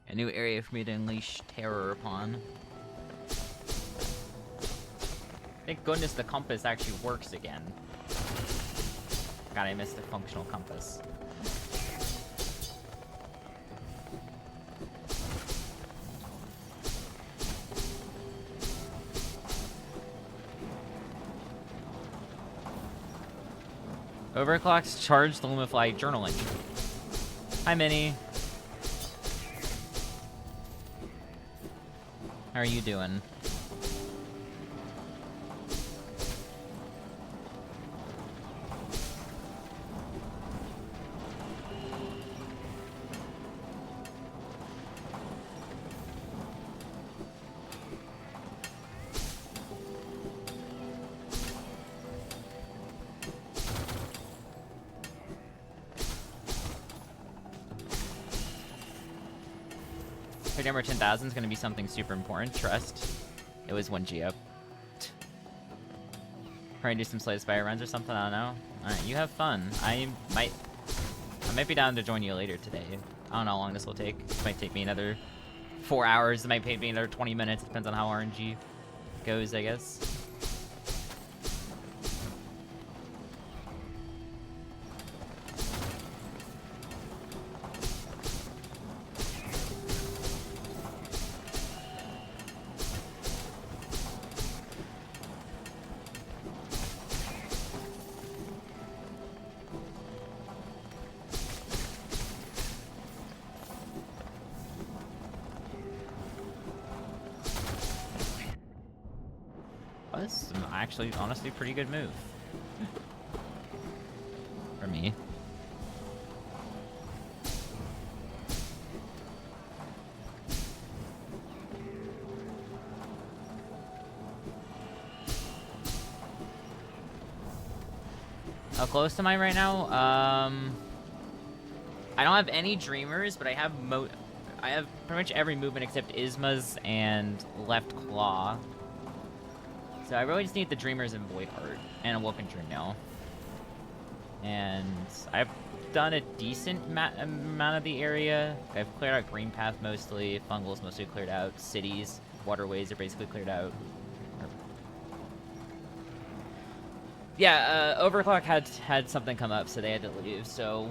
Speaker 1: A new area for me to unleash terror upon. Thank goodness the compass actually works again. God, I missed the functional compass. Overclock's charged the Lumify journaling. Hi, Minnie. How are you doing? Her number 10,000 is going to be something super important. Trust. It was 1 G up. Trying to do some Slay the Spire runs or something. I don't know. Alright, you have fun. I might be down to join you later today. I don't know how long this will take. It might take me another 4 hours. It might take me another 20 minutes. It depends on how RNG goes, I guess. That's actually, honestly, pretty good move. For me. How close am I right now? I don't have any Dreamers, but I have pretty much every movement except Isma's and Left Claw. So I really just need the Dreamers and Void Heart and a Woken Dream now. And I've done a decent amount of the area. I've cleared out Green Path mostly, Fungal's mostly cleared out, cities, waterways are basically cleared out. Yeah, Overclock had something come up, so they had to leave. So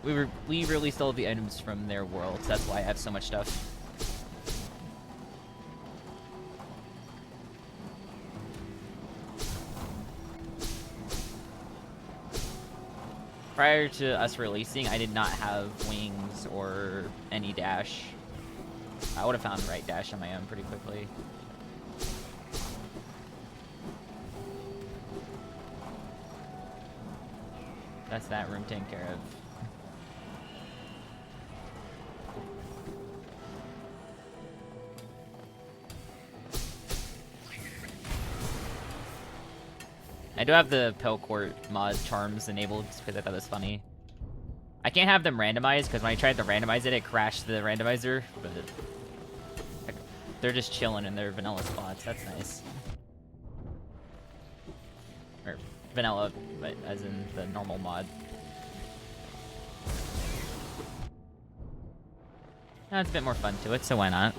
Speaker 1: we released all of the items from their world. So that's why I have so much stuff. Prior to us releasing, I did not have wings or any dash. I would have found the right dash on my own pretty quickly. That's that room taken care of. I do have the Pelcourt mod charms enabled because I thought it was funny. I can't have them randomized because when I tried to randomize it, it crashed the randomizer. But they're just chilling in their vanilla spots. That's nice. Or vanilla, but as in the normal mod. Now it's a bit more fun to it, so why not?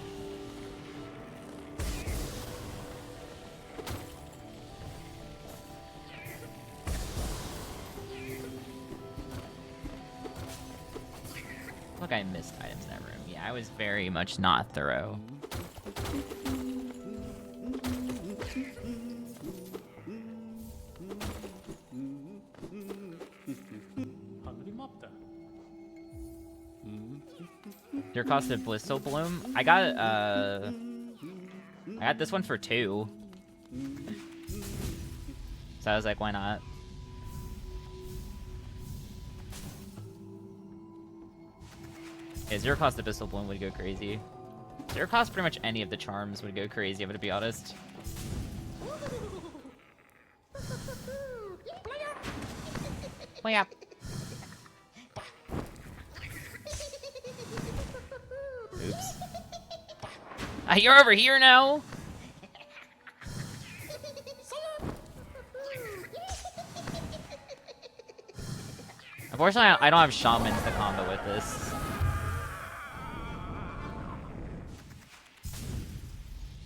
Speaker 1: Look, I missed items in that room. Yeah, I was very much not thorough. Your cost of Blissful Bloom? I got this one for 2. So I was like, why not? Yeah, Zero cost of Blissful Bloom would go crazy. Zero cost pretty much any of the charms would go crazy, I'm gonna be honest. Play up. Oops. You're over here now! Unfortunately, I don't have shamans to combo with this.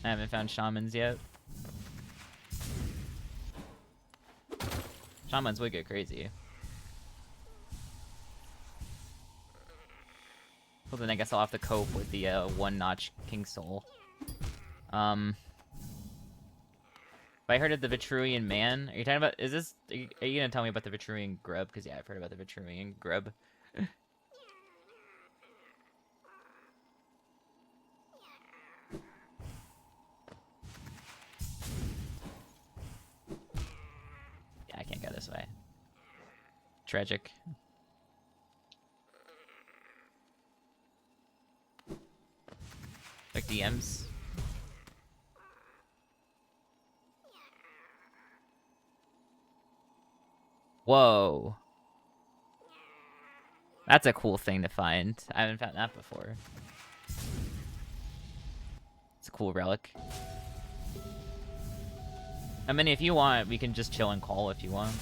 Speaker 1: I haven't found shamans yet. Shamans would get crazy. Well, then I guess I'll have to cope with the one-notch King Soul. If I heard of the Vitruvian Man, are you talking about? Is this? Are you gonna tell me about the Vitruvian Grub? Because yeah, I've heard about the Vitruvian Grub. Yeah, I can't go this way. Tragic. Like DMs. Whoa. That's a cool thing to find. I haven't found that before. It's a cool relic. I mean, if you want, we can just chill and call if you want.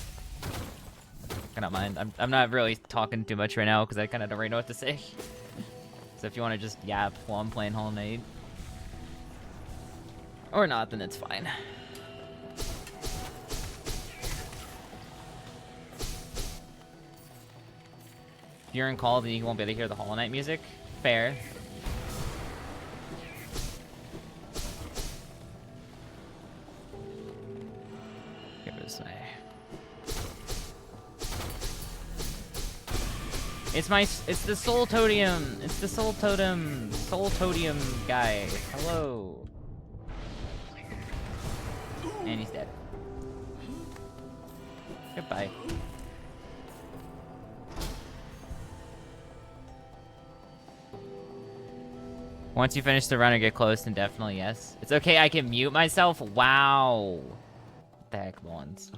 Speaker 1: I don't mind. I'm not really talking too much right now because I kind of don't really know what to say. So if you want to just yap while I'm playing Hollow Knight. Or not, then it's fine. If you're in call, then you won't be able to hear the Hollow Knight music. Fair. Go this way. It's the Soul Totem. It's the Soul Totem. Soul Totem guy. Hello. And he's dead. Goodbye. Once you finish the run or get close, then definitely yes. It's okay, I can mute myself? Wow. What the heck, Mullins?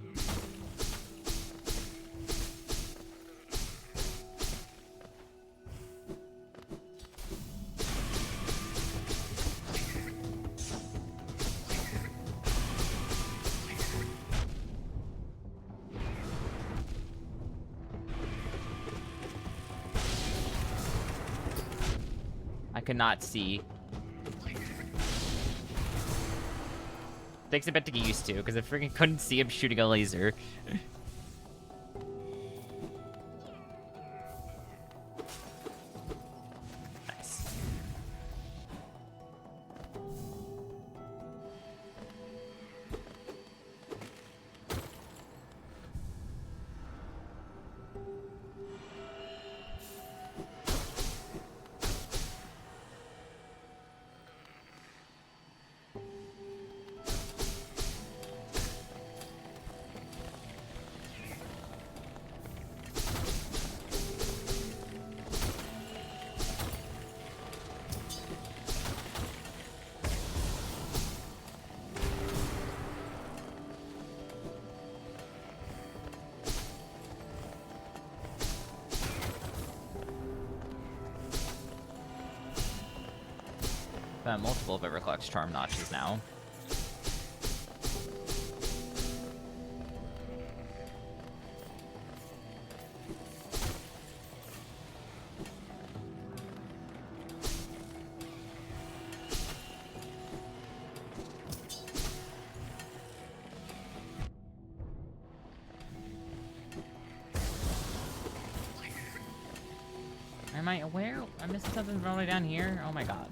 Speaker 1: I could not see. Takes a bit to get used to, because I freaking couldn't see him shooting a laser. Nice. Got multiple Everclock's charm notches now. Am I aware? I'm missing something all the way down here? Oh my god.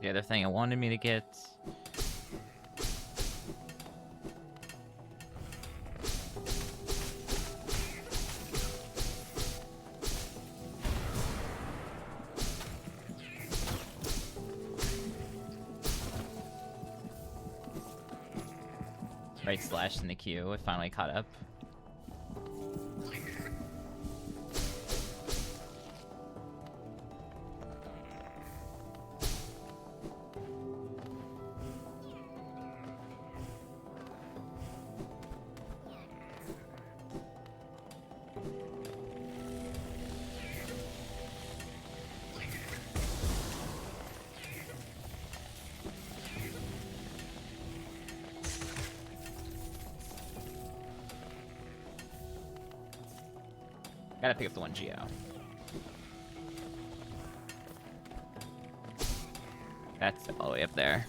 Speaker 1: The other thing it wanted me to get. Right slash in the queue, it finally caught up. Gotta pick up the one Geo. That's all the way up there.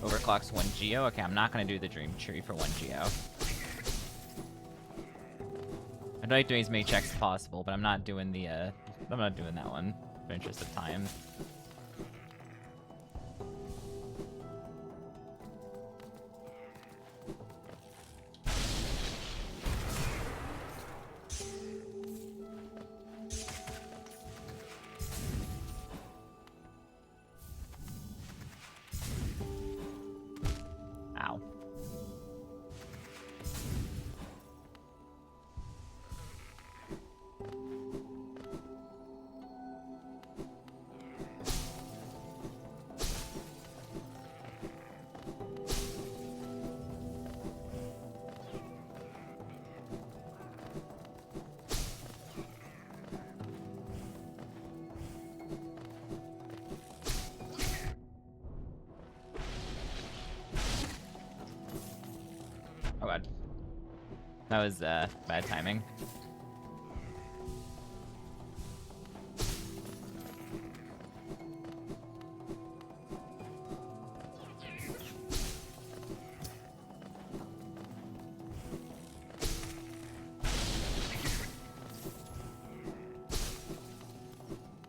Speaker 1: Overclock's one Geo. Okay, I'm not gonna do the Dream Tree for one Geo. I'd like doing as many checks as possible, but I'm not doing the I'm not doing that one for interest of time. Ow. Oh god. That was bad timing.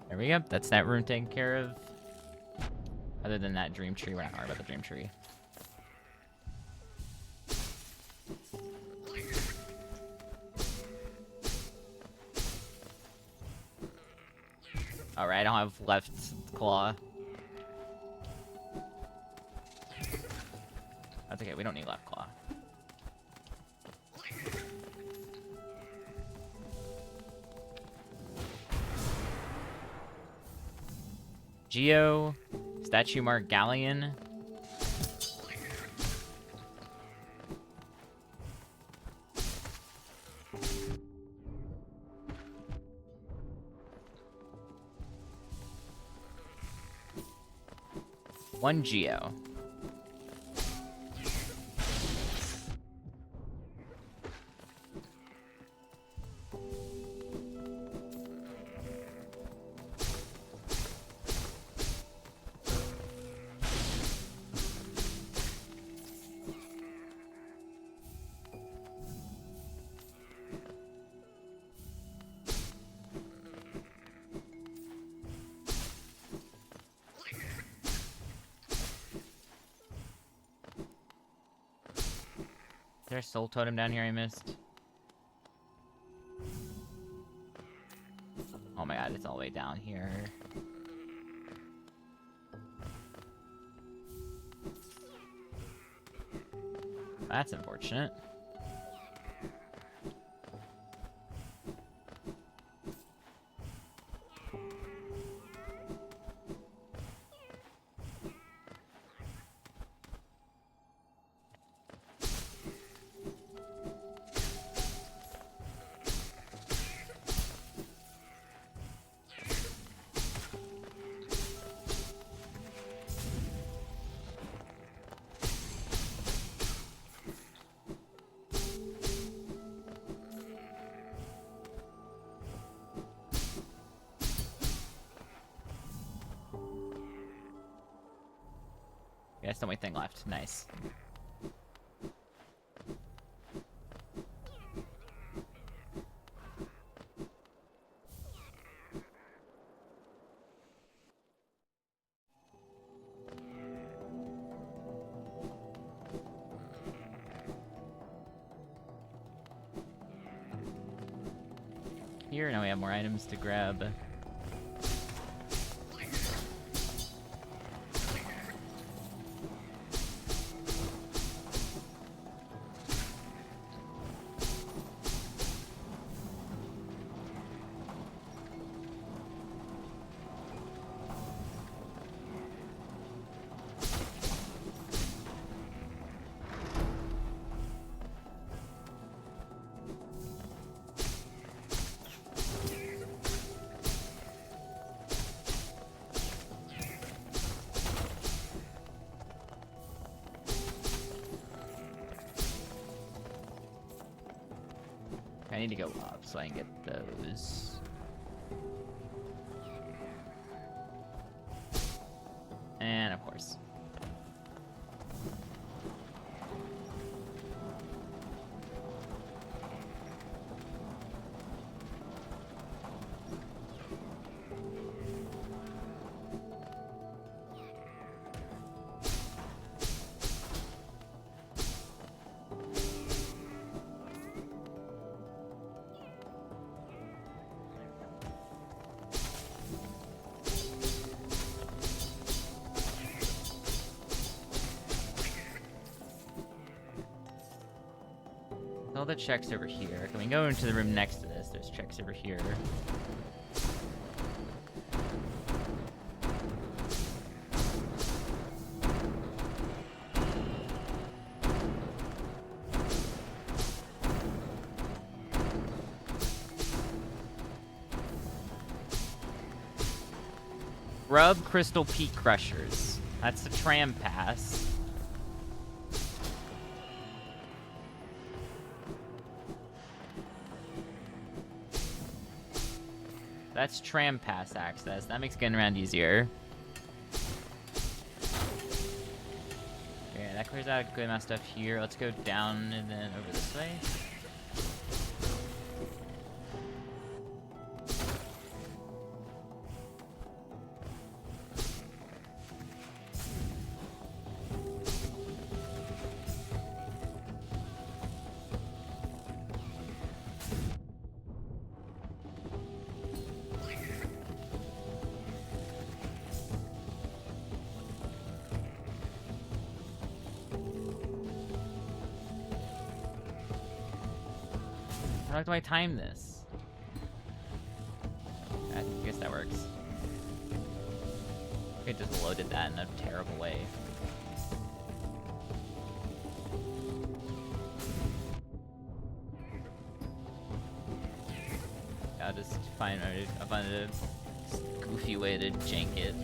Speaker 1: There we go. That's that room taken care of. Other than that Dream Tree, we're not worried about the Dream Tree. Alright, I don't have left claw. That's okay, we don't need left claw. Geo, statue mark galleon. One Geo. there a soul totem down here I missed? Oh my god, it's all the way down here. That's unfortunate. Yeah, that's the only thing left. Nice. Here, now we have more items to grab. I need to go up so I can get those. And of course. All the checks over here. Can we go into the room next to this? There's checks over here. Rub Crystal Peak Crushers. That's the tram pass. That's tram pass access. That makes getting around easier. Okay, that clears out a good amount of stuff here. Let's go down and then over this way. How do I time this? I guess that works. It just loaded that in a terrible way. I'll just find a goofy way to jank it.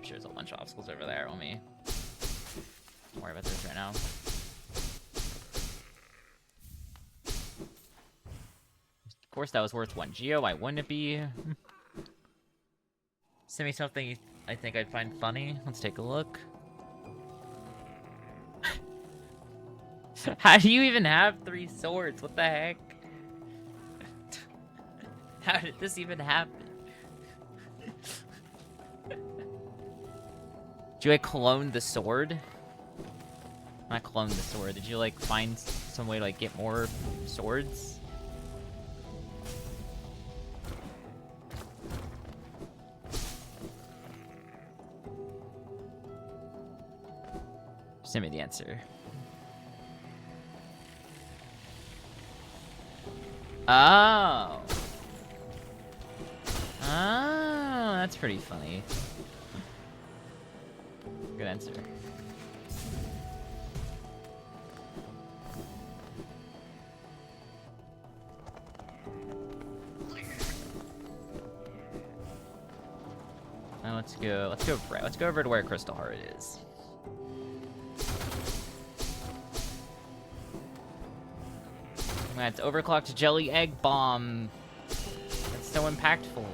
Speaker 1: There's a bunch of obstacles over there. Let me don't worry about this right now. Of course, that was worth 1 geo. Why wouldn't it be? Send me something I think I'd find funny. Let's take a look. How do you even have 3 swords? What the heck? How did this even happen? Did you like clone the sword? Not clone the sword. Did you like find some way to like get more swords? Send me the answer. Oh. Oh, that's pretty funny. Good answer. Now let's go right. Let's go over to where Crystal Heart is. That's overclocked jelly egg bomb. That's so impactful.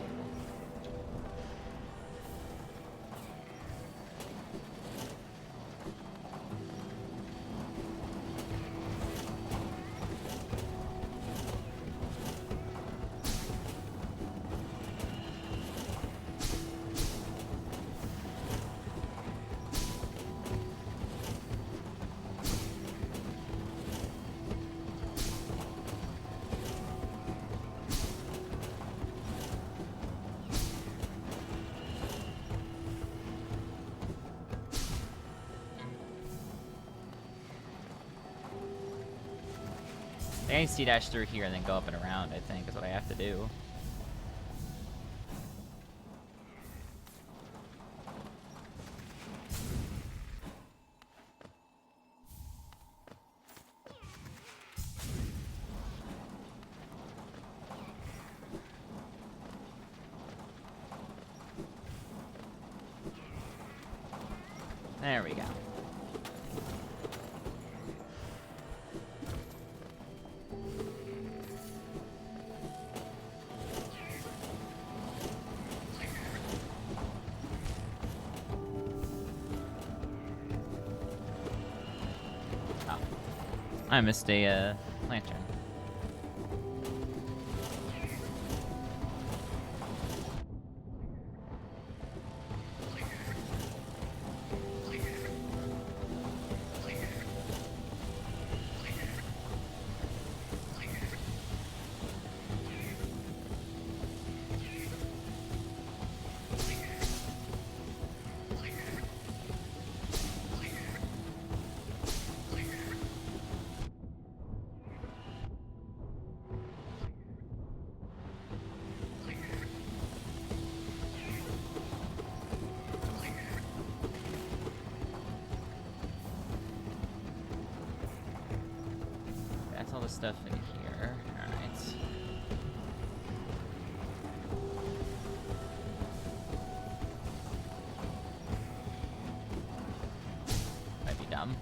Speaker 1: I can C-dash through here and then go up and around, I think, is what I have to do. There we go. I missed a lantern. All the stuff in here. Alright. Might be dumb.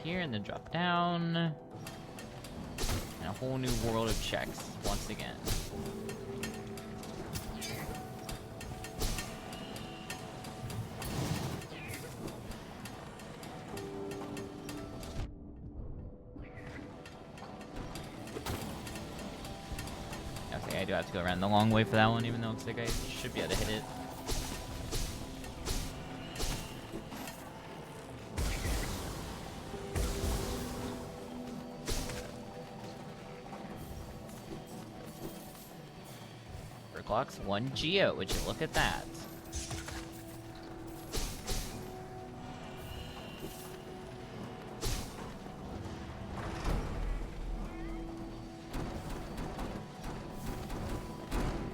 Speaker 1: Here and then drop down. And a whole new world of checks once again. Okay, I do have to go around the long way for that one, even though it looks like I should be able to hit it. Clocks 1 Geo, would you look at that?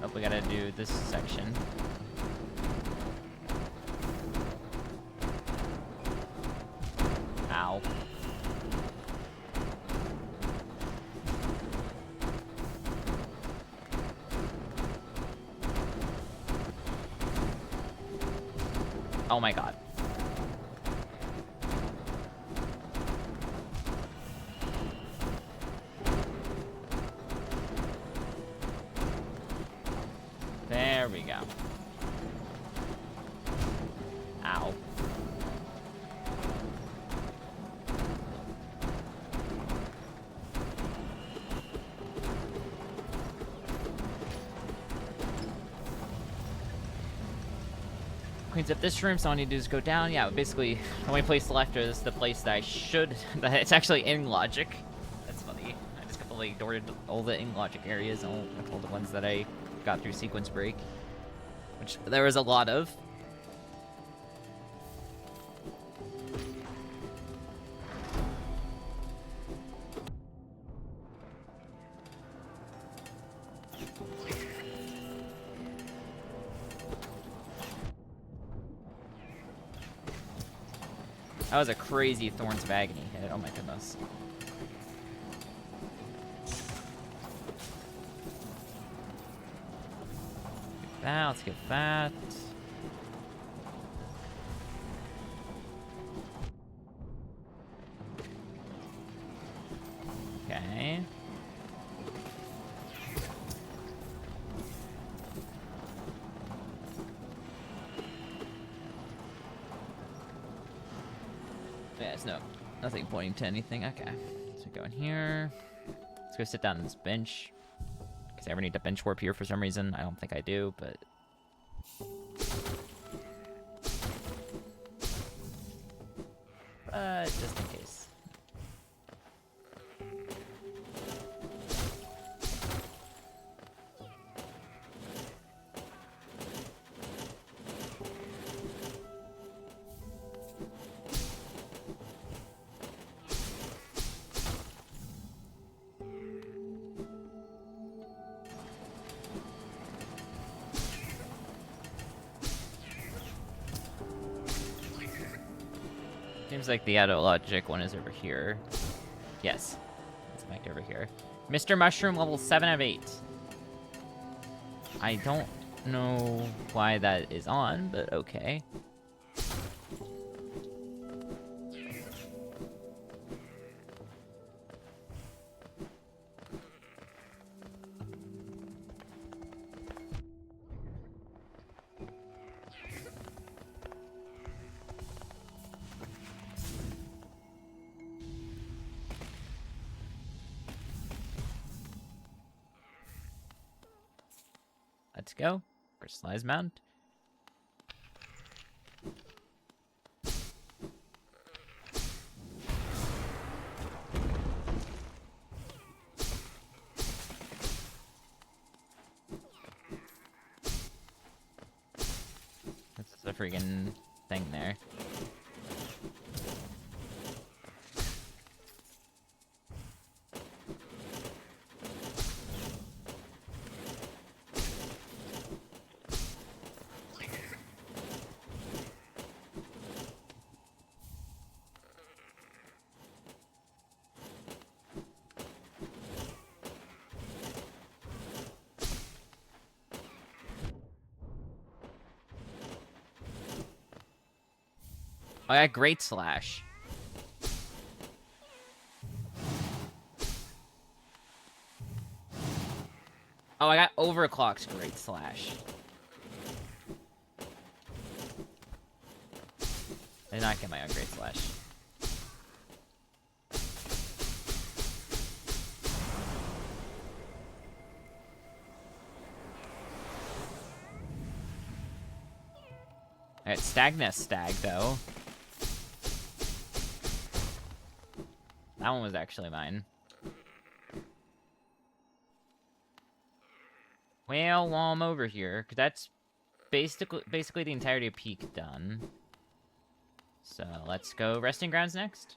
Speaker 1: Oh, we gotta do this section. Ow. Oh my god. There we go. Ow. Cleans up this room, so all I need to do is go down. Yeah, basically, the only place left is the place that I should... It's actually in logic. That's funny. I just completely ignored all the in logic areas, all the ones that I got through sequence break. Which there was a lot of. That was a crazy Thorns of Agony hit. Oh my goodness. Get that. Let's get that. Okay. Yeah, it's nothing pointing to anything. Okay, so go in here. Let's go sit down on this bench. Because I ever need to bench warp here for some reason. I don't think I do, but... just in case. Seems like the autologic one is over here. Yes. It's back over here. Mr. Mushroom, level 7 of 8. I don't know why that is on, but okay. Let's go. Crystallized mount. That's the freaking thing there. Oh, I got Great Slash. Oh, I got Overclock's Great Slash. I did not get my own Great Slash. I got Stagnus Stag, though. That one was actually mine. Well, while I'm over here, because that's basically the entirety of Peak done. So let's go Resting Grounds next.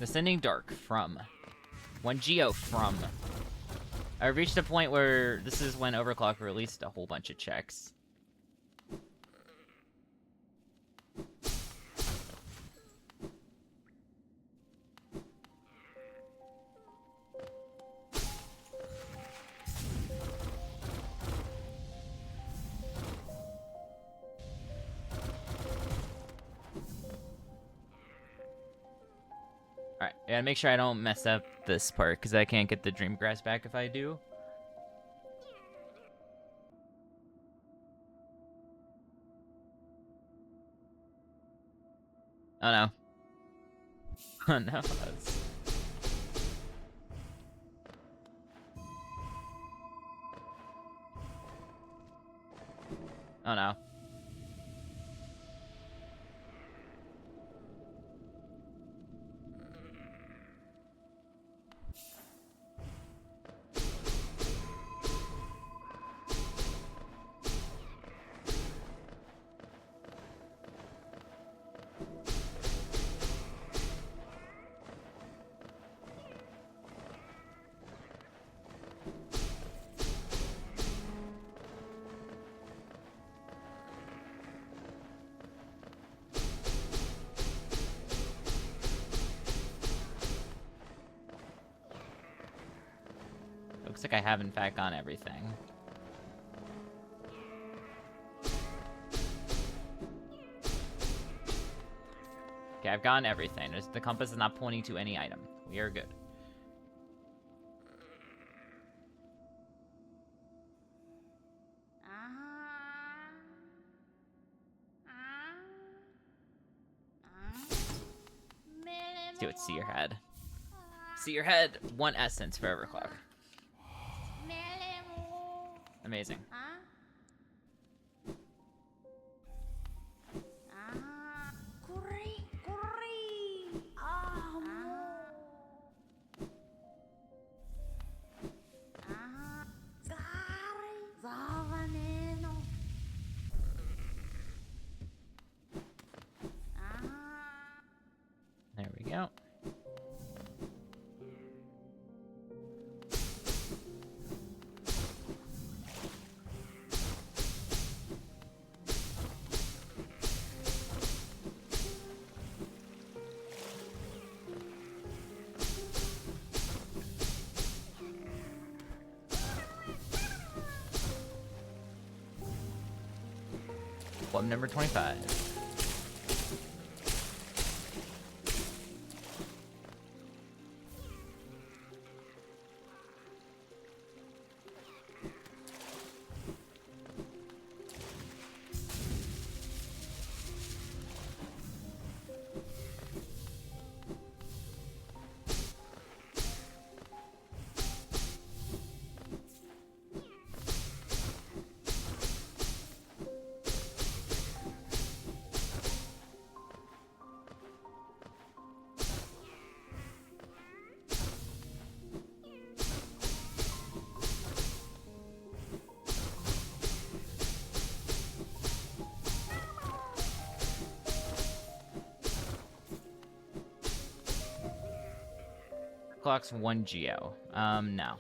Speaker 1: Descending Dark from. 1 Geo from. I reached a point where this is when Overclock released a whole bunch of checks. Alright, yeah, make sure I don't mess up this part, because I can't get the dream grass back if I do. Oh no. Oh no. Oh no. Looks like I have in fact gone everything. Okay, I've gotten everything. The compass is not pointing to any item. We are good. Let's do it. See your head. See your head. 1 essence for Everclock. Amazing. There we go. Club number 25. Clock's 1 Geo. No.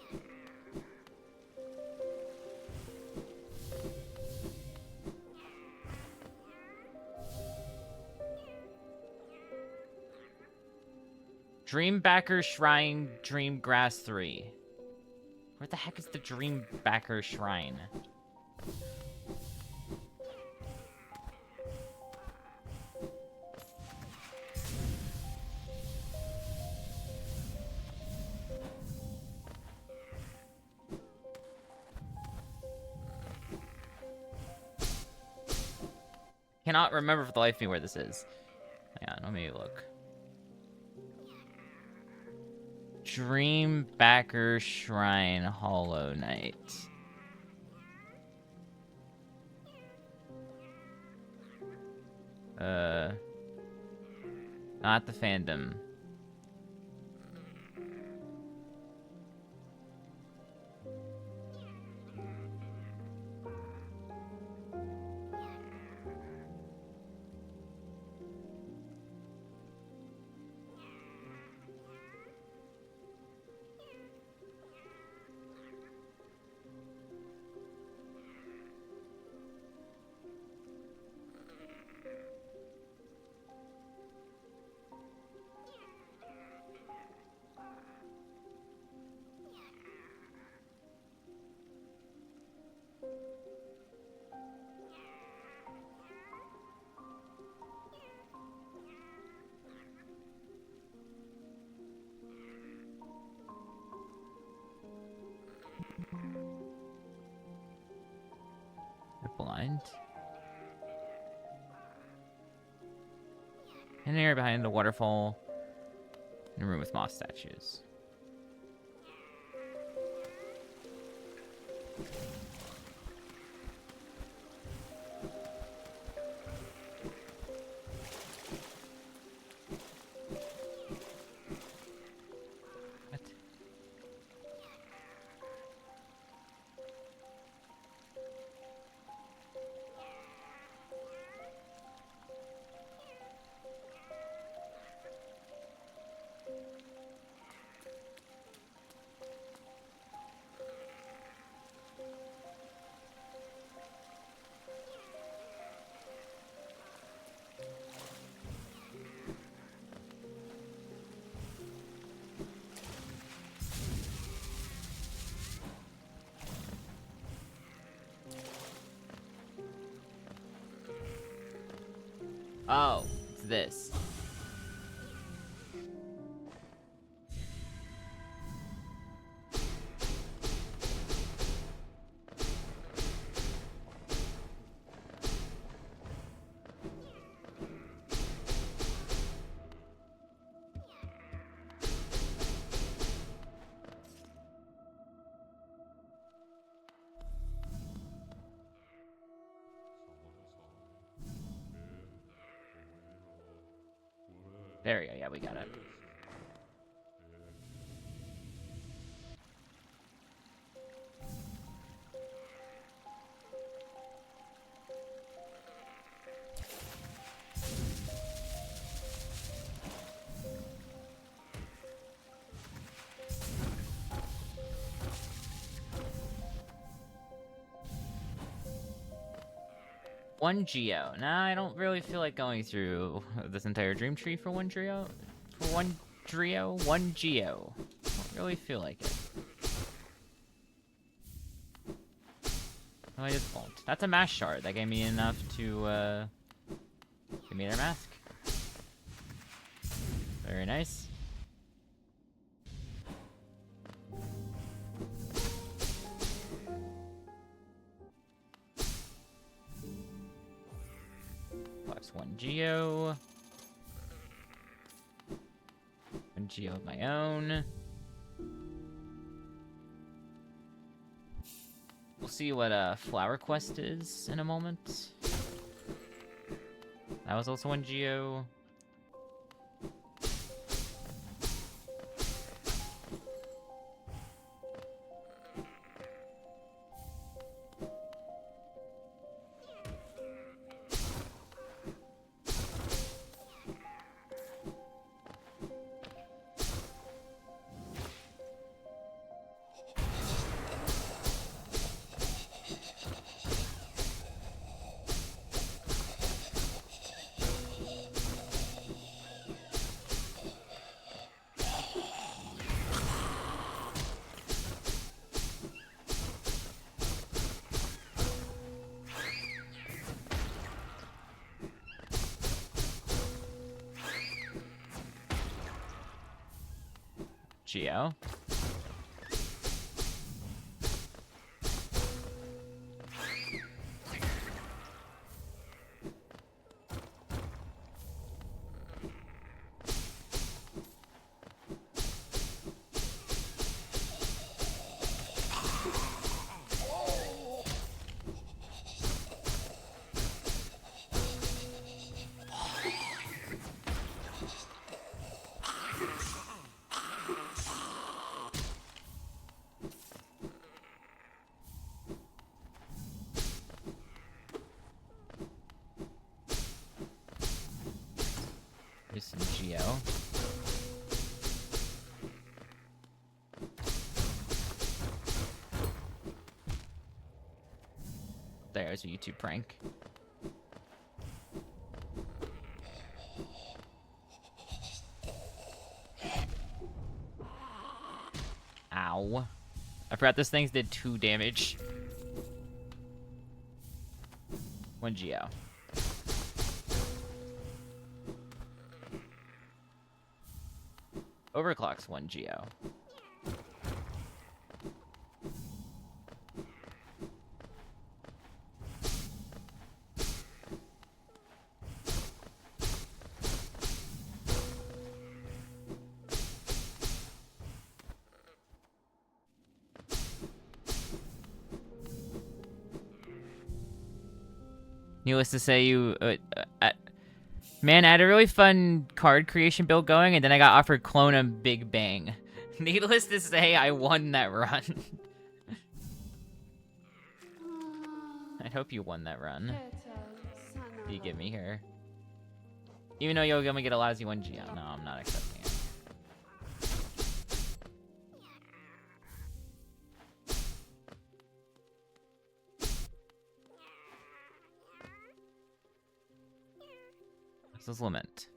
Speaker 1: Dreambacker Shrine, Dream Grass 3. Where the heck is the Dreambacker Shrine? Cannot remember for the life of me where this is. Hang on, let me look. Dreambacker Shrine, Hollow Knight. Not the fandom. In an area behind the waterfall. In a room with moss statues. What? Oh, it's this. There we go. Yeah, we got it. One Geo. Nah, I don't really feel like going through this entire dream tree for one Geo. One Geo. Don't really feel like it. No, I just won't. That's a mass shard. That gave me enough to give me their mask. Very nice. Plus one Geo. One Geo of my own. We'll see what Flower Quest is in a moment. That was also one Geo. Geo. Here's some Geo. There's a YouTube prank. Ow. I forgot this thing did 2 damage. 1 Geo. Overclock's 1 Geo. Needless to say, man, I had a really fun card creation build going, and then I got offered Clone and Big Bang. Needless to say, I won that run. I hope you won that run. You give me here. Even though you'll only get a lousy 1G. No, I'm not accepting it. This is Lament.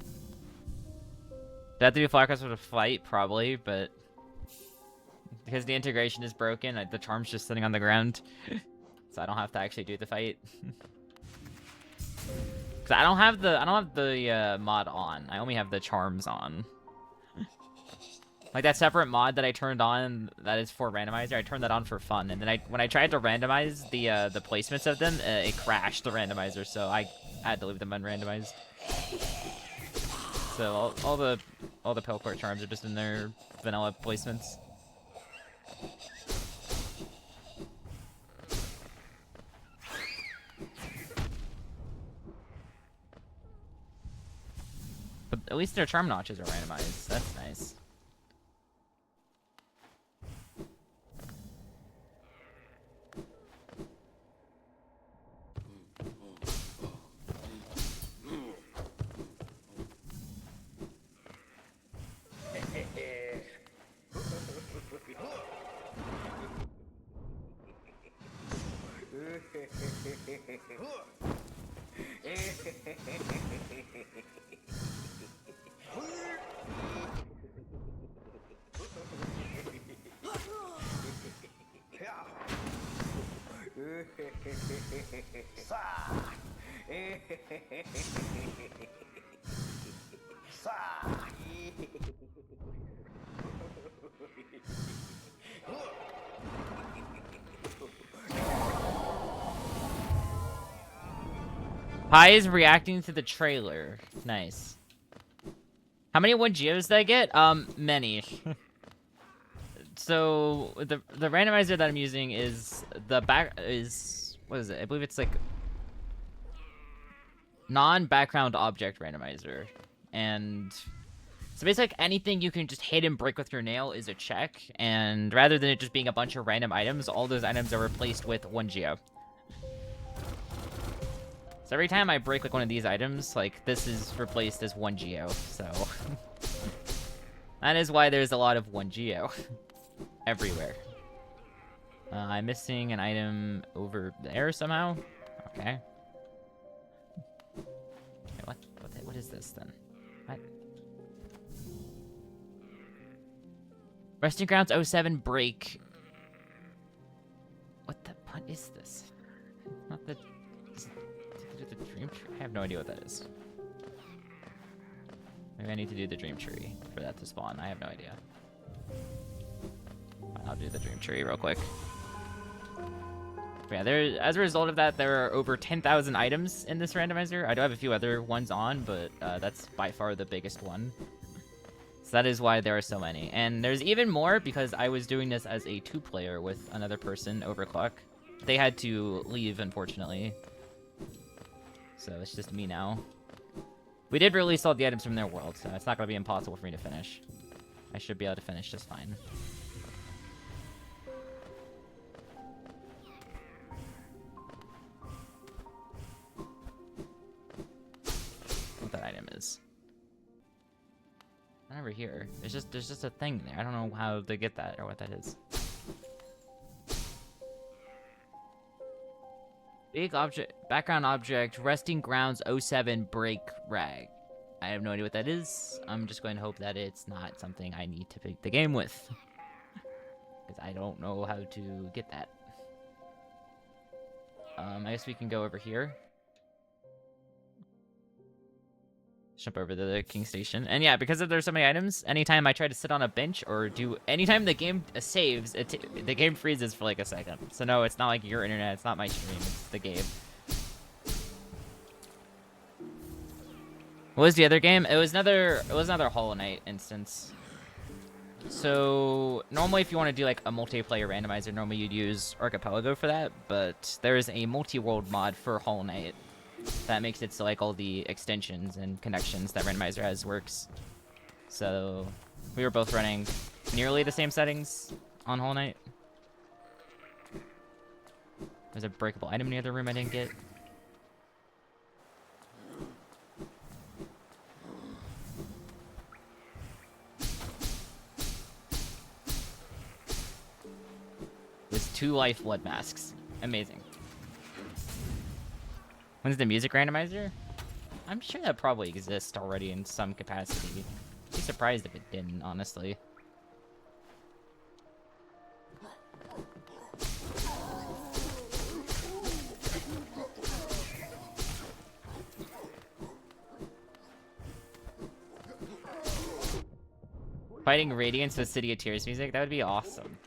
Speaker 1: Do I have to do Flycross with a fight? Probably, but because the integration is broken, the charm's just sitting on the ground. So I don't have to actually do the fight. Cause I don't have the mod on. I only have the charms on. Like that separate mod that I turned on that is for randomizer, I turned that on for fun, and then when I tried to randomize the placements of them, it crashed the randomizer, so I had to leave them unrandomized. So all the Pelcore charms are just in their vanilla placements. But at least their charm notches are randomized. That's nice. Pi is reacting to the trailer. Nice. How many 1Geos did I get? Many. So the randomizer that I'm using is what is it? I believe it's like non-background object randomizer. And so basically anything you can just hit and break with your nail is a check, and rather than it just being a bunch of random items, all those items are replaced with 1Geo. So every time I break like one of these items, like this is replaced as 1Geo, so that is why there's a lot of 1Geo everywhere. I'm missing an item over there somehow. Okay. Wait, what is this then? What? Resting Grounds 07 break. What is this? Not the Dream Tree? I have no idea what that is. Maybe I need to do the Dream Tree for that to spawn. I have no idea. I'll do the Dream Tree real quick. But yeah, as a result of that, there are over 10,000 items in this randomizer. I do have a few other ones on, but that's by far the biggest one. So that is why there are so many. And there's even more because I was doing this as a 2-player with another person, Overclock. They had to leave, unfortunately. So it's just me now. We did release all the items from their world, so it's not going to be impossible for me to finish. I should be able to finish just fine. What that item is. Not over here. There's just a thing there. I don't know how to get that or what that is. Big object, background object, resting grounds 07 break rag. I have no idea what that is. I'm just going to hope that it's not something I need to pick the game with. Because I don't know how to get that. I guess we can go over here. Jump over to the King Station. And yeah, because there's so many items, anytime I try to sit on a bench or anytime the game saves, the game freezes for like a second. So no, it's not like your internet, it's not my stream, it's the game. What was the other game? It was another Hollow Knight instance. So normally if you want to do like a multiplayer randomizer, normally you'd use Archipelago for that, but there is a multi-world mod for Hollow Knight that makes it so like all the extensions and connections that randomizer has works. So we were both running nearly the same settings on Hollow Knight. There's a breakable item in the other room I didn't get. There's 2 life blood masks. Amazing. When's the music randomizer? I'm sure that probably exists already in some capacity. I'd be surprised if it didn't, honestly. Fighting Radiance with City of Tears music? That would be awesome.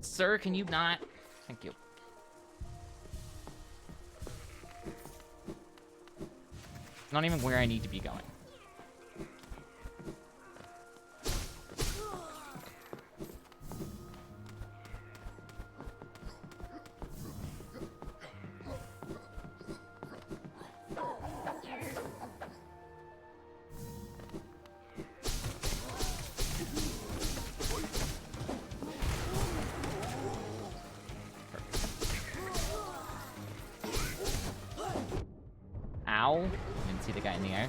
Speaker 1: Sir, can you not? Thank you. Not even where I need to be going. Ow. Didn't see the guy in the air.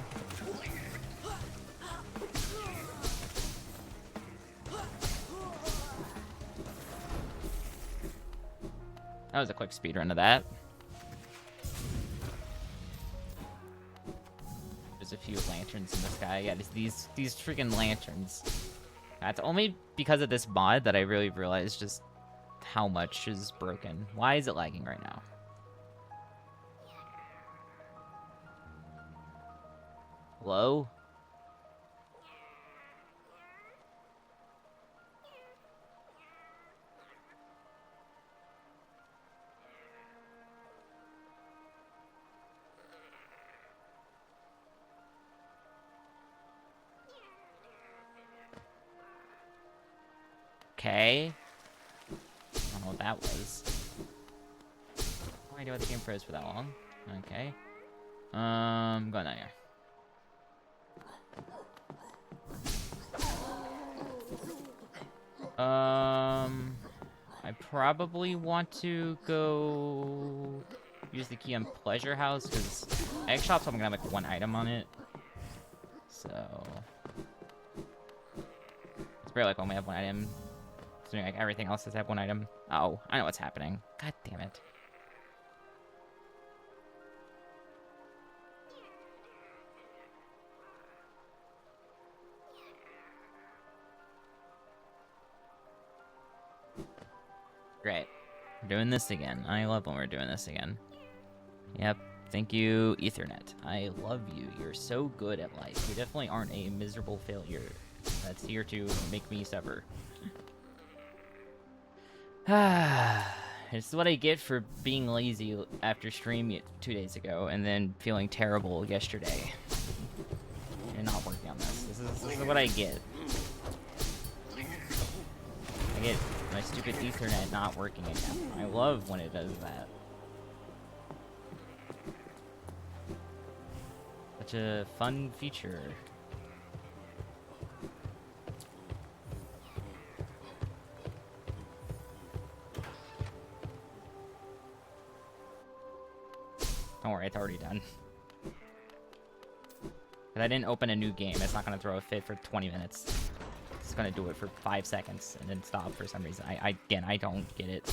Speaker 1: That was a quick speed run of that. There's a few lanterns in the sky. Yeah, these freaking lanterns. That's only because of this mod that I really realized just how much is broken. Why is it lagging right now? Hello? Okay. I don't know what that was. No idea why the game froze for that long. Okay. Going down here. I probably want to go use the key on Pleasure House because Egg Shop's only gonna have like 1 item on it. So it's probably like only have 1 item. So like everything else has have 1 item. Oh, I know what's happening. God damn it. Great. We're doing this again. I love when we're doing this again. Yep. Thank you, Ethernet. I love you. You're so good at life. You definitely aren't a miserable failure that's here to make me suffer. This is what I get for being lazy after stream 2 days ago and then feeling terrible yesterday. And not working on this. This is what I get. I get my stupid Ethernet not working again. I love when it does that. Such a fun feature. Don't worry, it's already done. But I didn't open a new game. It's not gonna throw a fit for 20 minutes. It's gonna do it for 5 seconds and then stop for some reason. Again, I don't get it.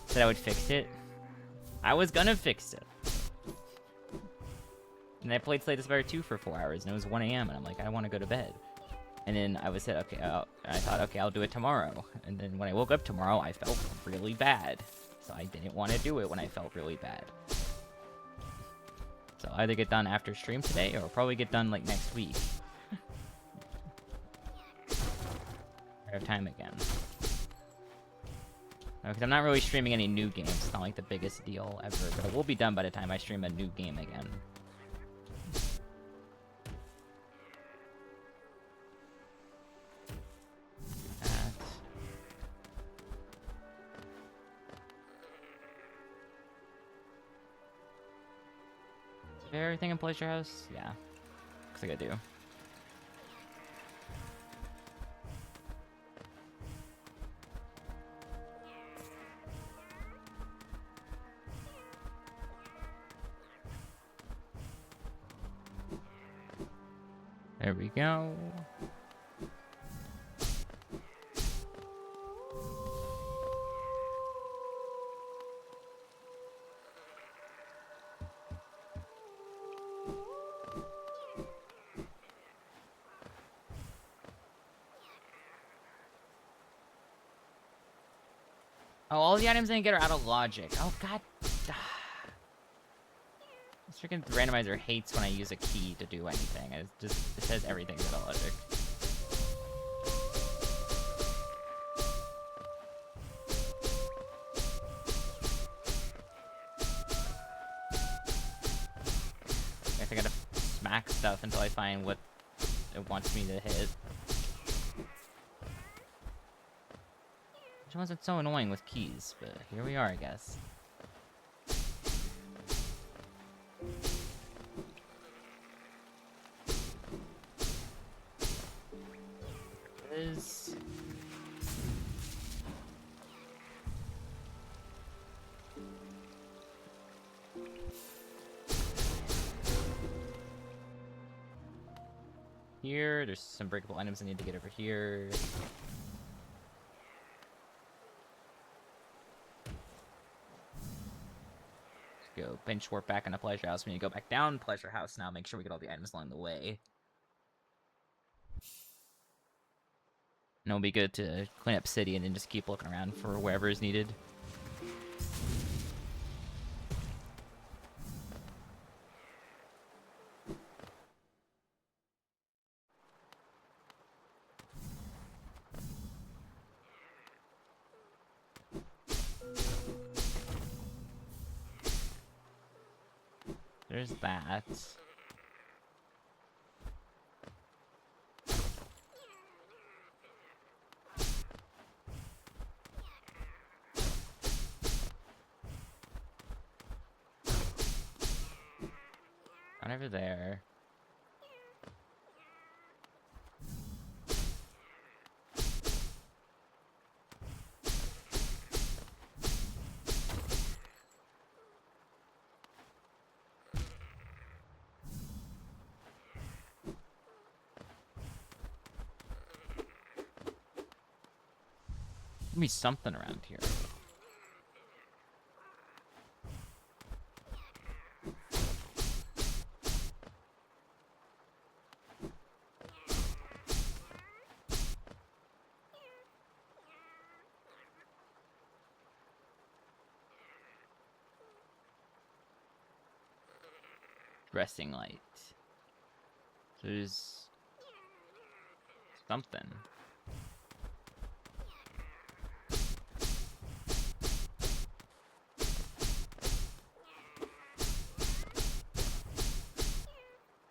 Speaker 1: Said I would fix it. I was gonna fix it. And I played Slay the Spire 2 for 4 hours and it was 1 AM and I'm like, I want to go to bed. And then I said, okay, I thought, okay, I'll do it tomorrow. And then when I woke up tomorrow, I felt really bad. So I didn't want to do it when I felt really bad. So I'll either get done after stream today or probably get done like next week. I have time again. Because I'm not really streaming any new games. It's not like the biggest deal ever, but it will be done by the time I stream a new game again. Everything in Pleasure House? Yeah. Looks like I do. There we go. Oh, all the items I can get are out of logic. Oh, god. This freaking randomizer hates when I use a key to do anything. It says everything's out of logic. I guess I gotta smack stuff until I find what it wants me to hit. Which wasn't so annoying with keys, but here we are, I guess. Is here. There's some breakable items I need to get over here. Let's go bench warp back into Pleasure House. We need to go back down Pleasure House now. Make sure we get all the items along the way. And it'll be good to clean up city and then just keep looking around for wherever is needed. There's that. Not over there. Give me something around here. Resting light. So there's something.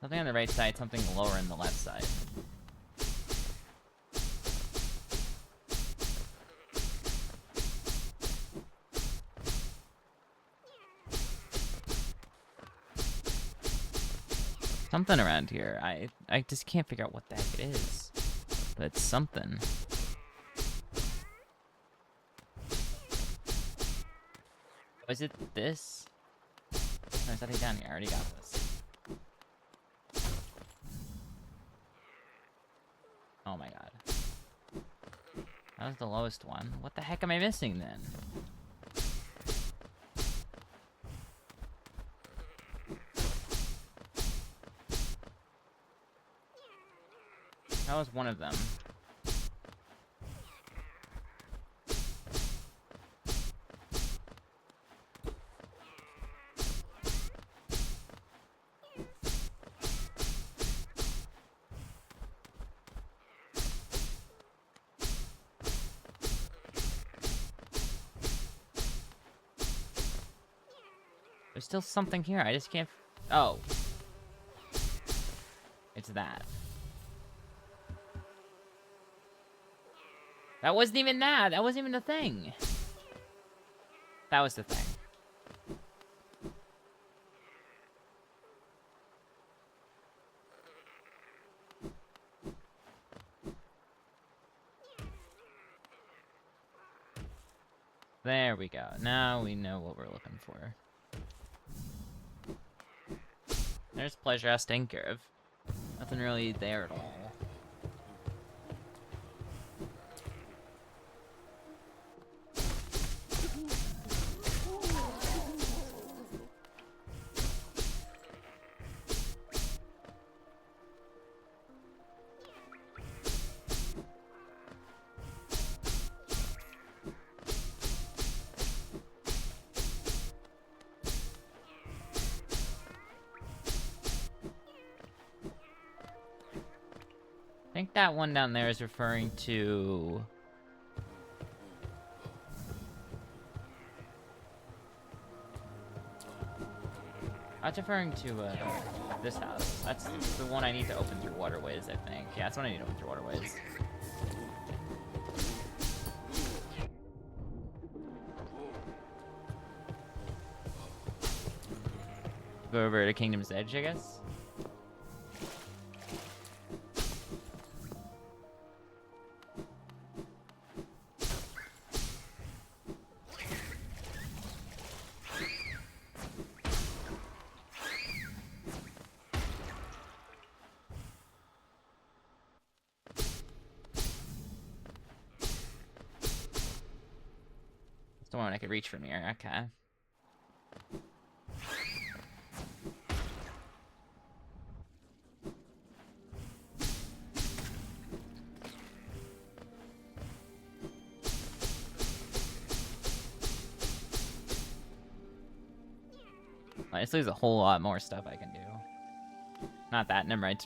Speaker 1: Something on the right side, something lower on the left side. Something around here. I just can't figure out what the heck it is. But it's something. Was it this? No, there's nothing down here. I already got this. Oh my god. That was the lowest one. What the heck am I missing then? That was one of them. There's still something here. I just can't. Oh. It's that. That wasn't even that. That wasn't even the thing. That was the thing. There we go. Now we know what we're looking for. There's Pleasure House taken care of. Nothing really there at all. I think that one down there is referring to... That's referring to this house. That's the one I need to open through waterways, I think. Yeah, that's the one I need to open through waterways. Go over to Kingdom's Edge, I guess? It's the one I could reach from here, okay. This leaves a whole lot more stuff I can do. Not that, never mind.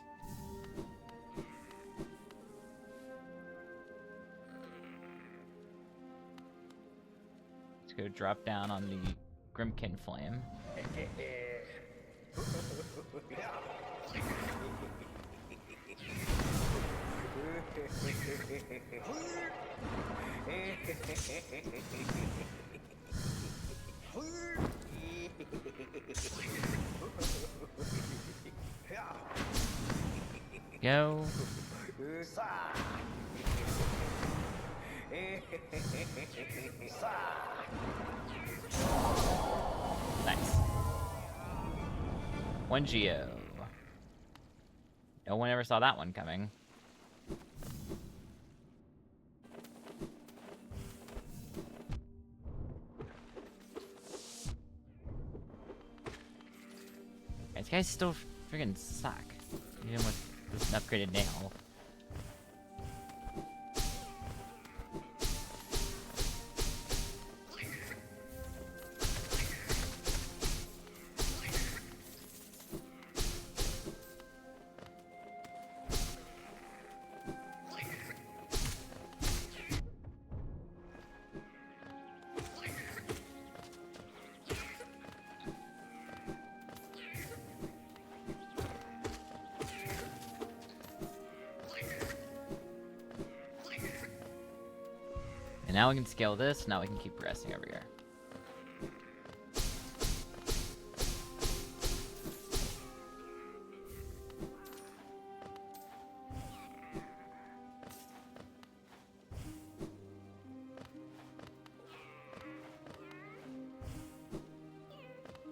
Speaker 1: Let's go drop down on the Grimkin Flame. Go. Nice. One Geo. No one ever saw that one coming. These guys still friggin' suck, even with this upgraded nail. And now we can scale this, now we can keep progressing over here.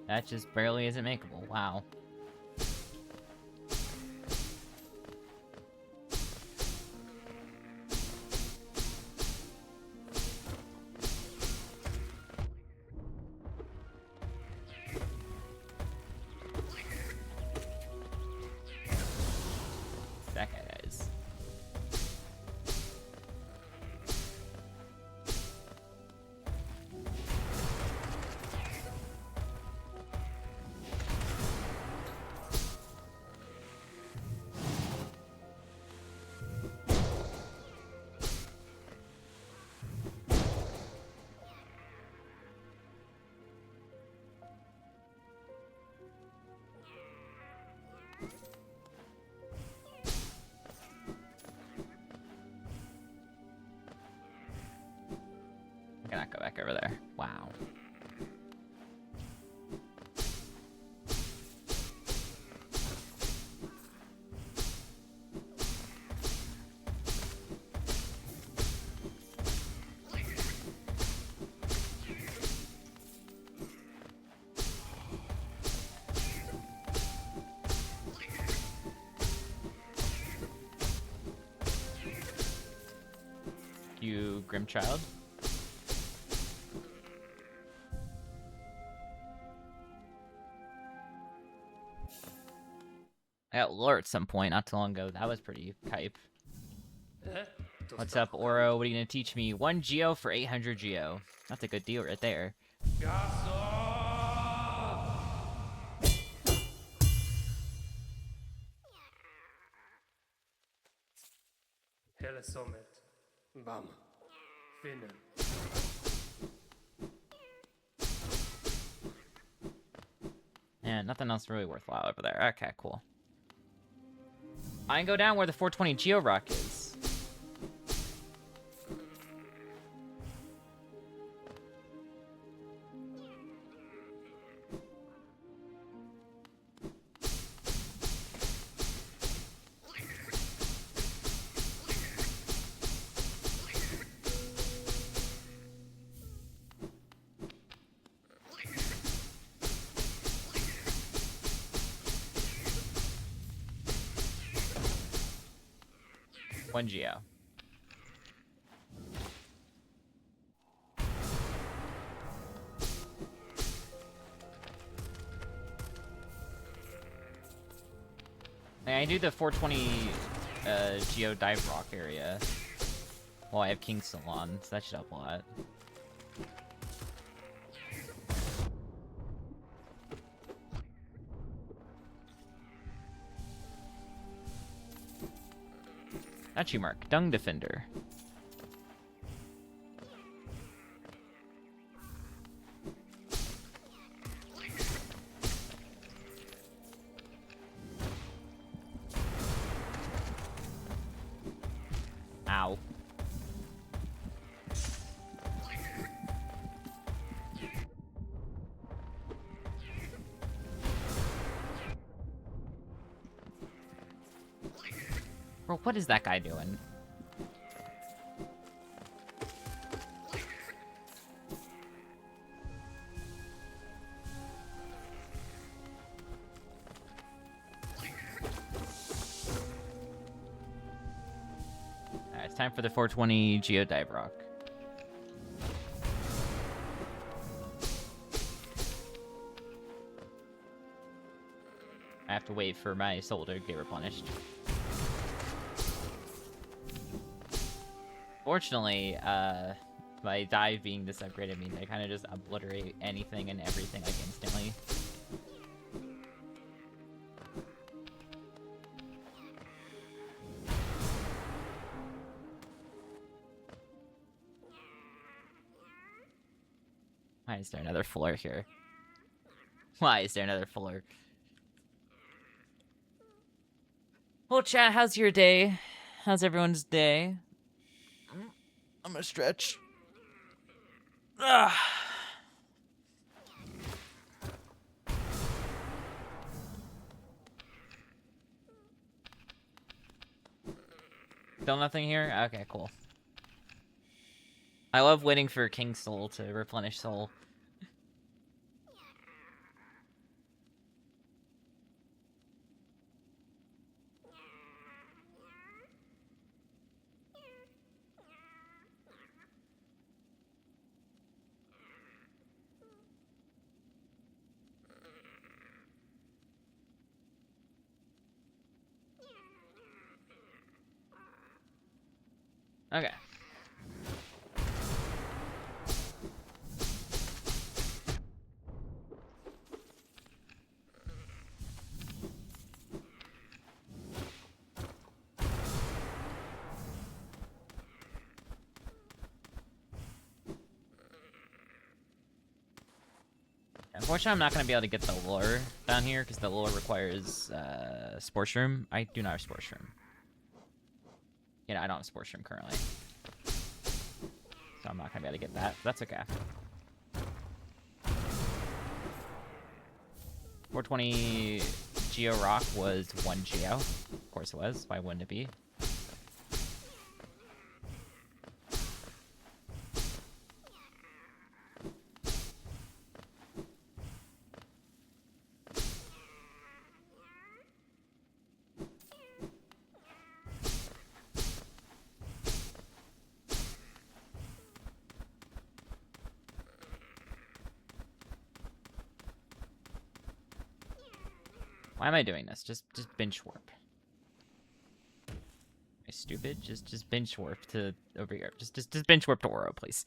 Speaker 1: That just barely isn't makeable, wow. That guy is. I cannot go back over there. Wow. you, Grimchild. I got lore at some point not too long ago. That was pretty hype. What's up, Oro? What are you gonna teach me? 1 Geo for 800 Geo. That's a good deal right there.
Speaker 7: Hele Sommet. Bam. Finnen.
Speaker 1: Yeah, nothing else really worthwhile over there. Okay, cool. I can go down where the 420 Geo Rock is. One Geo. I do the 420 Geo Dive Rock area while I have King Salon, so that should help a lot. Statue mark, Dung Defender. Ow. Bro, what is that guy doing? Alright, it's time for the 420 Geo Dive Rock. I have to wait for my soul to get replenished. Fortunately, by dive being this upgraded means I kind of just obliterate anything and everything like instantly. Why is there another floor here? Why is there another floor? Well, chat, how's your day? How's everyone's day? I'm gonna stretch. Ugh. Still nothing here? Okay, cool. I love waiting for King Soul to replenish soul. Okay. Unfortunately, I'm not going to be able to get the lure down here because the lure requires sports room. I do not have sports room. Yeah, I don't have sports room currently. So I'm not going to be able to get that. That's okay. 420 Geo Rock was 1 Geo. Of course it was. Why wouldn't it be? Why am I doing this? Just bench warp. Am I stupid? Just bench warp to over here. Just bench warp to Oro, please.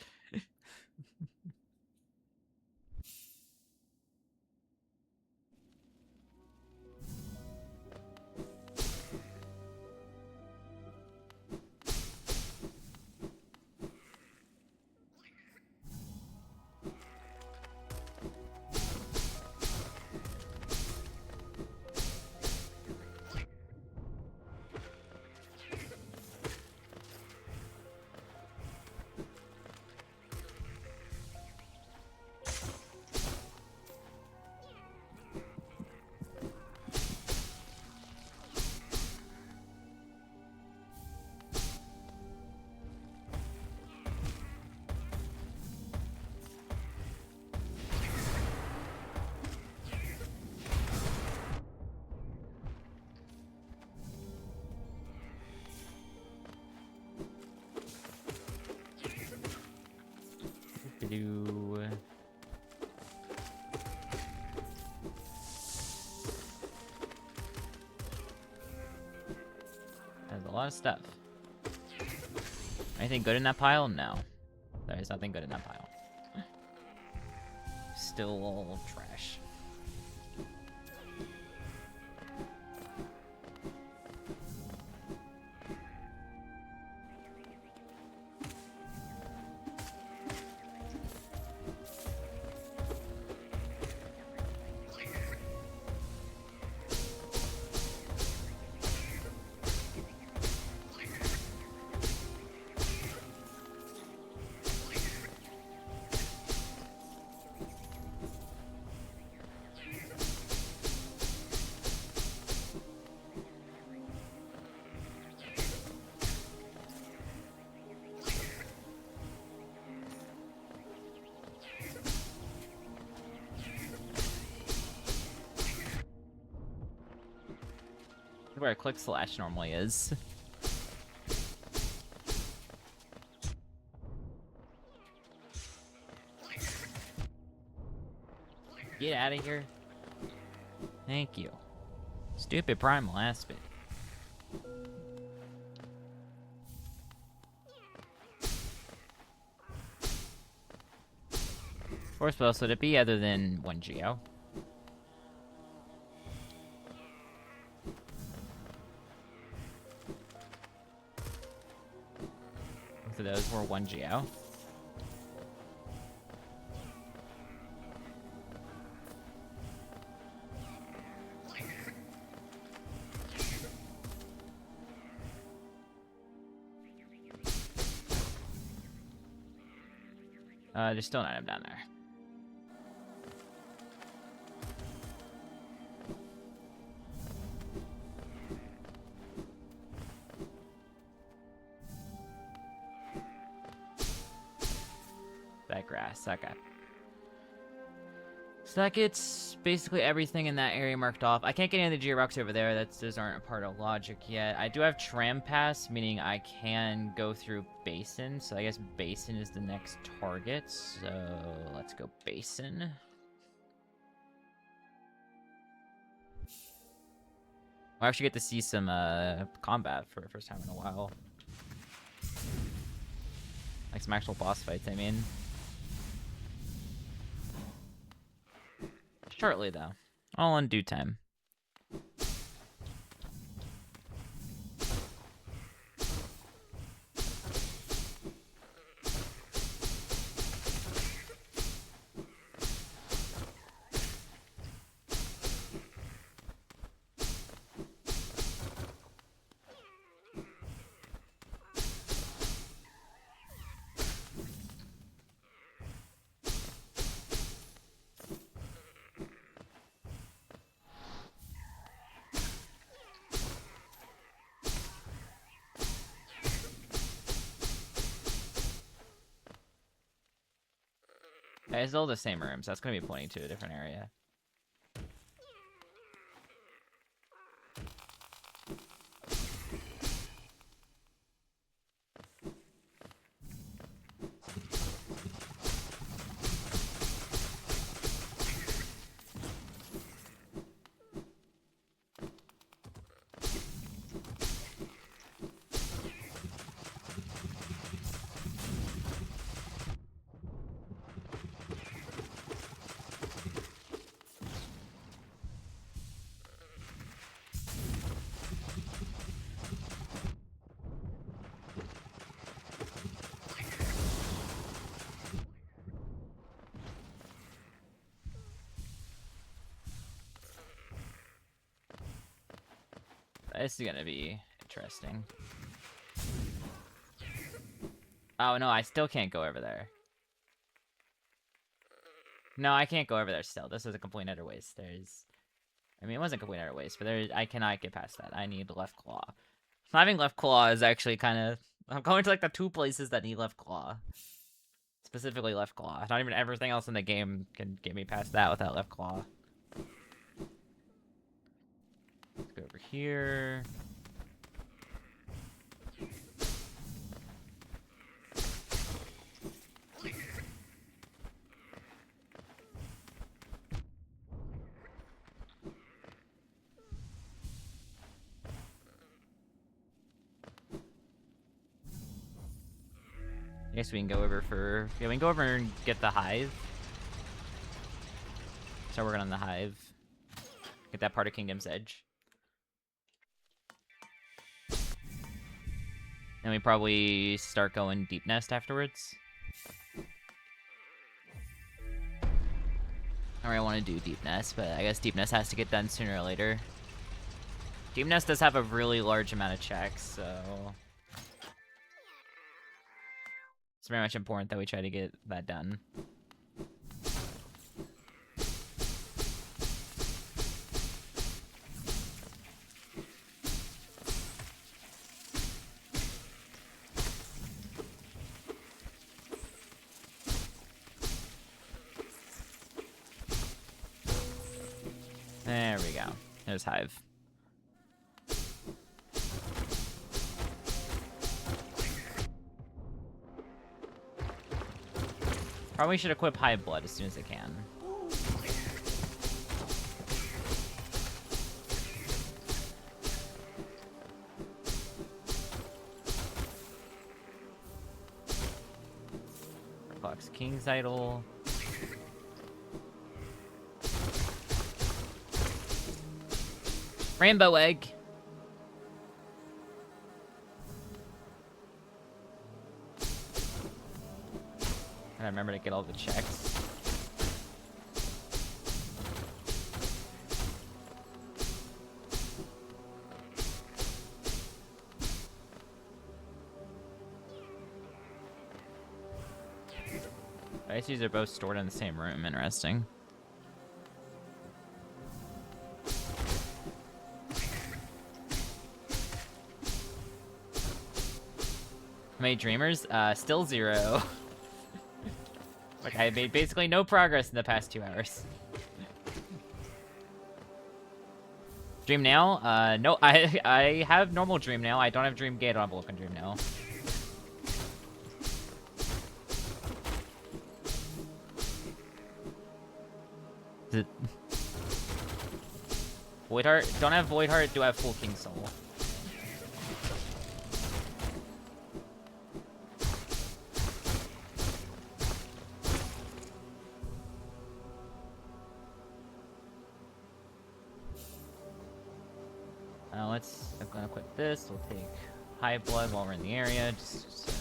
Speaker 1: Do There's a lot of stuff. Anything good in that pile? No. There's nothing good in that pile. Still all trash. Where a click slash normally is. Get out of here. Thank you. Stupid primal aspect. Force what else would it be other than 1 Geo? So those were 1 Geo. There's still an item down there. That grass, okay. So that gets basically everything in that area marked off. I can't get any of the Gearbox over there. Those aren't a part of logic yet. I do have Tram Pass, meaning I can go through Basin. So I guess Basin is the next target. So let's go Basin. I actually get to see some combat for the first time in a while. Like some actual boss fights, I mean. Shortly, though. All in due time. It's all the same rooms. That's going to be pointing to a different area. This is gonna be interesting. Oh no, I still can't go over there. No, I can't go over there still. This is a complete utter waste. I mean, it wasn't a complete utter waste, but I cannot get past that. I need left claw. Having left claw is actually kind of... I'm going to, like, the 2 places that need left claw. Specifically left claw. Not even everything else in the game can get me past that without left claw. Let's go over here. I guess we can go over for... Yeah, we can go over and get the hive. Start working on the hive. Get that part of Kingdom's Edge. And we probably start going Deep Nest afterwards. I really want to do Deep Nest, but I guess Deep Nest has to get done sooner or later. Deep Nest does have a really large amount of checks, so... It's very much important that we try to get that done. There we go. There's Hive. Probably should equip Hive Blood as soon as I can. Fox King's Idol. Rainbow Egg. I remember to get all the checks. I guess these are both stored in the same room. Interesting. How many dreamers? Still 0. Like, I made basically no progress in the past 2 hours. Dream Nail? No, I have normal Dream Nail. I don't have Dream Gate on Vulcan Dream Nail. Void Heart? Don't have Void Heart, do have Full King Soul. I'm gonna equip this. We'll take Hive Blood while we're in the area. Just so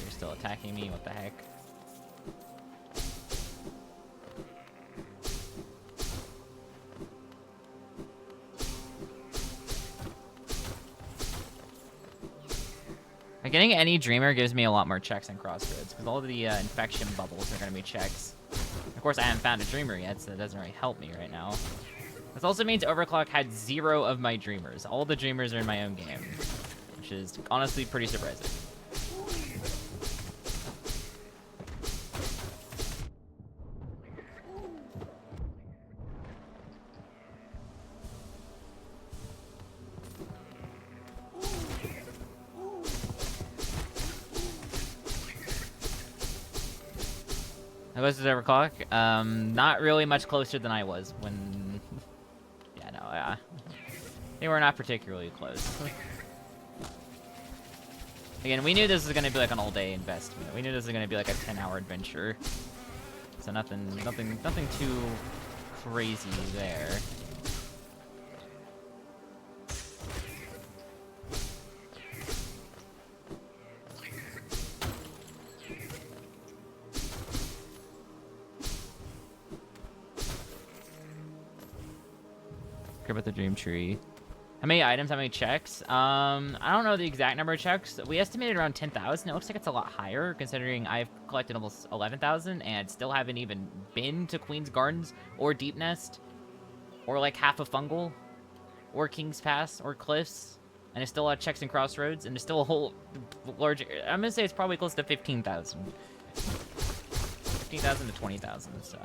Speaker 1: you're still attacking me. What the heck? Like, getting any Dreamer gives me a lot more checks than Crossroads, because all of the infection bubbles are gonna be checks. Of course, I haven't found a Dreamer yet, so that doesn't really help me right now. This also means Overclock had 0 of my Dreamers. All the Dreamers are in my own game, which is honestly pretty surprising. How close is Overclock? Not really much closer than I was when... Yeah. They were not particularly close. Again, we knew this was gonna be like an all-day investment. We knew this was gonna be like a 10-hour adventure. So nothing too crazy there. Care about the dream tree. How many items? How many checks? I don't know the exact number of checks. We estimated around 10,000. It looks like it's a lot higher considering I've collected almost 11,000 and still haven't even been to Queen's Gardens or Deep Nest or like half of Fungal or King's Pass or Cliffs. And there's still a lot of checks in Crossroads and there's still a whole large... I'm gonna say it's probably close to 15,000. 15,000 to 20,000, so...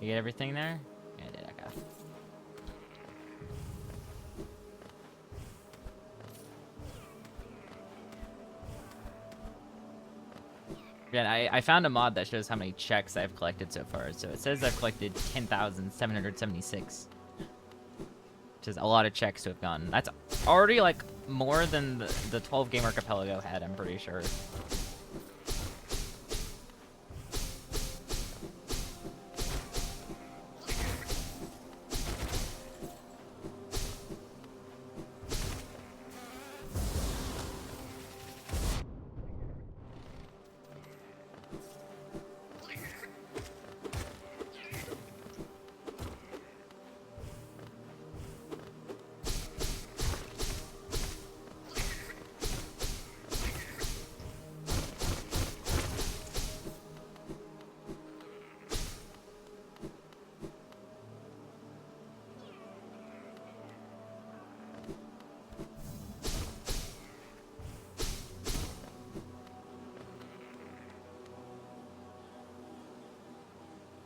Speaker 1: You get everything there? Yeah, I did. Okay. Yeah, I found a mod that shows how many checks I've collected so far. So it says I've collected 10,776. Which is a lot of checks to have gotten. That's already like more than the 12 game archipelago had, I'm pretty sure.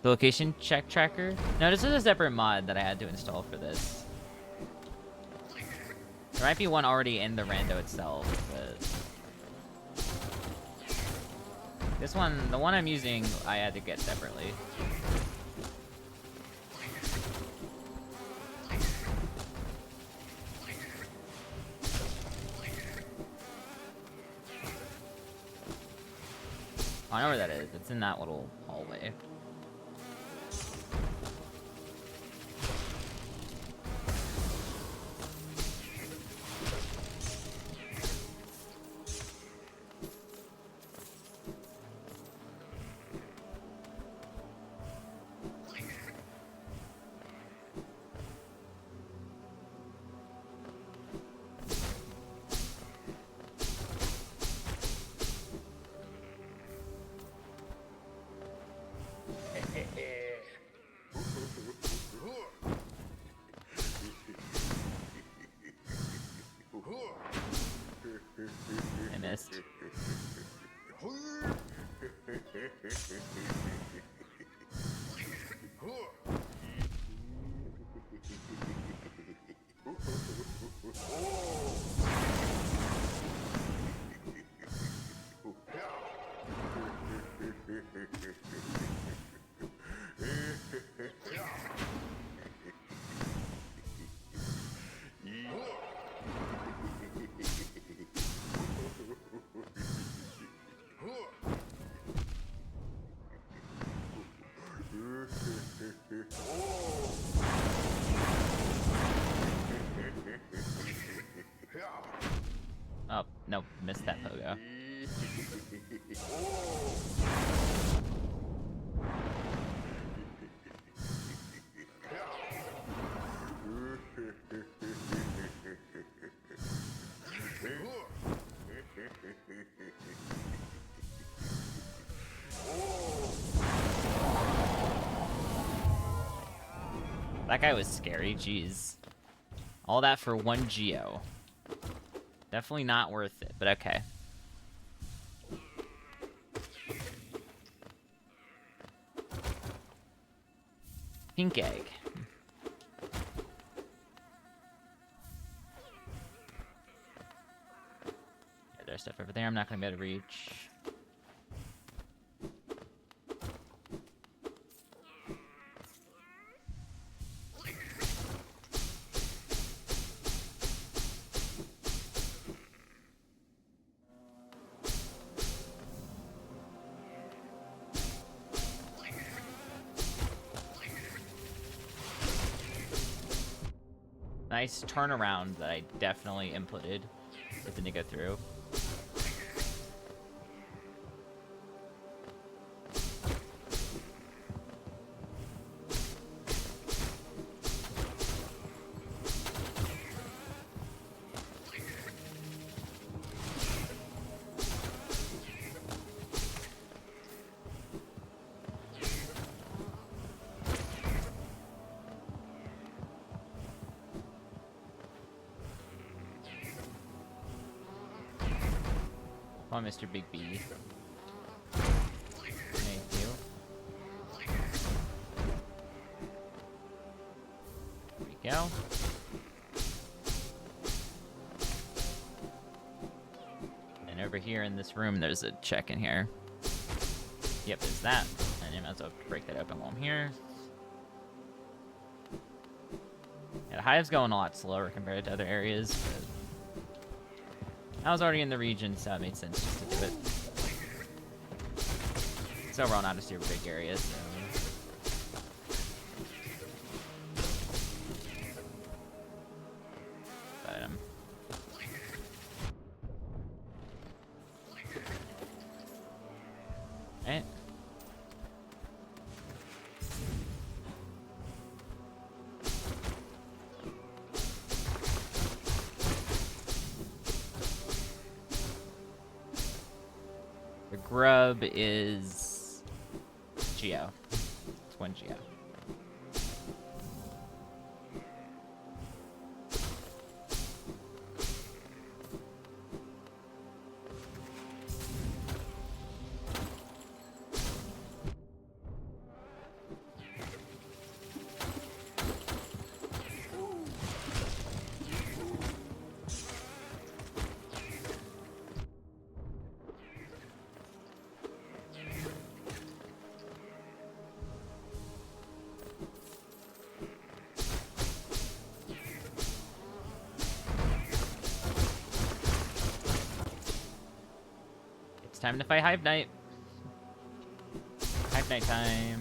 Speaker 1: The location check tracker? No, this is a separate mod that I had to install for this. There might be one already in the Rando itself, but... This one, the one I'm using, I had to get separately. Oh, I know where that is. It's in that little hallway. I missed. Oh, no, missed that pogo. That guy was scary, jeez. All that for one geo. Definitely not worth it, but okay. Pink egg. Yeah, there's stuff over there I'm not gonna be able to reach. Nice turnaround that I definitely inputted. It didn't go through. Come on, Mr. Big B. Thank you. There we go. And over here in this room, there's a check in here. Yep, there's that. And I might as well break that open while I'm here. Yeah, the hive's going a lot slower compared to other areas, but I was already in the region, so it made sense just to do it. So we're not a super big area, so... Item. Right. The grub is Geo. It's one Geo. Time to fight Hive Knight. Hive Knight time.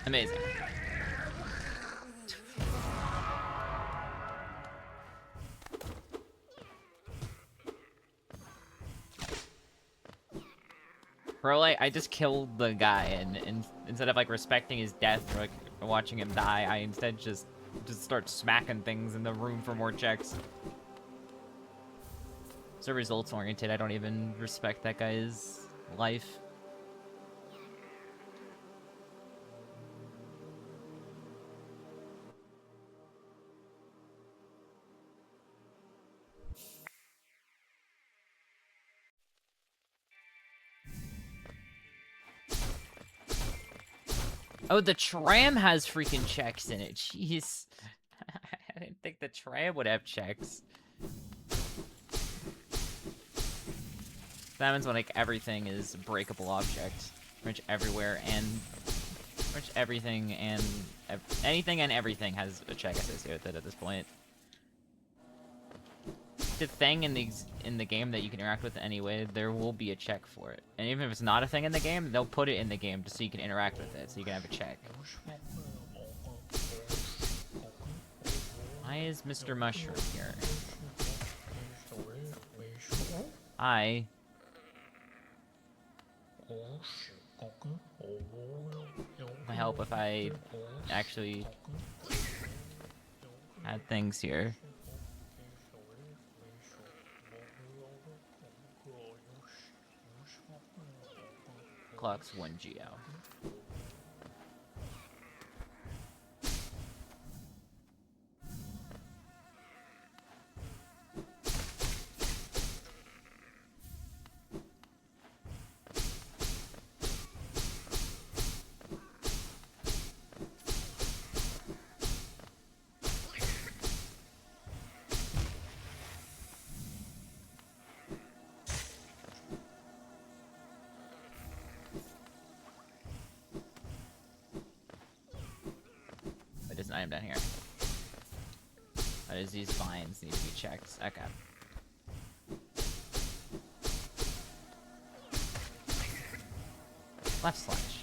Speaker 1: Amazing. Bro, like, I just killed the guy, and instead of, like, respecting his death or, like, watching him die, I instead just start smacking things in the room for more checks. So results-oriented, I don't even respect that guy's life. Oh, the tram has freaking checks in it. Jeez. I didn't think the tram would have checks. That means when, like, everything is a breakable object. Pretty much everywhere, and pretty much everything and anything and everything has a check associated with it at this point. The thing in the game that you can interact with anyway, there will be a check for it. And even if it's not a thing in the game, they'll put it in the game just so you can interact with it, so you can have a check. Why is Mr. Mushroom here? I... Will help if I actually Add things here. Clock's 1 geo. There's an item down here. That is, these vines need to be checked. Okay. Left slash.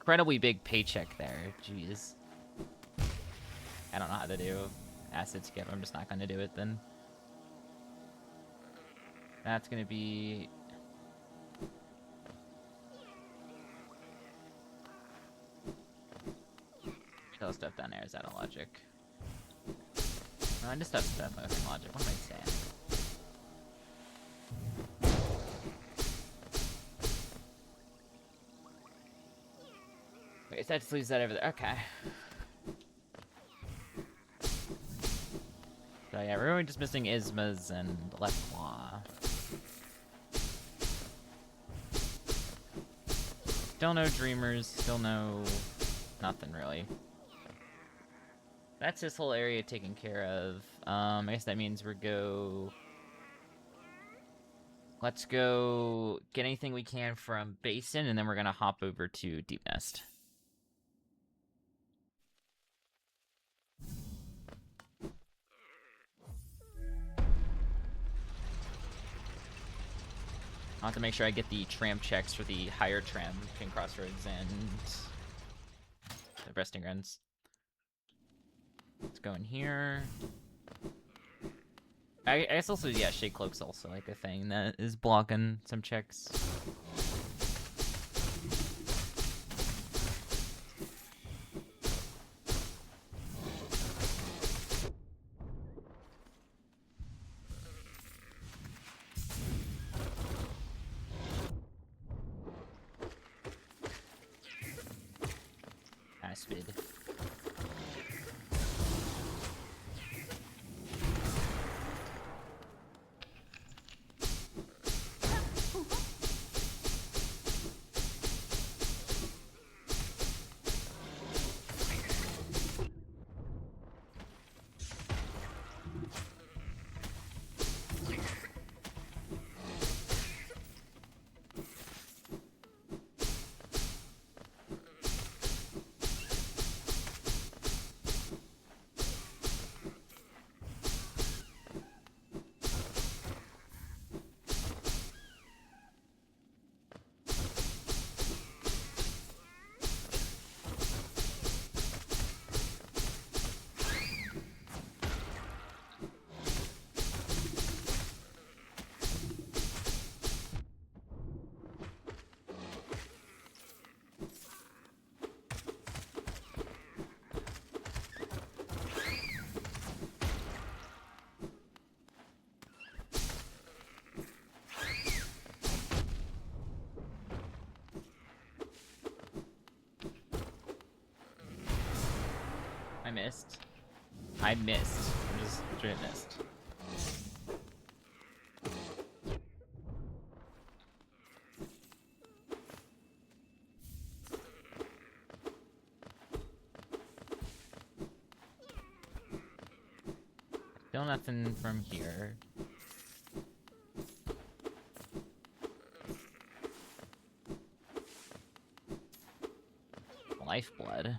Speaker 1: Incredibly big paycheck there. Jeez. I don't know how to do acid skip. I'm just not going to do it then. That's going to be... Kill stuff down there is out of logic. No, I just have stuff within logic. What am I saying? Wait, that just leaves that over there. Okay. So yeah, we're really just missing Ismas and left claw. Still no dreamers, still no nothing really. That's this whole area taken care of. I guess that means let's go get anything we can from Basin, and then we're gonna hop over to Deep Nest. I'll have to make sure I get the tram checks for the higher tram between Crossroads and the resting grounds. Let's go in here. I guess also, yeah, Shade Cloak's also like a thing that is blocking some checks. Speed. I missed. I missed. I just straight missed. Still nothing from here. Lifeblood.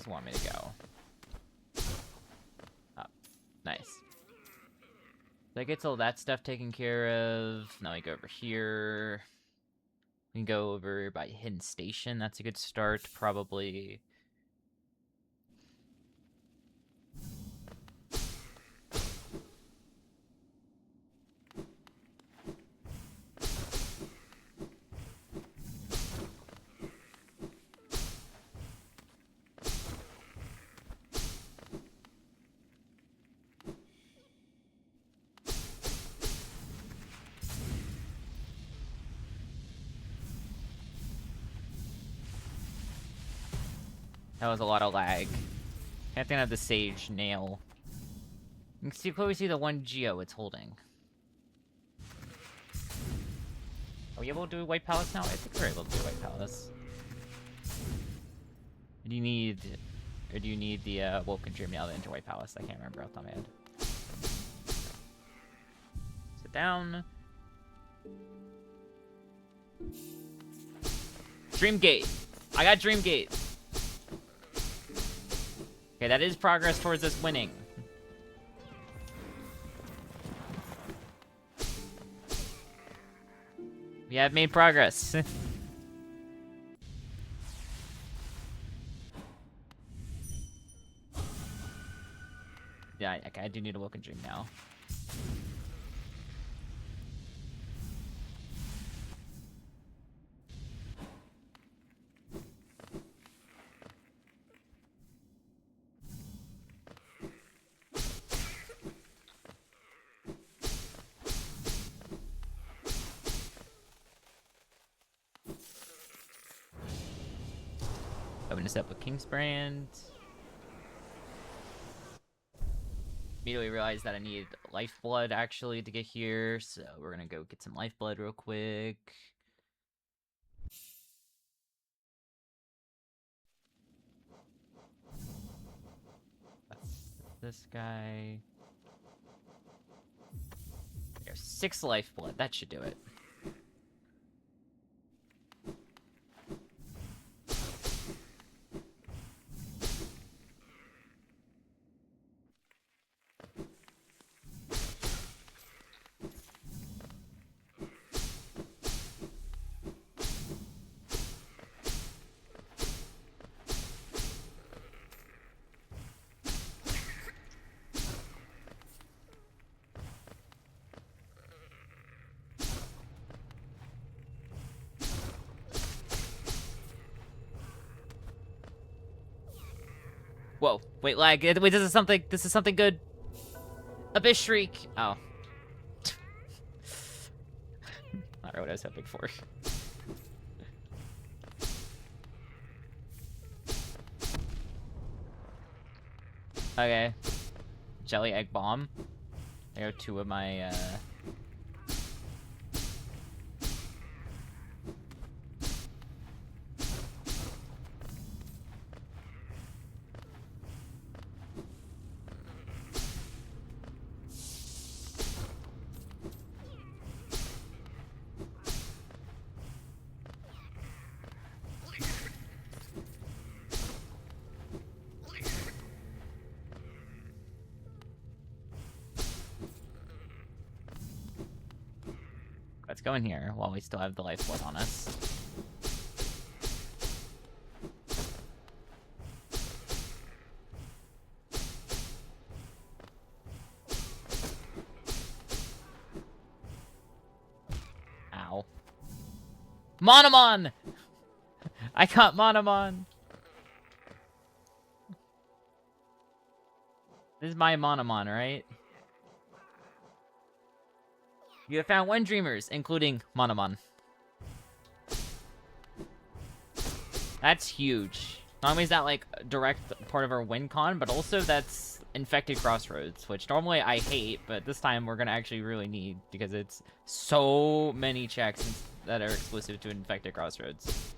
Speaker 1: does it want me to go? Oh, nice. So I get all that stuff taken care of. Now we go over here. We can go over by Hidden Station. That's a good start, probably. That was a lot of lag. Can't think of the Sage Nail. You can clearly see the one Geo it's holding. Are we able to do White Palace now? I think we're able to do White Palace. Do you need... Or do you need the Woken Dream Nail to enter White Palace? I can't remember off the top of my head. Sit down. Dreamgate! I got Dreamgate! Okay, that is progress towards us winning. We have made progress. Yeah, okay, I do need a Woken Dream now. Open this up with Kingsbrand. Immediately realized that I need lifeblood actually to get here, so we're gonna go get some lifeblood real quick. That's this guy. There's 6 lifeblood. That should do it. Whoa, wait, lag. Wait, this is something good. Abyss Shriek. Oh. Not what I was hoping for. Okay. Jelly Egg Bomb. There are 2 of my, Let's go in here while we still have the lifeblood on us. Ow. Monomon! I got Monomon! This is my Monomon, right? You have found 1 Dreamers, including Monomon. That's huge. Not only is that, like, a direct part of our win con, but also that's Infected Crossroads, which normally I hate, but this time we're gonna actually really need, because it's so many checks that are exclusive to Infected Crossroads.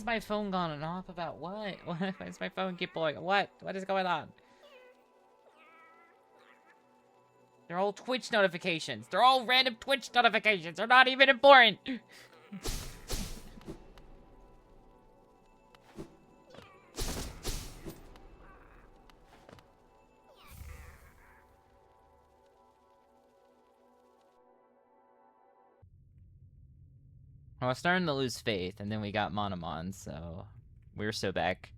Speaker 1: my phone gone off about what? Why does my phone keep blowing? What? What is going on? They're all Twitch notifications. They're all random Twitch notifications. They're not even important. I was starting to lose faith, and then we got Monomon, so we're so back.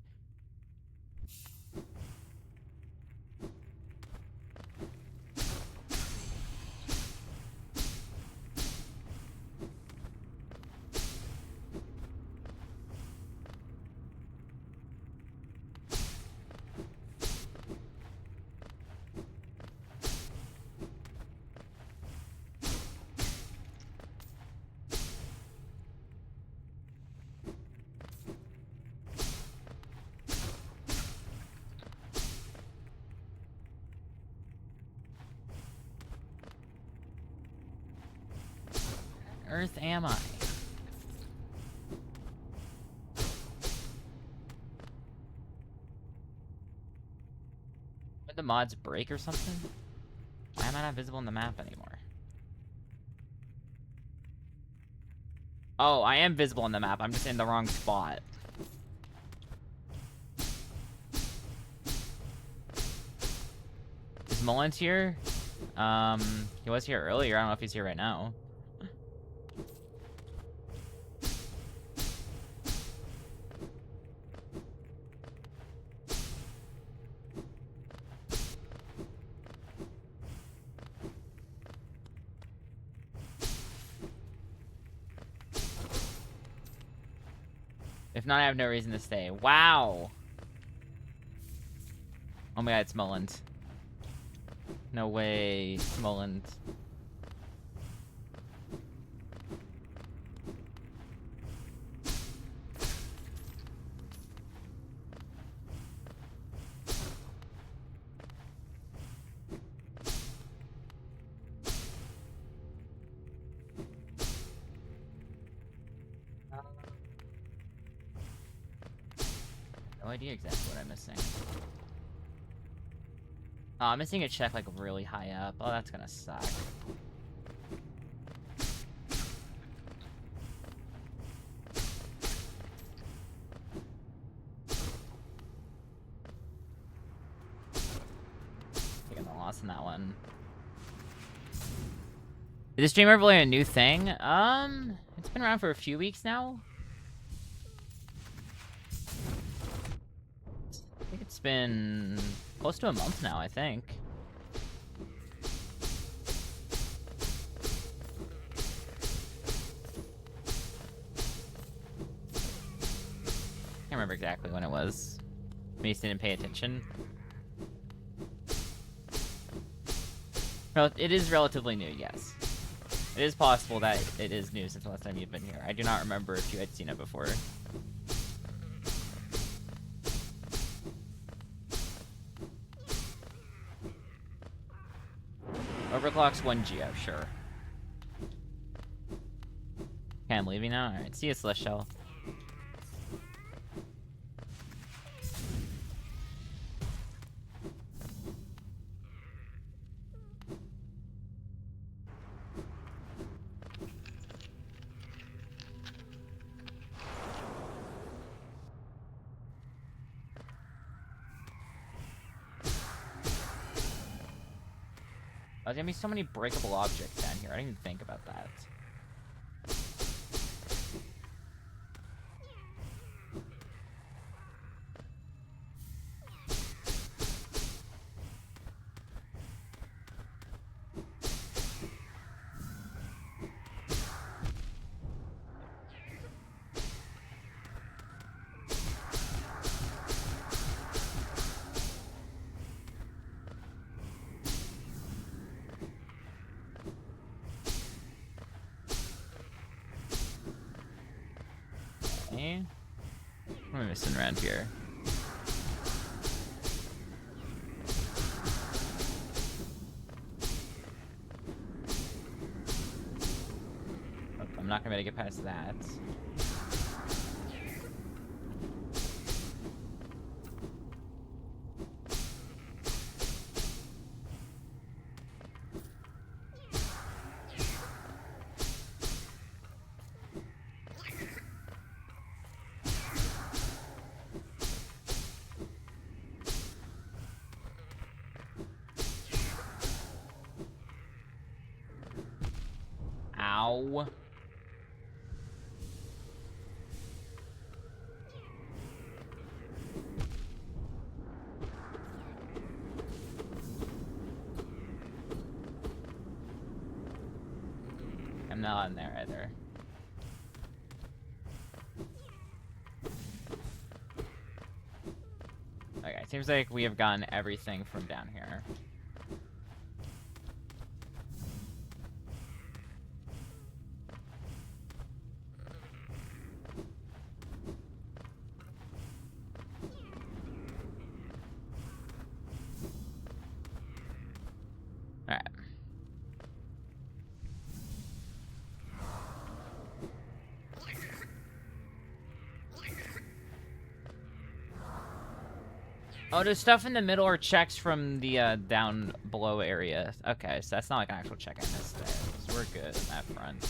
Speaker 1: Earth am I? Did the mods break or something? Why am I not visible in the map anymore? Oh, I am visible in the map. I'm just in the wrong spot. Is Mullins here? He was here earlier. I don't know if he's here right now. If not, I have no reason to stay. Wow! Oh my god, it's Mullins. No way, it's Mullins. No idea exactly what I'm missing. Oh, I'm missing a check like really high up. Oh, that's gonna suck. Taking the loss in that one. Is this streamer really a new thing? It's been around for a few weeks now. I think it's been close to a month now, I think. Can't remember exactly when it was. Maybe just didn't pay attention. Well, it is relatively new, yes. It is possible that it is new since the last time you've been here. I do not remember if you had seen it before. Overclock's 1 geo, sure. Okay, I'm leaving now? Alright, see you, Celestial. There's gonna be so many breakable objects down here. I didn't even think about that. Okay. What am I missing around here? Oh, I'm not gonna be able to get past that. Ow. I'm not in there either. Okay, seems like we have gotten everything from down here. Alright. Oh, there's stuff in the middle or checks from the down below area. Okay, so that's not like an actual check I missed there. So we're good on that front.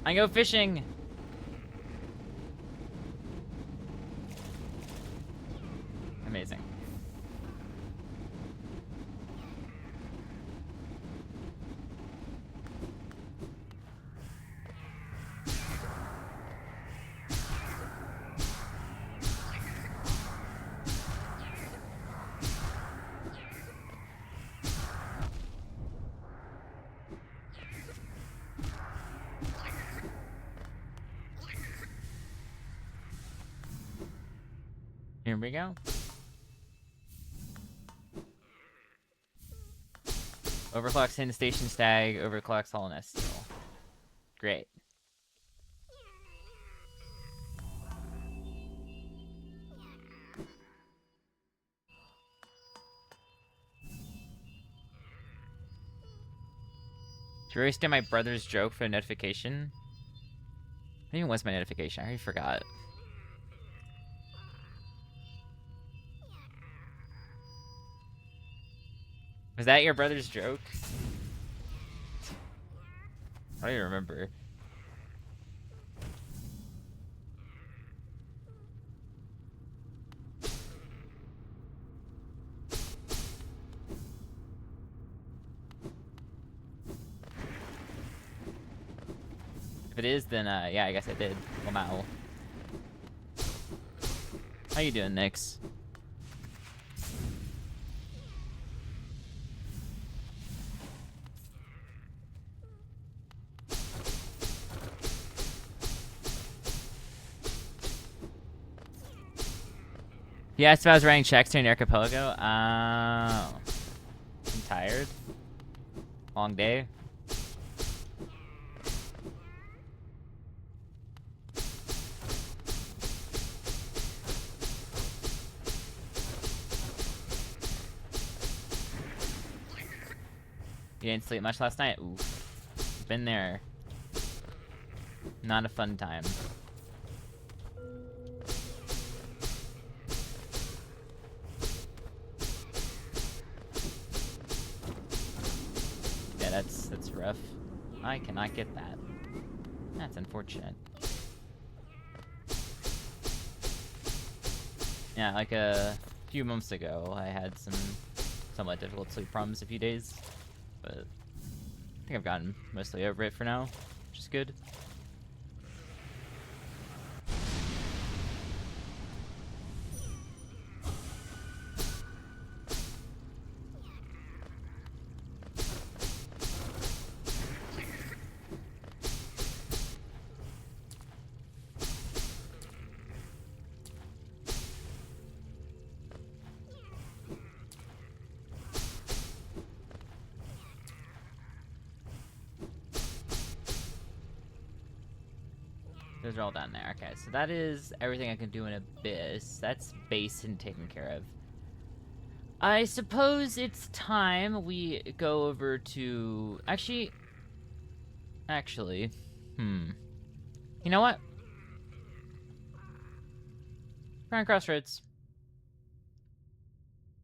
Speaker 1: I go fishing. Amazing. Here we go. Overclock's hidden station stag, overclock's hollow nest steel. Great. Did you already get my brother's joke for a notification? What even was my notification? I already forgot. Was that your brother's joke? I don't even remember. If it is, then yeah, I guess I did. Wow. How you doing, Nix? Yeah, so I was writing checks during the archipelago. I'm tired. Long day. You didn't sleep much last night? Oof. Been there. Not a fun time. Yeah, that's rough. I cannot get that. That's unfortunate. Yeah, like a few months ago, I had some somewhat difficult sleep problems a few days, but I think I've gotten mostly over it for now, which is good. Those are all down there. Okay, so that is everything I can do in Abyss. That's base and taken care of. I suppose it's time we go over to... Actually... You know what? We're on Crossroads.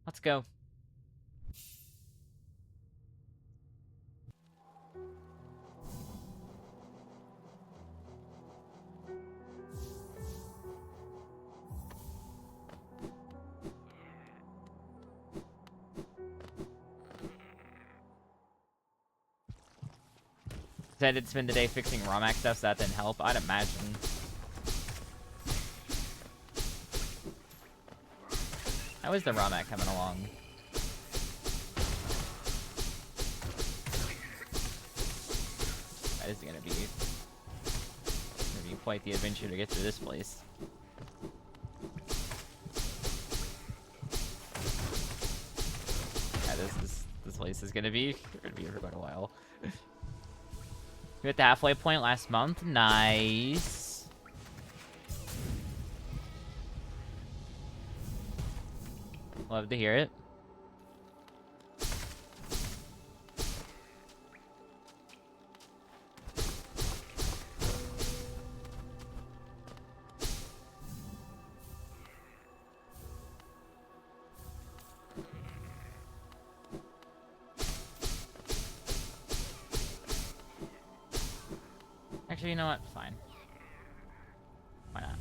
Speaker 1: Let's go. I did spend the day fixing ROMAC stuff, so that didn't help. I'd imagine. How is the ROMAC coming along? That is gonna be quite the adventure to get through this place. Yeah, this place is gonna be here for quite a while. We hit the halfway point last month. Nice. Love to hear it. Actually, you know what? Fine. Why not?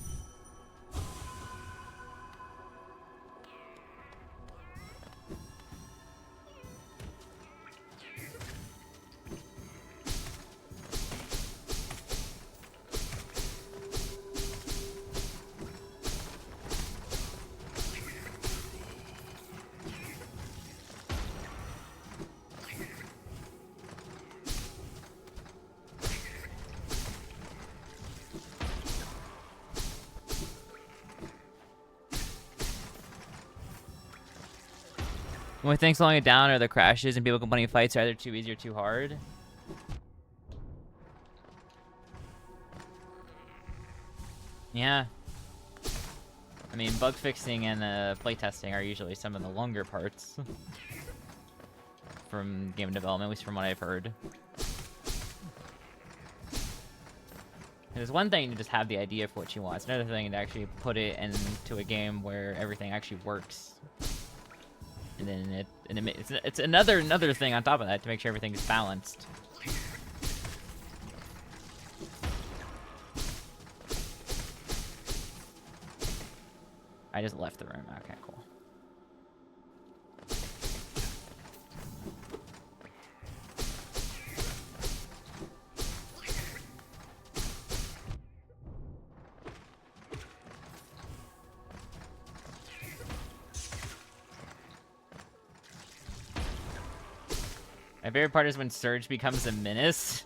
Speaker 1: The only thing slowing it down are the crashes and people complaining fights are either too easy or too hard. Yeah. I mean, bug fixing and playtesting are usually some of the longer parts from game development, at least from what I've heard. There's one thing to just have the idea for what you want. It's another thing to actually put it into a game where everything actually works. And then it's another thing on top of that to make sure everything is balanced. I just left the room. Okay, cool. My favorite part is when Surge becomes a menace.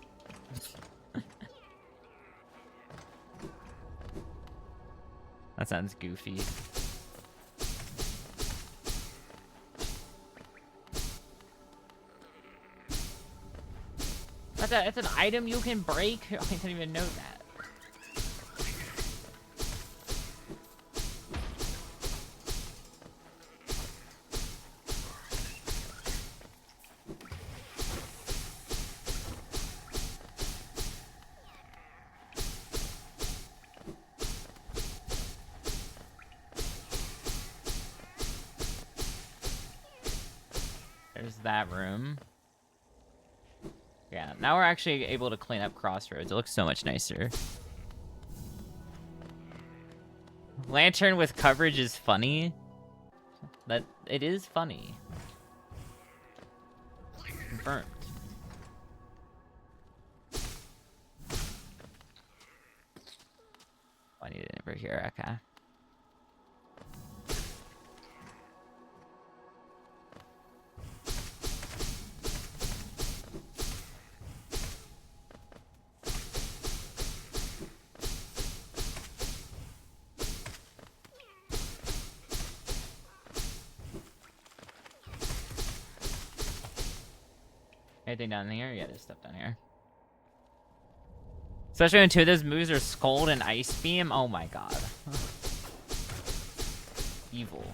Speaker 1: That sounds goofy. That's an item you can break? I didn't even know that. There's that room. Yeah, now we're actually able to clean up Crossroads. It looks so much nicer. Lantern with coverage is funny. That it is funny. Burnt. I need it over here. Okay. Anything down here? Yeah, there's stuff down here. Especially when two of those moves are Scold and Ice Beam. Oh my god. Evil.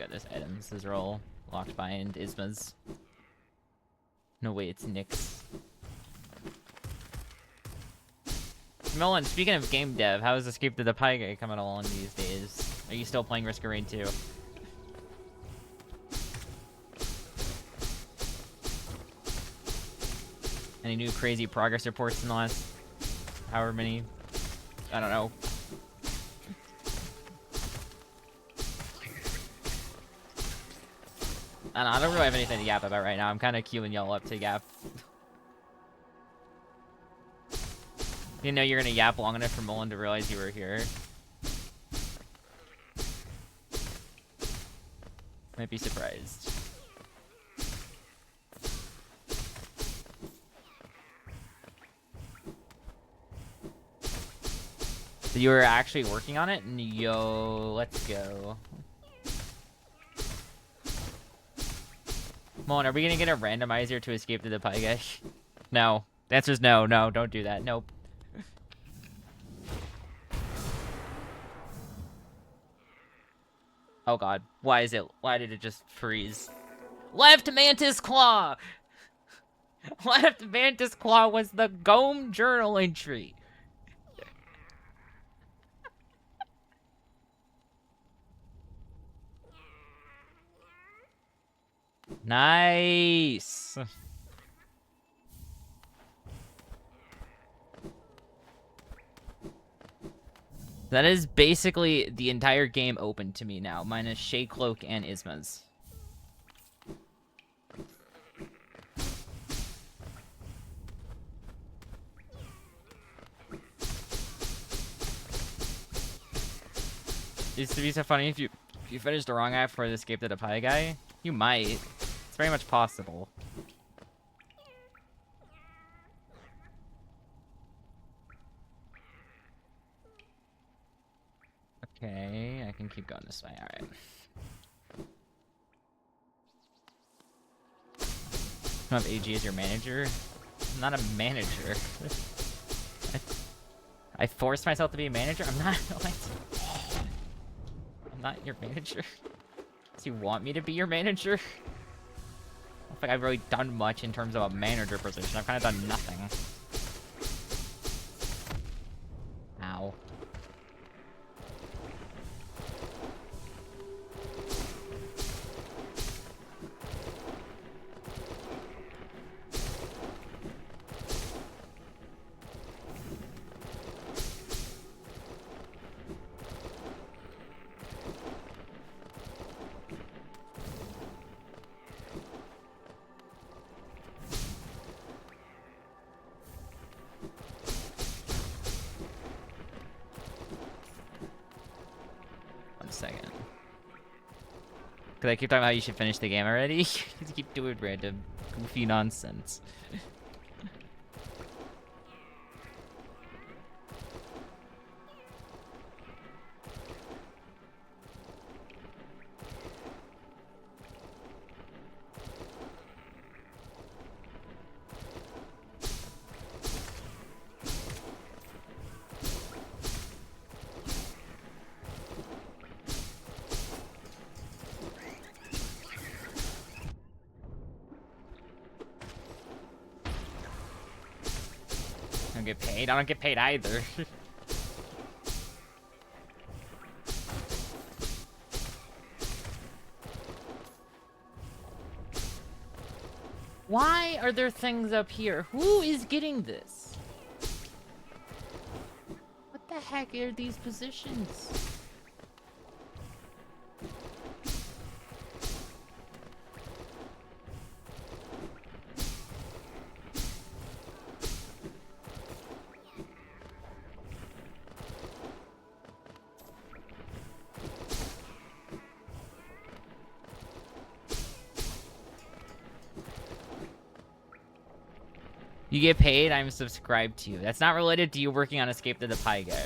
Speaker 1: goodness, items. These are all locked behind Isma's. No way, it's Nick's. Nolan, speaking of game dev, how is Escape to the Pie Guy coming along these days? Are you still playing Risk of Rain 2? Any new crazy progress reports in the last however many? I don't know. I don't really have anything to yap about right now. I'm kind of queuing y'all up to yap. Didn't know you were gonna yap long enough for Mullen to realize you were here. Might be surprised. So you were actually working on it? Yo, let's go. Mullen, are we gonna get a randomizer to Escape to the Pie Guy? No. The answer is no. No, don't do that. Nope. Oh god. Why did it just freeze? Left Mantis Claw! Left Mantis Claw was the Gome journal entry. Nice. That is basically the entire game open to me now, minus Shay Cloak and Isma's. It used to be so funny if you finish the wrong app for the Escape to the Pie Guy. You might. It's very much possible. Okay, I can keep going this way. Alright. You don't have AG as your manager? I'm not a manager. I forced myself to be a manager? I'm not. I'm not your manager. Do you want me to be your manager? I don't think I've really done much in terms of a manager position. I've kind of done nothing. Ow. Because I keep talking about how you should finish the game already. You keep doing random, goofy nonsense. I don't get paid either. Why are there things up here? Who is getting this? What the heck are these positions? You get paid, I'm subscribed to you. That's not related to you working on Escape to the Pie Guy.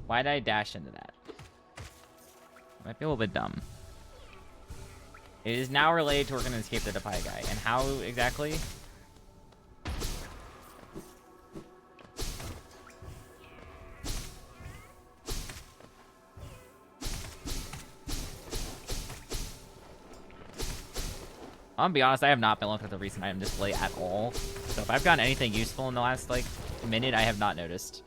Speaker 1: Why did I dash into that? Might be a little bit dumb. It is now related to we're gonna escape the Depai guy. And how exactly? I'm gonna be honest, I have not been looking at the recent item display at all. So if I've gotten anything useful in the last, like, minute, I have not noticed.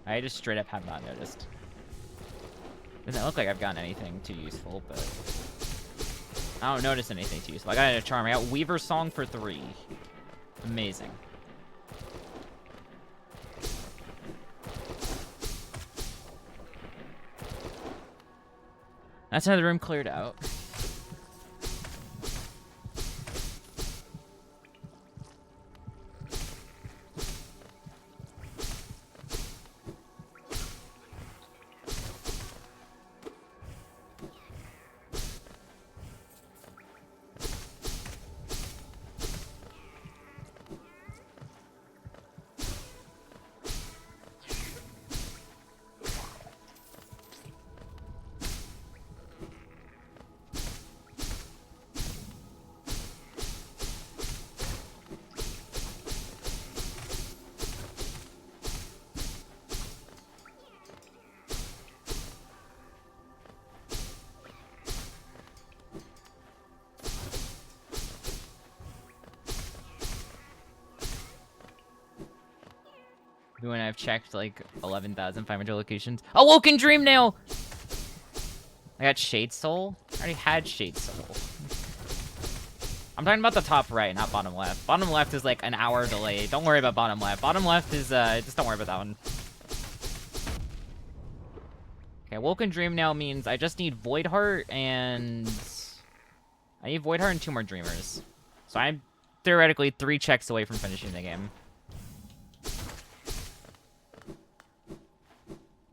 Speaker 1: I just straight up have not noticed. Doesn't look like I've gotten anything too useful, but... I don't notice anything too useful. I got a charm. I got Weaver Song for 3. Amazing. That's another room cleared out. When I've checked like 11,500 locations. Awoken Dream Nail! I got Shade Soul? I already had Shade Soul. I'm talking about the top right, not bottom left. Bottom left is like an hour delay. Don't worry about bottom left. Bottom left is, just don't worry about that one. Okay, Awoken Dream Nail means I just need Void Heart and... I need Void Heart and 2 more Dreamers. So I'm theoretically 3 checks away from finishing the game.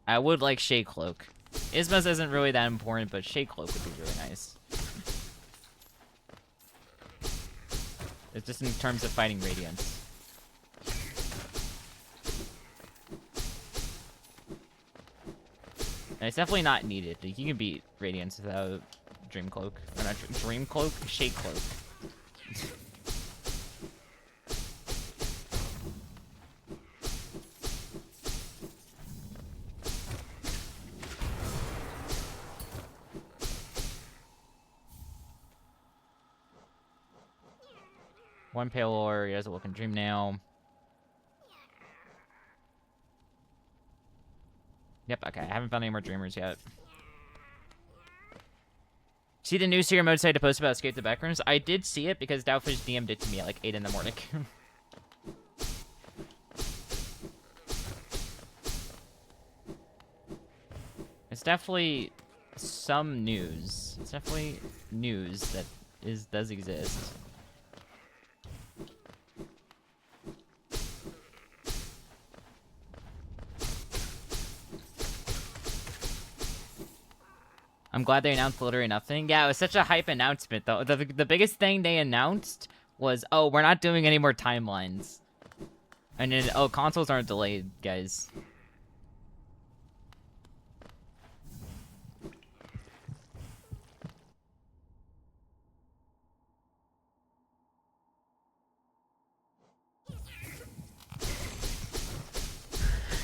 Speaker 1: I would like Shade Cloak. Ismas isn't really that important, but Shade Cloak would be really nice. It's just in terms of fighting Radiance. And it's definitely not needed. Like, you can beat Radiance without Dream Cloak. Or not Dream Cloak? Shade Cloak. One Pale Ore, he has Awoken Dream Nail. Yep, okay, I haven't found any more Dreamers yet. See the new Seer Mode site to post about Escape the Backrooms? I did see it because Doubtfish DM'd it to me at like 8 in the morning. It's definitely some news. It's definitely news that does exist. I'm glad they announced literally nothing. Yeah, it was such a hype announcement, though. The biggest thing they announced was, oh, we're not doing any more timelines. And then, oh, consoles aren't delayed, guys.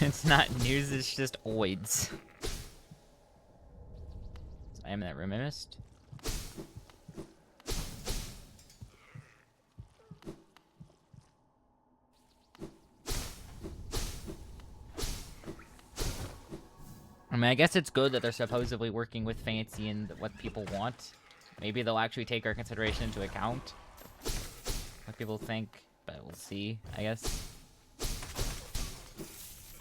Speaker 1: It's not news, it's just oids. I am in that room I missed. I mean, I guess it's good that they're supposedly working with Fancy and what people want. Maybe they'll actually take our consideration into account. What people think, but we'll see, I guess.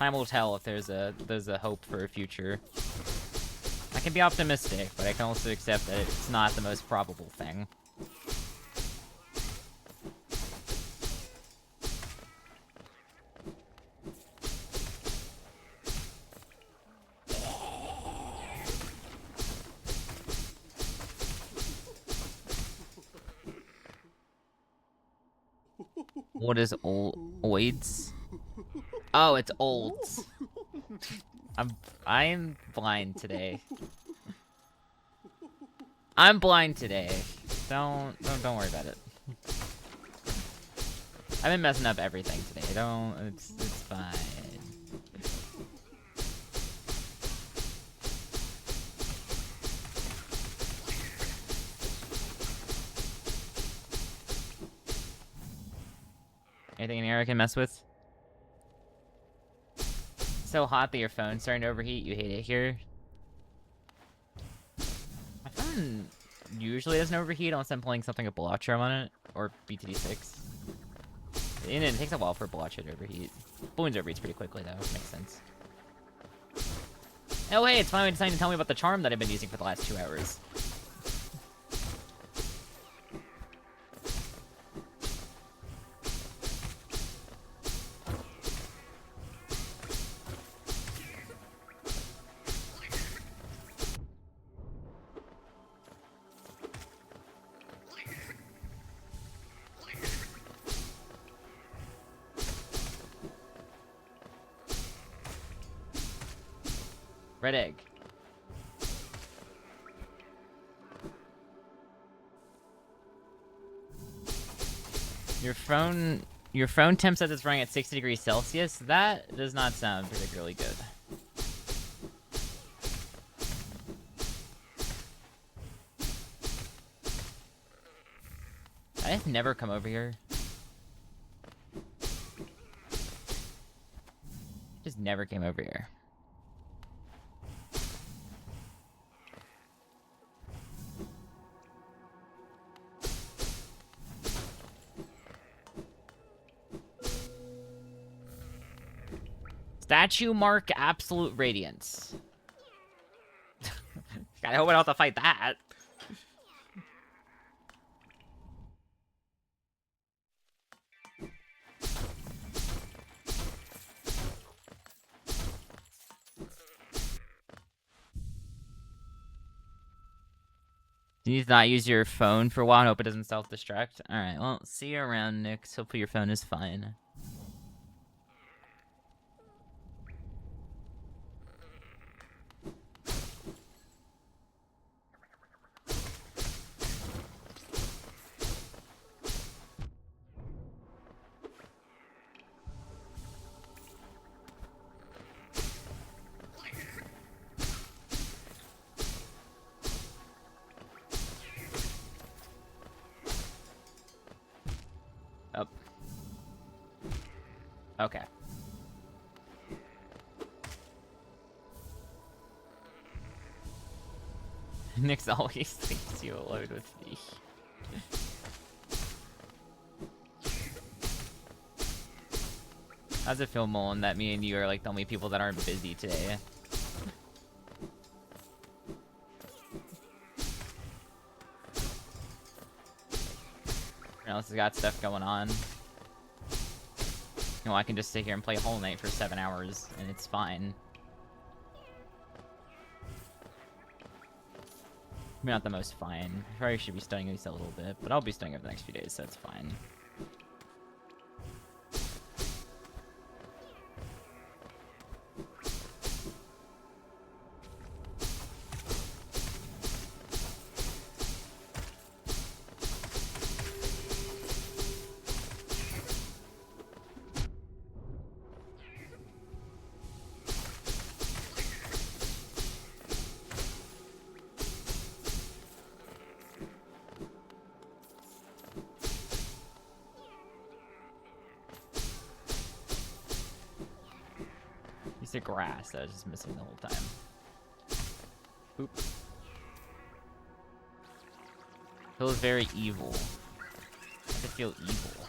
Speaker 1: Time will tell if there's a hope for a future. I can be optimistic, but I can also accept that it's not the most probable thing. What is oids? Oh, it's olds. I'm blind today. I'm blind today. Don't worry about it. I've been messing up everything today. It's fine. Anything in here I can mess with? So hot that your phone's starting to overheat. You hate it here. My phone usually doesn't overheat unless I'm playing something with Bellotro on it or BTD6. And it takes a while for Bellotro to overheat. Balloons overheats pretty quickly though. Makes sense. Oh hey, it's finally deciding to tell me about the charm that I've been using for the last 2 hours. Red egg. Your phone temp says it's running at 60 degrees Celsius. That does not sound particularly good. I've never come over here. Just never came over here. Statue mark absolute radiance. God, I hope I don't have to fight that. You need to not use your phone for a while and hope it doesn't self-destruct. Alright, well, see you around, Nick. Hopefully your phone is fine. Up. Okay. Nick's always thinks you alone with me. How's it feel, Mullen, that me and you are like the only people that aren't busy today? Everyone else has got stuff going on. You know, I can just sit here and play Hollow Knight for 7 hours, and it's fine. Maybe not the most fine. Probably should be studying at least a little bit, but I'll be studying over the next few days, so it's fine. Piece of grass that I was just missing the whole time. Oop. Feels very evil. I feel evil.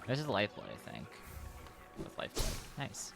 Speaker 1: This is lifeblood, I think. With lifeblood. Nice.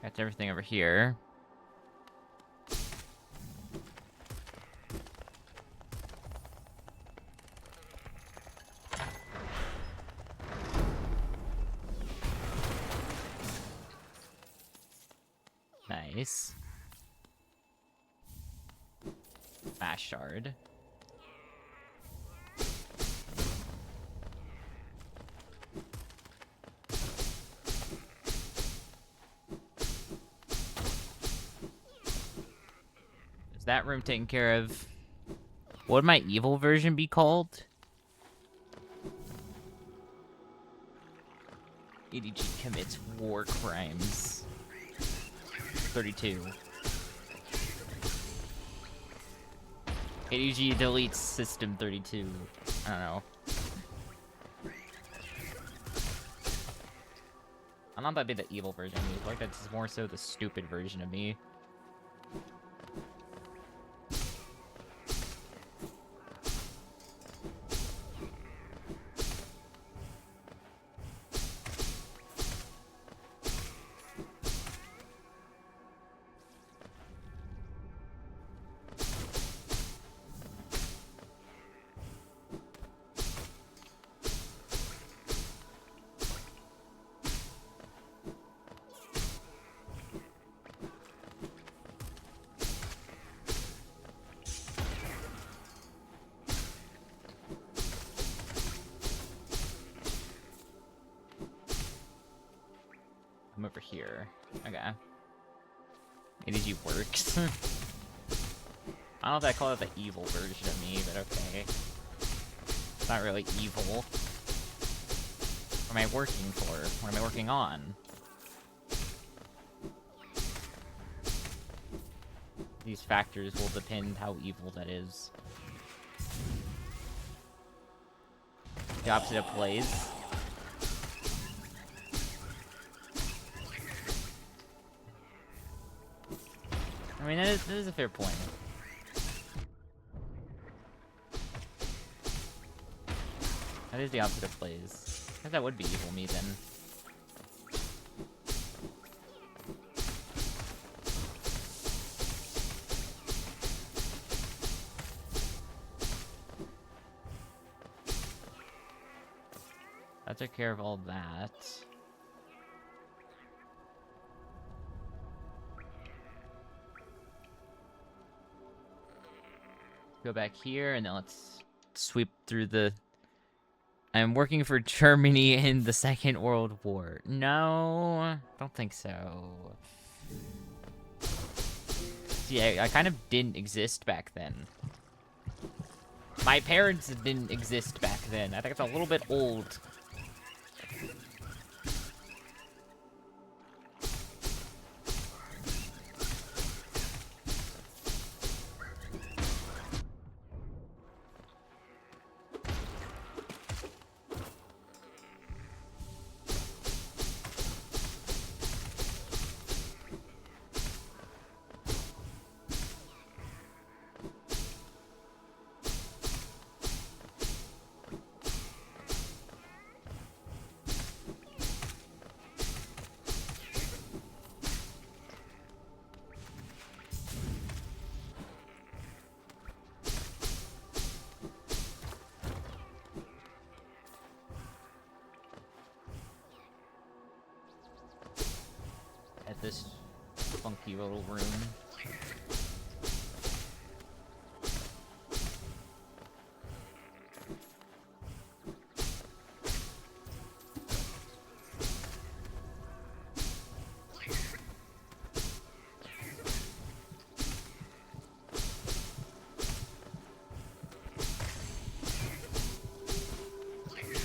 Speaker 1: Got everything over here. Nice. Mash shard. Is that room taken care of? What would my evil version be called? EDG commits war crimes. 32. ADG deletes system 32. I don't know. I don't know if that'd be the evil version of me. I feel like that's more so the stupid version of me. I'm over here. Okay. ADG works. I don't know if I call it the evil version of me, but okay. It's not really evil. What am I working for? What am I working on? These factors will depend how evil that is. The opposite of plays. I mean, that is a fair point. That is the opposite of plays. I guess that would be evil me then. I took care of all that. Go back here, and then let's sweep through the... I'm working for Germany in the Second World War. No, don't think so. See, I kind of didn't exist back then. My parents didn't exist back then. I think it's a little bit old. At this funky little room.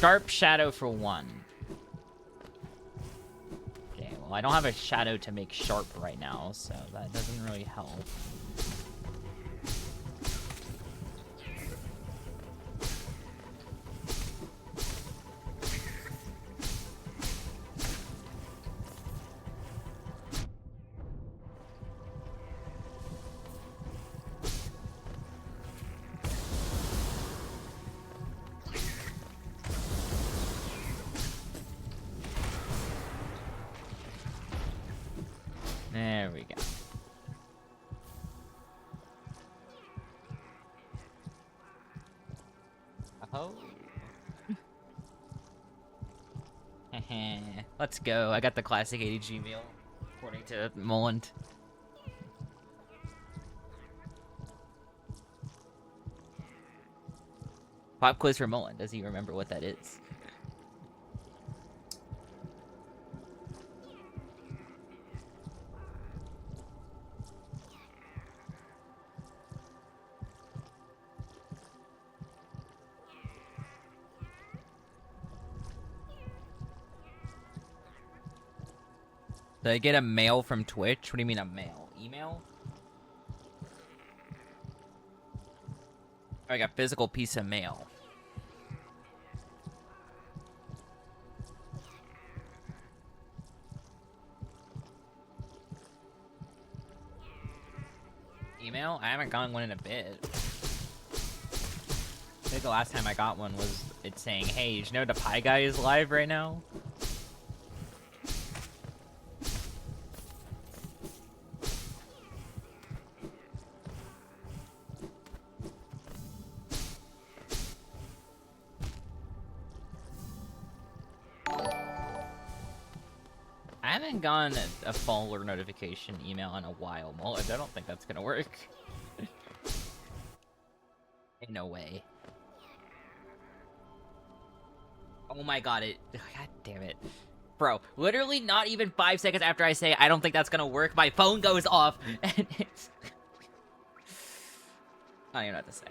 Speaker 1: Sharp shadow for 1. I don't have a shadow to make sharp right now, so that doesn't really help. Oh. Let's go. I got the classic ADG meal, according to Mulland. Pop quiz for Mullen. Does he remember what that is? Did I get a mail from Twitch? What do you mean a mail? Email? I got a physical piece of mail. Email? I haven't gotten one in a bit. I think the last time I got one was it saying, hey, did you know the Pie Guy is live right now? I haven't gotten a follower notification email in a while, Mullet. I don't think that's gonna work. Ain't no way. Oh my god, God damn it. Bro, literally not even 5 seconds after I say I don't think that's gonna work, my phone goes off, and it's... I don't even know what to say.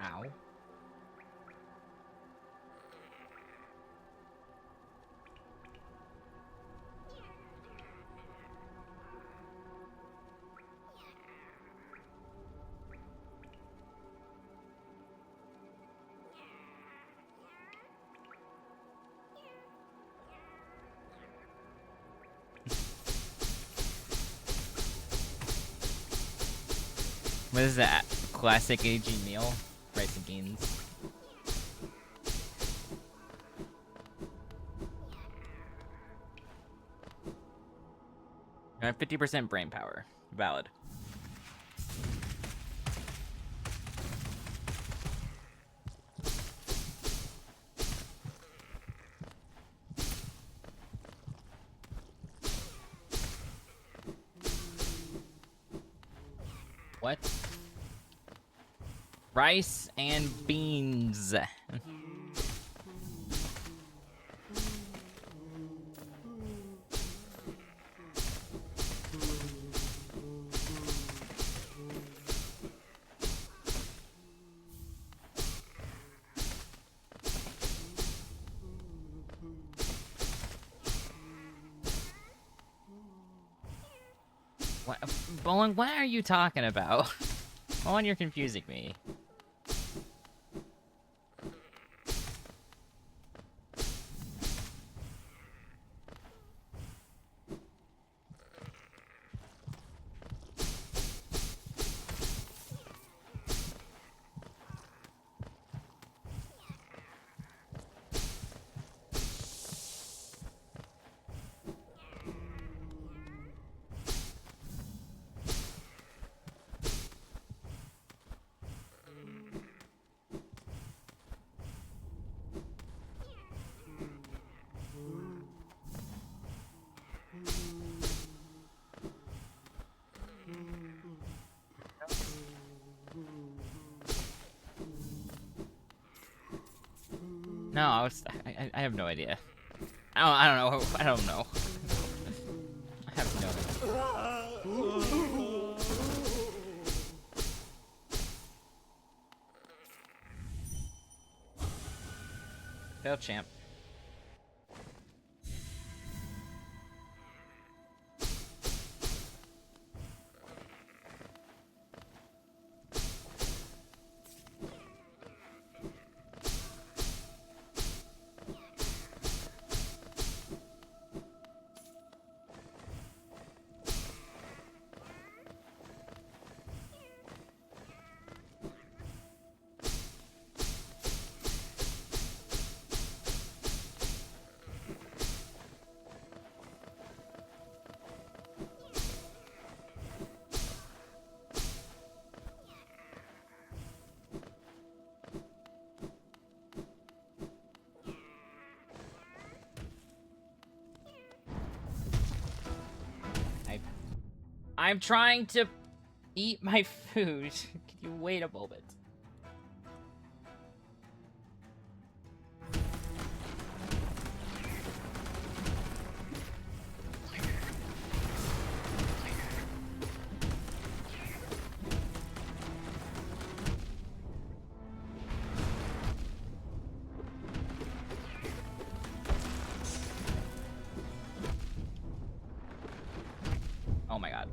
Speaker 1: Ow. What is that? Classic AG meal? Rice and beans. I have 50% brain power. Valid. What? Rice and beans. What, Bowling, what are you talking about? Bowling, you're confusing me. No, I have no idea. I don't know. I don't know. I have no idea. Fail champ. I'm trying to eat my food. Can you wait a moment? Oh my god.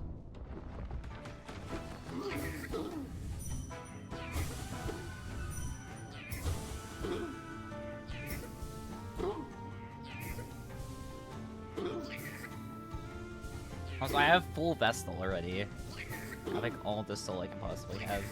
Speaker 1: Also, I have full Vestal already. I have like all the soul I can possibly have.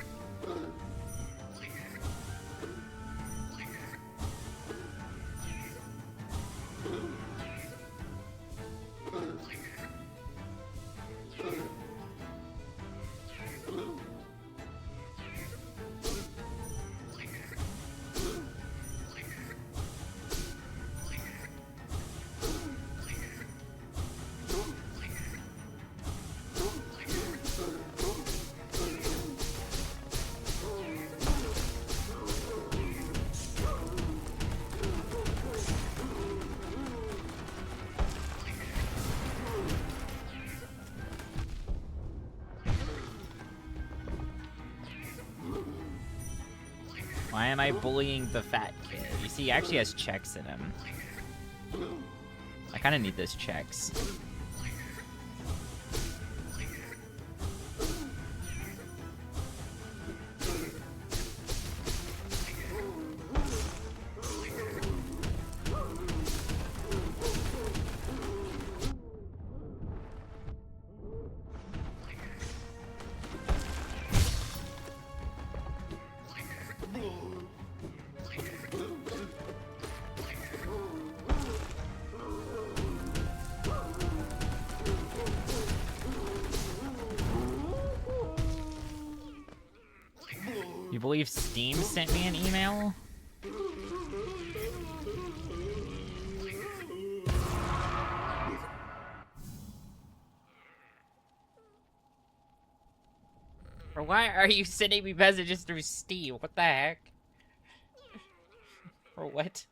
Speaker 1: Why am I bullying the fat kid? You see, he actually has checks in him. I kind of need those checks. You believe Steam sent me an email? Or why are you sending me messages through Steam? What the heck? Or what?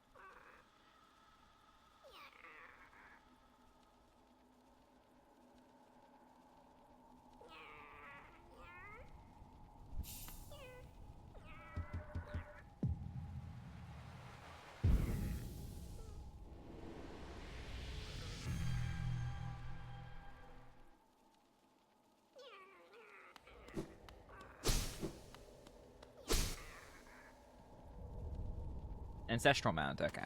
Speaker 1: Ancestral Mount, okay.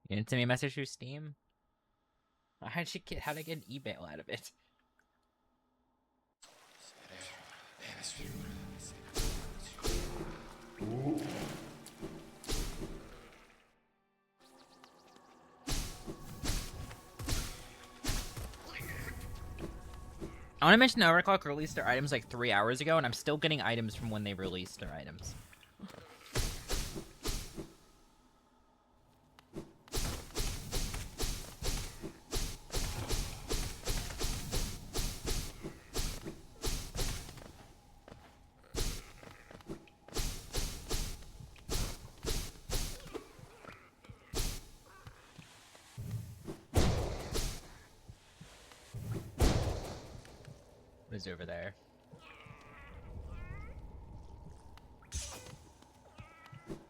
Speaker 1: You didn't send me a message through Steam? How'd I get an email out of it? I want to mention that Overclock released their items like 3 hours ago, and I'm still getting items from when they released their items. What is over there?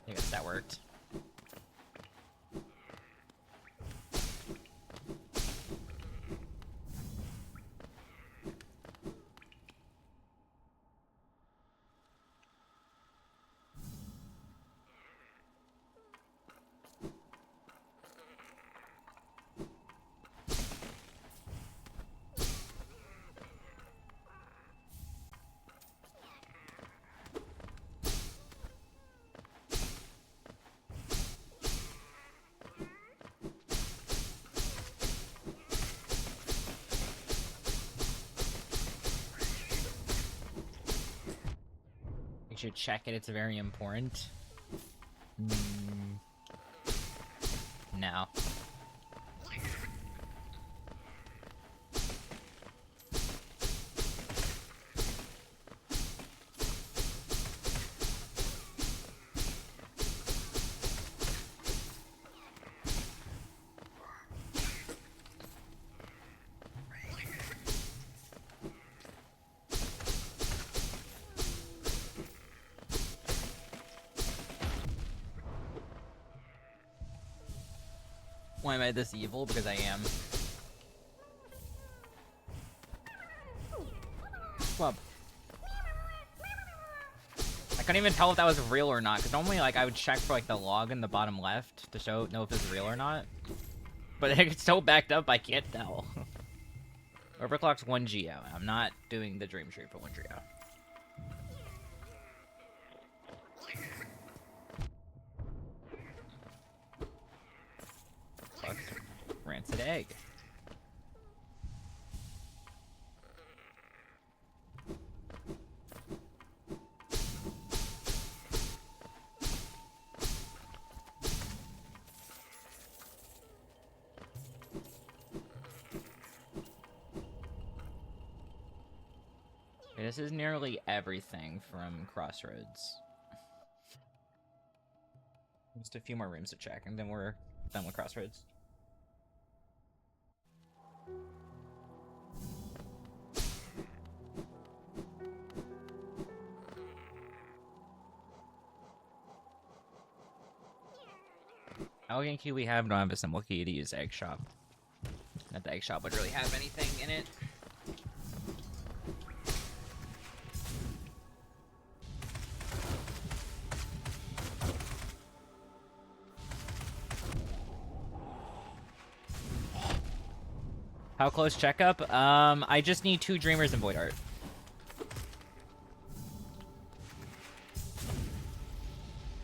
Speaker 1: I guess that worked. should check it. It's very important. No. Why am I this evil? Because I am. Club. I couldn't even tell if that was real or not, because normally like I would check for like the log in the bottom left to know if it's real or not. But it's so backed up I can't tell. Overclock's 1 G out. I'm not doing the dream tree for 1 G out. Rancid egg. This is nearly everything from Crossroads. Just a few more rooms to check, and then we're done with Crossroads. Elegant key we have, don't have a simple key to use egg shop. Not the egg shop would really have anything in it. How close checkup? I just need 2 Dreamers and Void Art.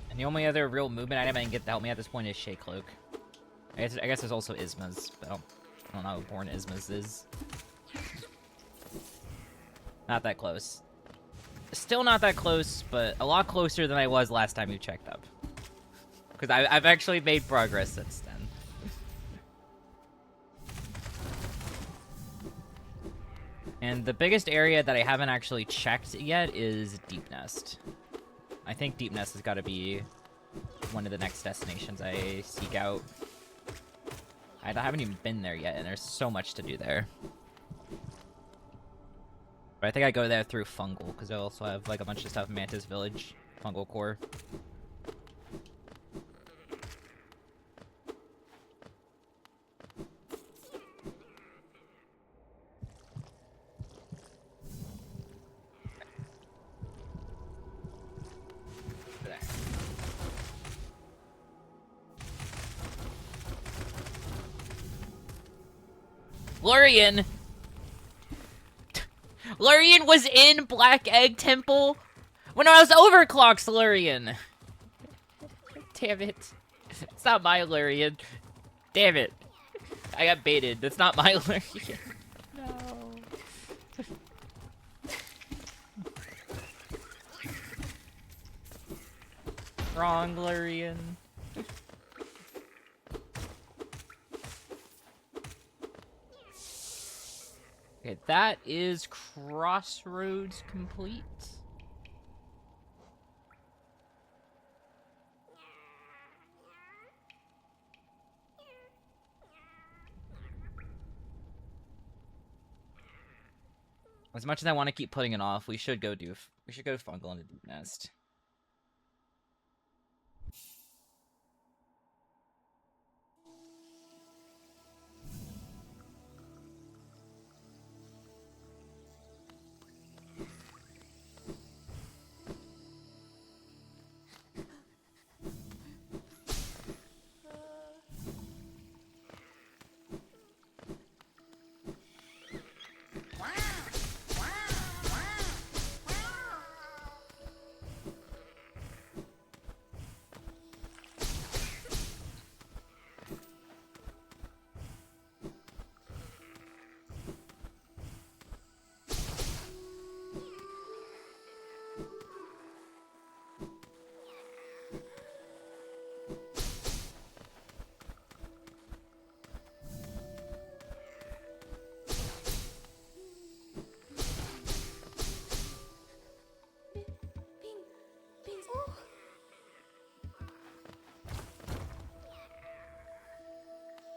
Speaker 1: And the only other real movement item I can get to help me at this point is Shea Cloak. I guess there's also Isma's, but I don't know how important Isma's is. Not that close. Still not that close, but a lot closer than I was last time you checked up. Because I've actually made progress since then. And the biggest area that I haven't actually checked yet is Deep Nest. I think Deep Nest has got to be one of the next destinations I seek out. I haven't even been there yet, and there's so much to do there. But I think I go there through Fungal, because I also have like a bunch of stuff in Mantis Village, Fungal Core. Lurian! Lurian was in Black Egg Temple when I was overclocked, Lurian! Damn it. It's not my Lurian. Damn it. I got baited. That's not my Lurian. No. Wrong Lurian. Okay, that is Crossroads complete. As much as I want to keep putting it off, we should go Fungal into Deep Nest.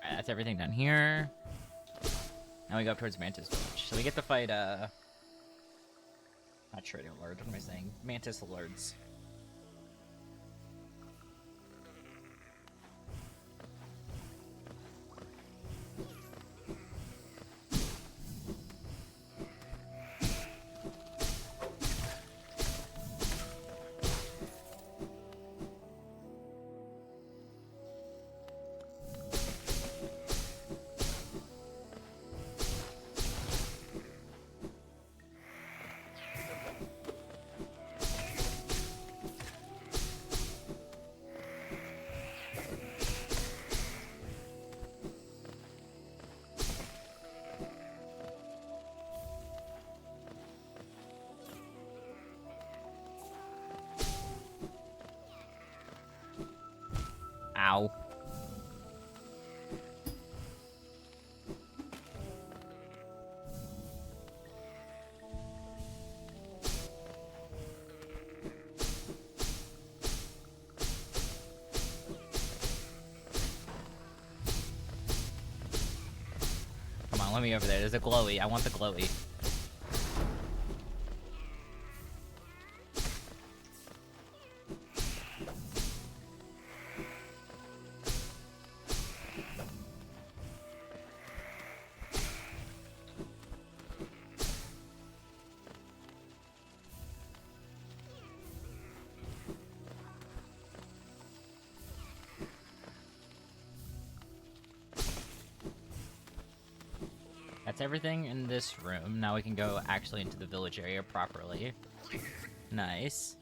Speaker 1: Alright, that's everything done here. Now we go up towards Mantis Village. So we get to fight, not Trading Lord, what am I saying? Mantis Lords. Ow. Come on, let me over there. There's a glowy. I want the glowy. That's everything in this room. Now we can go actually into the village area properly. Nice.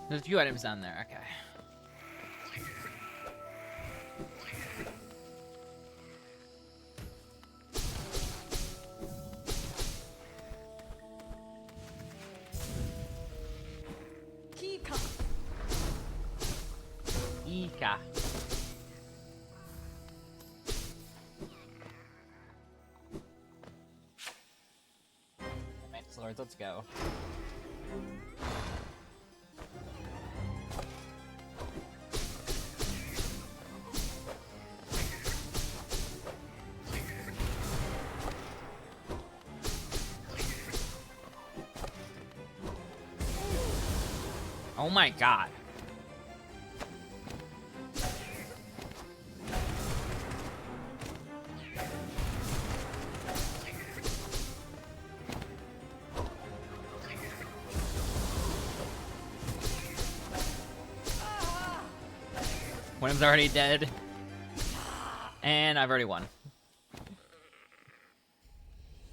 Speaker 1: There's a few items down there, okay. Ika. Mantis Lords, let's go. Oh my god. One of them's already dead. And I've already won.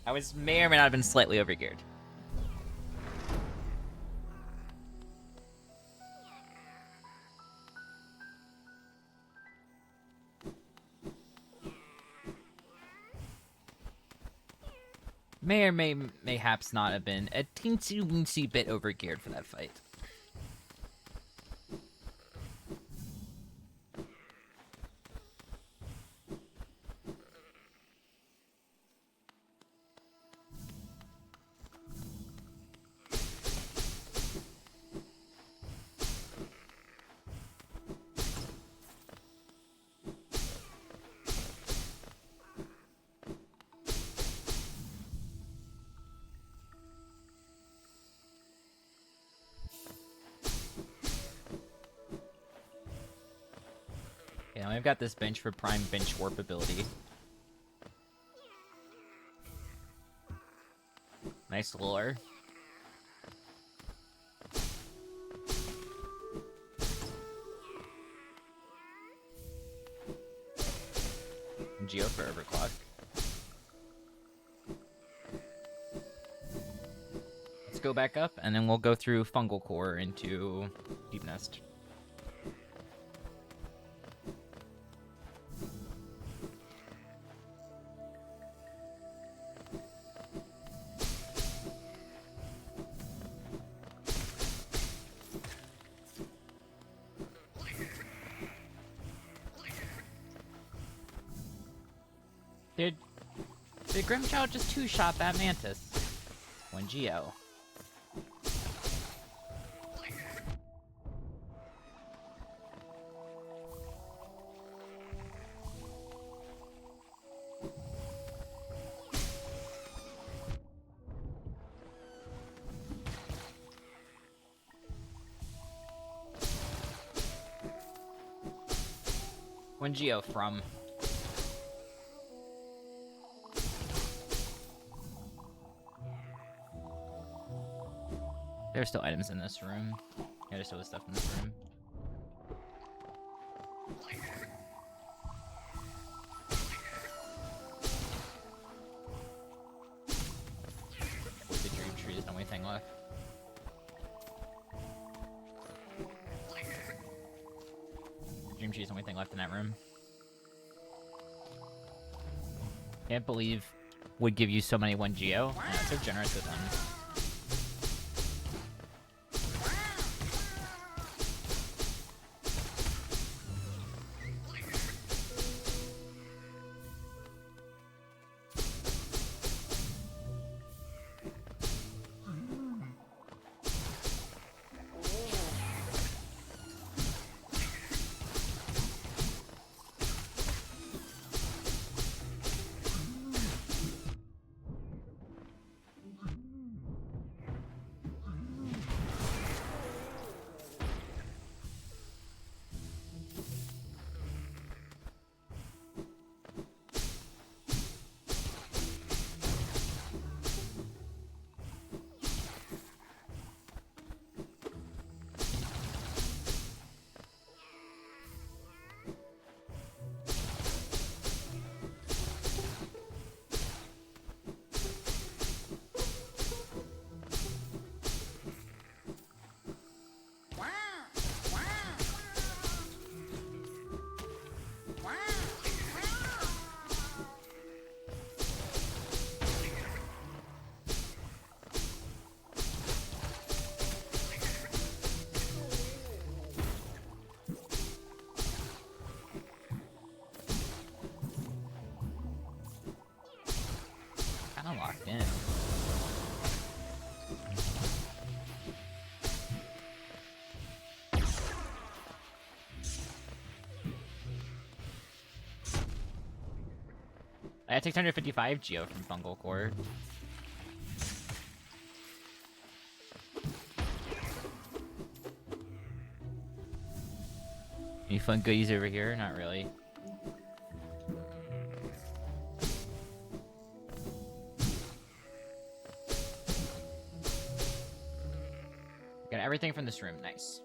Speaker 1: I may or may not have been slightly overgeared. May or mayhaps not have been a teensy-weensy bit overgeared for that fight. Yeah, we've got this bench for prime bench warp ability. Nice lure. Geo for overclock. Let's go back up, and then we'll go through Fungal Core into Deep Nest. Did Grimchild just two-shot that Mantis? One Geo. One Geo from. There's still items in this room. Yeah, there's still stuff in this room. The dream tree is the only thing left. The dream tree is the only thing left in that room. Can't believe would give you so many 1 Geo. Yeah, so generous with them. Kinda locked in. I had 655 Geo from Fungal Core. Any fun goodies over here? Not really. Got everything from this room. Nice.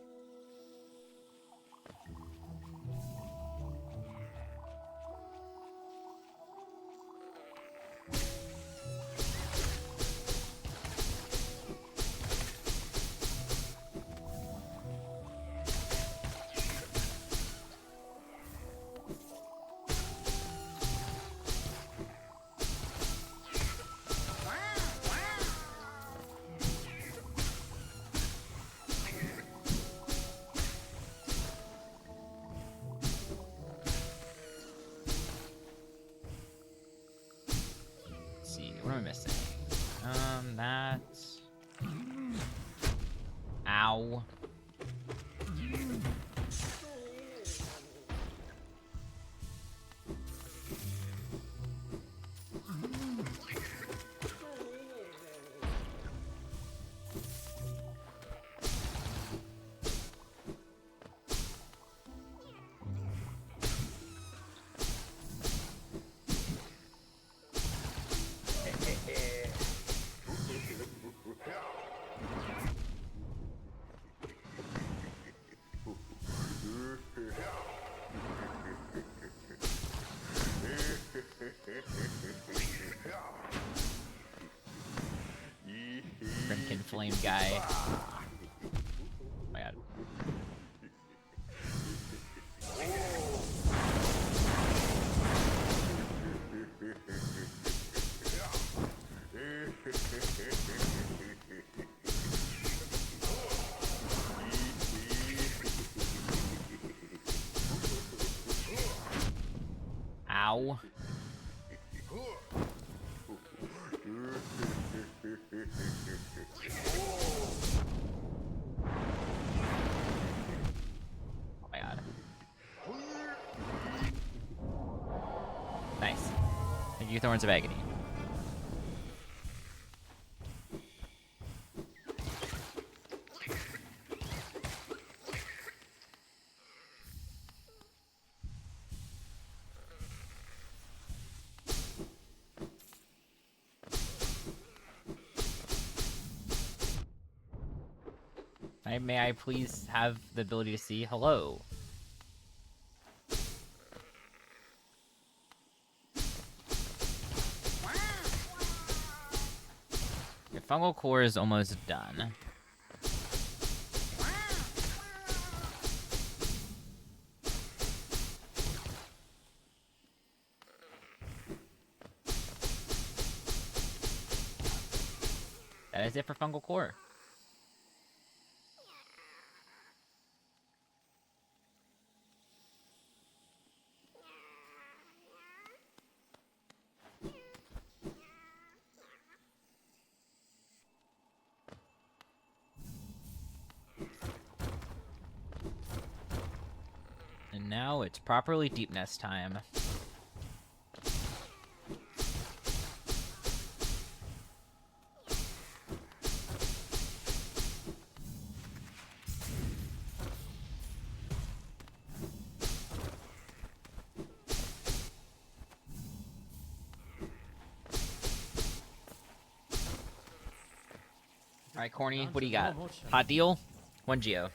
Speaker 1: What am I missing? That. Ow. Freaking flame guy. Oh my god. Ow. Oh my god. Nice. Thank you, Thorns of Agony. May I please have the ability to see? Hello. Your fungal core is almost done. That is it for fungal core. And now it's properly deep nest time. Alright, Corny, what do you got? Hot deal? 1 Geo.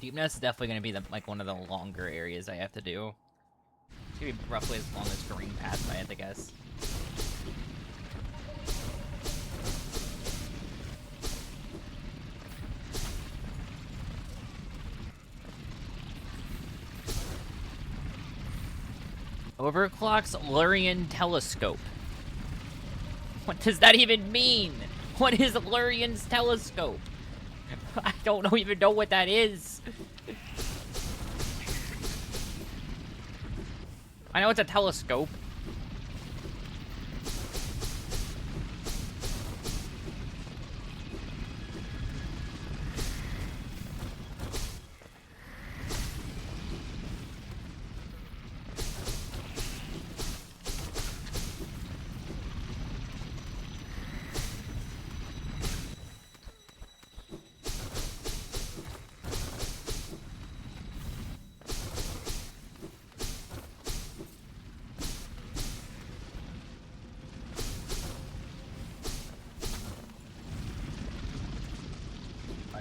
Speaker 1: Deep Nest is definitely going to be one of the longer areas I have to do. It's going to be roughly as long as Green Path, I had to guess. Overclock's Lurian Telescope. What does that even mean? What is Lurian's Telescope? I don't even know what that is. I know it's a telescope.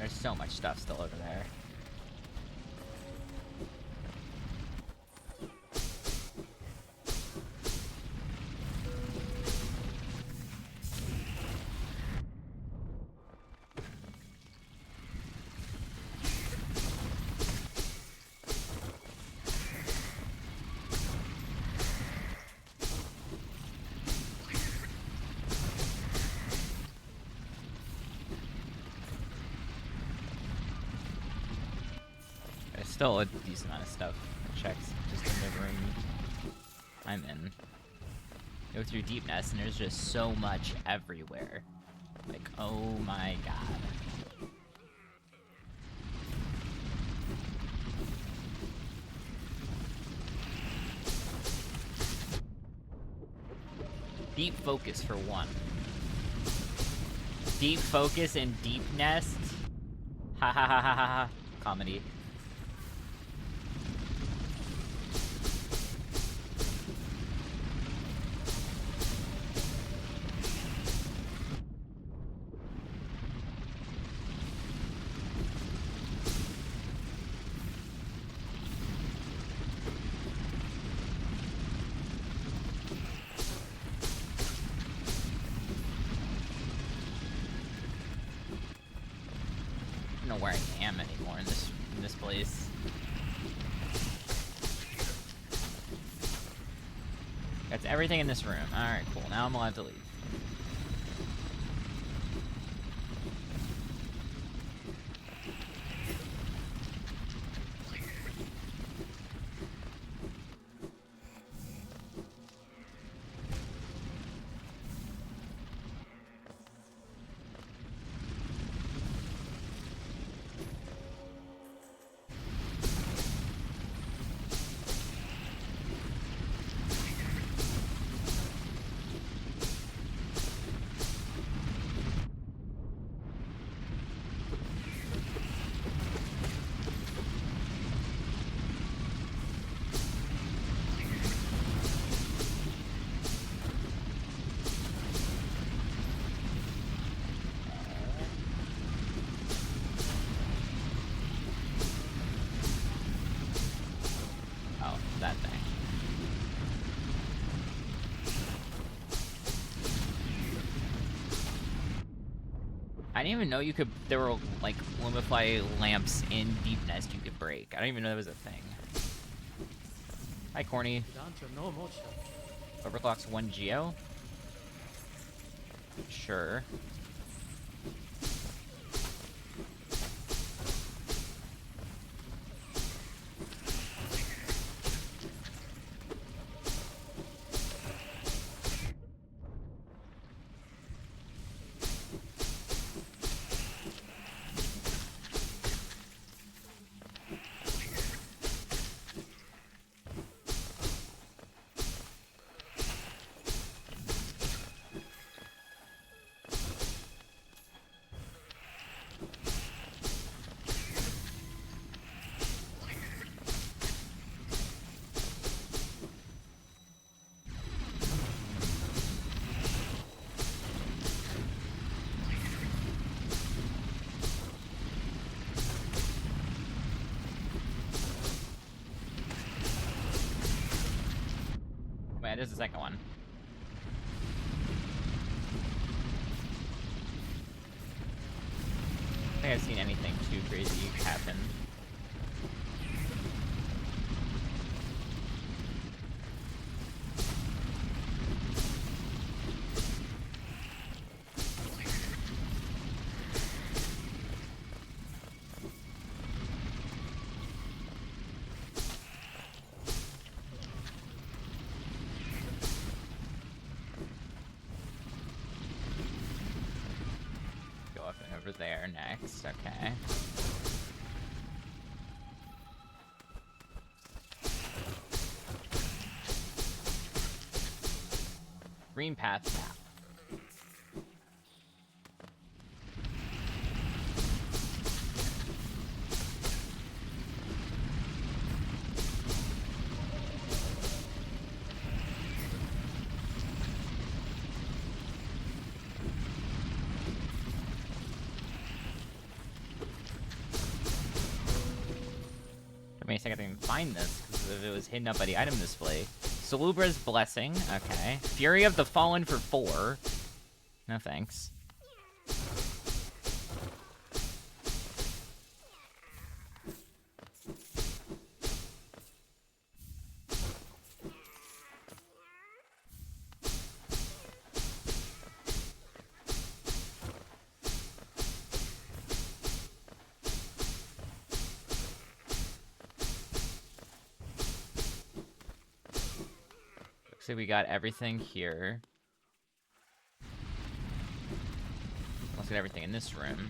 Speaker 1: So much stuff still over there. There's still a decent amount of stuff checked just in the room I'm in. Go through Deep Nest, and there's just so much everywhere. Like, oh my god. Deep focus for one. Deep focus and Deep Nest. Ha ha ha ha ha ha. Comedy. I don't know where I am anymore in this place. That's everything in this room. Alright, cool. Now I'm allowed to leave. That thing. I didn't even know you could. There were like Lumify lamps in Deep Nest you could break. I don't even know that was a thing. Hi, Corny. Overclock's 1 Geo. Sure. Wait, there's the second one. I don't think I've seen anything too crazy happen. Over there next, okay. Green path map. Give me a second to find this, because if it was hidden up by the item display. Salubra's Blessing, okay. Fury of the Fallen for 4. No thanks. Looks like we got everything here. Let's get everything in this room.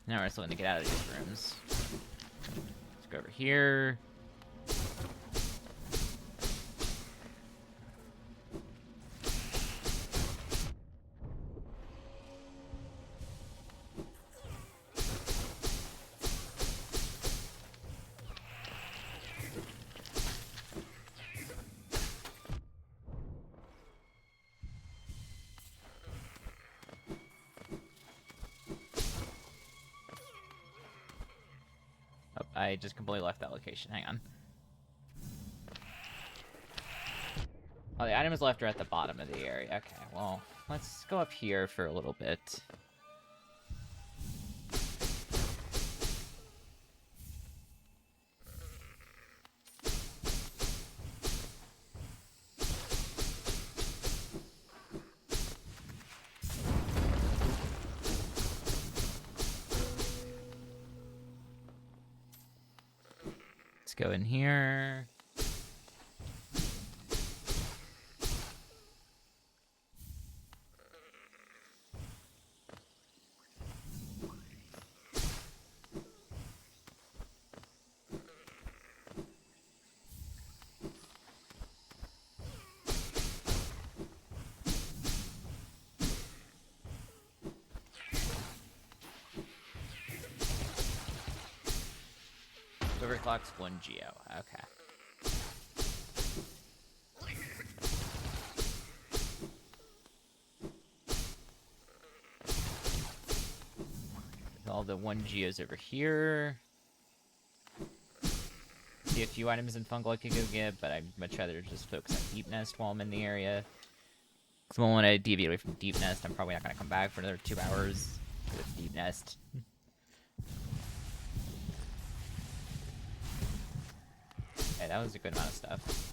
Speaker 1: Now we're just looking to get out of these rooms. Let's go over here. I just completely left that location. Hang on. Oh, the items left are at the bottom of the area. Okay, well, let's go up here for a little bit. Go in here. Overclock's 1 geo. Okay. All the 1 geos over here. See a few items in fungal I could go get, but I'd much rather just focus on Deep Nest while I'm in the area. Because when I deviate away from Deep Nest, I'm probably not going to come back for another 2 hours with Deep Nest. Okay, that was a good amount of stuff.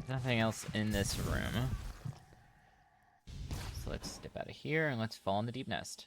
Speaker 1: Nothing else in this room. So let's step out of here and let's fall in the Deep Nest.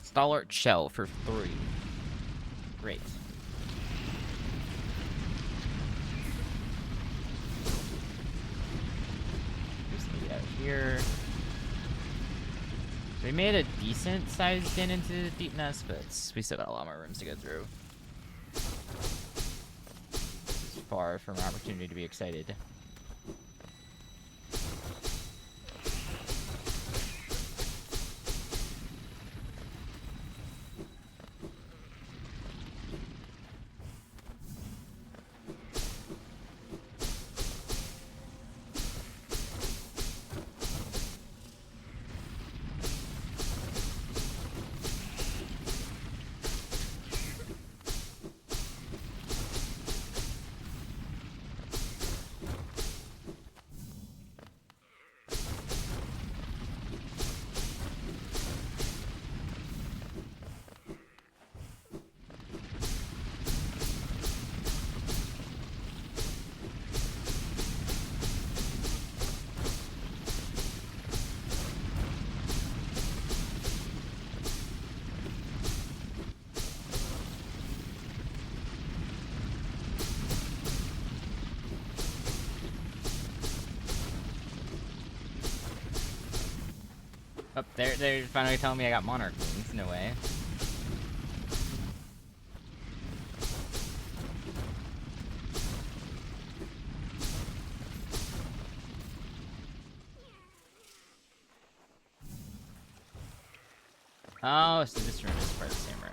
Speaker 1: Stalwart shell for 3. Great. Just need to get out here. We made a decent sized den into the Deep Nest, but we still got a lot more rooms to go through. It's far from an opportunity to be excited. Oh, they're finally telling me I got Monarch wings. No way. Oh, so this room is part of the same room.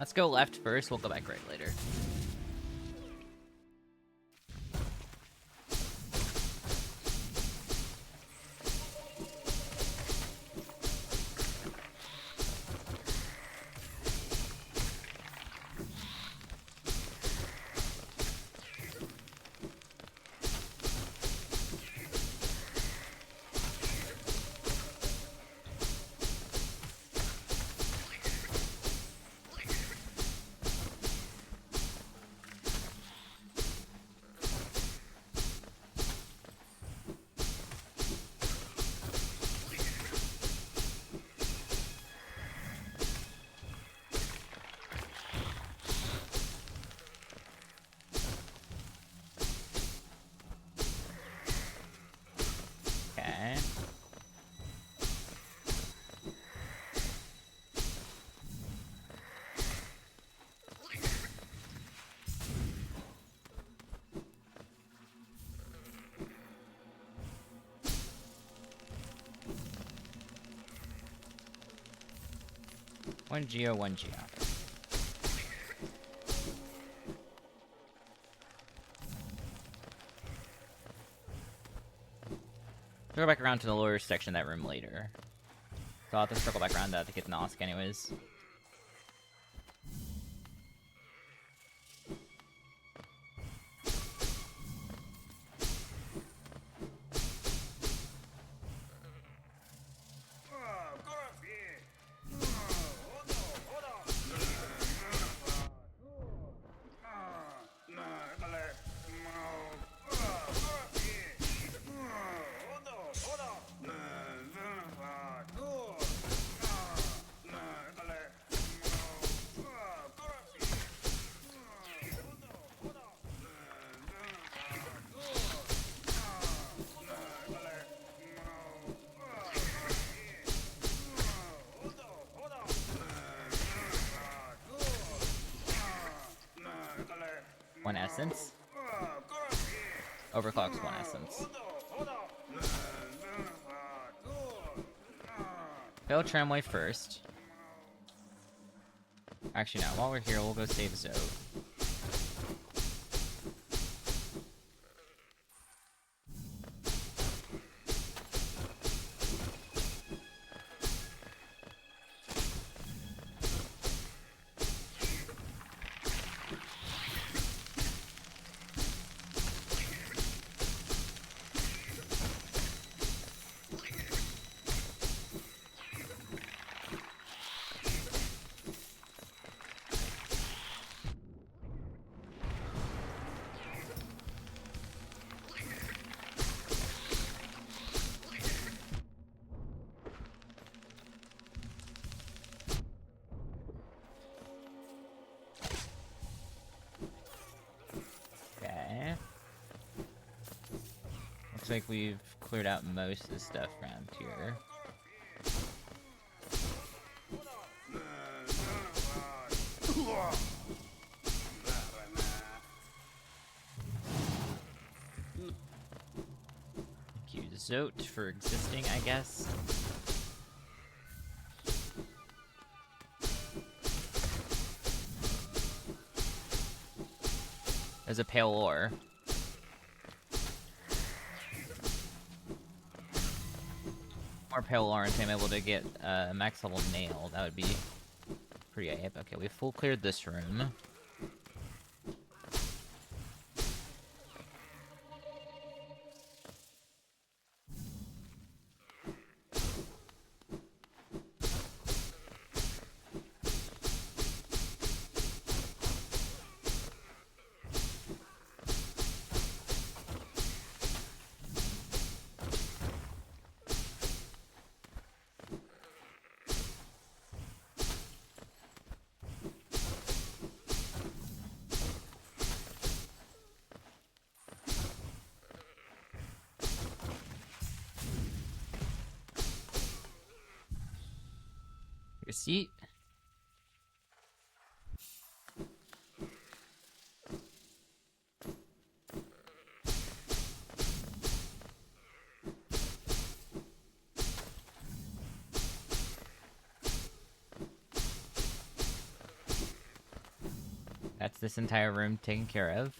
Speaker 1: Let's go left first, we'll go back right later. Okay. One Geo, one Geo. We'll go back around to the lower section of that room later. So I'll have to circle back around that to get the Nosk anyways. One essence. Overclocks one essence. Fail tramway first. Actually, no. While we're here, we'll go save Zoe. Looks like we've cleared out most of the stuff around here. Thank you, Zote, for existing, I guess. There's a pale ore. More pale ore, and I'm able to get max level nail. That would be pretty ape. Okay, we full cleared this room. Receipt. That's this entire room taken care of.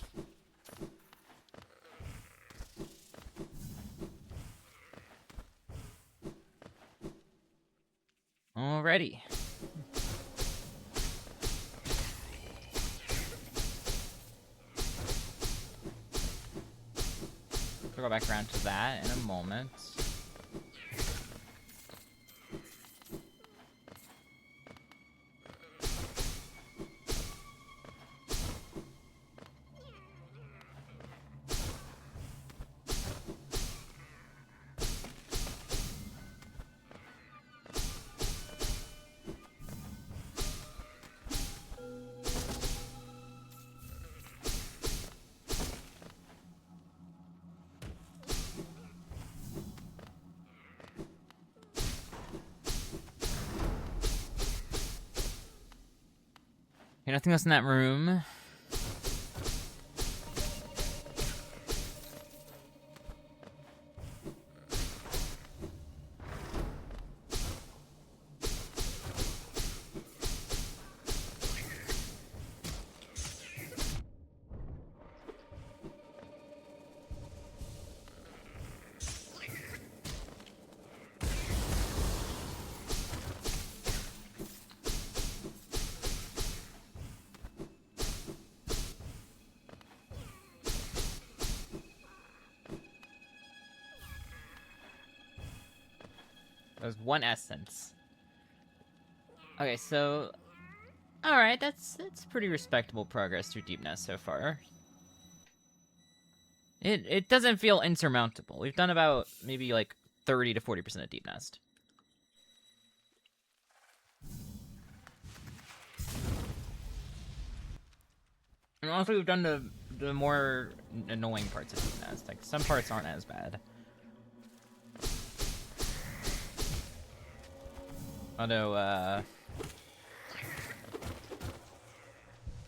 Speaker 1: Alrighty. We'll go back around to that in a moment. Okay, nothing else in that room. There's one essence. Okay, so... Alright, that's pretty respectable progress through Deep Nest so far. It doesn't feel insurmountable. We've done about, maybe, like, 30 to 40% of Deep Nest. And also, we've done the more annoying parts of Deep Nest. Like, some parts aren't as bad. Although,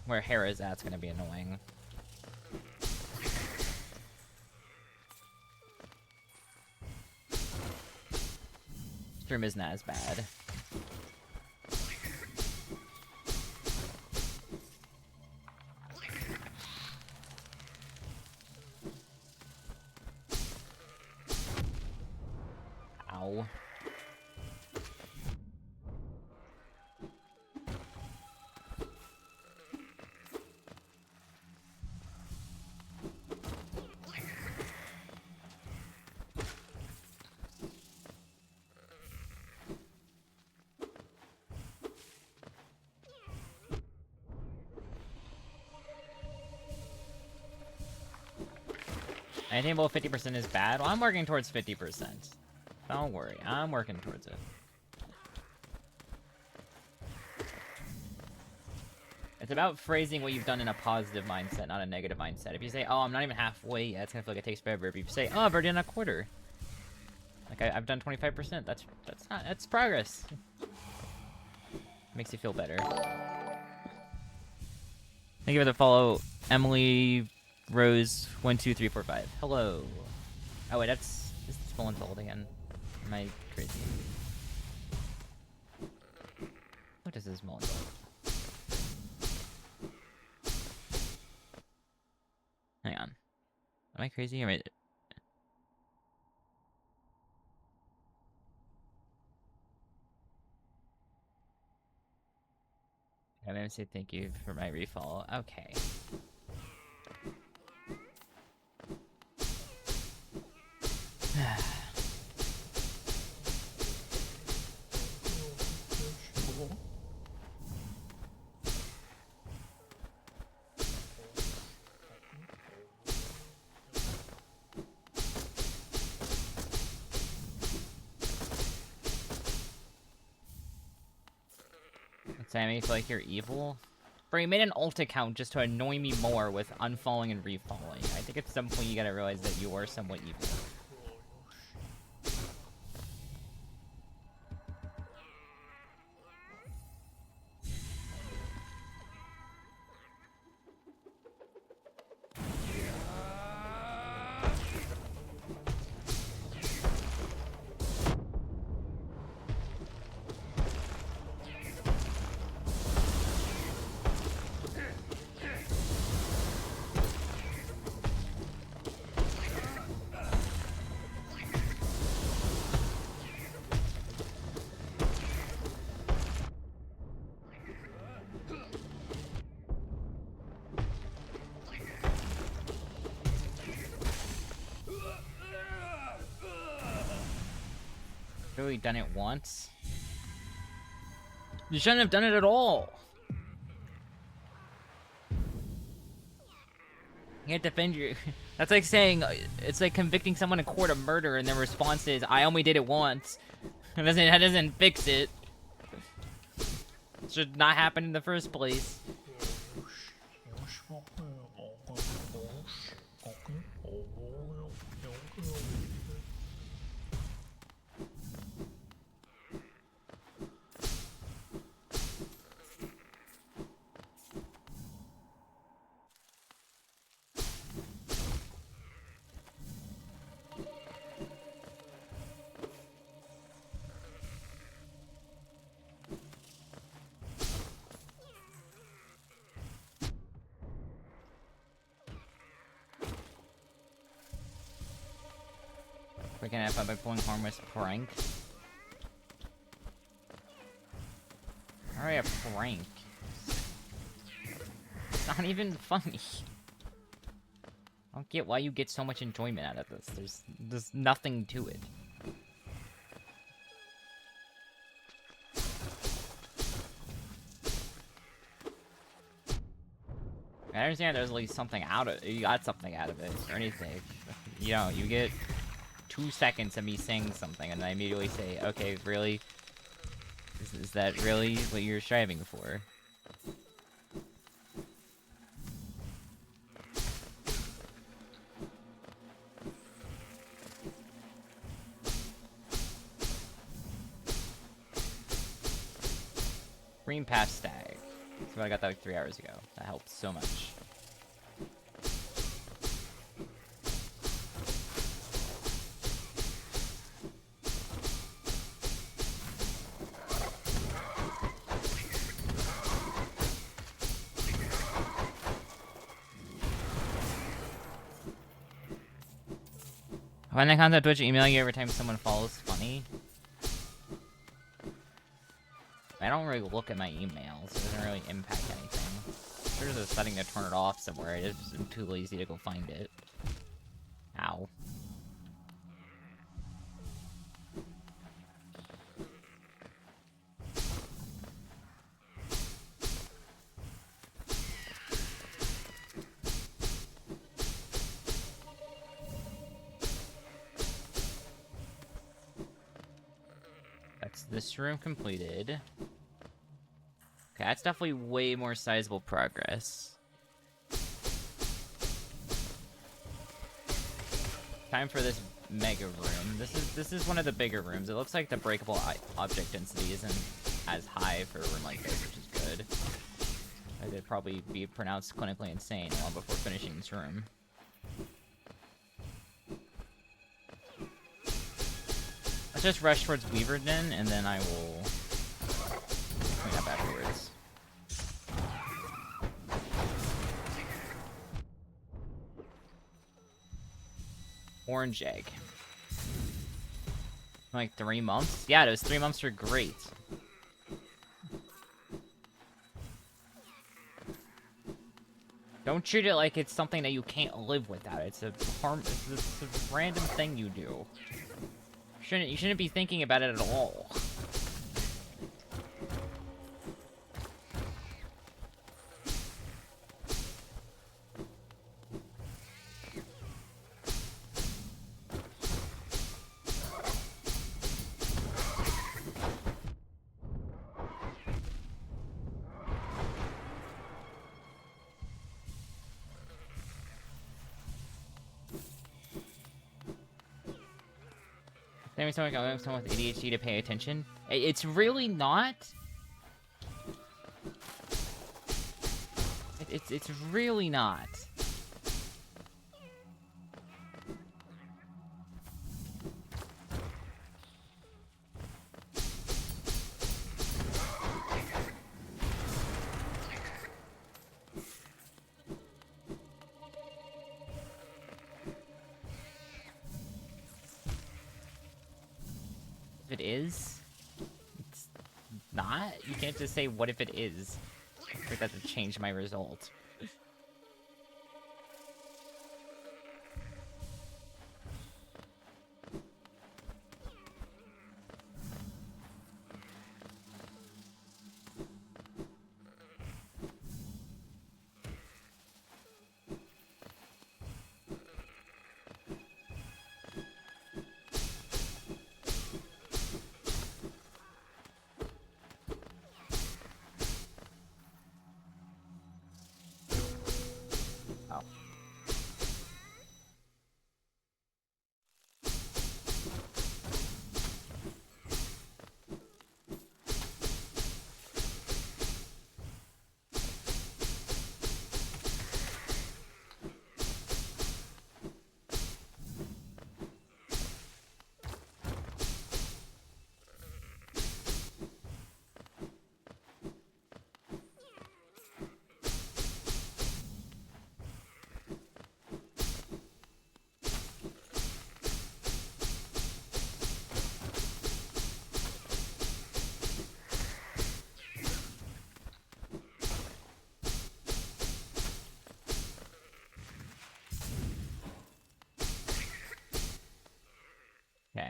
Speaker 1: where Hera's at's gonna be annoying. This room isn't as bad. Ow. Anything below 50% is bad? Well, I'm working towards 50%. Don't worry, I'm working towards it. It's about phrasing what you've done in a positive mindset, not a negative mindset. If you say, oh, I'm not even halfway yet, it's gonna feel like it takes forever. If you say, oh, I've already done a quarter. Like, I've done 25%. That's progress. Makes you feel better. Thank you for the follow, Emily Rose 12345. Hello. Oh wait, this is Multiworld again. Am I crazy? What is this Multiworld? Hang on. Am I crazy? Am I... I'm gonna say thank you for my refollow. Okay. Sammy, feel like you're evil? Bro, you made an alt account just to annoy me more with unfollowing and refollowing. I think at some point you gotta realize that you are somewhat evil. literally done it once. You shouldn't have done it at all. You can't defend your... That's like saying... It's like convicting someone in court of murder and their response is, I only did it once. That doesn't fix it. It should not happen in the first place. We can have by pulling harmless prank. Alright, a prank. It's not even funny. I don't get why you get so much enjoyment out of this. There's nothing to it. I understand there's at least something out of it. You got something out of it, or anything. You know, you get 2 seconds of me saying something, and I immediately say, okay, really? Is that really what you're striving for? Green Pass Stag. So I got that like 3 hours ago. That helped so much. When they contact Twitch, emailing you every time someone follows, funny. I don't really look at my emails, so it doesn't really impact anything. I'm sure there's a setting to turn it off somewhere, I just am too lazy to go find it. Ow. That's this room completed. Okay, that's definitely way more sizable progress. Time for this mega room. This is one of the bigger rooms. It looks like the breakable object density isn't as high for a room like this, which is good. I'd probably be pronounced clinically insane long before finishing this room. Let's just rush towards Weaverden, and then I will clean up afterwards. Orange egg. Like 3 months? Yeah, those 3 months are great. Don't treat it like it's something that you can't live without. It's a random thing you do. You shouldn't be thinking about it at all. Maybe someone with ADHD to pay attention. It's really not. It's really not. If it is, it's not. You can't just say, what if it is? For that to change my result.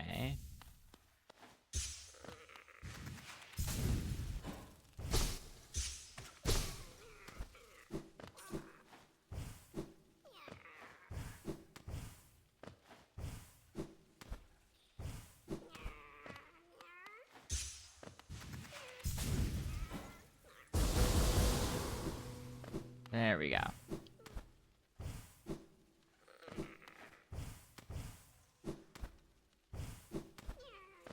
Speaker 1: Okay. There we go.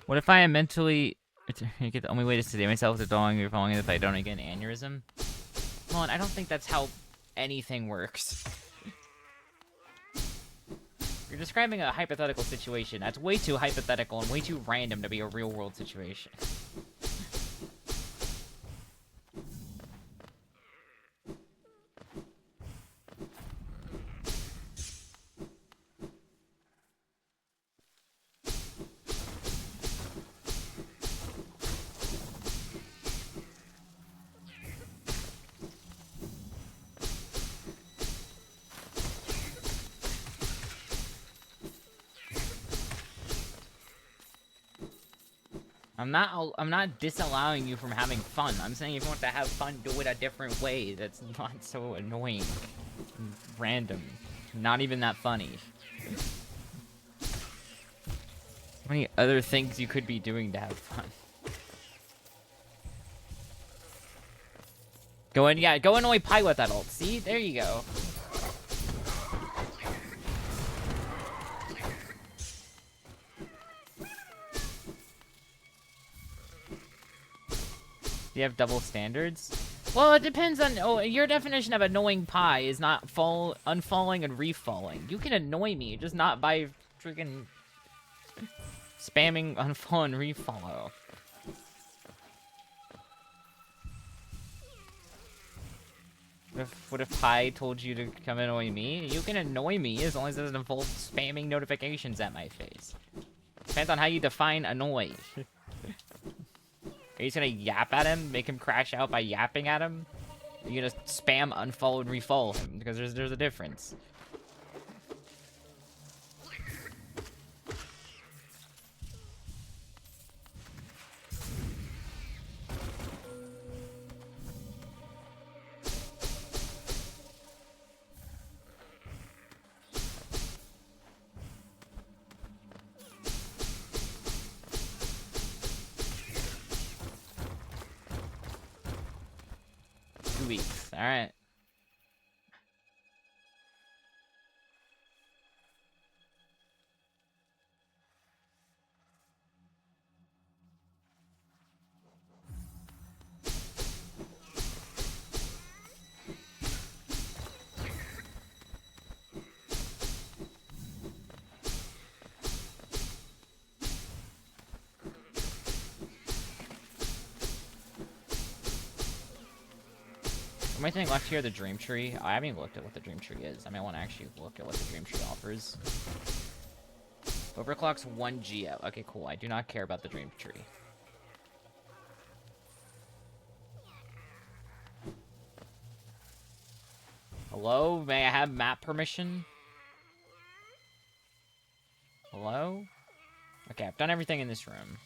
Speaker 1: What if I am mentally... The only way to sedate myself is falling or falling if I don't get an aneurysm? Come on, I don't think that's how anything works. You're describing a hypothetical situation. That's way too hypothetical and way too random to be a real-world situation. I'm not disallowing you from having fun. I'm saying if you want to have fun, do it a different way. That's not so annoying. Random. Not even that funny. How many other things you could be doing to have fun? Go annoy Pi with that ult. See? There you go. Do you have double standards? Well, it depends on... Oh, your definition of annoying Pi is not unfalling and refalling. You can annoy me, just not by freaking spamming unfollow and refollow. What if Pi told you to come annoy me? You can annoy me as long as it doesn't involve spamming notifications at my face. Depends on how you define annoy. Are you just gonna yap at him? Make him crash out by yapping at him? Are you gonna spam, unfollow, and refollow him? Because there's a difference. 2 weeks. Alright. Am I think left here the dream tree? I haven't even looked at what the dream tree is. I might want to actually look at what the dream tree offers. Overclock's 1 geo. Okay, cool. I do not care about the dream tree. Hello? May I have map permission? Hello? Okay, I've done everything in this room.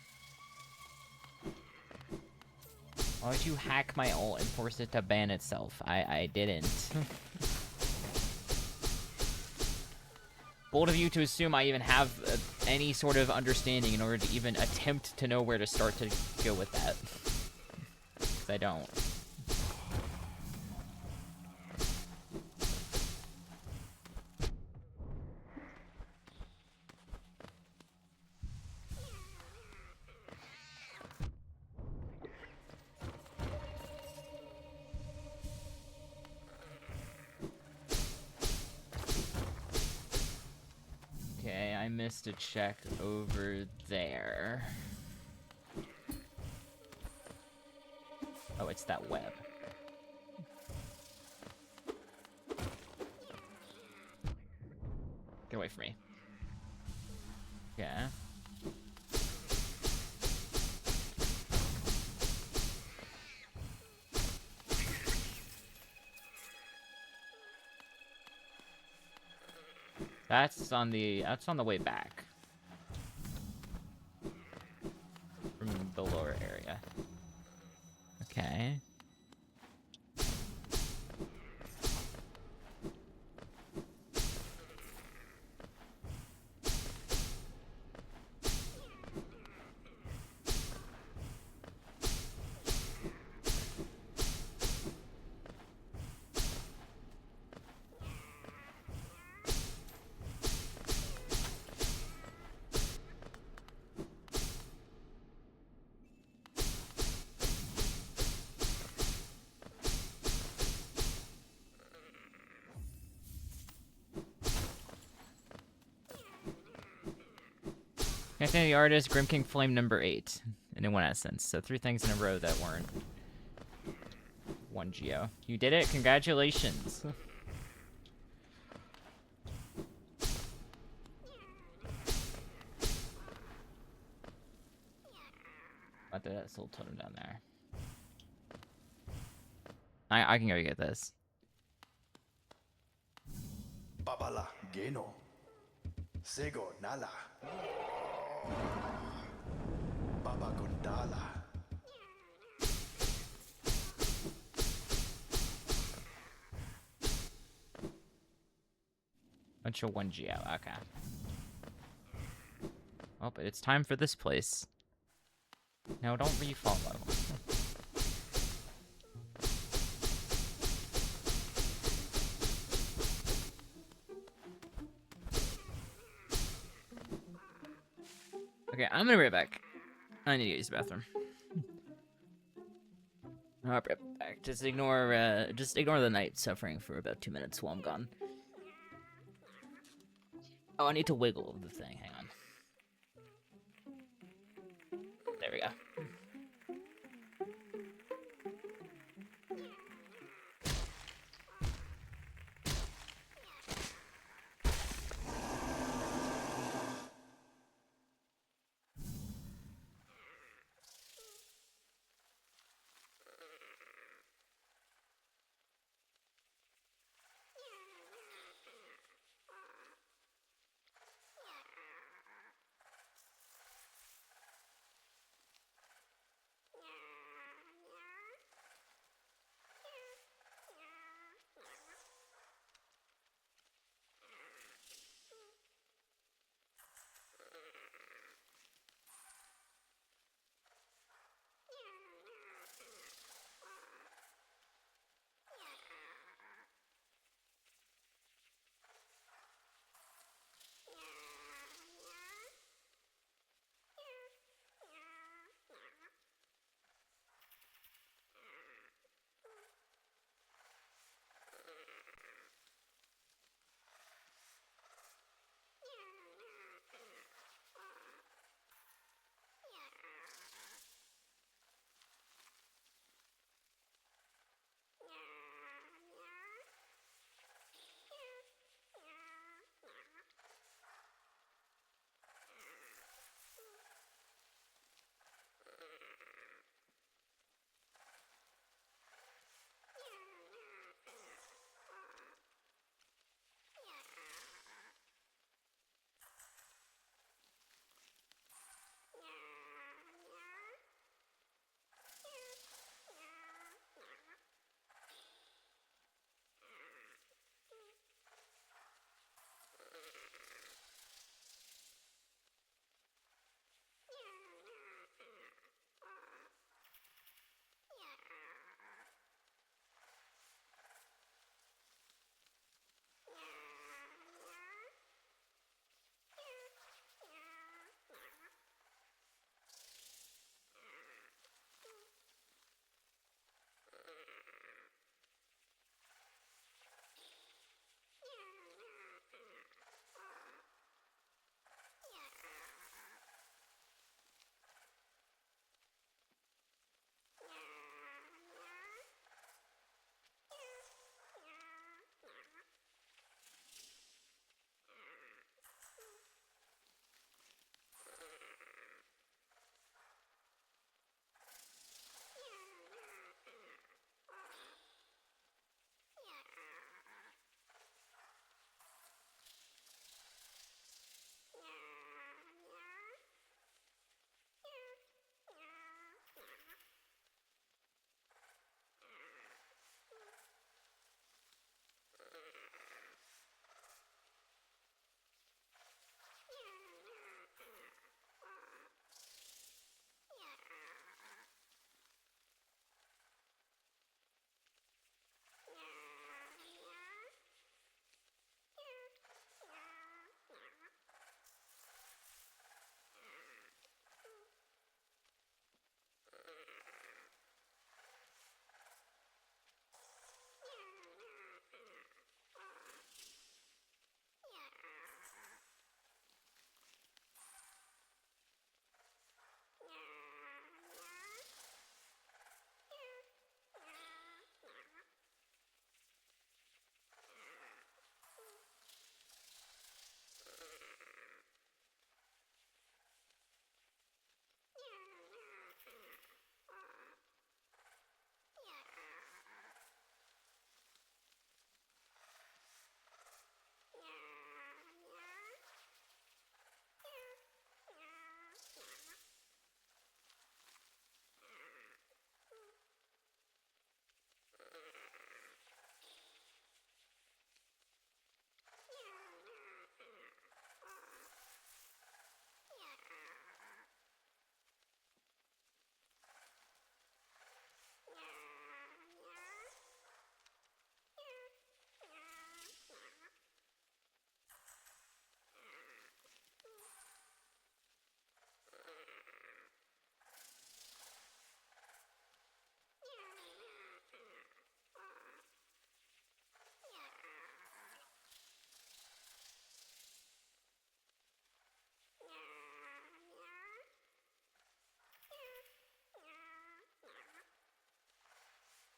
Speaker 1: Why would you hack my ult and force it to ban itself? I didn't. Bold of you to assume I even have any sort of understanding in order to even attempt to know where to start to go with that. 'Cause I don't. I missed a check over there. Oh, it's that web. Get away from me. Yeah. That's on the way back. Okay. Connecting the artist, Grim King Flame number 8. And in one essence. So 3 things in a row that weren't 1 geo. You did it, congratulations. What did that soul totem down there? I can go get this.
Speaker 8: Babala Geno. Sego Nala. Baba Gondala.
Speaker 1: Bunch of 1 geo, okay. Oh, but it's time for this place. No, don't refollow. Okay, I'm gonna be right back. I need to use the bathroom. I'll be right back. Just ignore the night suffering for about 2 minutes while I'm gone. Oh, I need to wiggle the thing. Hang on. There we go.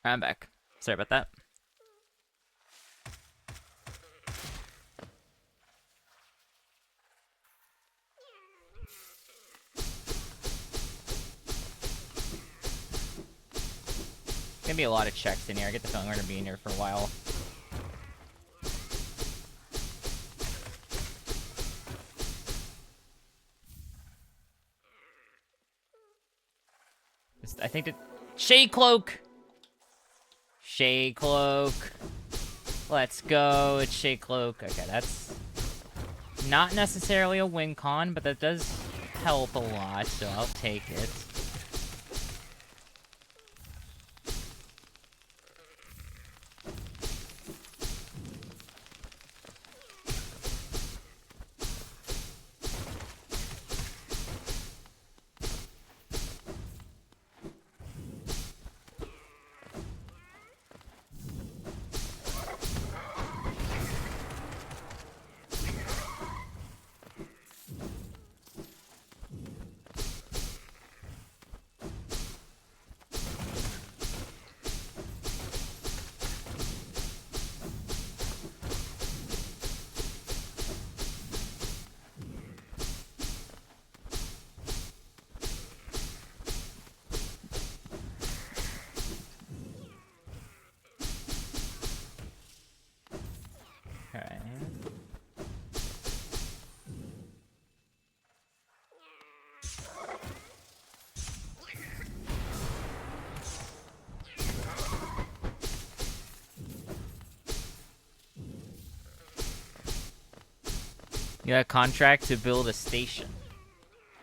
Speaker 1: I'm back. Sorry about that. Gonna be a lot of checks in here. I get the feeling we're gonna be in here for a while. I think that Shade Cloak. Shade Cloak. Let's go. It's Shade Cloak. Okay, that's not necessarily a win con, but that does help a lot, so I'll take it. Okay. You got a contract to build a station.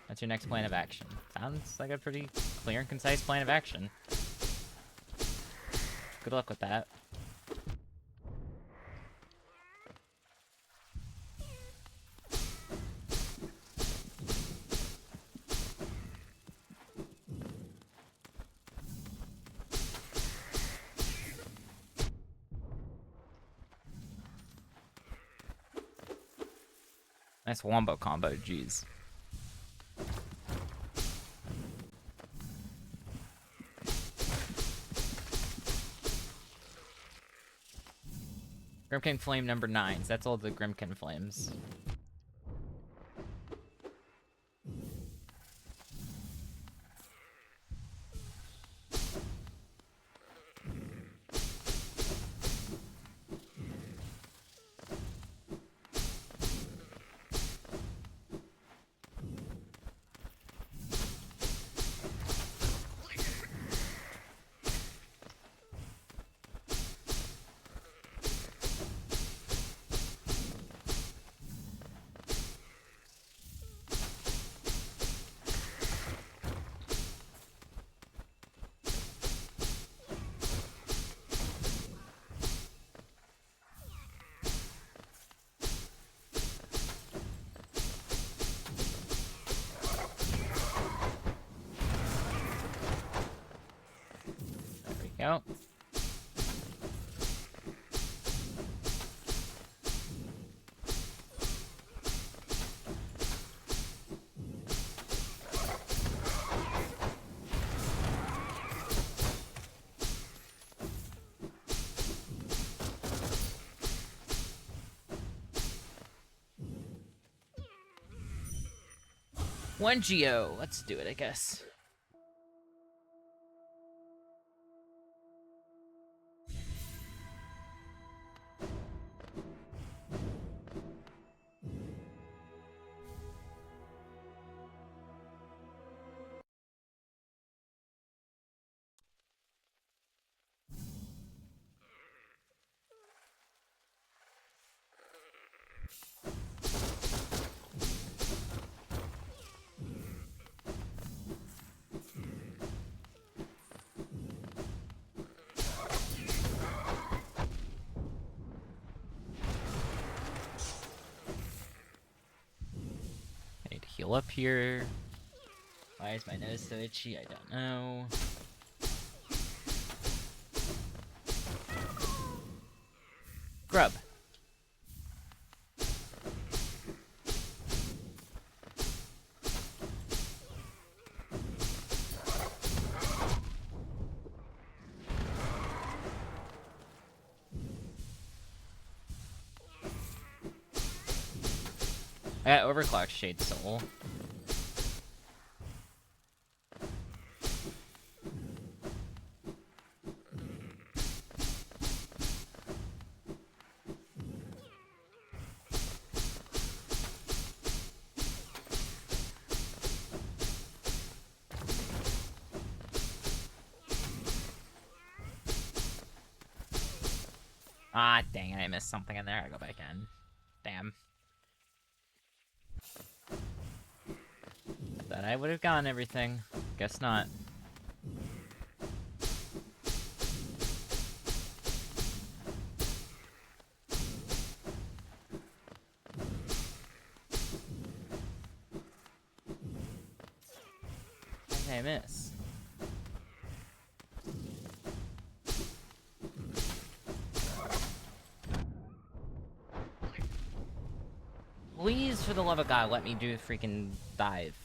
Speaker 1: That's your next plan of action. Sounds like a pretty clear and concise plan of action. Good luck with that. Nice wombo combo, jeez. Grimkin Flame number 9. So that's all the Grimkin Flames. Go. One Geo. Let's do it, I guess. Heal up here. Why is my nose so itchy? I don't know. Grub. I got overclocked Shade Soul. Ah, dang it, I missed something in there. I go back in. Damn. Thought I would have gotten everything. Guess not. How did I miss? Please, for the love of God, let me do the freaking dive.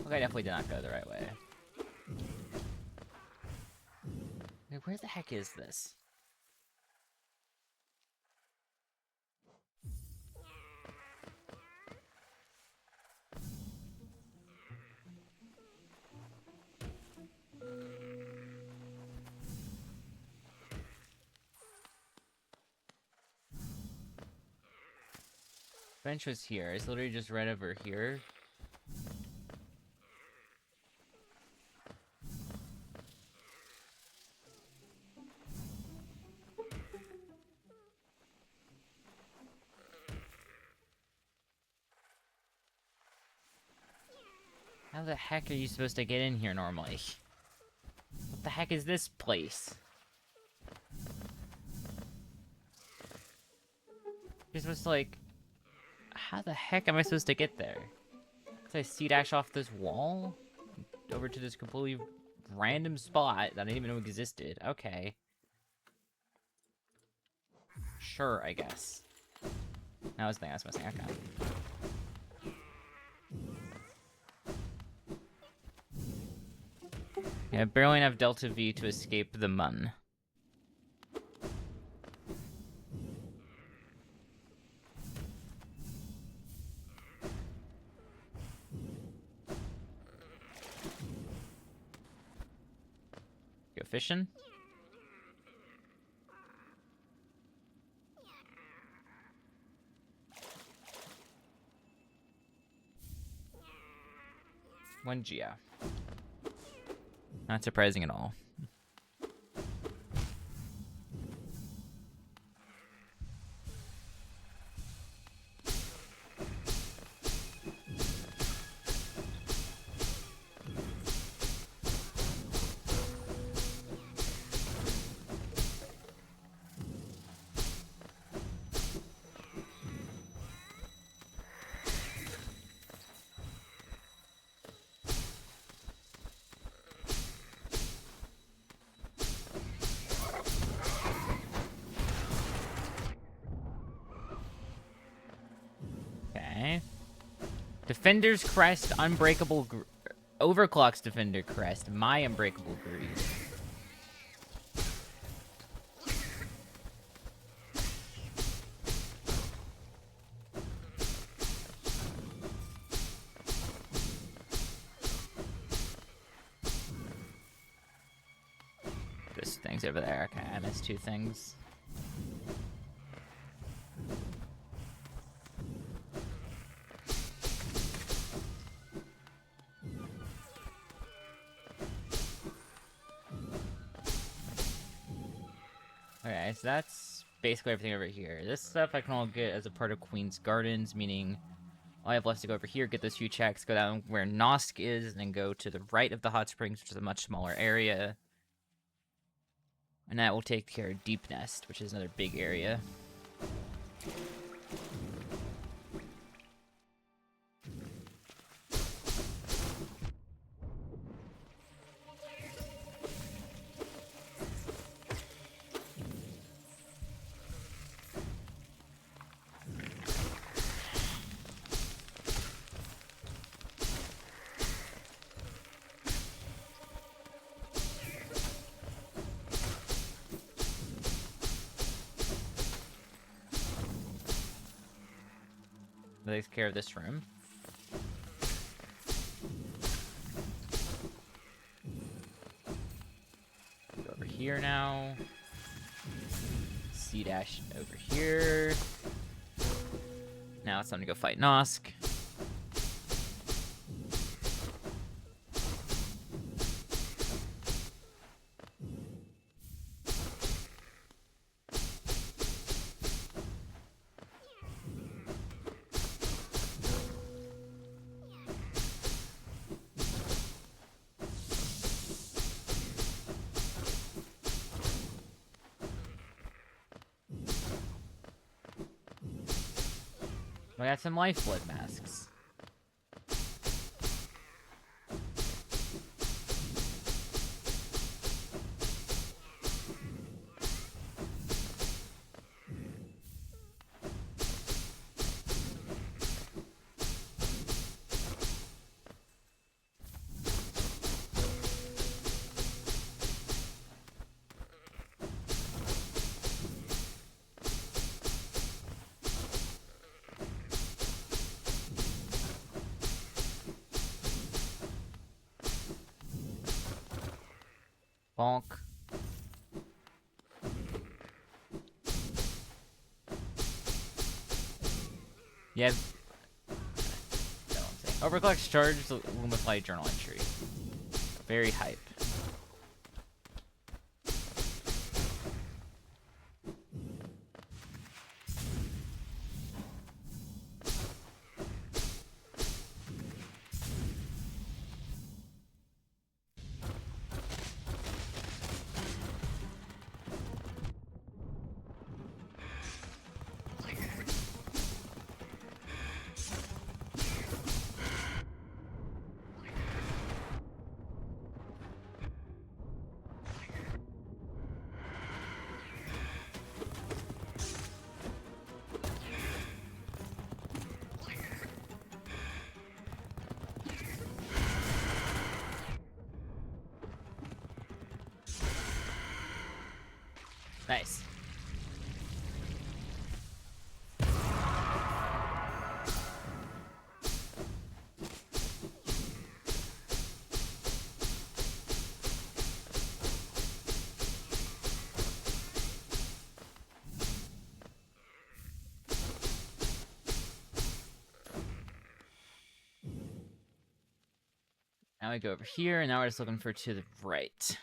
Speaker 1: Okay, I definitely did not go the right way. Wait, where the heck is this? Bench was here. It's literally just right over here. How the heck are you supposed to get in here normally? What the heck is this place? You're supposed to, like... How the heck am I supposed to get there? Can I C-dash off this wall? Over to this completely random spot that I didn't even know existed. Okay. Sure, I guess. That was the thing I was missing. Okay. Yeah, I barely enough Delta V to escape the Mun. Go fishing? One Gia. Not surprising at all. Okay. Defender's Crest, Unbreakable... Overclock's Defender Crest, my Unbreakable Greed. This thing's over there. Okay, I missed two things. Okay, so that's basically everything over here. This stuff I can all get as a part of Queen's Gardens, meaning all I have left to go over here, get those few checks, go down where Nosk is, and then go to the right of the hot springs, which is a much smaller area. And that will take care of Deep Nest, which is another big area. That takes care of this room. Go over here now. C dash over here. Now it's time to go fight Nosk. We got some lifeblood masks. Bonk. Yeah. Overclock's charge is a Lumify journal entry. Very hype. Nice. Now we go over here, and now we're just looking for to the right.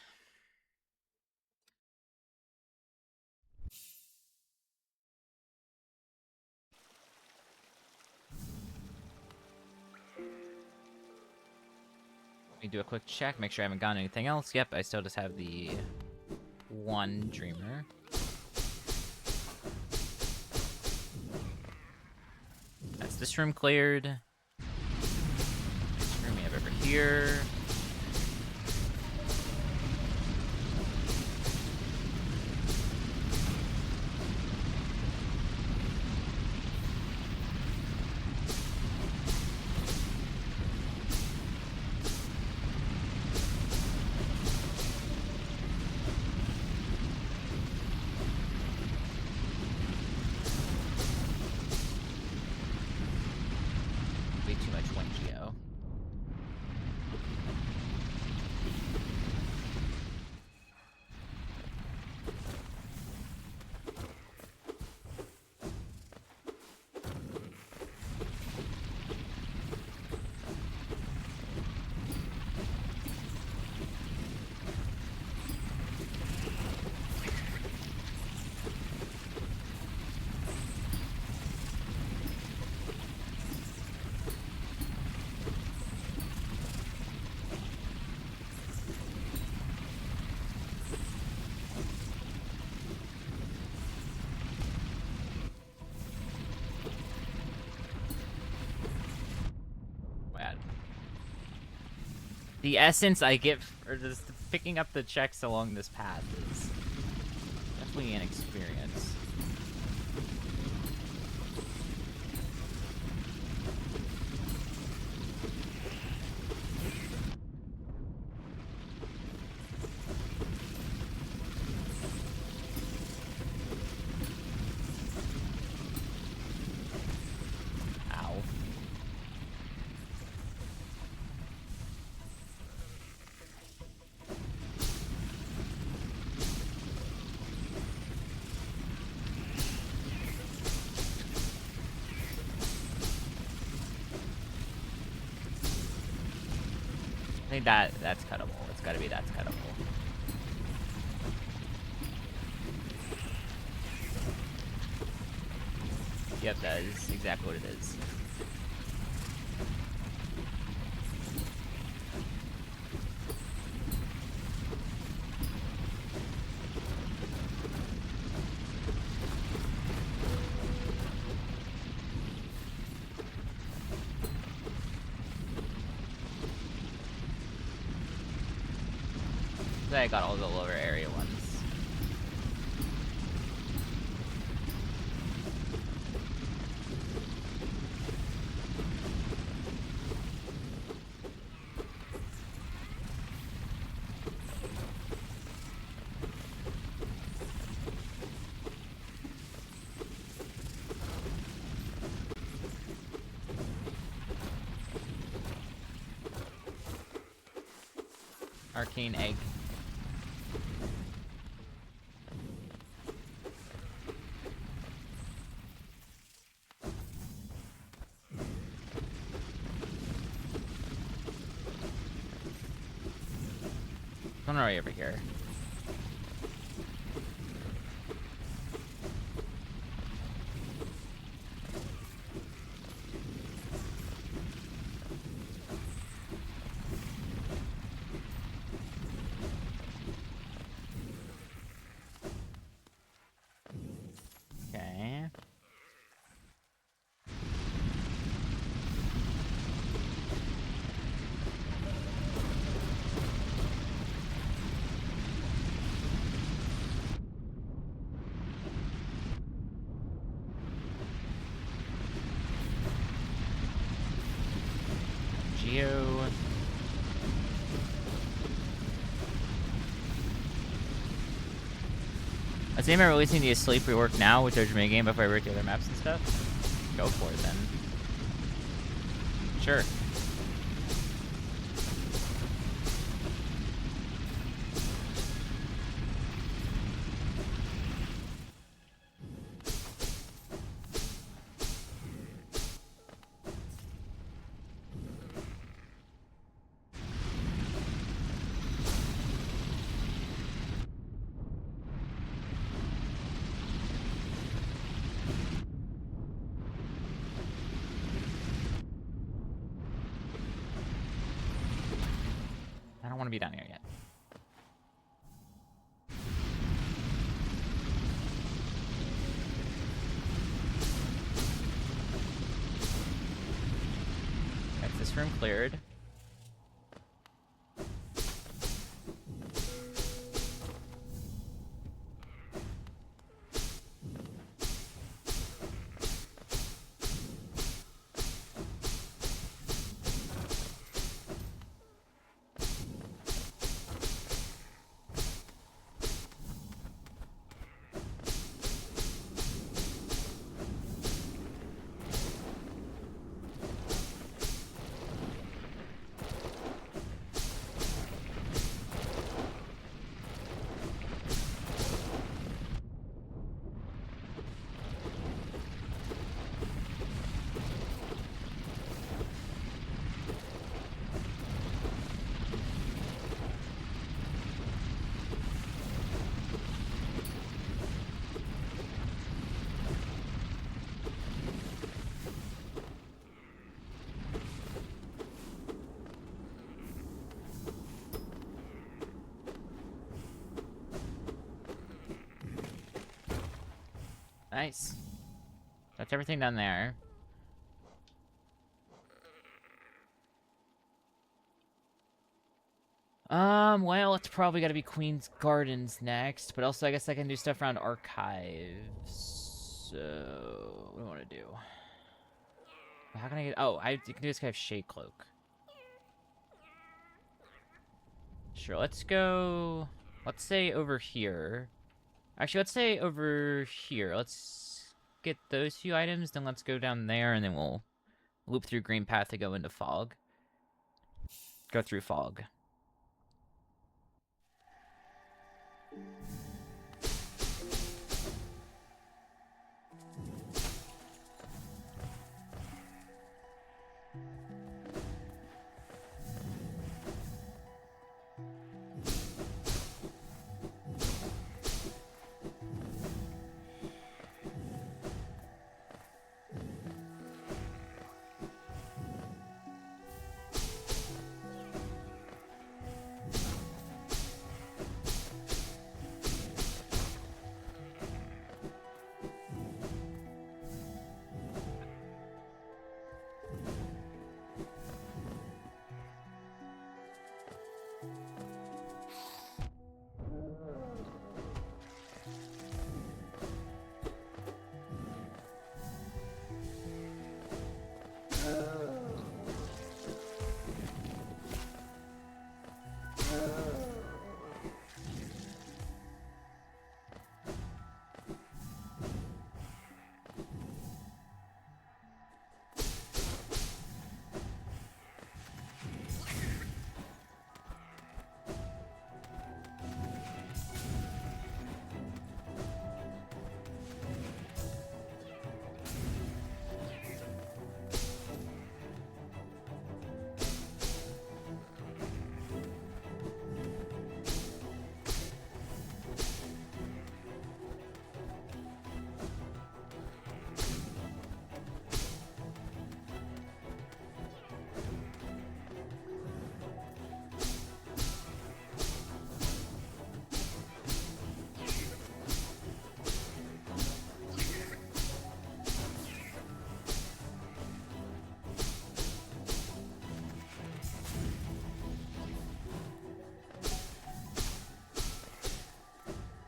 Speaker 1: Let me do a quick check, make sure I haven't gotten anything else. Yep, I still just have the one dreamer. That's this room cleared. This room we have over here. Way too much 1GO. The essence I get for just picking up the checks along this path is definitely an experience. Ow. I think that's cuttable. It's gotta be that's cuttable. Yep, that is exactly what it is. I got all the lower area ones. Arcane egg. One right over here. Okay. Geo. Is anyone releasing the Asleep rework now with their Jamaican game before I work the other maps and stuff? Go for it then. Sure. I don't want to be down here yet. That's this room cleared. Nice. That's everything done there. Well, it's probably gotta be Queen's Gardens next, but also I guess I can do stuff around Archives. So, what do I want to do? How can I get... Oh, you can do this kind of Shade Cloak. Sure, let's go... Let's say over here. Actually, let's say over here. Let's get those few items, then let's go down there, and then we'll loop through Green Path to go into Fog. Go through Fog.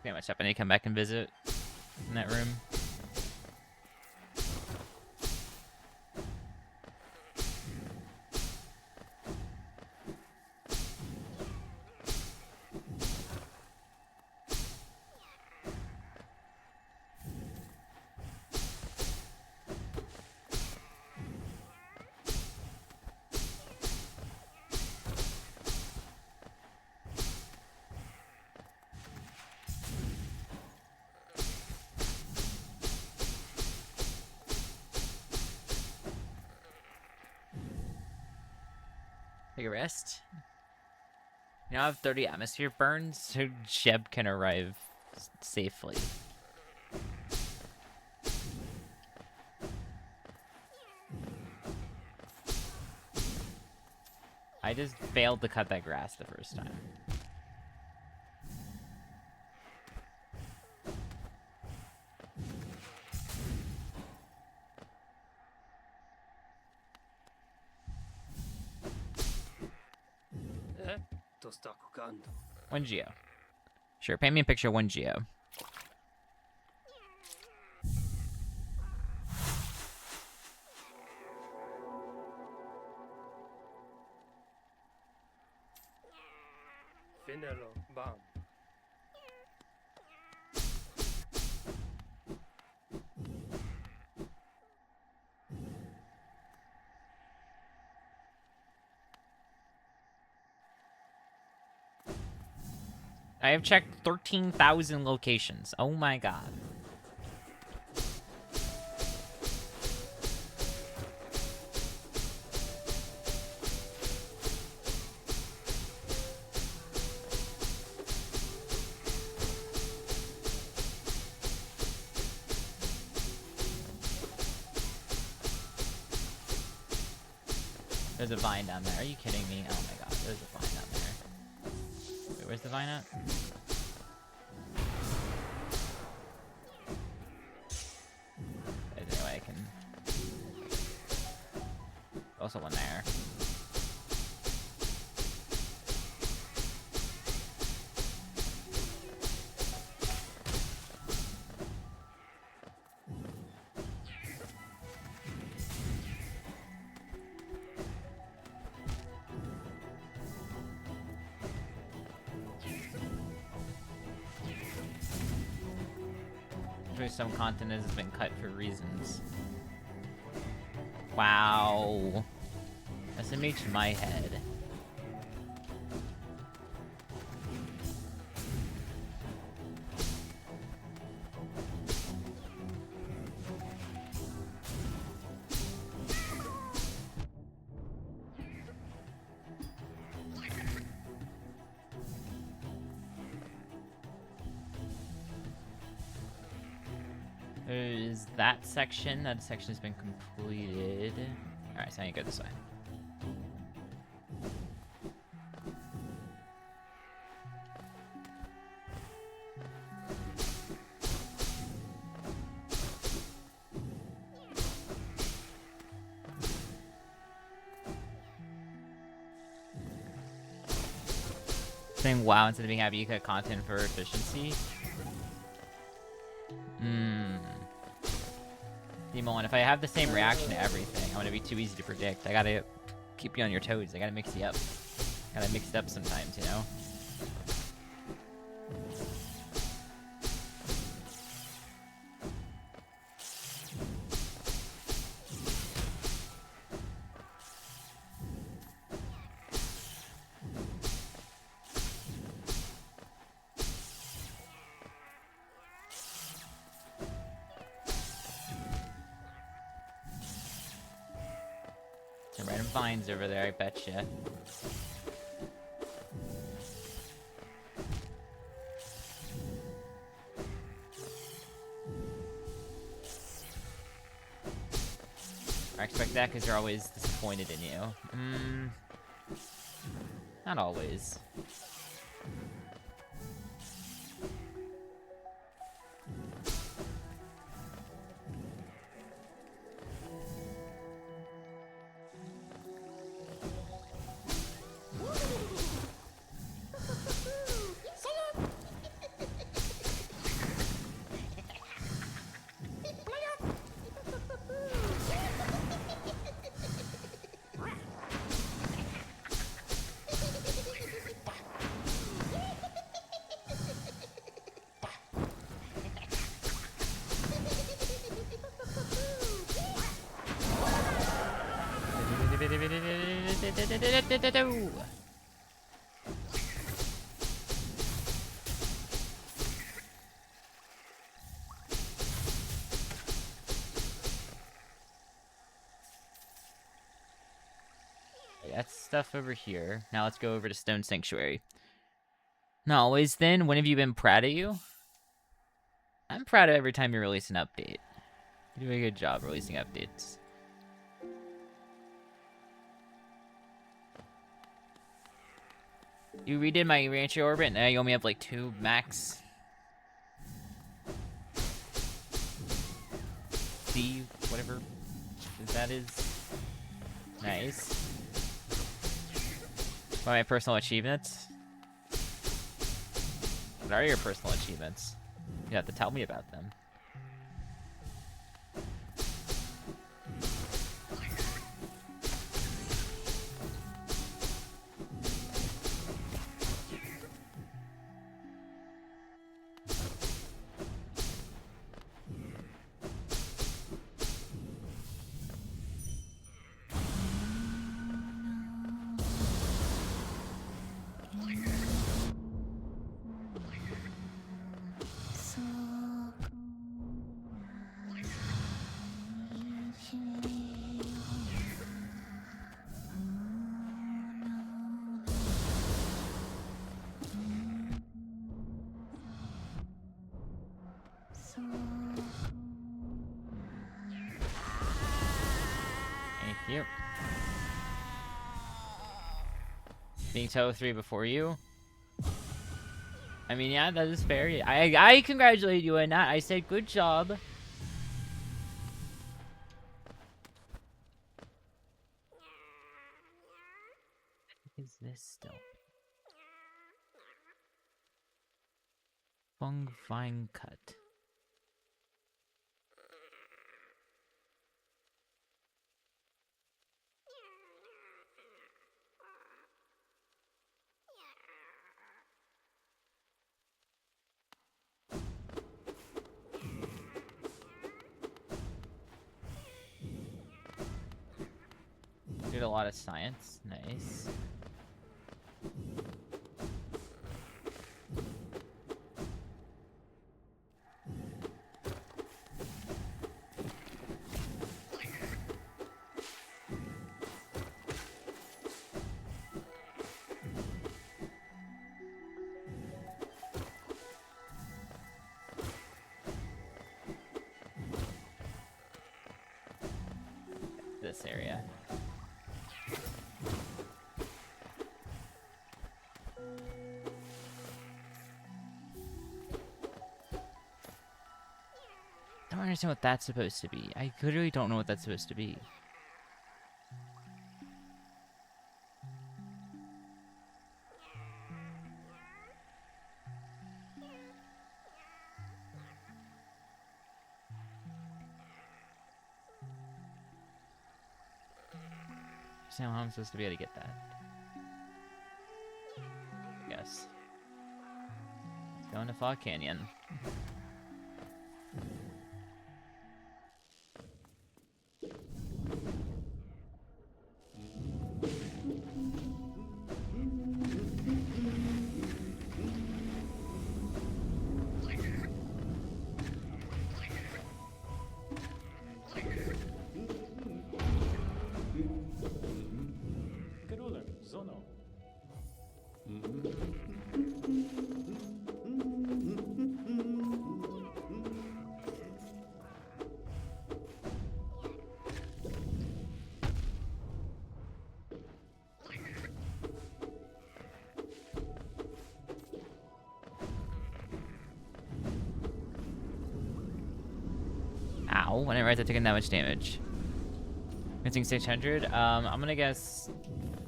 Speaker 1: Pretty much up. I need to come back and visit in that room. Take a rest. You now have 30 atmosphere burns, so Jeb can arrive safely. I just failed to cut that grass the first time. One geo. Sure, paint me a picture of 1 geo.
Speaker 7: Finelo, bam.
Speaker 1: I have checked 13,000 locations. Oh my god. There's a vine down there. Are you kidding me? Oh my god, there's a vine down there. Wait, where's the vine at? There's no way I can... Also one there. where some content has been cut for reasons. Wow. SMH my head. There's that section. That section has been completed. Alright, so I need to go this way. Saying wow instead of being happy you cut content for efficiency. Demon, if I have the same reaction to everything, I'm gonna be too easy to predict. I gotta keep you on your toes. I gotta mix you up. Gotta mix it up sometimes, you know? Some random vines over there, I betcha. I expect that because you're always disappointed in you. Not always. That's stuff over here. Now let's go over to Stone Sanctuary. Not always then. When have you been proud of you? I'm proud of every time you release an update. You do a good job releasing updates. You redid my Rancher orbit, and now you only have like 2 max. C, whatever that is. Nice. What are my personal achievements? What are your personal achievements? You have to tell me about them. Thank you. Being Toe 3 before you? I mean, yeah, that is fair. I congratulate you on that. I said good job. What is this still? Fung Fine Cut. Did a lot of science. Nice. This area. Don't understand what that's supposed to be. I literally don't know what that's supposed to be. So how I'm supposed to be able to get that? I guess. Going to Fog Canyon. Ow, when I realized I took that much damage. Missing 600? I'm gonna guess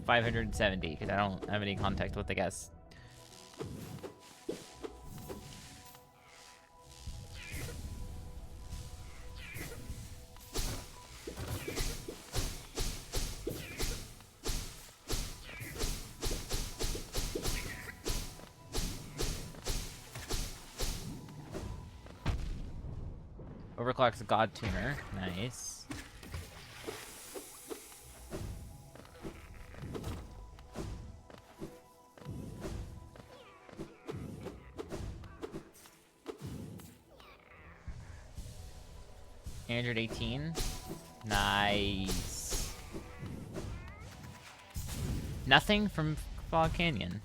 Speaker 1: 570, because I don't have any contact with the guess. Overclock's a God Tuner. Nice. Android 18. Nice. Nothing from Fog Canyon.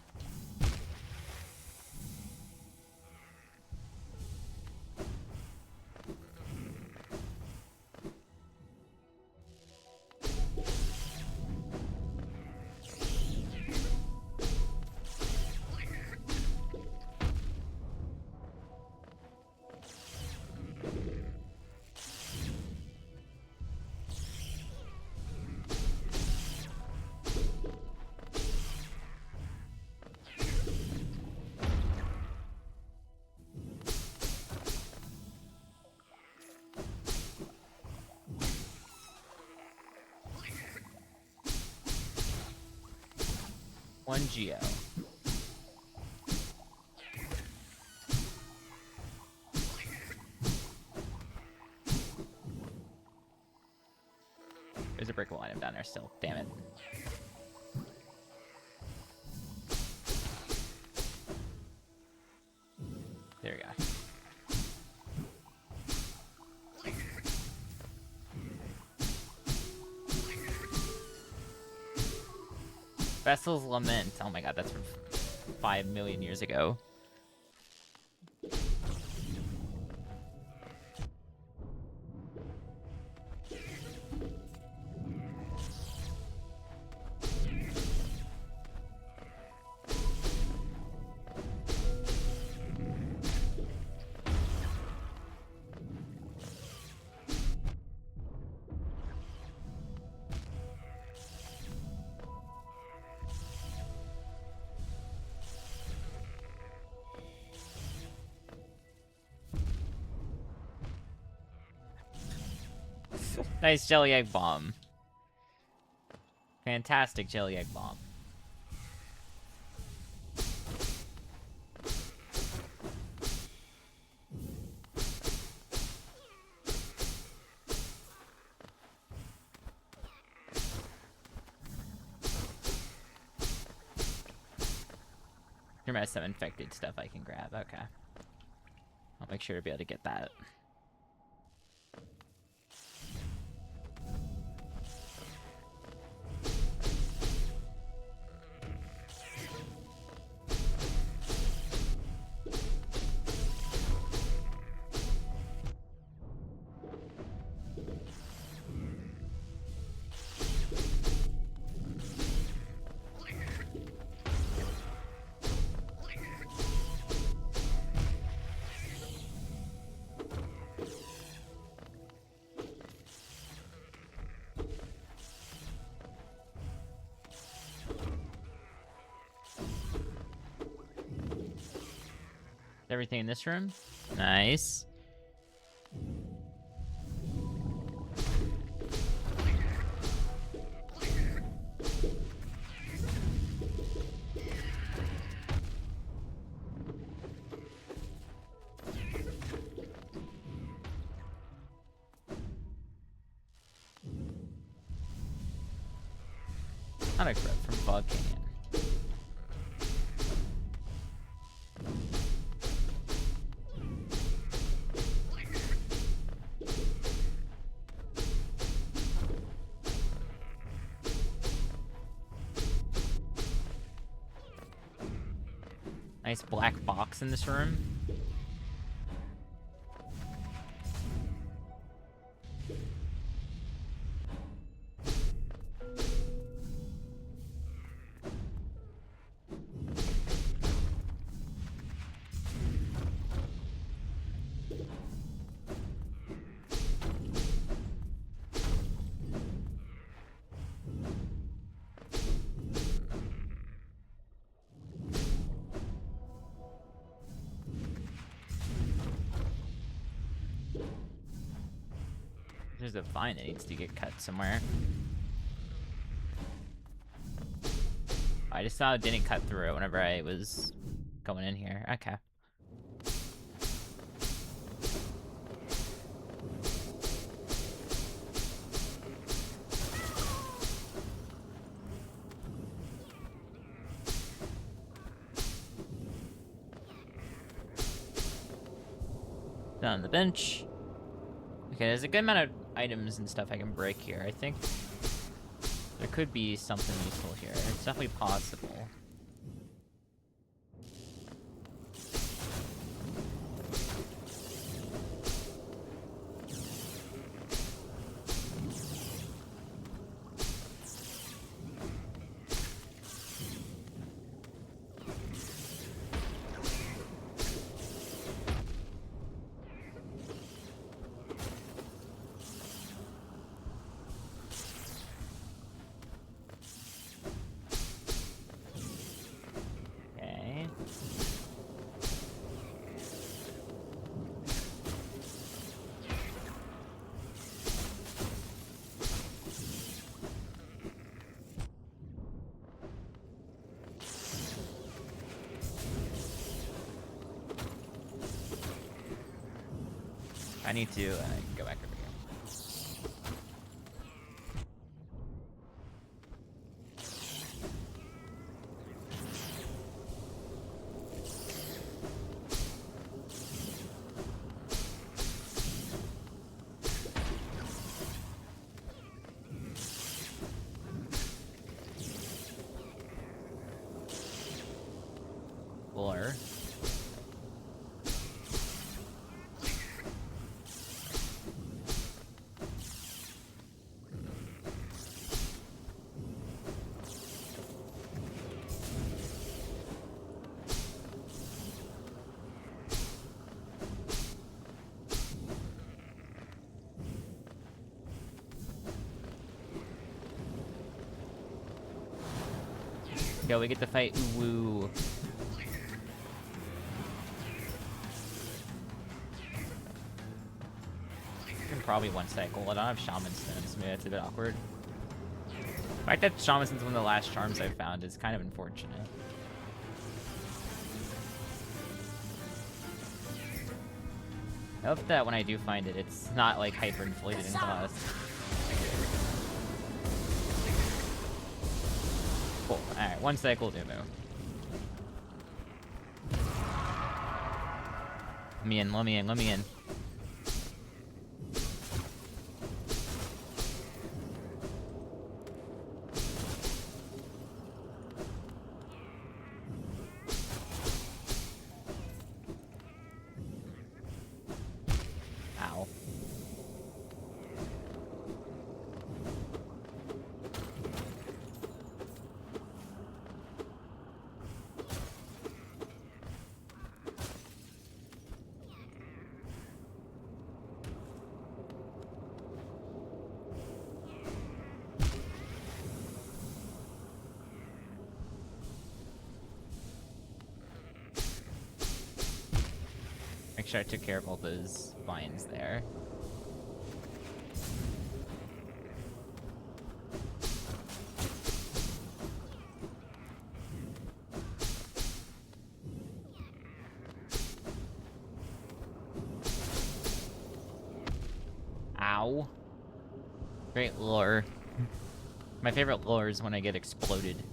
Speaker 1: One Geo. There's a breakable item down there still. Damn it. There we go. Vessel's Lament. Oh my god, that's from 5 million years ago. Nice jelly egg bomb. Fantastic jelly egg bomb. There might be some infected stuff I can grab. Okay. I'll make sure to be able to get that. Everything in this room? Nice. Not a grip from Fog Canyon. Nice black box in this room. There's a vine that needs to get cut somewhere. I just saw it didn't cut through it whenever I was going in here. Okay. Down on the bench. Okay, there's a good amount of items and stuff I can break here. I think there could be something useful here. It's definitely possible. I need to go back over here. Or go, we get to fight Woo. Can probably one cycle. I don't have Shaman Stones, maybe that's a bit awkward. The fact that Shaman Stone's one of the last charms I found is kind of unfortunate. I hope that when I do find it, it's not like hyper-inflated in cost. Cool. Alright, one cycle Dumu. Let me in, let me in, let me in. Ow. Make sure I took care of all those vines there. Ow. Great lure. My favorite lure is when I get exploded.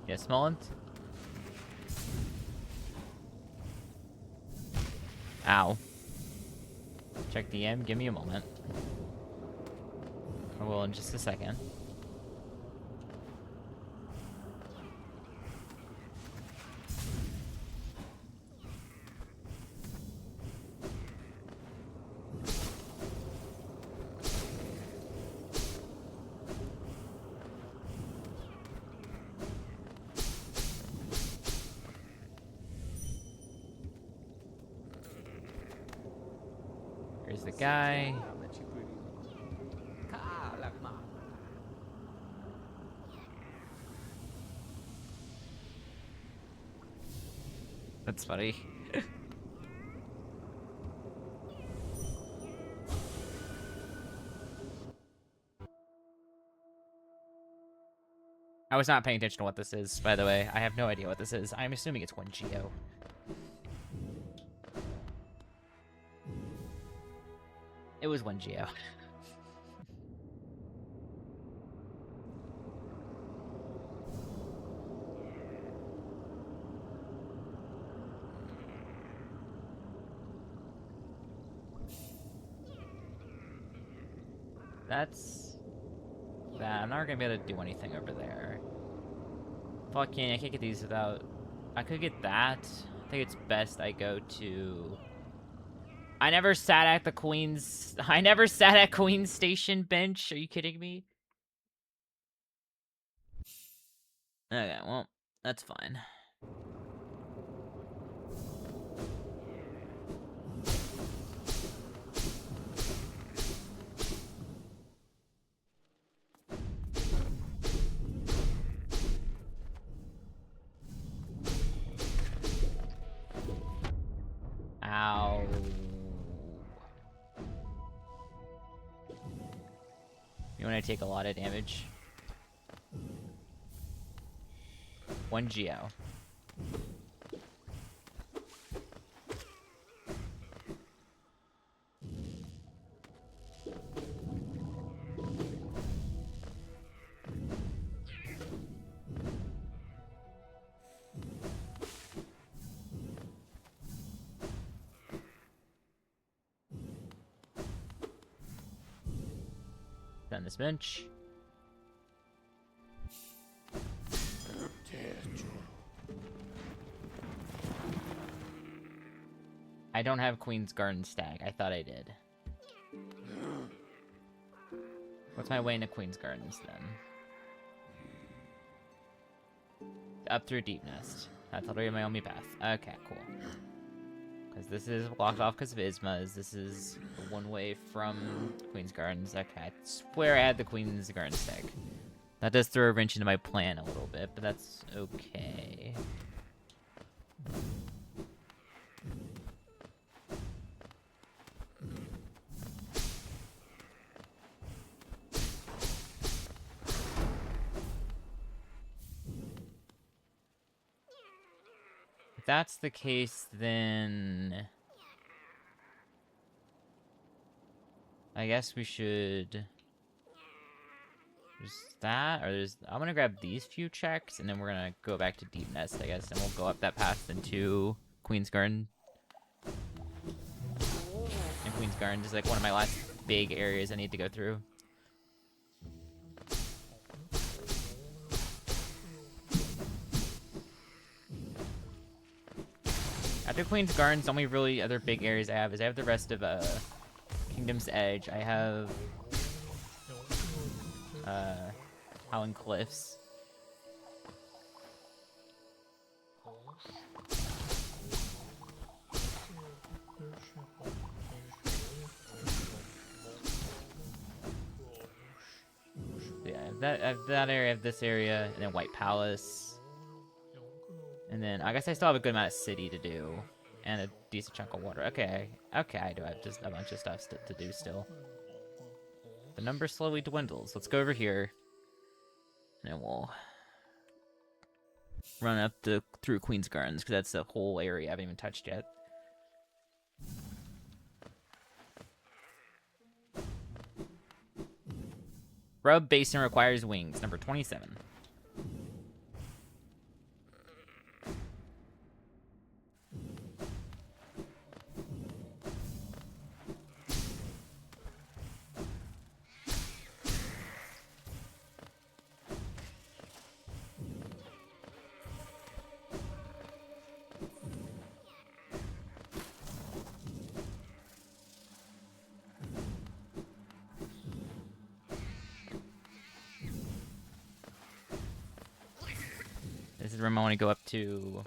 Speaker 1: Yeah, Smollett? Ow. Check DM, give me a moment. I will in just a second. Here's the guy. That's funny. I was not paying attention to what this is, by the way. I have no idea what this is. I'm assuming it's 1GO. It was 1GO. That's that. I'm not gonna be able to do anything over there. Fucking, I can't get these without. I could get that. I think it's best I go to. I never sat at Queen's Station bench. Are you kidding me? Okay, well, that's fine. Ow. You want to take a lot of damage? 1GO. Down this bench. I don't have Queen's Garden Stag. I thought I did. What's my way into Queen's Gardens, then? Up through Deep Nest. That's literally my only path. Okay, cool. Because this is blocked off because of Isma's. This is the one way from Queen's Gardens. Okay, I swear I had the Queen's Garden Stag. That does throw a wrench into my plan a little bit, but that's okay. that's the case, then I guess we should. There's that, or there's. I'm gonna grab these few checks, and then we're gonna go back to Deep Nest, I guess, and we'll go up that path into Queen's Garden. And Queen's Garden is like one of my last big areas I need to go through. After Queen's Gardens, the only really other big areas I have is I have the rest of Kingdom's Edge. I have Howling Cliffs. Yeah, I have that area, I have this area, and then White Palace. And then I guess I still have a good amount of city to do, and a decent chunk of water. Okay, I do have just a bunch of stuff to do still. The number slowly dwindles. Let's go over here, and then we'll run up through Queen's Gardens, because that's the whole area I haven't even touched yet. Rub Basin requires wings, number 27. This is where I want to go up to.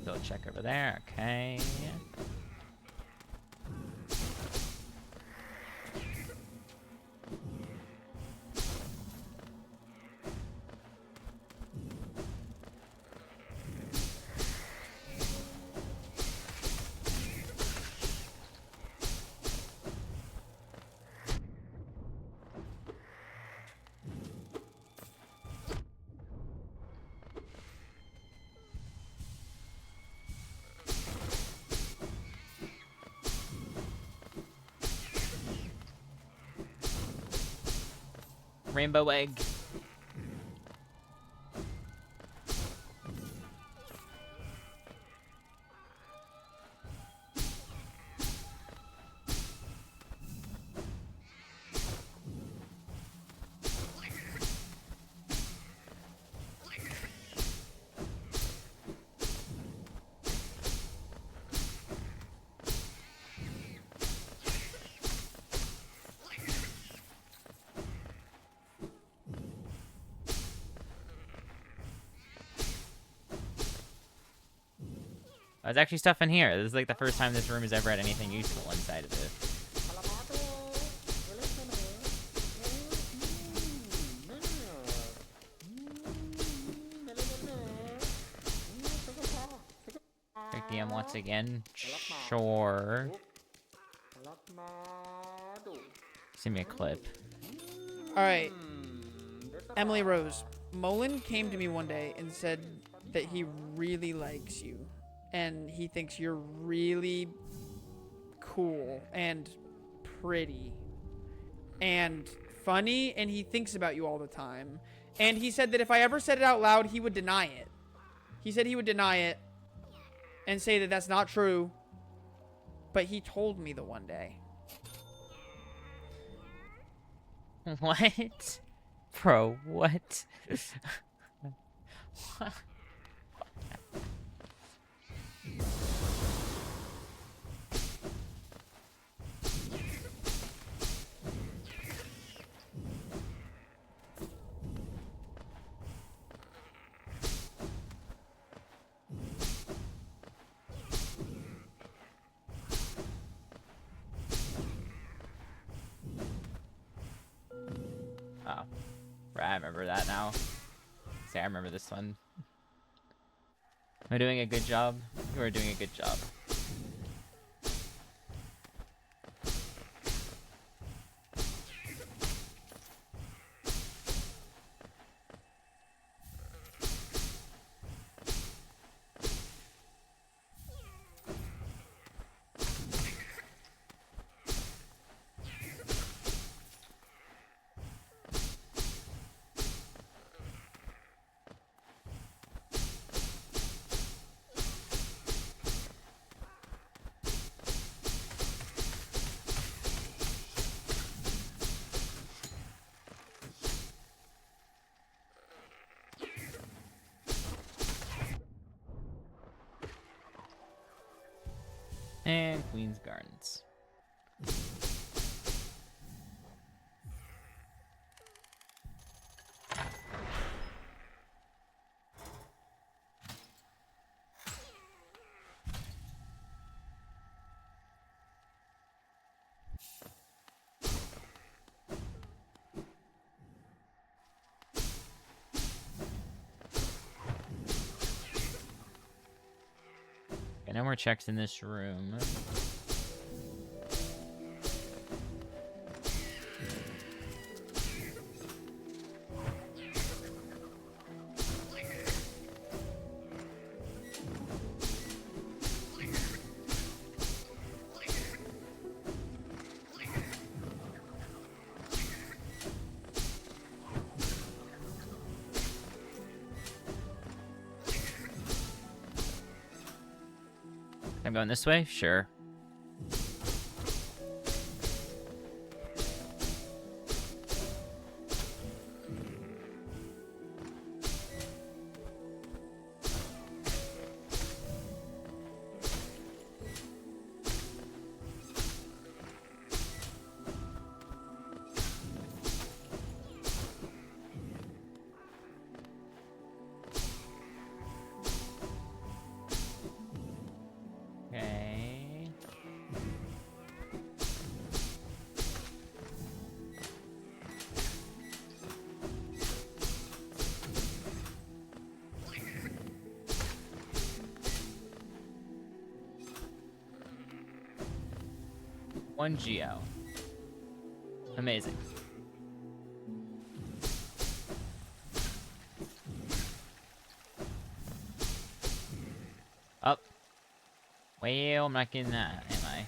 Speaker 1: Still check over there, okay. Rainbow egg. There's actually stuff in here. This is like the first time this room has ever had anything useful inside of it. Break DM once again. Sure. Send me a clip.
Speaker 3: Alright. Emily Rose. Mullen came to me one day and said that he really likes you. And he thinks you're really cool and pretty and funny, and he thinks about you all the time. And he said that if I ever said it out loud, he would deny it. He said he would deny it and say that that's not true. But he told me the one day.
Speaker 1: What? Bro, what? What? Oh. Right, I remember that now. See, I remember this one. Am I doing a good job? You are doing a good job. And Queen's Gardens. Okay, no more checks in this room. I'm going this way? Sure. Okay. One Geo. Amazing. Up. Well, I'm not getting that, am I?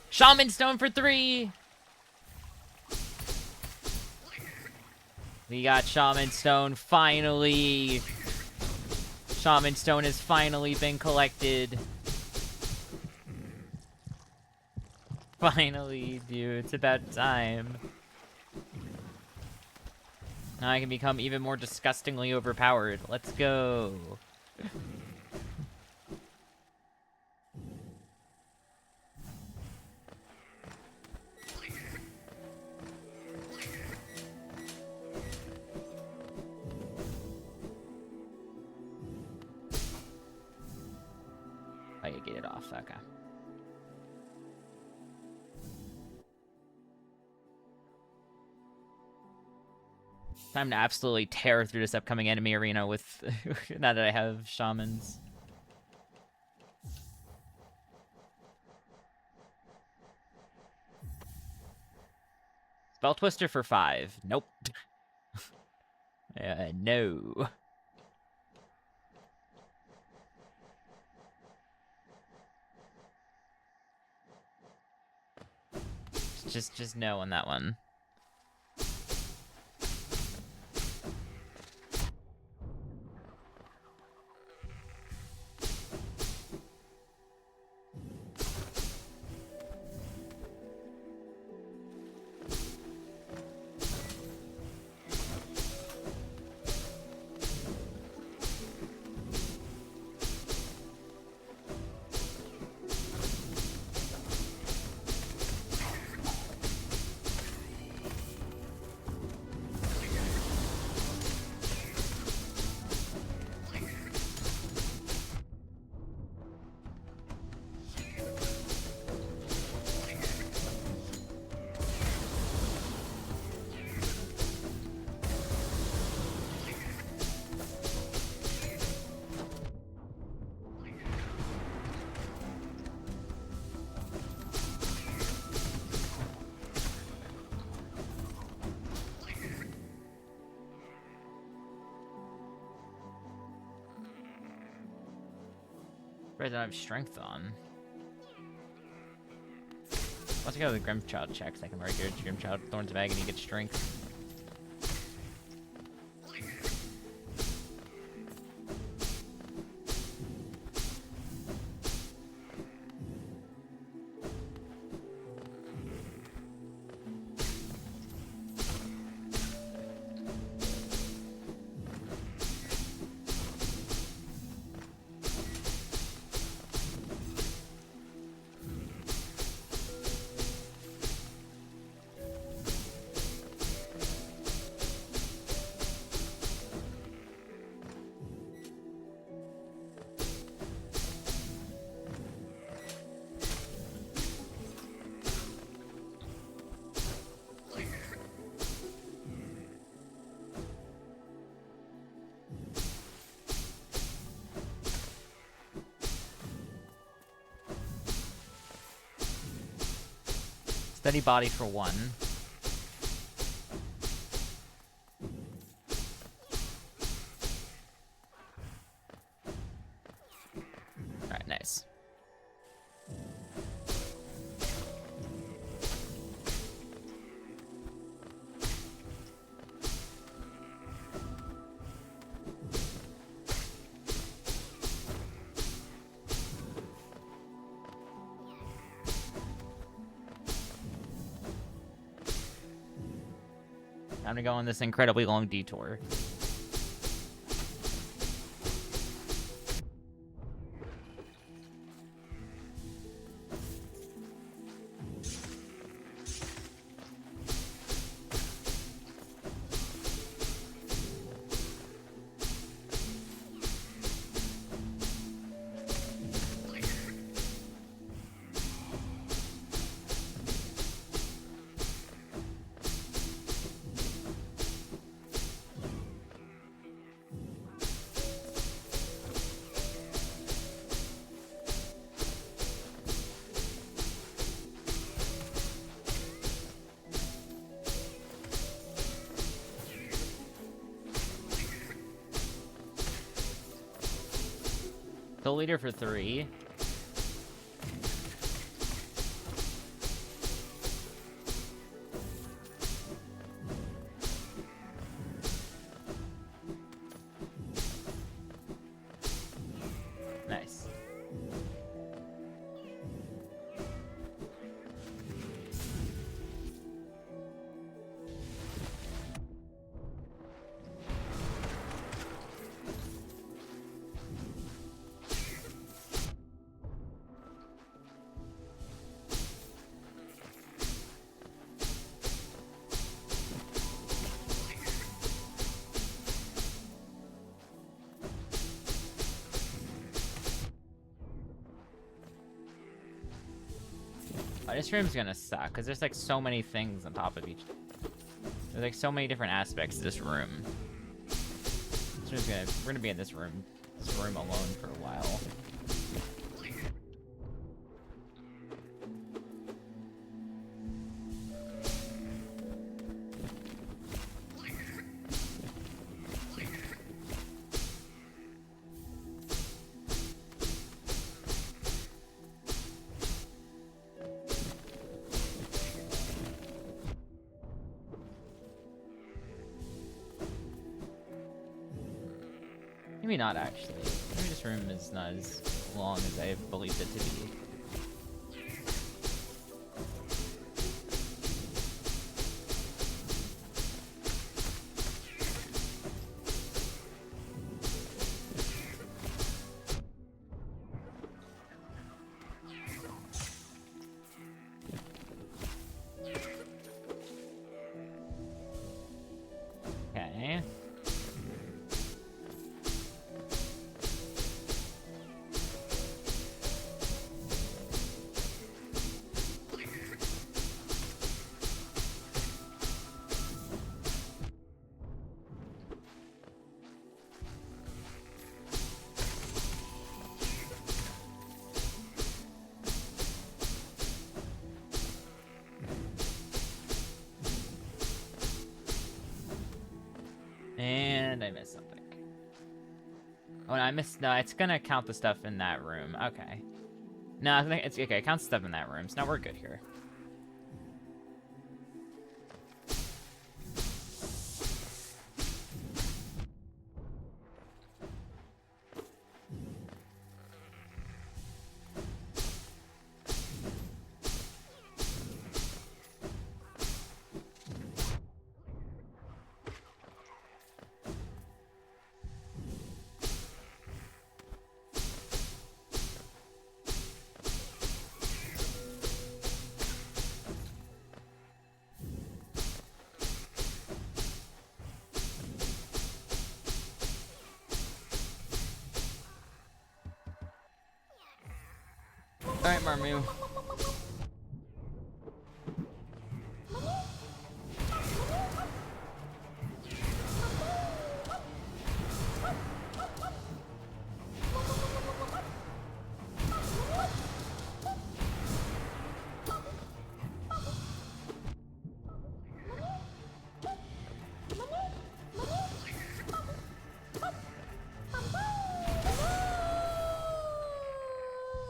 Speaker 1: Shaman Stone for 3! We got Shaman Stone, finally! Shaman Stone has finally been collected. Finally, dude, it's about time. Now I can become even more disgustingly overpowered. Let's go. I can get it off, okay. Time to absolutely tear through this upcoming enemy arena with now that I have shamans. Spell Twister for 5. Nope. No. Just no on that one. Right, I don't have strength on. Let's go with the Grimchild checks. I can very good. Grimchild, Thorns of Agony, get strength. Steady body for 1. Alright, nice. Time to go on this incredibly long detour. The leader for 3. Nice. This room's gonna suck, because there's like so many things on top of each. There's like so many different aspects to this room. This room's gonna, we're gonna be in this room alone for a while. Maybe not, actually. Maybe this room is not as long as I believed it to be. Okay. Oh, no, I missed. No, it's gonna count the stuff in that room. Okay. No, I think it's okay. It counts the stuff in that room. So now we're good here. Alright, Marmu.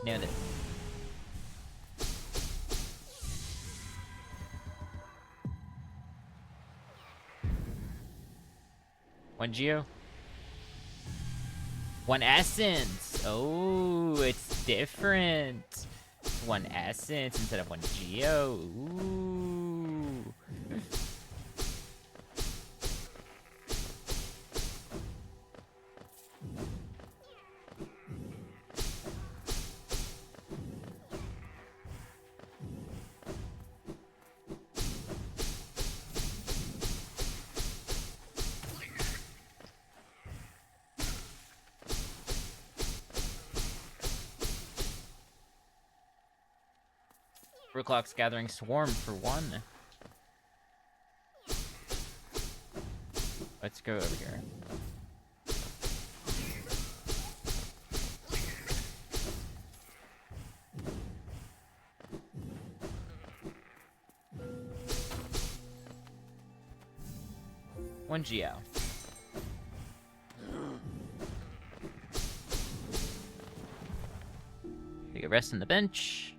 Speaker 1: Nailed it. One Geo. One Essence. Oh, it's different. One Essence instead of one Geo. Ooh. Clock's gathering swarm for one. Let's go over here. One Geo. Take a rest on the bench.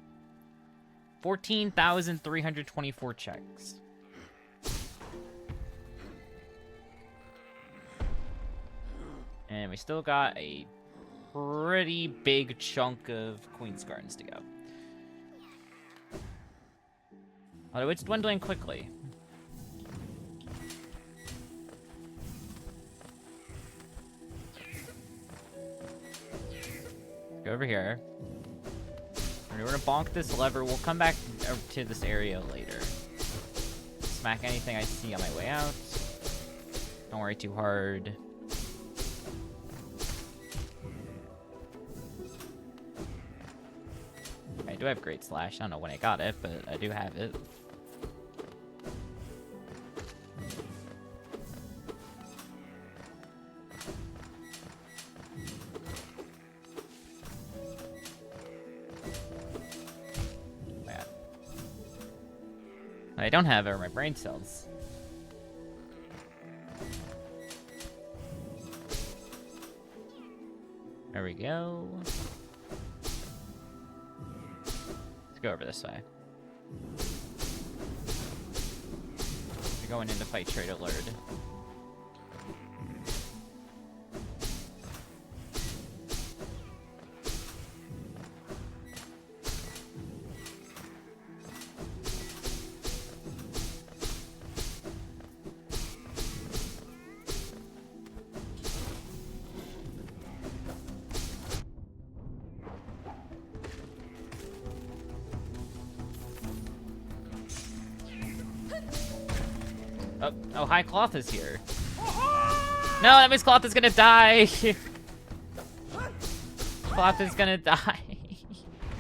Speaker 1: 14,324 checks. And we still got a pretty big chunk of Queen's Gardens to go. Although it's dwindling quickly. Go over here. We're gonna bonk this lever. We'll come back to this area later. Smack anything I see on my way out. Don't worry too hard. I do have Great Slash. I don't know when I got it, but I do have it. I don't have are my brain cells. There we go. Let's go over this way. We're going in to fight Trader Lord. Oh, High Cloth is here. No, that means Cloth is gonna die. Cloth is gonna die.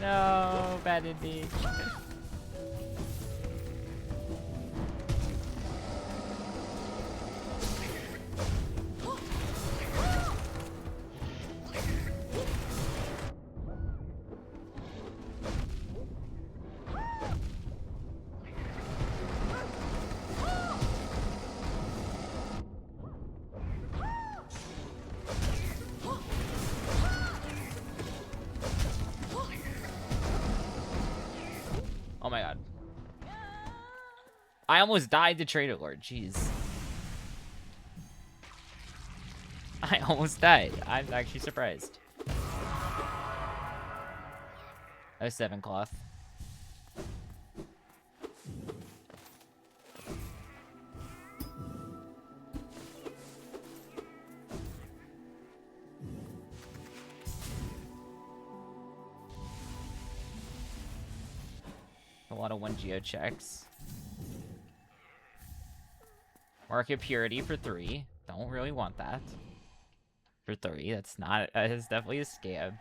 Speaker 1: No, bad indeed. Oh my god. I almost died to Trader Lord. Jeez. I almost died. I'm actually surprised. Oh, 7 cloth. A lot of 1 geo checks. Market purity for 3. Don't really want that. For 3, that's not. It's definitely a scam.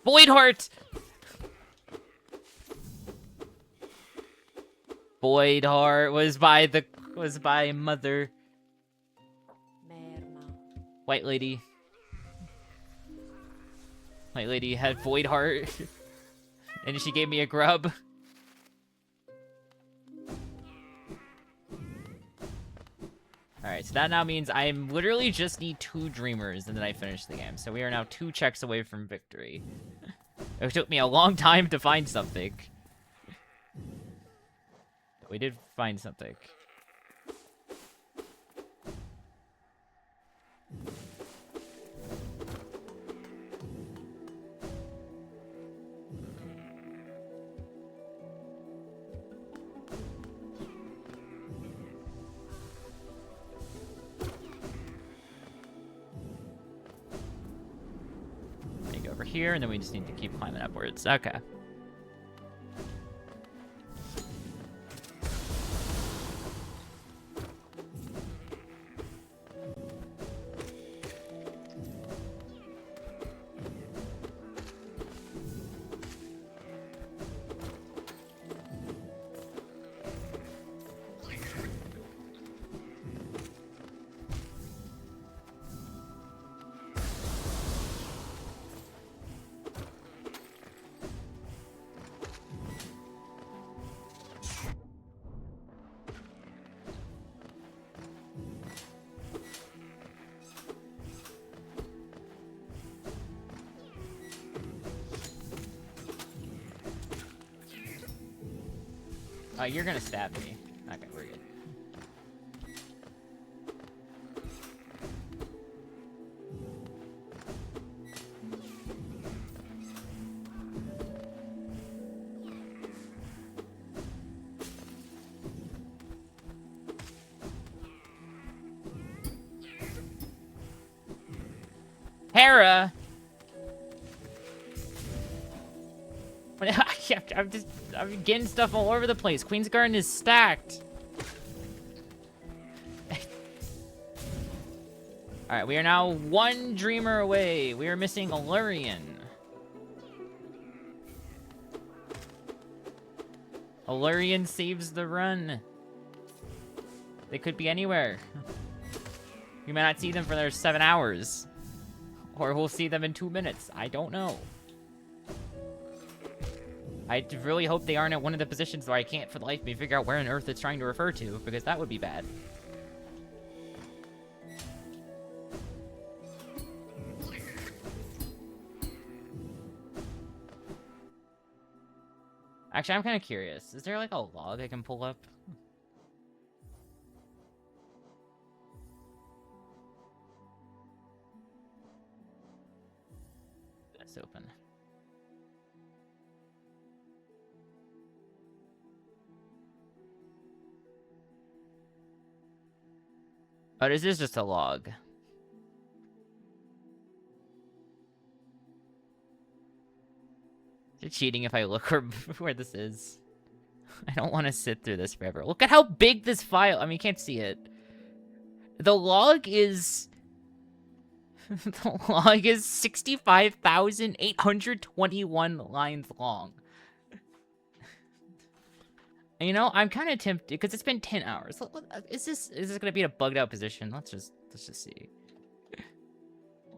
Speaker 1: Void Heart. Void Heart was by Mother. White lady. White lady had Void Heart. And she gave me a grub. Alright, so that now means I literally just need 2 Dreamers and then I finish the game. So we are now 2 checks away from victory. It took me a long time to find something. But we did find something. Here, and then we just need to keep climbing upwards. Okay. Oh, you're gonna stab me. Okay, we're good. Hera! I'm getting stuff all over the place. Queen's Garden is stacked. Alright, we are now 1 Dreamer away. We are missing a Lurian. A Lurian saves the run. They could be anywhere. We might not see them for their 7 hours. Or we'll see them in 2 minutes. I don't know. I really hope they aren't at one of the positions where I can't for the life of me figure out where on earth it's trying to refer to, because that would be bad. Actually, I'm kind of curious. Is there like a log I can pull up? That's open. Oh, this is just a log. Is it cheating if I look where this is? I don't want to sit through this forever. Look at how big this file... I mean, you can't see it. The log is... the log is 65,821 lines long. And, you know, I'm kind of tempted because it's been 10 hours. Is this gonna be in a bugged out position? Let's just see.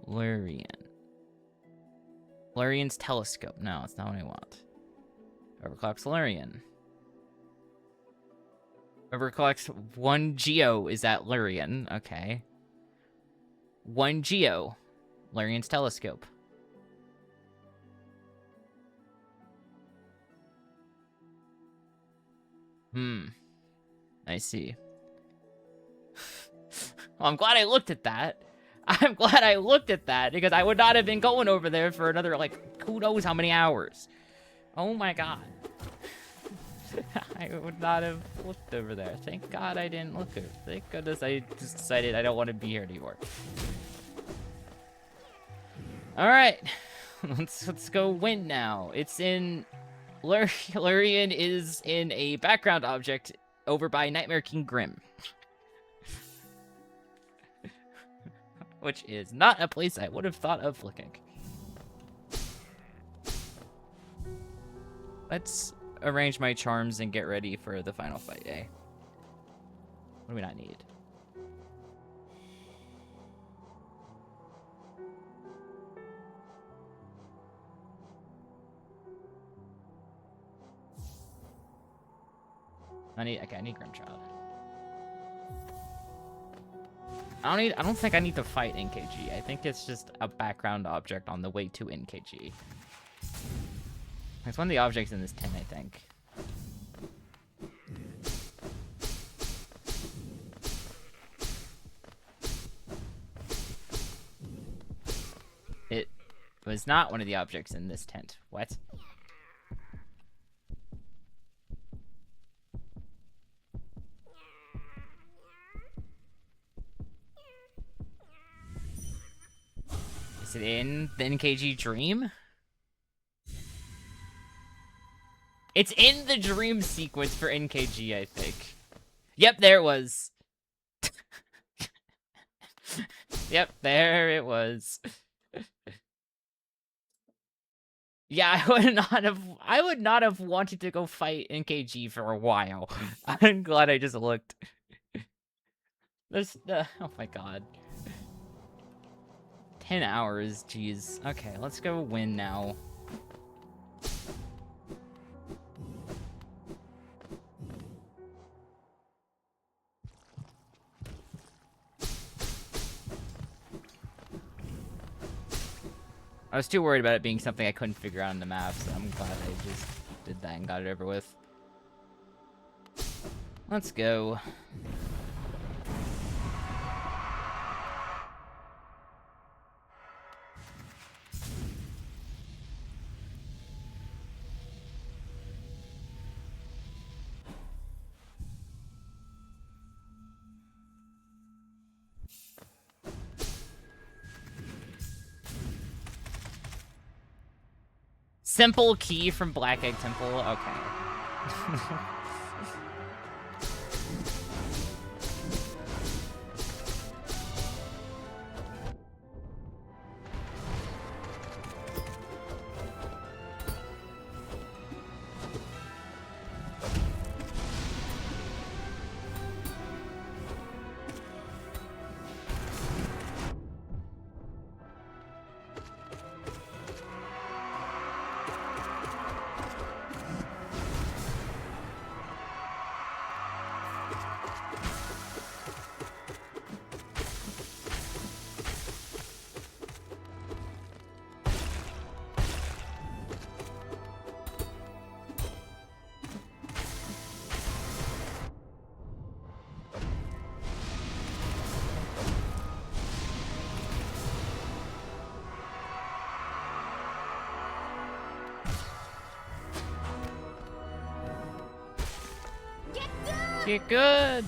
Speaker 1: Lurian. Lurian's telescope. No, it's not what I want. Overclock's Lurian. Overclock's 1 geo is at Lurian. Okay. 1 Geo, Lurian's telescope. I see. Well, I'm glad I looked at that. I'm glad I looked at that, because I would not have been going over there for another, like, who knows how many hours. Oh my god. I would not have looked over there. Thank god I didn't look over. Thank goodness I just decided I don't want to be here anymore. Alright. Let's go win now. It's in... Lurian is in a background object over by Nightmare King Grim. Which is not a place I would have thought of looking. Let's arrange my charms and get ready for the final fight, eh? What do we not need? I need Grimchild. I don't think I need to fight NKG. I think it's just a background object on the way to NKG. It's one of the objects in this tent, I think. It was not one of the objects in this tent. What? Is it in the NKG dream? It's in the dream sequence for NKG, I think. Yep, there it was. Yep, there it was. Yeah, I would not have wanted to go fight NKG for a while. I'm glad I just looked. Oh my god. 10 hours, jeez. Okay, let's go win now. I was too worried about it being something I couldn't figure out on the map, so I'm glad I just did that and got it over with. Let's go. Simple key from Black Egg Temple? Okay. Get good!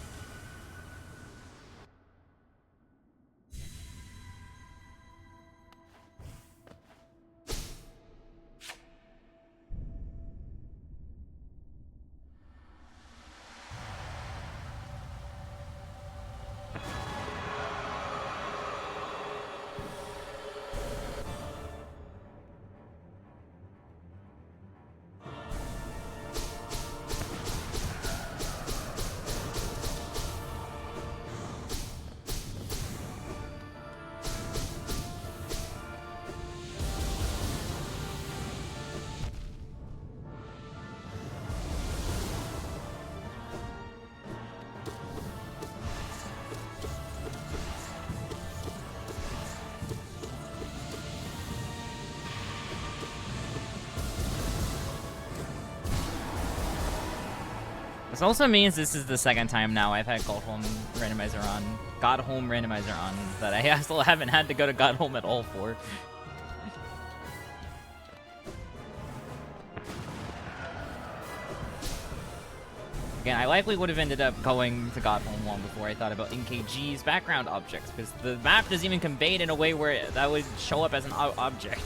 Speaker 1: This also means this is the second time now I've had God Home Randomizer on. God Home Randomizer on that I still haven't had to go to God Home at all for. Again, I likely would have ended up going to God Home long before I thought about NKG's background objects, because the map doesn't even convey it in a way where that would show up as an object.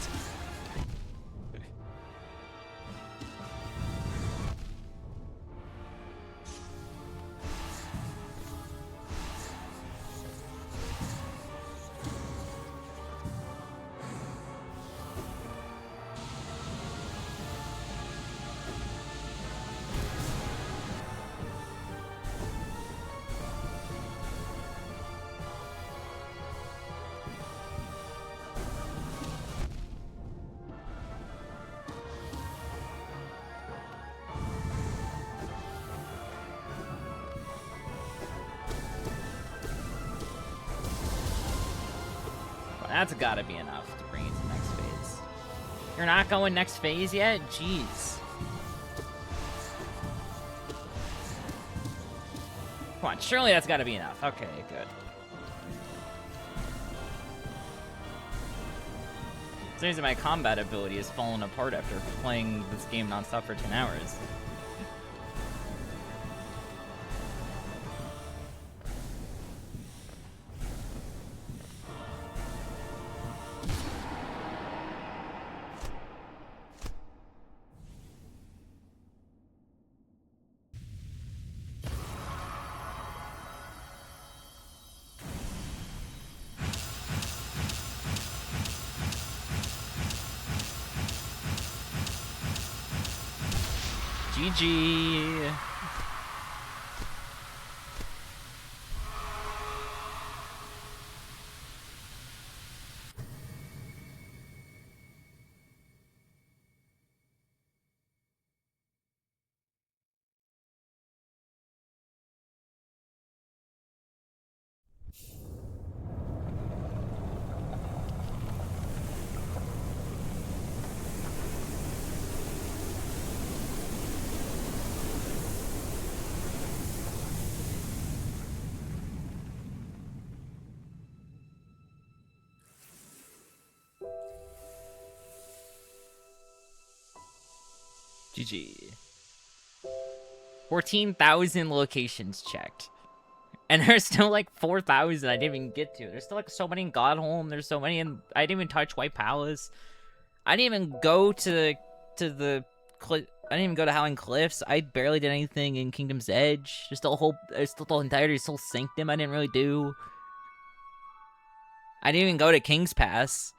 Speaker 1: That's gotta be enough to bring it to next phase. You're not going next phase yet? Jeez. Come on, surely that's gotta be enough. Okay, good. Seems that my combat ability has fallen apart after playing this game nonstop for 10 hours. GG. GG. 14,000 locations checked. And there's still like 4,000 I didn't even get to. There's still like so many in Godholm. There's so many in... I didn't even touch White Palace. I didn't even go to the... I didn't even go to Howling Cliffs. I barely did anything in Kingdom's Edge. There's still a whole... There's still the entirety of Soul Sanctum I didn't really do. I didn't even go to King's Pass.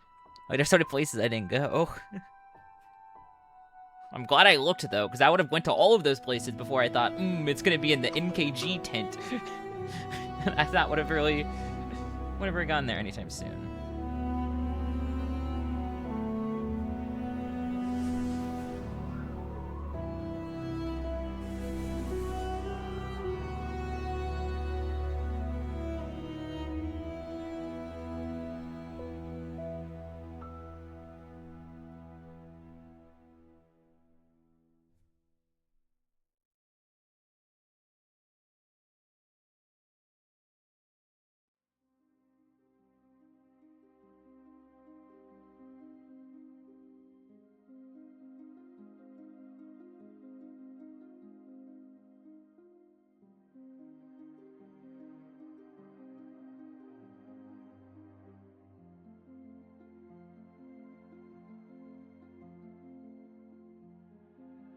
Speaker 1: Like, there's so many places I didn't go. I'm glad I looked, though, because I would have went to all of those places before I thought, it's going to be in the NKG tent. I thought would have really gone there anytime soon.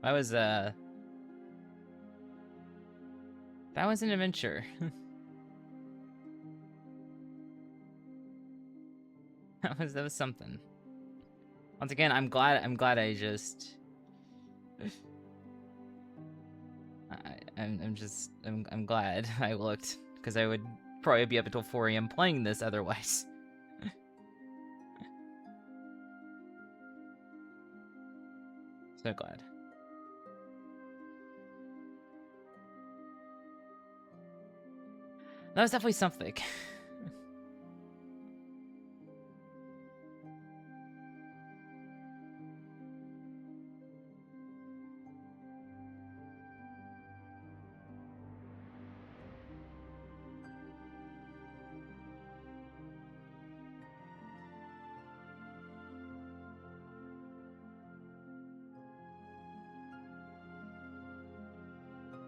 Speaker 1: That was an adventure. that was something. Once again, I'm glad I just I'm glad I looked, because I would probably be up until 4 AM playing this otherwise. So glad. That was definitely something.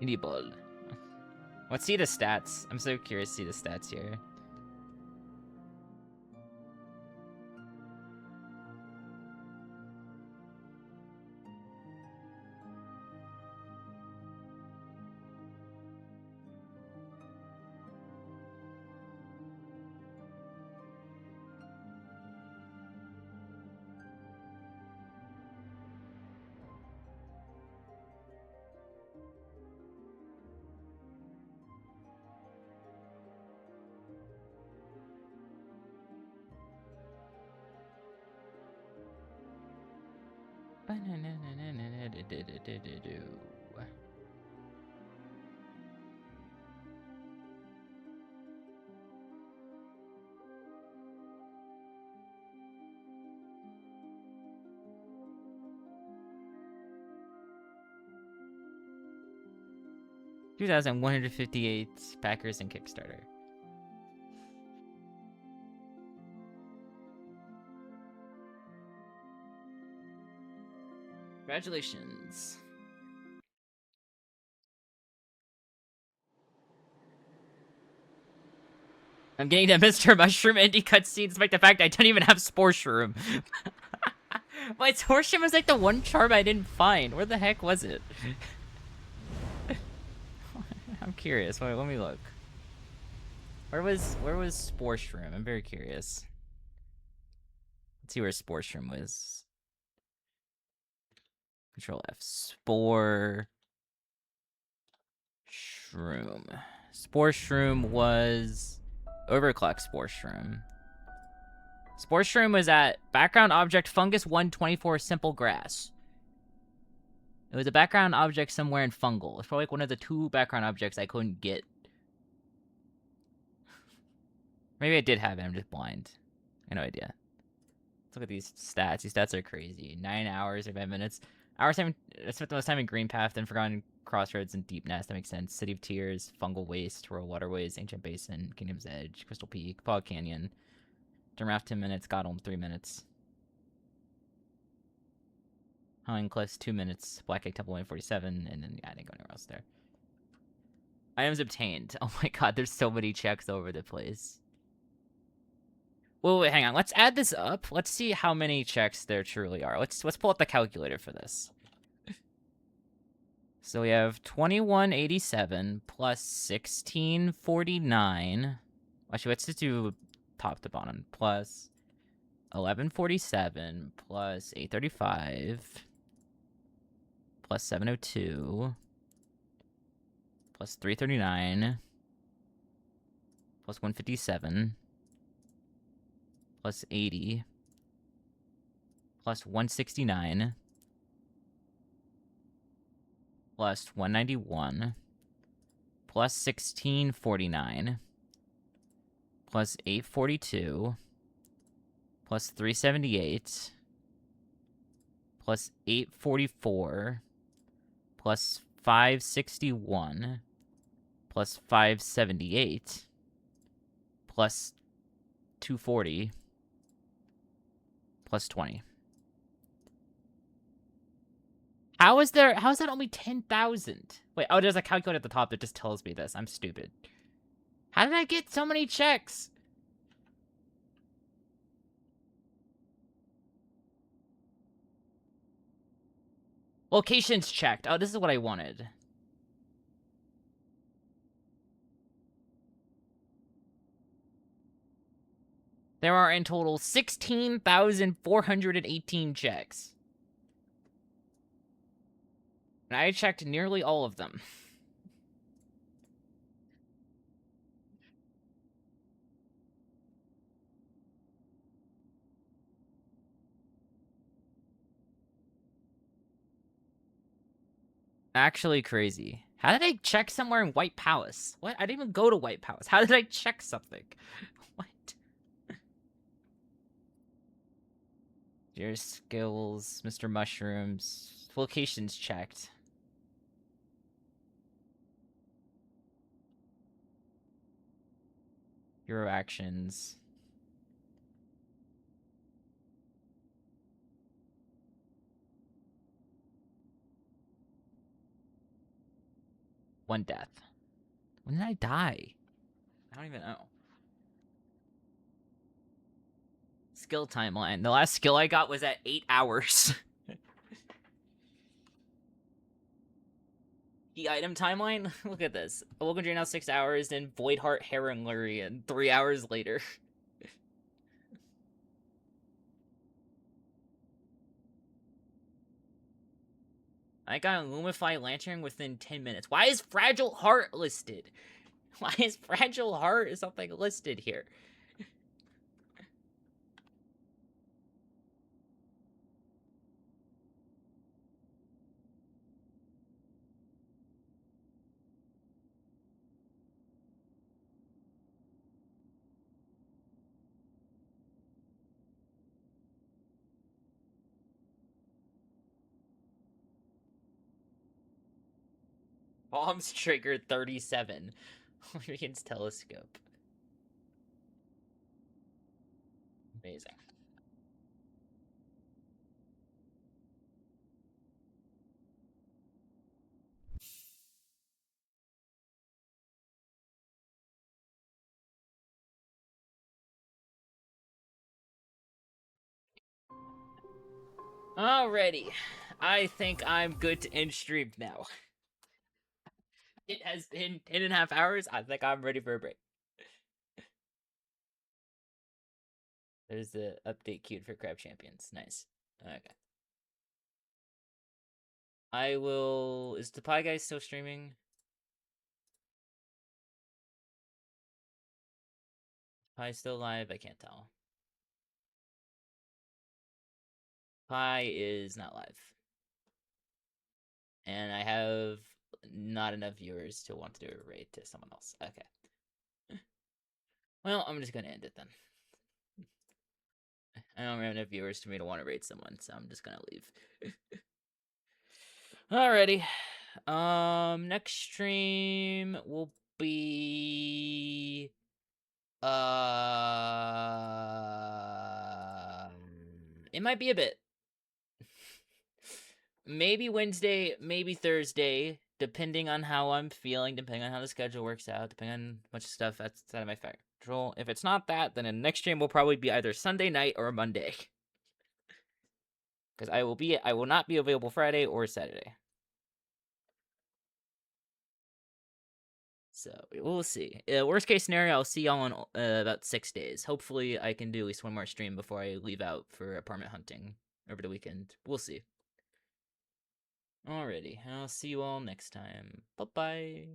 Speaker 1: Indie ball. Let's see the stats. I'm so curious to see the stats here. $2,158 backers in Kickstarter. Congratulations. I'm getting the Mr. Mushroom indie cutscene despite the fact I don't even have Spore Shroom. My Spore Shroom was like the one charm I didn't find. Where the heck was it? I'm curious. Wait, let me look. Where was Spore Shroom? I'm very curious. Let's see where Spore Shroom was. Control F. Spore Shroom. Spore Shroom was Overclock Spore Shroom. Spore Shroom was at background object fungus 124 simple grass. It was a background object somewhere in fungal. It's probably like one of the 2 background objects I couldn't get. Maybe I did have it, I'm just blind. I have no idea. Let's look at these stats. These stats are crazy. 9 hours, 5 minutes. I spent the most time in Green Path, then Forgotten Crossroads, and Deep Nest. That makes sense. City of Tears, Fungal Waste, Rural Waterways, Ancient Basin, Kingdom's Edge, Crystal Peak, Fog Canyon. Durmraft 10 minutes, Godhelm 3 minutes. Howling Cliffs 2 minutes, Black Egg Temple 147, and then I didn't go anywhere else there. Items obtained. Oh my god, there's so many checks all over the place. Wait, hang on. Let's add this up. Let's see how many checks there truly are. Let's pull up the calculator for this. So we have 2187 plus 1649. Actually, let's just do top to bottom. Plus 1147 plus 835 plus 702 plus 339 plus 157 plus 80 plus 169 plus 191 plus 1649 plus 842 plus 378 plus 844 plus 561 plus 578 plus 240 plus 20. How is that only 10,000? Wait, oh, there's a calculator at the top that just tells me this. I'm stupid. How did I get so many checks? Locations checked. Oh, this is what I wanted. There are in total 16,418 checks. And I checked nearly all of them. Actually crazy. How did I check somewhere in White Palace? What? I didn't even go to White Palace. How did I check something? What? Your skills, Mr. Mushrooms. Locations checked. Hero actions. one death. When did I die? I don't even know. Skill timeline. The last skill I got was at 8 hours. The item timeline? Look at this. Welcome to now 6 hours, then Void Heart Herringlery, and 3 hours later. I got a Lumify Lantern within 10 minutes. Why is Fragile Heart listed? Why is Fragile Heart something listed here? Bombs triggered 37. Against telescope. Amazing. Alrighty. I think I'm good to end stream now. It has been 10.5 hours. I think I'm ready for a break. There's the update queued for Crab Champions. Nice. Okay. I will... Is the Pie Guy still streaming? Pie still live? I can't tell. Pie is not live. And I have not enough viewers to want to do a raid to someone else. Okay. Well, I'm just gonna end it then. I don't have enough viewers for me to want to raid someone, so I'm just gonna leave. Alrighty. Next stream will be... It might be a bit. Maybe Wednesday, maybe Thursday, depending on how I'm feeling, depending on how the schedule works out, depending on a bunch of stuff that's out of my control. If it's not that, then the next stream will probably be either Sunday night or Monday. Because I will not be available Friday or Saturday. So, we'll see. Worst case scenario, I'll see y'all in about 6 days. Hopefully, I can do at least one more stream before I leave out for apartment hunting over the weekend. We'll see. Alrighty, I'll see you all next time. Bye-bye.